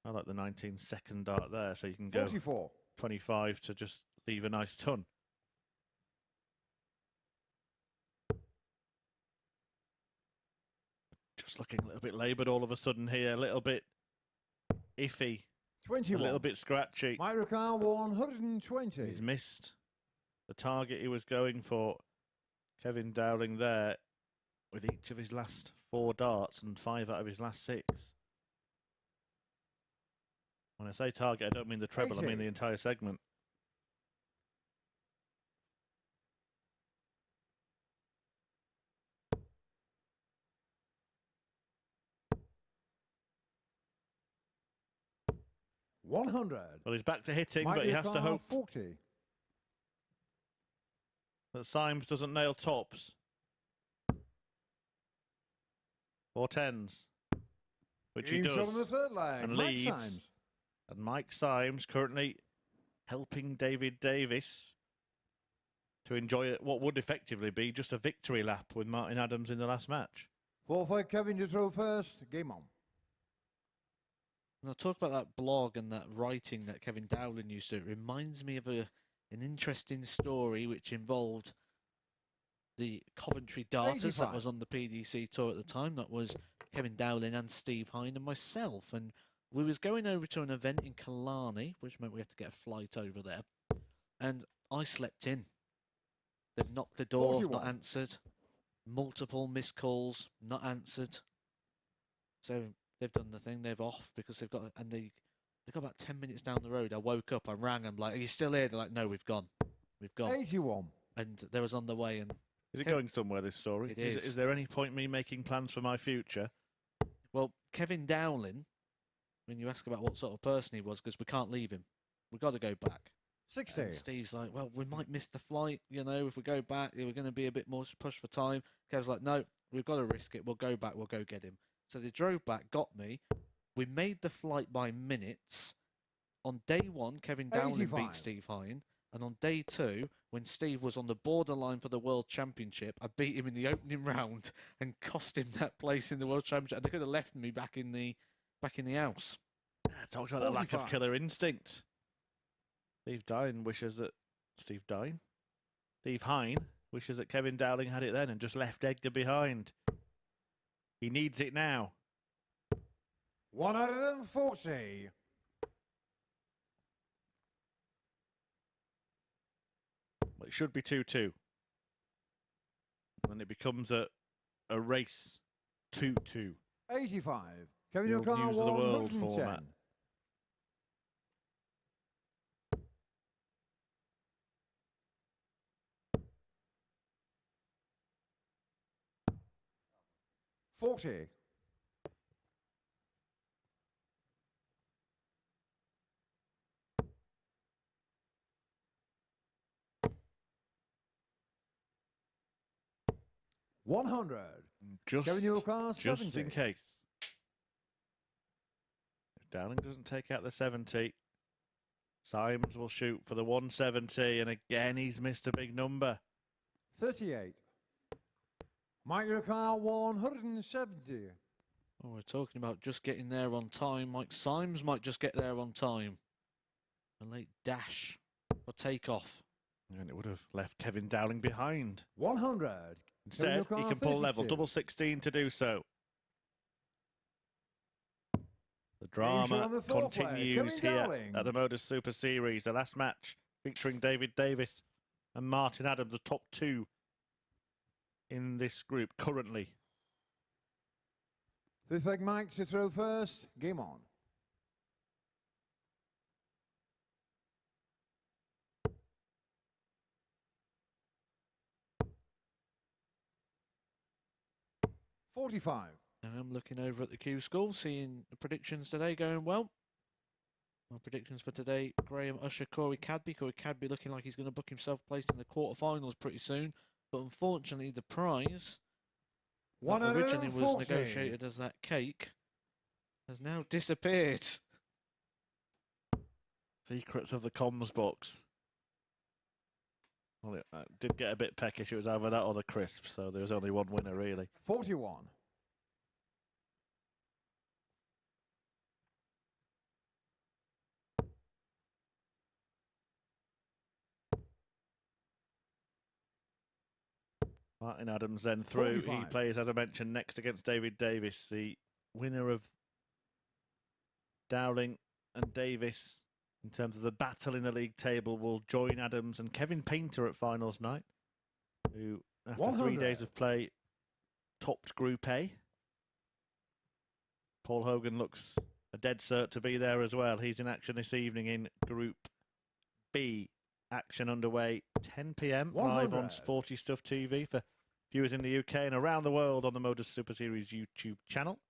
I like the 19-second dart there, so you can go 44. 25 to just leave a nice ton. Just looking a little bit laboured all of a sudden here, a little bit iffy, 21. a little bit scratchy. Micro car 120. He's missed the target he was going for. Kevin Dowling there with each of his last 4 darts and 5 out of his last 6. When I say target, I don't mean the treble, I mean 80. the entire segment. Well, Well, he's back to hitting, but he has to hope 40. that Symes doesn't nail tops. 4 10s, which he Game shot does. on the third leg. and Mike leads. Symes. And Mike Symes currently helping David Davies to enjoy what would effectively be just a victory lap with Martin Adams in the last match. 4-5 Kevin, you throw first. Game on. And I'll talk about that blog and that writing that Kevin Dowling used to. It reminds me of an interesting story which involved the Coventry Darters that 85. was on the PDC tour at the time. That was Kevin Dowling and Steve Hine and myself. And we was going over to an event in Killarney, which meant we had to get a flight over there. And I slept in. They'd knocked the door, 41. not answered. Multiple missed calls, not answered. So they've done the thing. They've off because they've got, and they got about 10 minutes down the road. I woke up, I rang. I'm like, "Are you still here?" They're like, "No, we've gone. We've gone." 81. And they was on the way. And Is it going somewhere, this story? It is. Is there any point me making plans for my future? well, Kevin Dowling, when you ask about what sort of person he was, because we can't leave him. We've got to go back. 60. And Steve's like, well, we might miss the flight, you know, if we go back, we're going to be a bit more push for time. Kev's like, no, we've got to risk it. We'll go back. We'll go get him. So they drove back, got me. We made the flight by minutes. On day one, Kevin Dowling 85. beat Steve Hine. And on day two, when Steve was on the borderline for the World Championship, I beat him in the opening round and cost him that place in the World Championship. And they could have left me back in the house. Talked about the lack of 45. killer instinct. Steve Hine wishes that Steve Hine wishes that Kevin Dowling had it then and just left Edgar behind. He needs it now. 140. Well, it should be 2-2. And it becomes a race 2-2. 85. Kevin The old O'Connor, News of the World 110. format. $40. 100. Kevin O'Connor, Just 70. in case. If Dowling doesn't take out the 70, Symes will shoot for the 170, and again he's missed a big number. 38. Mike O'Connor, 170. Oh, we're talking about just getting there on time. Mike Symes might just get there on time. A late dash for takeoff. And it would have left Kevin Dowling behind. 100. Instead, he O'Connor, can pull level, 32. double 16 to do so. The Angel drama on the fourth way, continues Kevin here Dowling. at the MODUS Super Series. The last match featuring David Davies and Martin Adams, the top two in this group currently. Fifth leg Mike to throw first. Game on. $45. I'm looking over at the Q School, seeing the predictions today going well. My predictions for today, Graham Usher, Corey Cadby. Corey Cadby looking like he's going to book himself a place in the quarterfinals pretty soon. But unfortunately, the prize that originally was 140. negotiated as that cake has now disappeared. Secrets of the comms box. Well, it did get a bit peckish. It was either that or the crisp, so there was only one winner, really. 41. Martin Adams then through. He 45. plays, as I mentioned, next against David Davis, the winner of Dowling and Davis. In terms of the battle in the league table, will join Adams and Kevin Painter at finals night, who, after 3 days 100. of play, topped Group A. Paul Hogan looks a dead cert to be there as well. He's in action this evening in Group B. Action underway 10 p.m. live on 100. Sporty Stuff TV for viewers in the UK and around the world on the MODUS Super Series YouTube channel.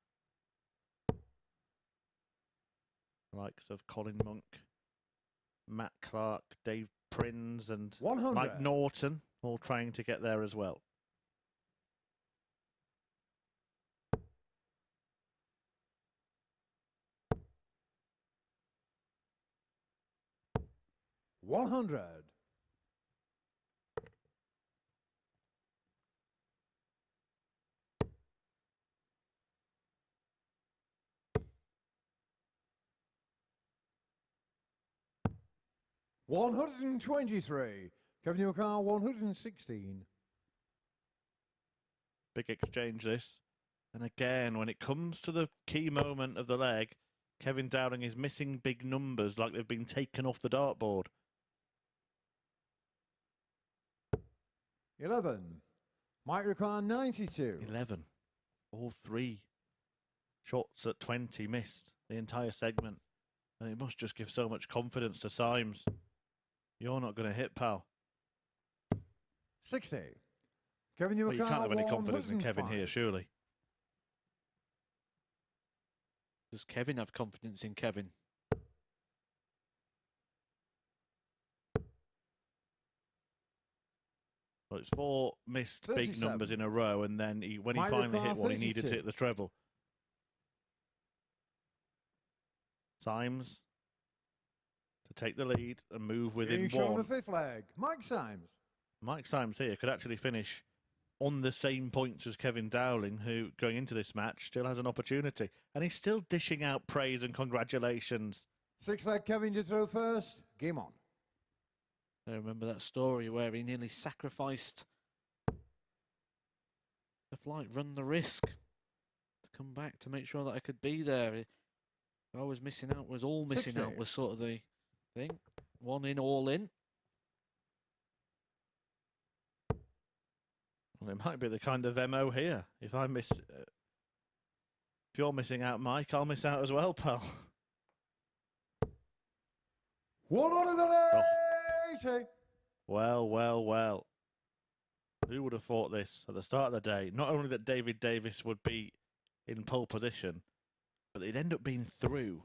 The likes of Colin Monk, Matt Clark, Dave Prinz and 100. Mike Norton all trying to get there as well. $100. $123. Kevin O'Connor, 116. Big exchange this. And again, when it comes to the key moment of the leg, Kevin Dowling is missing big numbers like they've been taken off the dartboard. 11. Mike O'Connor, 92. 11. All three shots at 20 missed the entire segment. And it must just give so much confidence to Symes. You're not going to hit, pal. 60. Kevin Well, O'Connor, you can't have any confidence in Kevin 105. here, surely. Does Kevin have confidence in Kevin? Well, it's 4 missed big 37. numbers in a row, and then when he Mike finally hit Ricard, one, he needed to 32. hit the treble. Symes to take the lead and move within Being shown one. the fifth leg. Mike Symes. Mike Symes here could actually finish on the same points as Kevin Dowling, who, going into this match, still has an opportunity. And he's still dishing out praise and congratulations. Sixth leg, Kevin, you throw first. Game on. I remember that story where he nearly sacrificed the flight, run the risk to come back to make sure that I could be there. If I was missing out, was all missing 60. out was sort of the thing. One in, all in. Well, it might be the kind of MO here. If you're missing out, Mike, I'll miss out as well, pal. 180. Well, well, well. Who would have thought this at the start of the day? Not only that David Davies would be in pole position, but they'd end up being through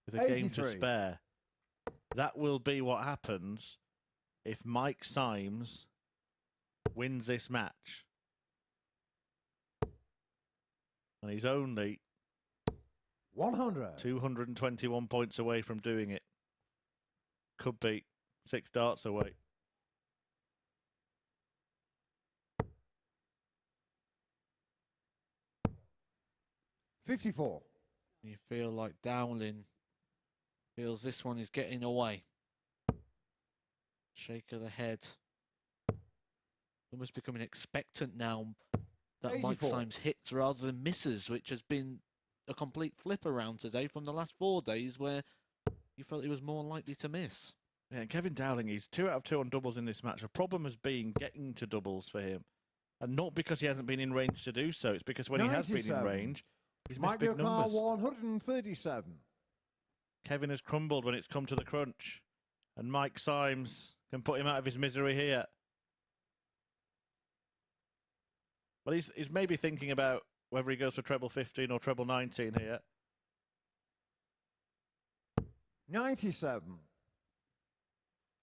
with a game to 83. spare. That will be what happens if Mike Symes wins this match. And he's only 100. 221 points away from doing it. Could be 6 darts away. $54. You feel like Dowling feels this one is getting away. Shake of the head. Almost becoming expectant now that Mike 84. Symes hits rather than misses, which has been a complete flip around today from the last 4 days where you felt he was more likely to miss. Yeah, and Kevin Dowling, he's 2 out of 2 on doubles in this match. The problem has been getting to doubles for him. And not because he hasn't been in range to do so. It's because when he has been in 97. range, he's missed Mike big Ricard, numbers. 137. Kevin has crumbled when it's come to the crunch. And Mike Symes can put him out of his misery here. Well, he's maybe thinking about whether he goes for treble 15 or treble 19 here. 97.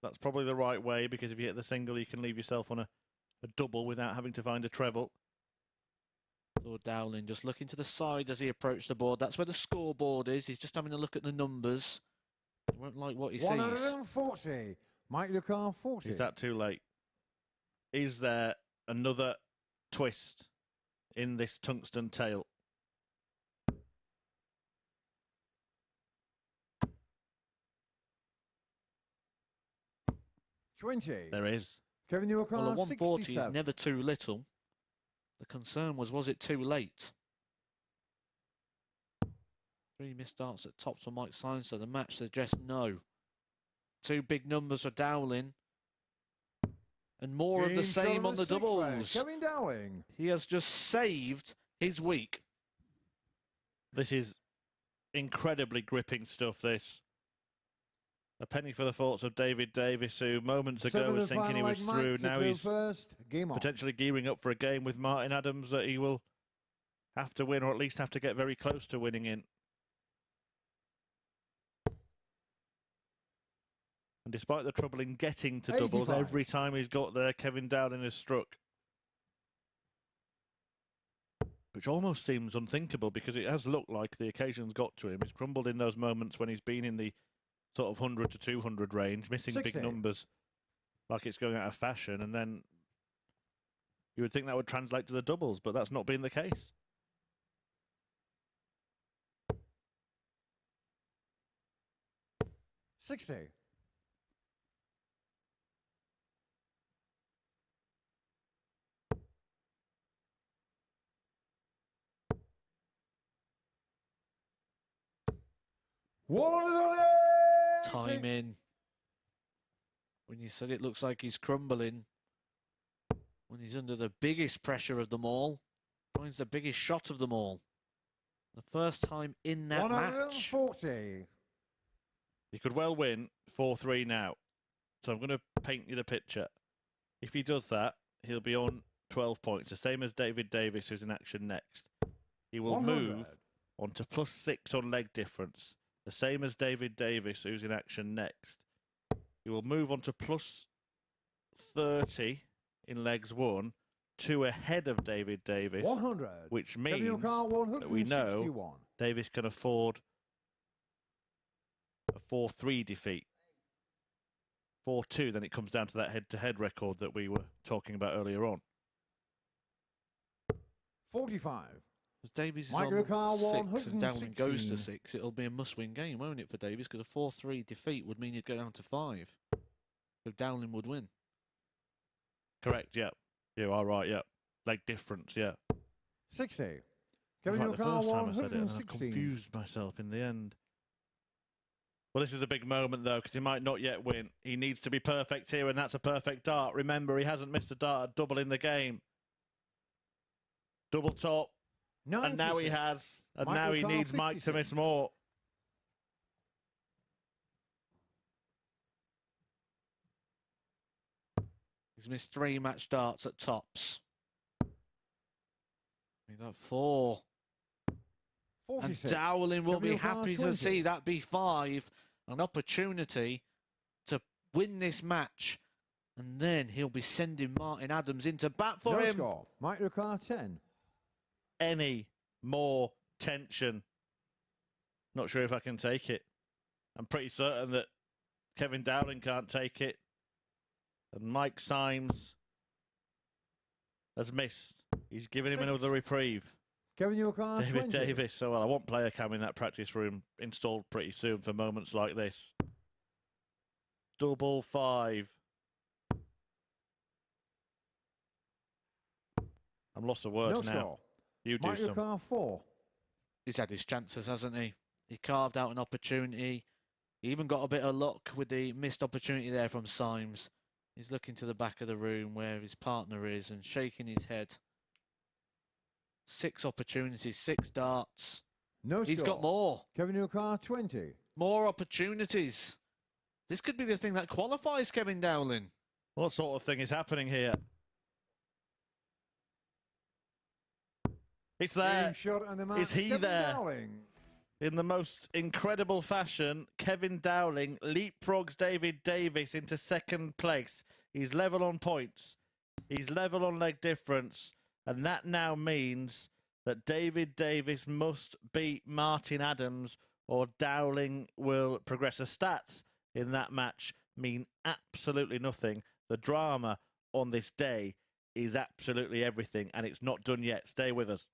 That's probably the right way, because if you hit the single, you can leave yourself on a double without having to find a treble. Lord Dowling just looking to the side as he approached the board. That's where the scoreboard is. He's just having a look at the numbers. He won't like what he sees. 140. Mike Ricard, 40. Is that too late? Is there another twist in this tungsten tail? $20. There is. Kevin Ricard, Well, a 140 67. is never too little. The concern was it too late? 3 missed darts at tops for Mike Symes, so the match suggests no. 2 big numbers for Dowling. And more of the Being shown same on the sixth leg. doubles. Kevin Dowling. He has just saved his week. This is incredibly gripping stuff, this. A penny for the thoughts of David Davies, who moments ago Seventh was and thinking he final was leg, through. Mike, Now to he's first. Game on. potentially gearing up for a game with Martin Adams that he will have to win, or at least have to get very close to winning in. And despite the trouble in getting to doubles, 85. every time he's got there, Kevin Dowling has struck. Which almost seems unthinkable, because it has looked like the occasion's got to him. He's crumbled in those moments when he's been in the sort of 100 to 200 range, missing 60. big numbers like it's going out of fashion, and then you would think that would translate to the doubles, but that's not been the case. $60. Time in. When you said it looks like he's crumbling, when he's under the biggest pressure of them all, finds the biggest shot of them all. The first time in that match. 140. He could well win 4-3 now. So I'm going to paint you the picture. If he does that, he'll be on 12 points, the same as David Davies, who's in action next. He will 100. move on to +6 on leg difference, the same as David Davies, who's in action next. He will move on to +30 in legs 1, 2 ahead of David Davis, 100. which Kevin means O'Connor, that we know 161. Davis can afford a 4-3 defeat. 4-2, then it comes down to that head-to-head record that we were talking about earlier on. 45. If Davies is Michael O'Connor, on 6 and Dowling goes to 116. 6, it'll be a must-win game, won't it, for Davies? Because a 4-3 defeat would mean you'd go down to 5. So Dowling would win. Correct, yeah. You are right, yeah. Leg difference, yeah. 60. Right, Kevin the O'Connor, first time I said it, and I've 116. confused myself in the end. Well, this is a big moment, though, because he might not yet win. He needs to be perfect here, and that's a perfect dart. Remember, he hasn't missed a dart at double in the game. Double top, and now he 96. has. And Mike now he O'Connor, needs Mike to 56. miss more. He's missed 3 match darts at tops. We got 4. And 46. Dowling will Kevin be O'Connor, happy 20. to see that be 5. An opportunity to win this match. And then he'll be sending Martin Adams into bat for No him. score. Mike O'Connor, 10. Any more tension? Not sure if I can take it. I'm pretty certain that Kevin Dowling can't take it. And Mike Symes has missed. He's given him 6. another reprieve. Kevin O'Connor, David 20. Davis. So, well, I want player cam in that practice room installed pretty soon for moments like this. Double 5. I'm lost for words No now. score. You do Mike some. O'Connor, 4. He's had his chances, hasn't he? He carved out an opportunity. He even got a bit of luck with the missed opportunity there from Symes. He's looking to the back of the room where his partner is and shaking his head. 6 opportunities, 6 darts. No He's score. got more. Kevin O'Connor, 20. More opportunities. This could be the thing that qualifies Kevin Dowling. What sort of thing is happening here? It's there. Game shot and the man. Is he Kevin there? Dowling. In the most incredible fashion, Kevin Dowling leapfrogs David Davis into second place. He's level on points. He's level on leg difference. And that now means that David Davis must beat Martin Adams or Dowling will progress. The stats in that match mean absolutely nothing. The drama on this day is absolutely everything, and it's not done yet. Stay with us.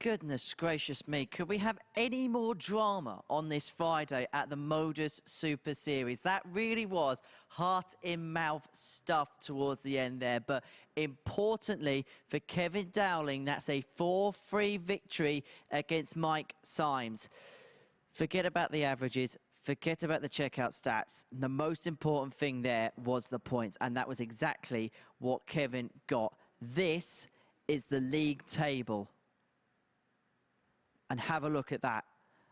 Goodness gracious me, could we have any more drama on this Friday at the MODUS Super Series? That really was heart-in-mouth stuff towards the end there, but importantly for Kevin Dowling, that's a 4-3 victory against Mike Symes. Forget about the averages, forget about the checkout stats. The most important thing there was the points, and that was exactly what Kevin got. This is the league table. And have a look at that.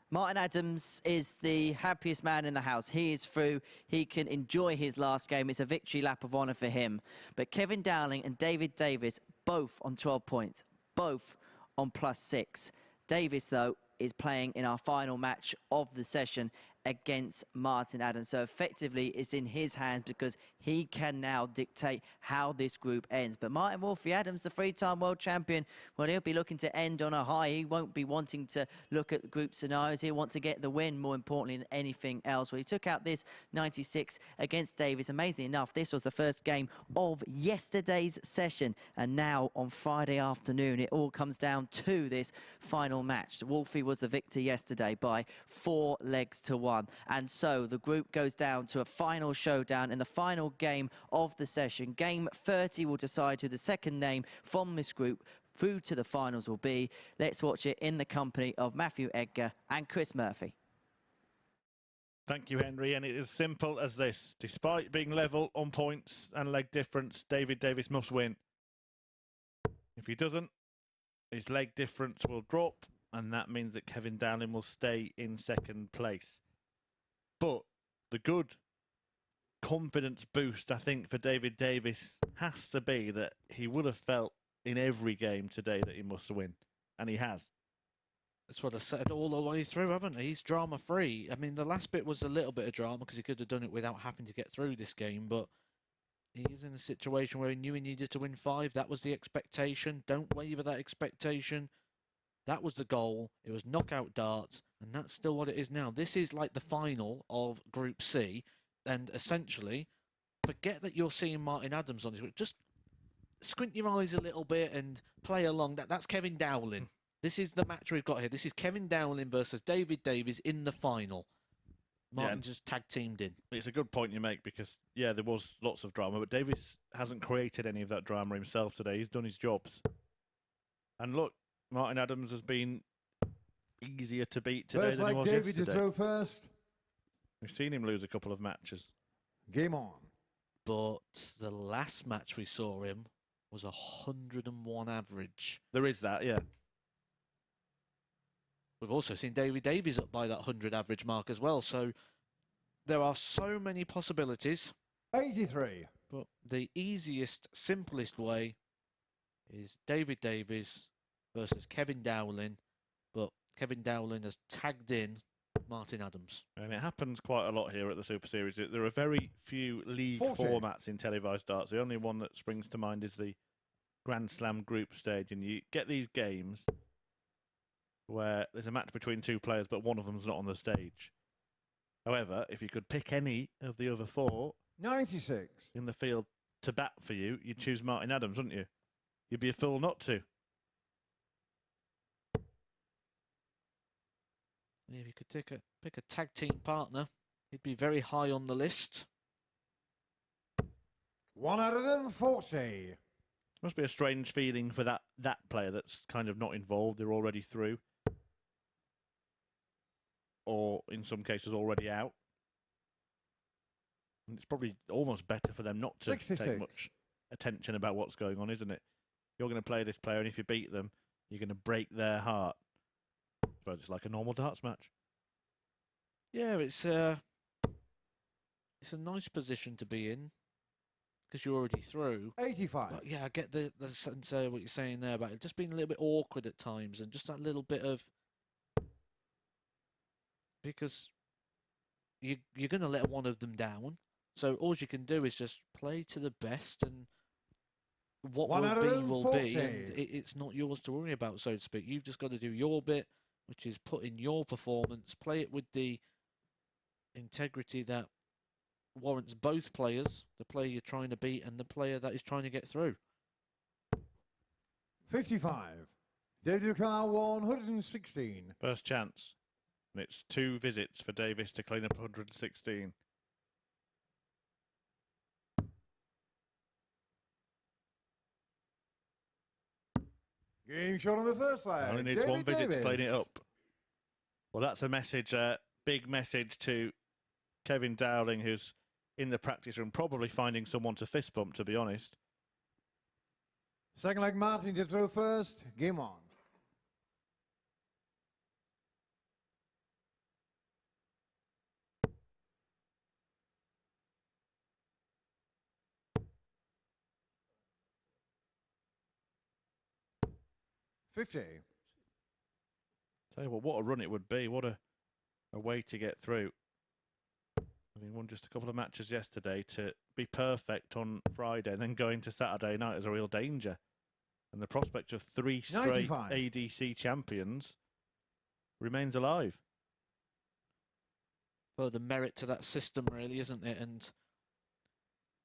Martin Adams is the happiest man in the house. He is through. He can enjoy his last game. It's a victory lap of honour for him. But Kevin Dowling and Davies, both on 12 points, both on +6. Davies, though, is playing in our final match of the session against Martin Adams. So effectively, it's in his hands because he can now dictate how this group ends. But Martin Wolfie Adams, the 3-time world champion, well, he'll be looking to end on a high. He won't be wanting to look at group scenarios. He'll want to get the win, more importantly than anything else. Well, he took out this 96 against Davies. Amazingly enough, this was the first game of yesterday's session. And now on Friday afternoon, it all comes down to this final match. Wolfie was the victor yesterday by 4 legs to 1. And so the group goes down to a final showdown in the final game of the session. Game 30 will decide who the second name from this group through to the finals will be. Let's watch it in the company of Matthew Edgar and Chris Murphy. Thank you, Henry. And it is simple as this. Despite being level on points and leg difference, Davies must win. If he doesn't, his leg difference will drop, and that means that Kevin Dowling will stay in second place. But the good confidence boost, I think, for Davies has to be that he would have felt in every game today that he must win. And he has. That's what I said all the way through, haven't he? He's drama-free. I mean, the last bit was a little bit of drama because he could have done it without having to get through this game. But he is in a situation where he knew he needed to win 5. That was the expectation. Don't waver that expectation. That was the goal. It was knockout darts, and that's still what it is now. This is like the final of Group C, and essentially, forget that you're seeing Martin Adams on this group. Just squint your eyes a little bit and play along. That's Kevin Dowling. This is the match we've got here. This is Kevin Dowling versus Davies in the final. Martin just tag-teamed in. It's a good point you make because, yeah, there was lots of drama, but Davies hasn't created any of that drama himself today. He's done his jobs. And look, Martin Adams has been easier to beat today than he was David yesterday. to throw first. We've seen him lose a couple of matches. Game on. But the last match we saw him was 101 average. There is that, yeah. We've also seen Davies up by that 100 average mark as well. So there are so many possibilities. 83. But the easiest, simplest way is Davies versus Kevin Dowling, but Kevin Dowling has tagged in Martin Adams. And it happens quite a lot here at the Super Series. There are very few league 40. formats in televised darts. The only one that springs to mind is the Grand Slam group stage, and you get these games where there's a match between 2 players, but one of them's not on the stage. However, if you could pick any of the other 4 96. in the field to bat for you, you'd choose Martin Adams, wouldn't you? You'd be a fool not to. If you could pick a tag team partner, he'd be very high on the list. 1 out of them, 40. Must be a strange feeling for that player that's kind of not involved. They're already through. Or, in some cases, already out. And it's probably almost better for them not to 66. take much attention about what's going on, isn't it? You're going to play this player, and if you beat them, you're going to break their heart. I suppose it's like a normal darts match. Yeah, it's a nice position to be in because you're already through. 85. But yeah, I get the sense of what you're saying there about it just being a little bit awkward at times and just that little bit of because you're going to let one of them down. So all you can do is just play to the best, and what will be, and it's not yours to worry about, so to speak. You've just got to do your bit, which is put in your performance, play it with the integrity that warrants both players, the player you're trying to beat and the player that is trying to get through. 55. David Carr 116. First chance. And it's 2 visits for Davies to clean up 116. Game shot on the first leg. Only needs David 1 visit to clean it Davies. up. Well, that's a message, big message to Kevin Dowling, who's in the practice room, probably finding someone to fist bump, to be honest. Second leg, Martin to throw first. Game on. $50. Tell you what a run it would be. What a way to get through. I mean, won just a couple of matches yesterday. To be perfect on Friday and then going to Saturday night is a real danger. And the prospect of 3 straight 95. ADC champions remains alive. Well, the merit to that system, really, isn't it? And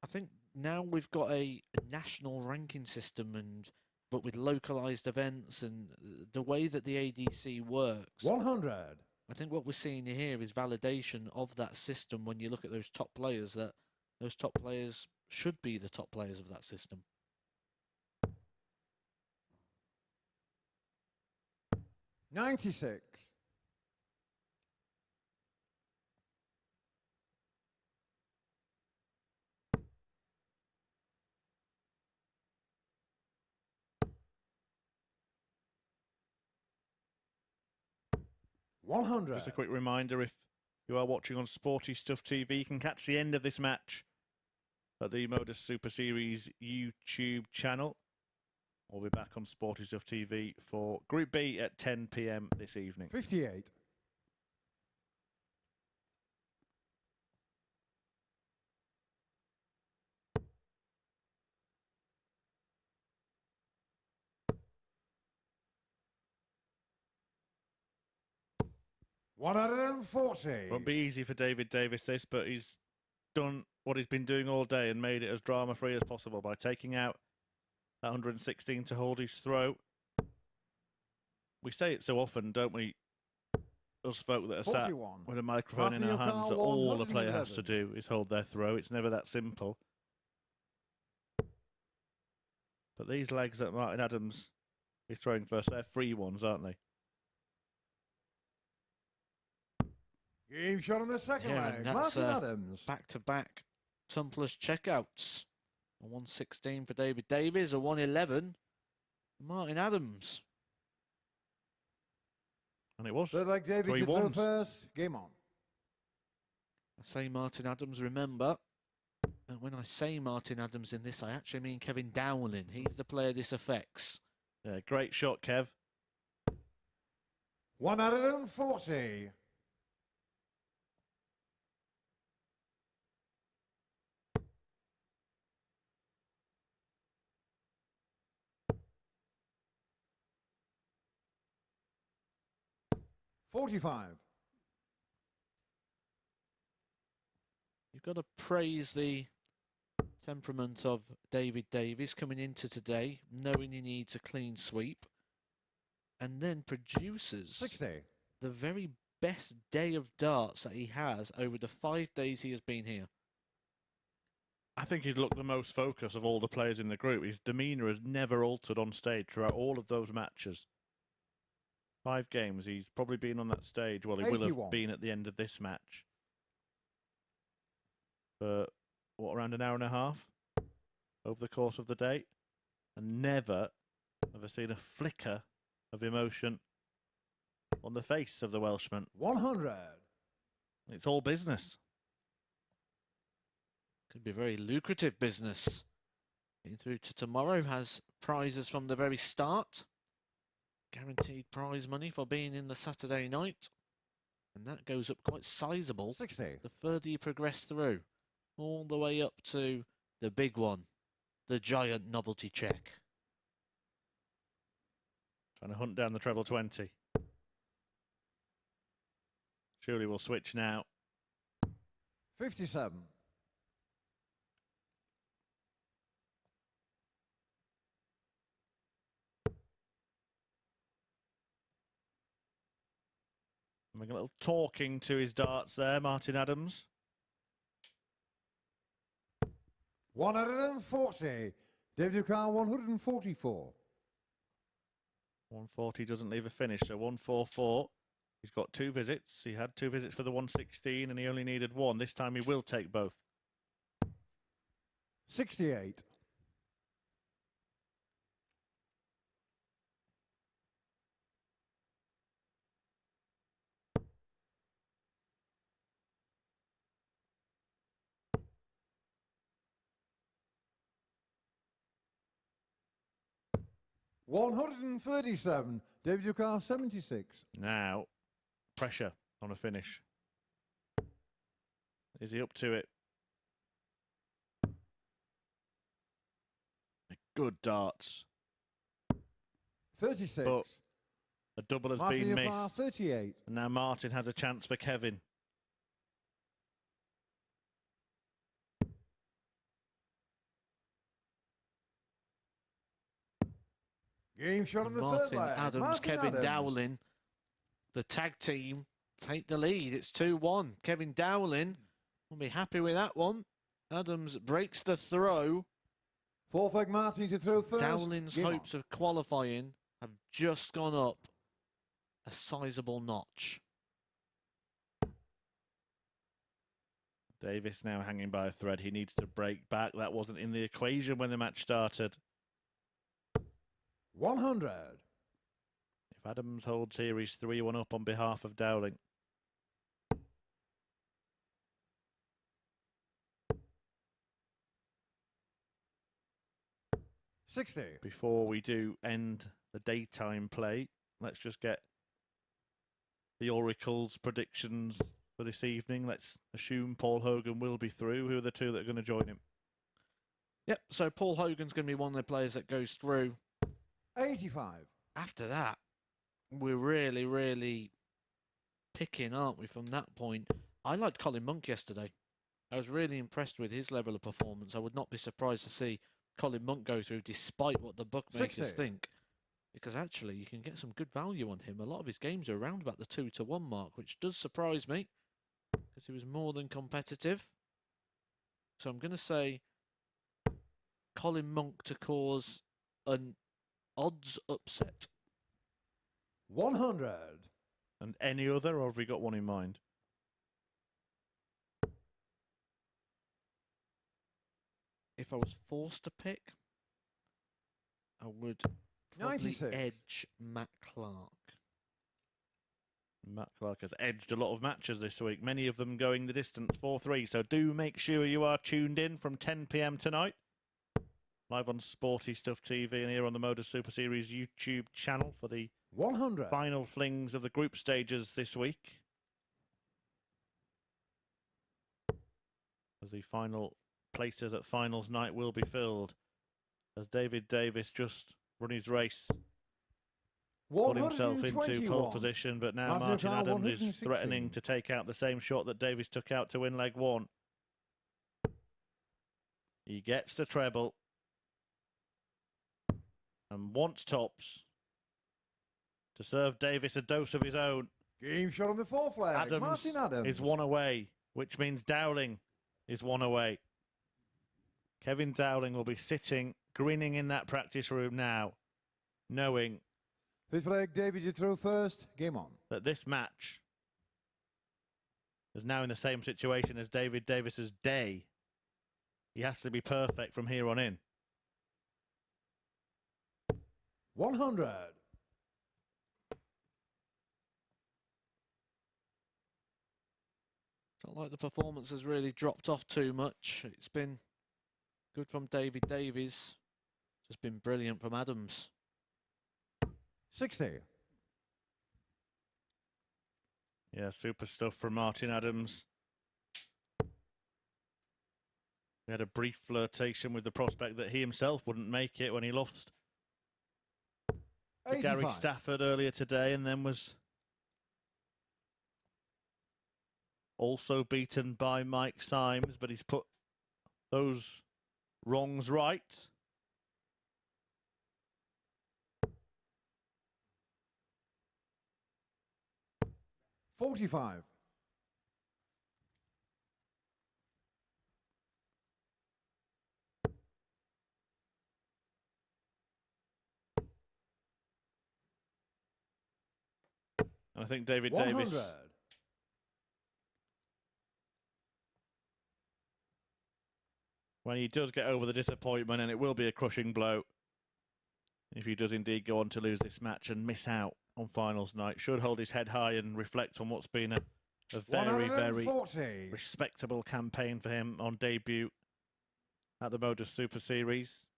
I think now we've got a national ranking system, but with localized events and the way that the ADC works. 100. I think what we're seeing here is validation of that system when you look at those top players, that those top players should be the top players of that system. 96. $100. Just a quick reminder, if you are watching on Sporty Stuff TV, you can catch the end of this match at the MODUS Super Series YouTube channel. We'll be back on Sporty Stuff TV for Group B at 10 p.m. this evening. 58. $140. Won't be easy for David Davies this, but he's done what he's been doing all day and made it as drama-free as possible by taking out that 116 to hold his throw. We say it so often, don't we? Us folk that are sat 41. with a microphone in our Matthew hands, that Carr, all the player has 111. to do is hold their throw. It's never that simple. But these legs that Martin Adams is throwing first, they're free ones, aren't they? Game shot on the second Yeah, leg. and that's Martin Adams. back-to-back tumpless checkouts. A 116 for David Davies, a 111 for Martin Adams. And it was. Third leg, David 3 to throw ones. first. Game on. I say Martin Adams, remember, and when I say Martin Adams in this, I actually mean Kevin Dowling. He's the player this affects. Yeah, great shot, Kev. 140. $45. You've got to praise the temperament of David Davies coming into today, knowing he needs a clean sweep, and then produces 60. the very best day of darts that he has over the 5 days he has been here. I think he's looked the most focused of all the players in the group. His demeanour has never altered on stage throughout all of those matches. 5 games, he's probably been on that stage. Well, he will 81. have been at the end of this match. For, what, around an hour and a half over the course of the day? And never have I seen a flicker of emotion on the face of the Welshman. 100. It's all business. Could be very lucrative business. Getting through to tomorrow has prizes from the very start. Guaranteed prize money for being in the Saturday night. And that goes up quite sizable 60. the further you progress through. All the way up to the big one, the giant novelty check. Trying to hunt down the treble 20. Surely we'll switch now. 57. Having a little talking to his darts there, Martin Adams. 140. David Ducar 144. 140 doesn't leave a finish, so 144. He's got 2 visits. He had 2 visits for the 116 and he only needed 1. This time he will take both. 68. $137. David Ducar 76. Now, pressure on a finish. Is he up to it? Good darts. 36. But a double has Martin been Ducar missed. 38. And now Martin has a chance for Kevin. Game shot on the Martin third leg. Adams, Martin Kevin Adams. Dowling. The tag team take the lead. It's 2-1. Kevin Dowling will be happy with that one. Adams breaks the throw. Fourth leg Martin to throw first. Dowling's Game hopes on. of qualifying have just gone up a sizable notch. Davies now hanging by a thread. He needs to break back. That wasn't in the equation when the match started. 100. If Adams holds here, he's 3-1 up on behalf of Dowling. Before we do end the daytime play, let's just get the Oracle's predictions for this evening. Let's assume Paul Hogan will be through. Who are the 2 that are going to join him? Yep, so Paul Hogan's going to be one of the players that goes through. 85. After that, we're really picking, aren't we, from that point? I liked Colin Monk yesterday. I was really impressed with his level of performance. I would not be surprised to see Colin Monk go through despite what the bookmakers 60. think. Because actually, you can get some good value on him. A lot of his games are around about the 2-1 mark, which does surprise me. Because he was more than competitive. So I'm going to say Colin Monk to cause an odds upset. 100. And any other, or have we got one in mind? If I was forced to pick, I would probably 96. edge Matt Clark. Matt Clark has edged a lot of matches this week, many of them going the distance 4-3. So do make sure you are tuned in from 10 p.m. tonight. Live on Sporty Stuff TV and here on the MODUS Super Series YouTube channel for the 100. final flings of the group stages this week. As the final places at finals night will be filled. As David Davies just run his race. Got himself into pole position, but now Martin Adams is threatening to take out the same shot that Davies took out to win leg 1. He gets the treble. And wants tops to serve Davies a dose of his own. Game shot on the fourth leg. Martin Adams is 1 away, which means Dowling is 1 away. Kevin Dowling will be sitting, grinning in that practice room now, knowing fifth leg, David, you throw first. Game on. that this match is now in the same situation as David Davis's day. He has to be perfect from here on in. 100. It's not like the performance has really dropped off too much. It's been good from David Davies. Just been brilliant from Adams. 60. Yeah, super stuff from Martin Adams. He had a brief flirtation with the prospect that he himself wouldn't make it when he lost to Gary Stafford earlier today, and then was also beaten by Mike Symes, but he's put those wrongs right. 45. And I think David 100. Davies, when he does get over the disappointment, and it will be a crushing blow if he does indeed go on to lose this match and miss out on finals night, should hold his head high and reflect on what's been a very, very 140. respectable campaign for him on debut at the MODUS Super Series.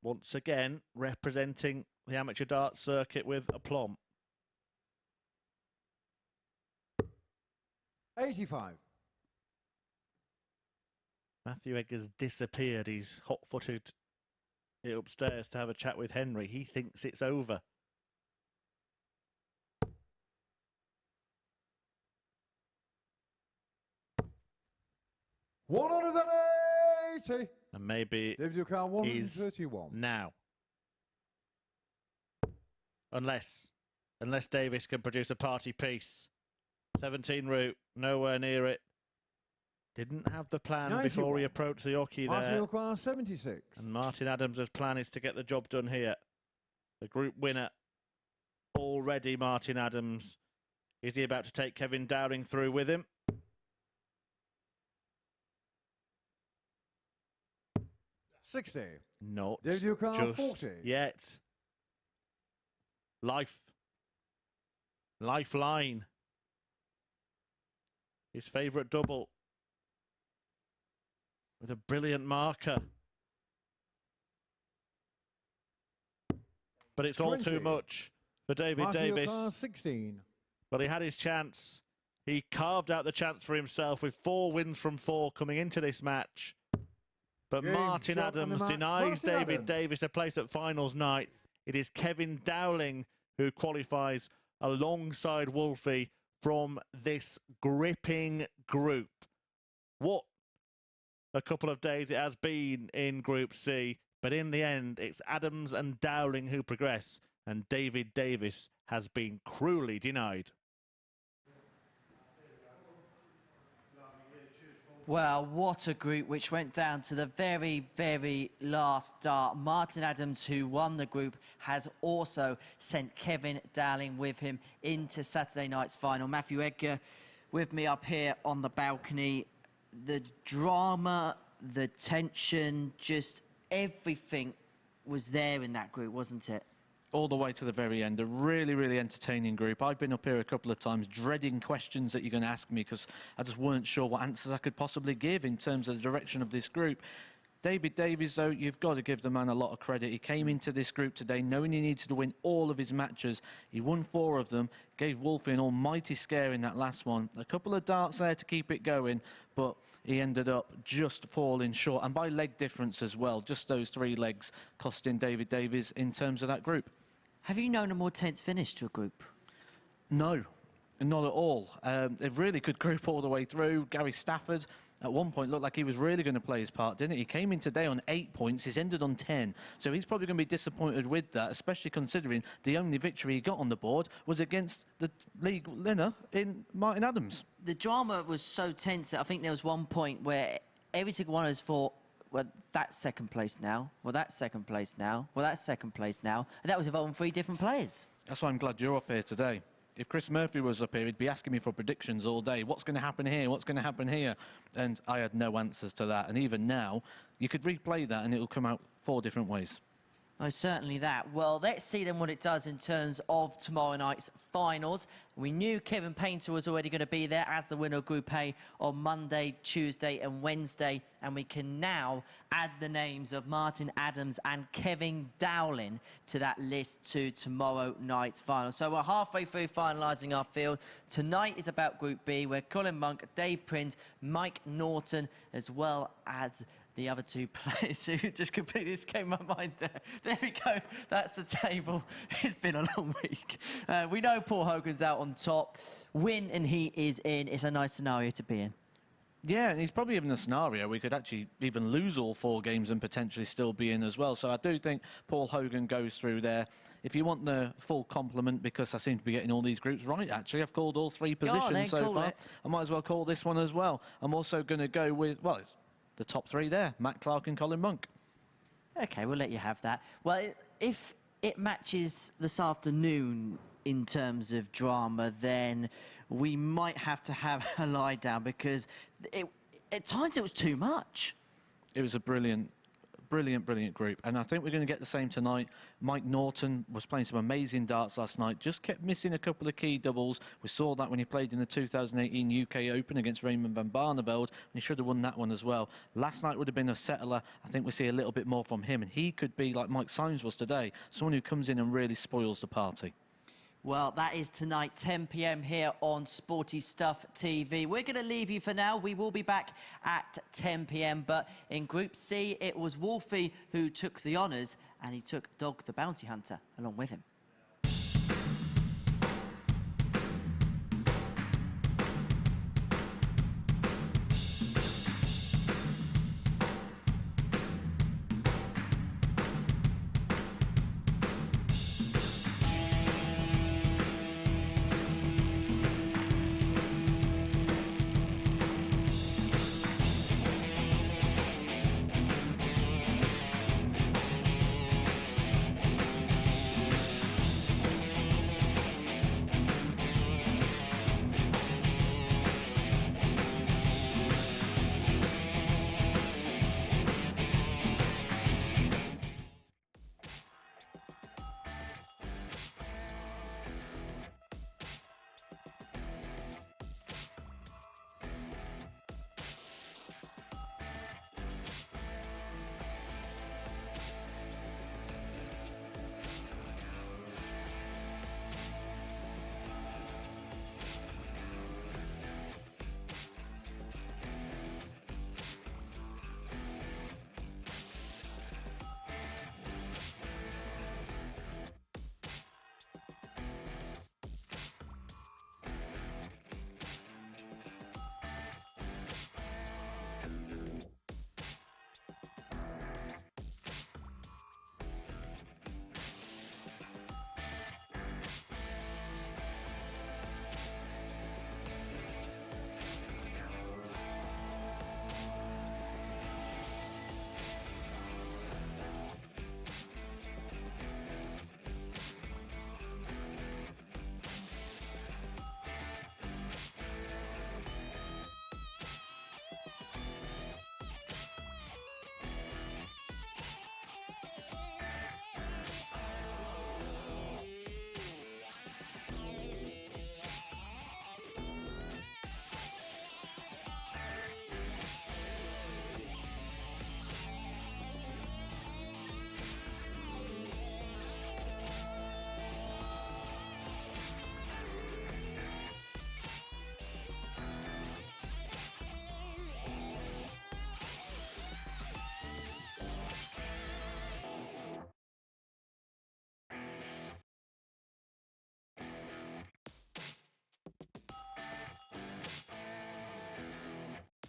Once again, representing the amateur darts circuit with aplomb. 85. Matthew Eggers disappeared. He's hot-footed upstairs to have a chat with Henry. He thinks it's over. $180. And maybe David Ducal, is 131. now. Unless Davies can produce a party piece. 17 route, nowhere near it. Didn't have the plan 91. before he approached the hockey there. Martin 76. And Martin Adams' plan is to get the job done here. The group winner already, Martin Adams. Is he about to take Kevin Dowling through with him? 60. Not David Ducal, just 40. yet. Lifeline. His favourite double. With a brilliant marker. But it's all 20. too much for David Martin Davies. Ducal, 16. But he had his chance. He carved out the chance for himself with 4 wins from 4 coming into this match. But Game, Martin shot, and the Adams match. denies Martin David Adams. Davies a place at finals night. It is Kevin Dowling who qualifies alongside Wolfie from this gripping group. What a couple of days it has been in Group C. But in the end, it's Adams and Dowling who progress. And David Davies has been cruelly denied. Well, what a group which went down to the very, very last dart. Martin Adams, who won the group, has also sent Kevin Dowling with him into Saturday night's final. Matthew Edgar with me up here on the balcony. The drama, the tension, just everything was there in that group, wasn't it? All the way to the very end. A really, really entertaining group. I've been up here a couple of times dreading questions that you're going to ask me because I just weren't sure what answers I could possibly give in terms of the direction of this group. David Davies, though, you've got to give the man a lot of credit. He came into this group today knowing he needed to win all of his matches. He won 4 of them, gave Wolfie an almighty scare in that last one. A couple of darts there to keep it going, but he ended up just falling short, and by leg difference as well. Just those 3 legs costing David Davies in terms of that group. Have you known a more tense finish to a group? No, not at all. A really good group all the way through. Gary Stafford, at one point, looked like he was really going to play his part, didn't it? He came in today on 8 points. He's ended on 10. So he's probably going to be disappointed with that, especially considering the only victory he got on the board was against the league winner in Martin Adams. The drama was so tense that I think there was one point where every single one of us thought, well, that's second place now. Well, that's second place now. Well, that's second place now. And that was involving 3 different players. That's why I'm glad you're up here today. If Chris Murphy was up here, he'd be asking me for predictions all day. What's going to happen here? What's going to happen here? And I had no answers to that. And even now, you could replay that and it'll come out 4 different ways. Oh, certainly that. Well, let's see then what it does in terms of tomorrow night's finals. We knew Kevin Painter was already going to be there as the winner of Group A on Monday, Tuesday and Wednesday. And we can now add the names of Martin Adams and Kevin Dowling to that list to tomorrow night's final. So we're halfway through finalising our field. Tonight is about Group B, where Colin Monk, Dave Prince, Mike Norton, as well as the other 2 players who just completely escaped my mind there. There we go. That's the table. It's been a long week. We know Paul Hogan's out on top. Win and he is in. It's a nice scenario to be in. Yeah, and he's probably even a scenario we could actually even lose all 4 games and potentially still be in as well. So I do think Paul Hogan goes through there. If you want the full complement, because I seem to be getting all these groups right, actually. I've called all 3 positions so far. I might as well call this one as well. I'm also going to go with, well, it's the top 3 there, Matt Clark and Colin Monk. OK, we'll let you have that. Well, if it matches this afternoon in terms of drama, then we might have to have a lie down, because at times it was too much. It was a brilliant group, and I think we're going to get the same tonight. Mike Norton was playing some amazing darts last night, just kept missing a couple of key doubles. We saw that when he played in the 2018 UK Open against Raymond van Barneveld, and he should have won that one as well. Last night would have been a settler. I think we see a little bit more from him, and he could be like Mike Symes was today, someone who comes in and really spoils the party. Well, that is tonight, 10 p.m. here on Sporty Stuff TV. We're going to leave you for now. We will be back at 10 p.m. But in Group C, it was Wolfie who took the honours, and he took Dog the Bounty Hunter along with him.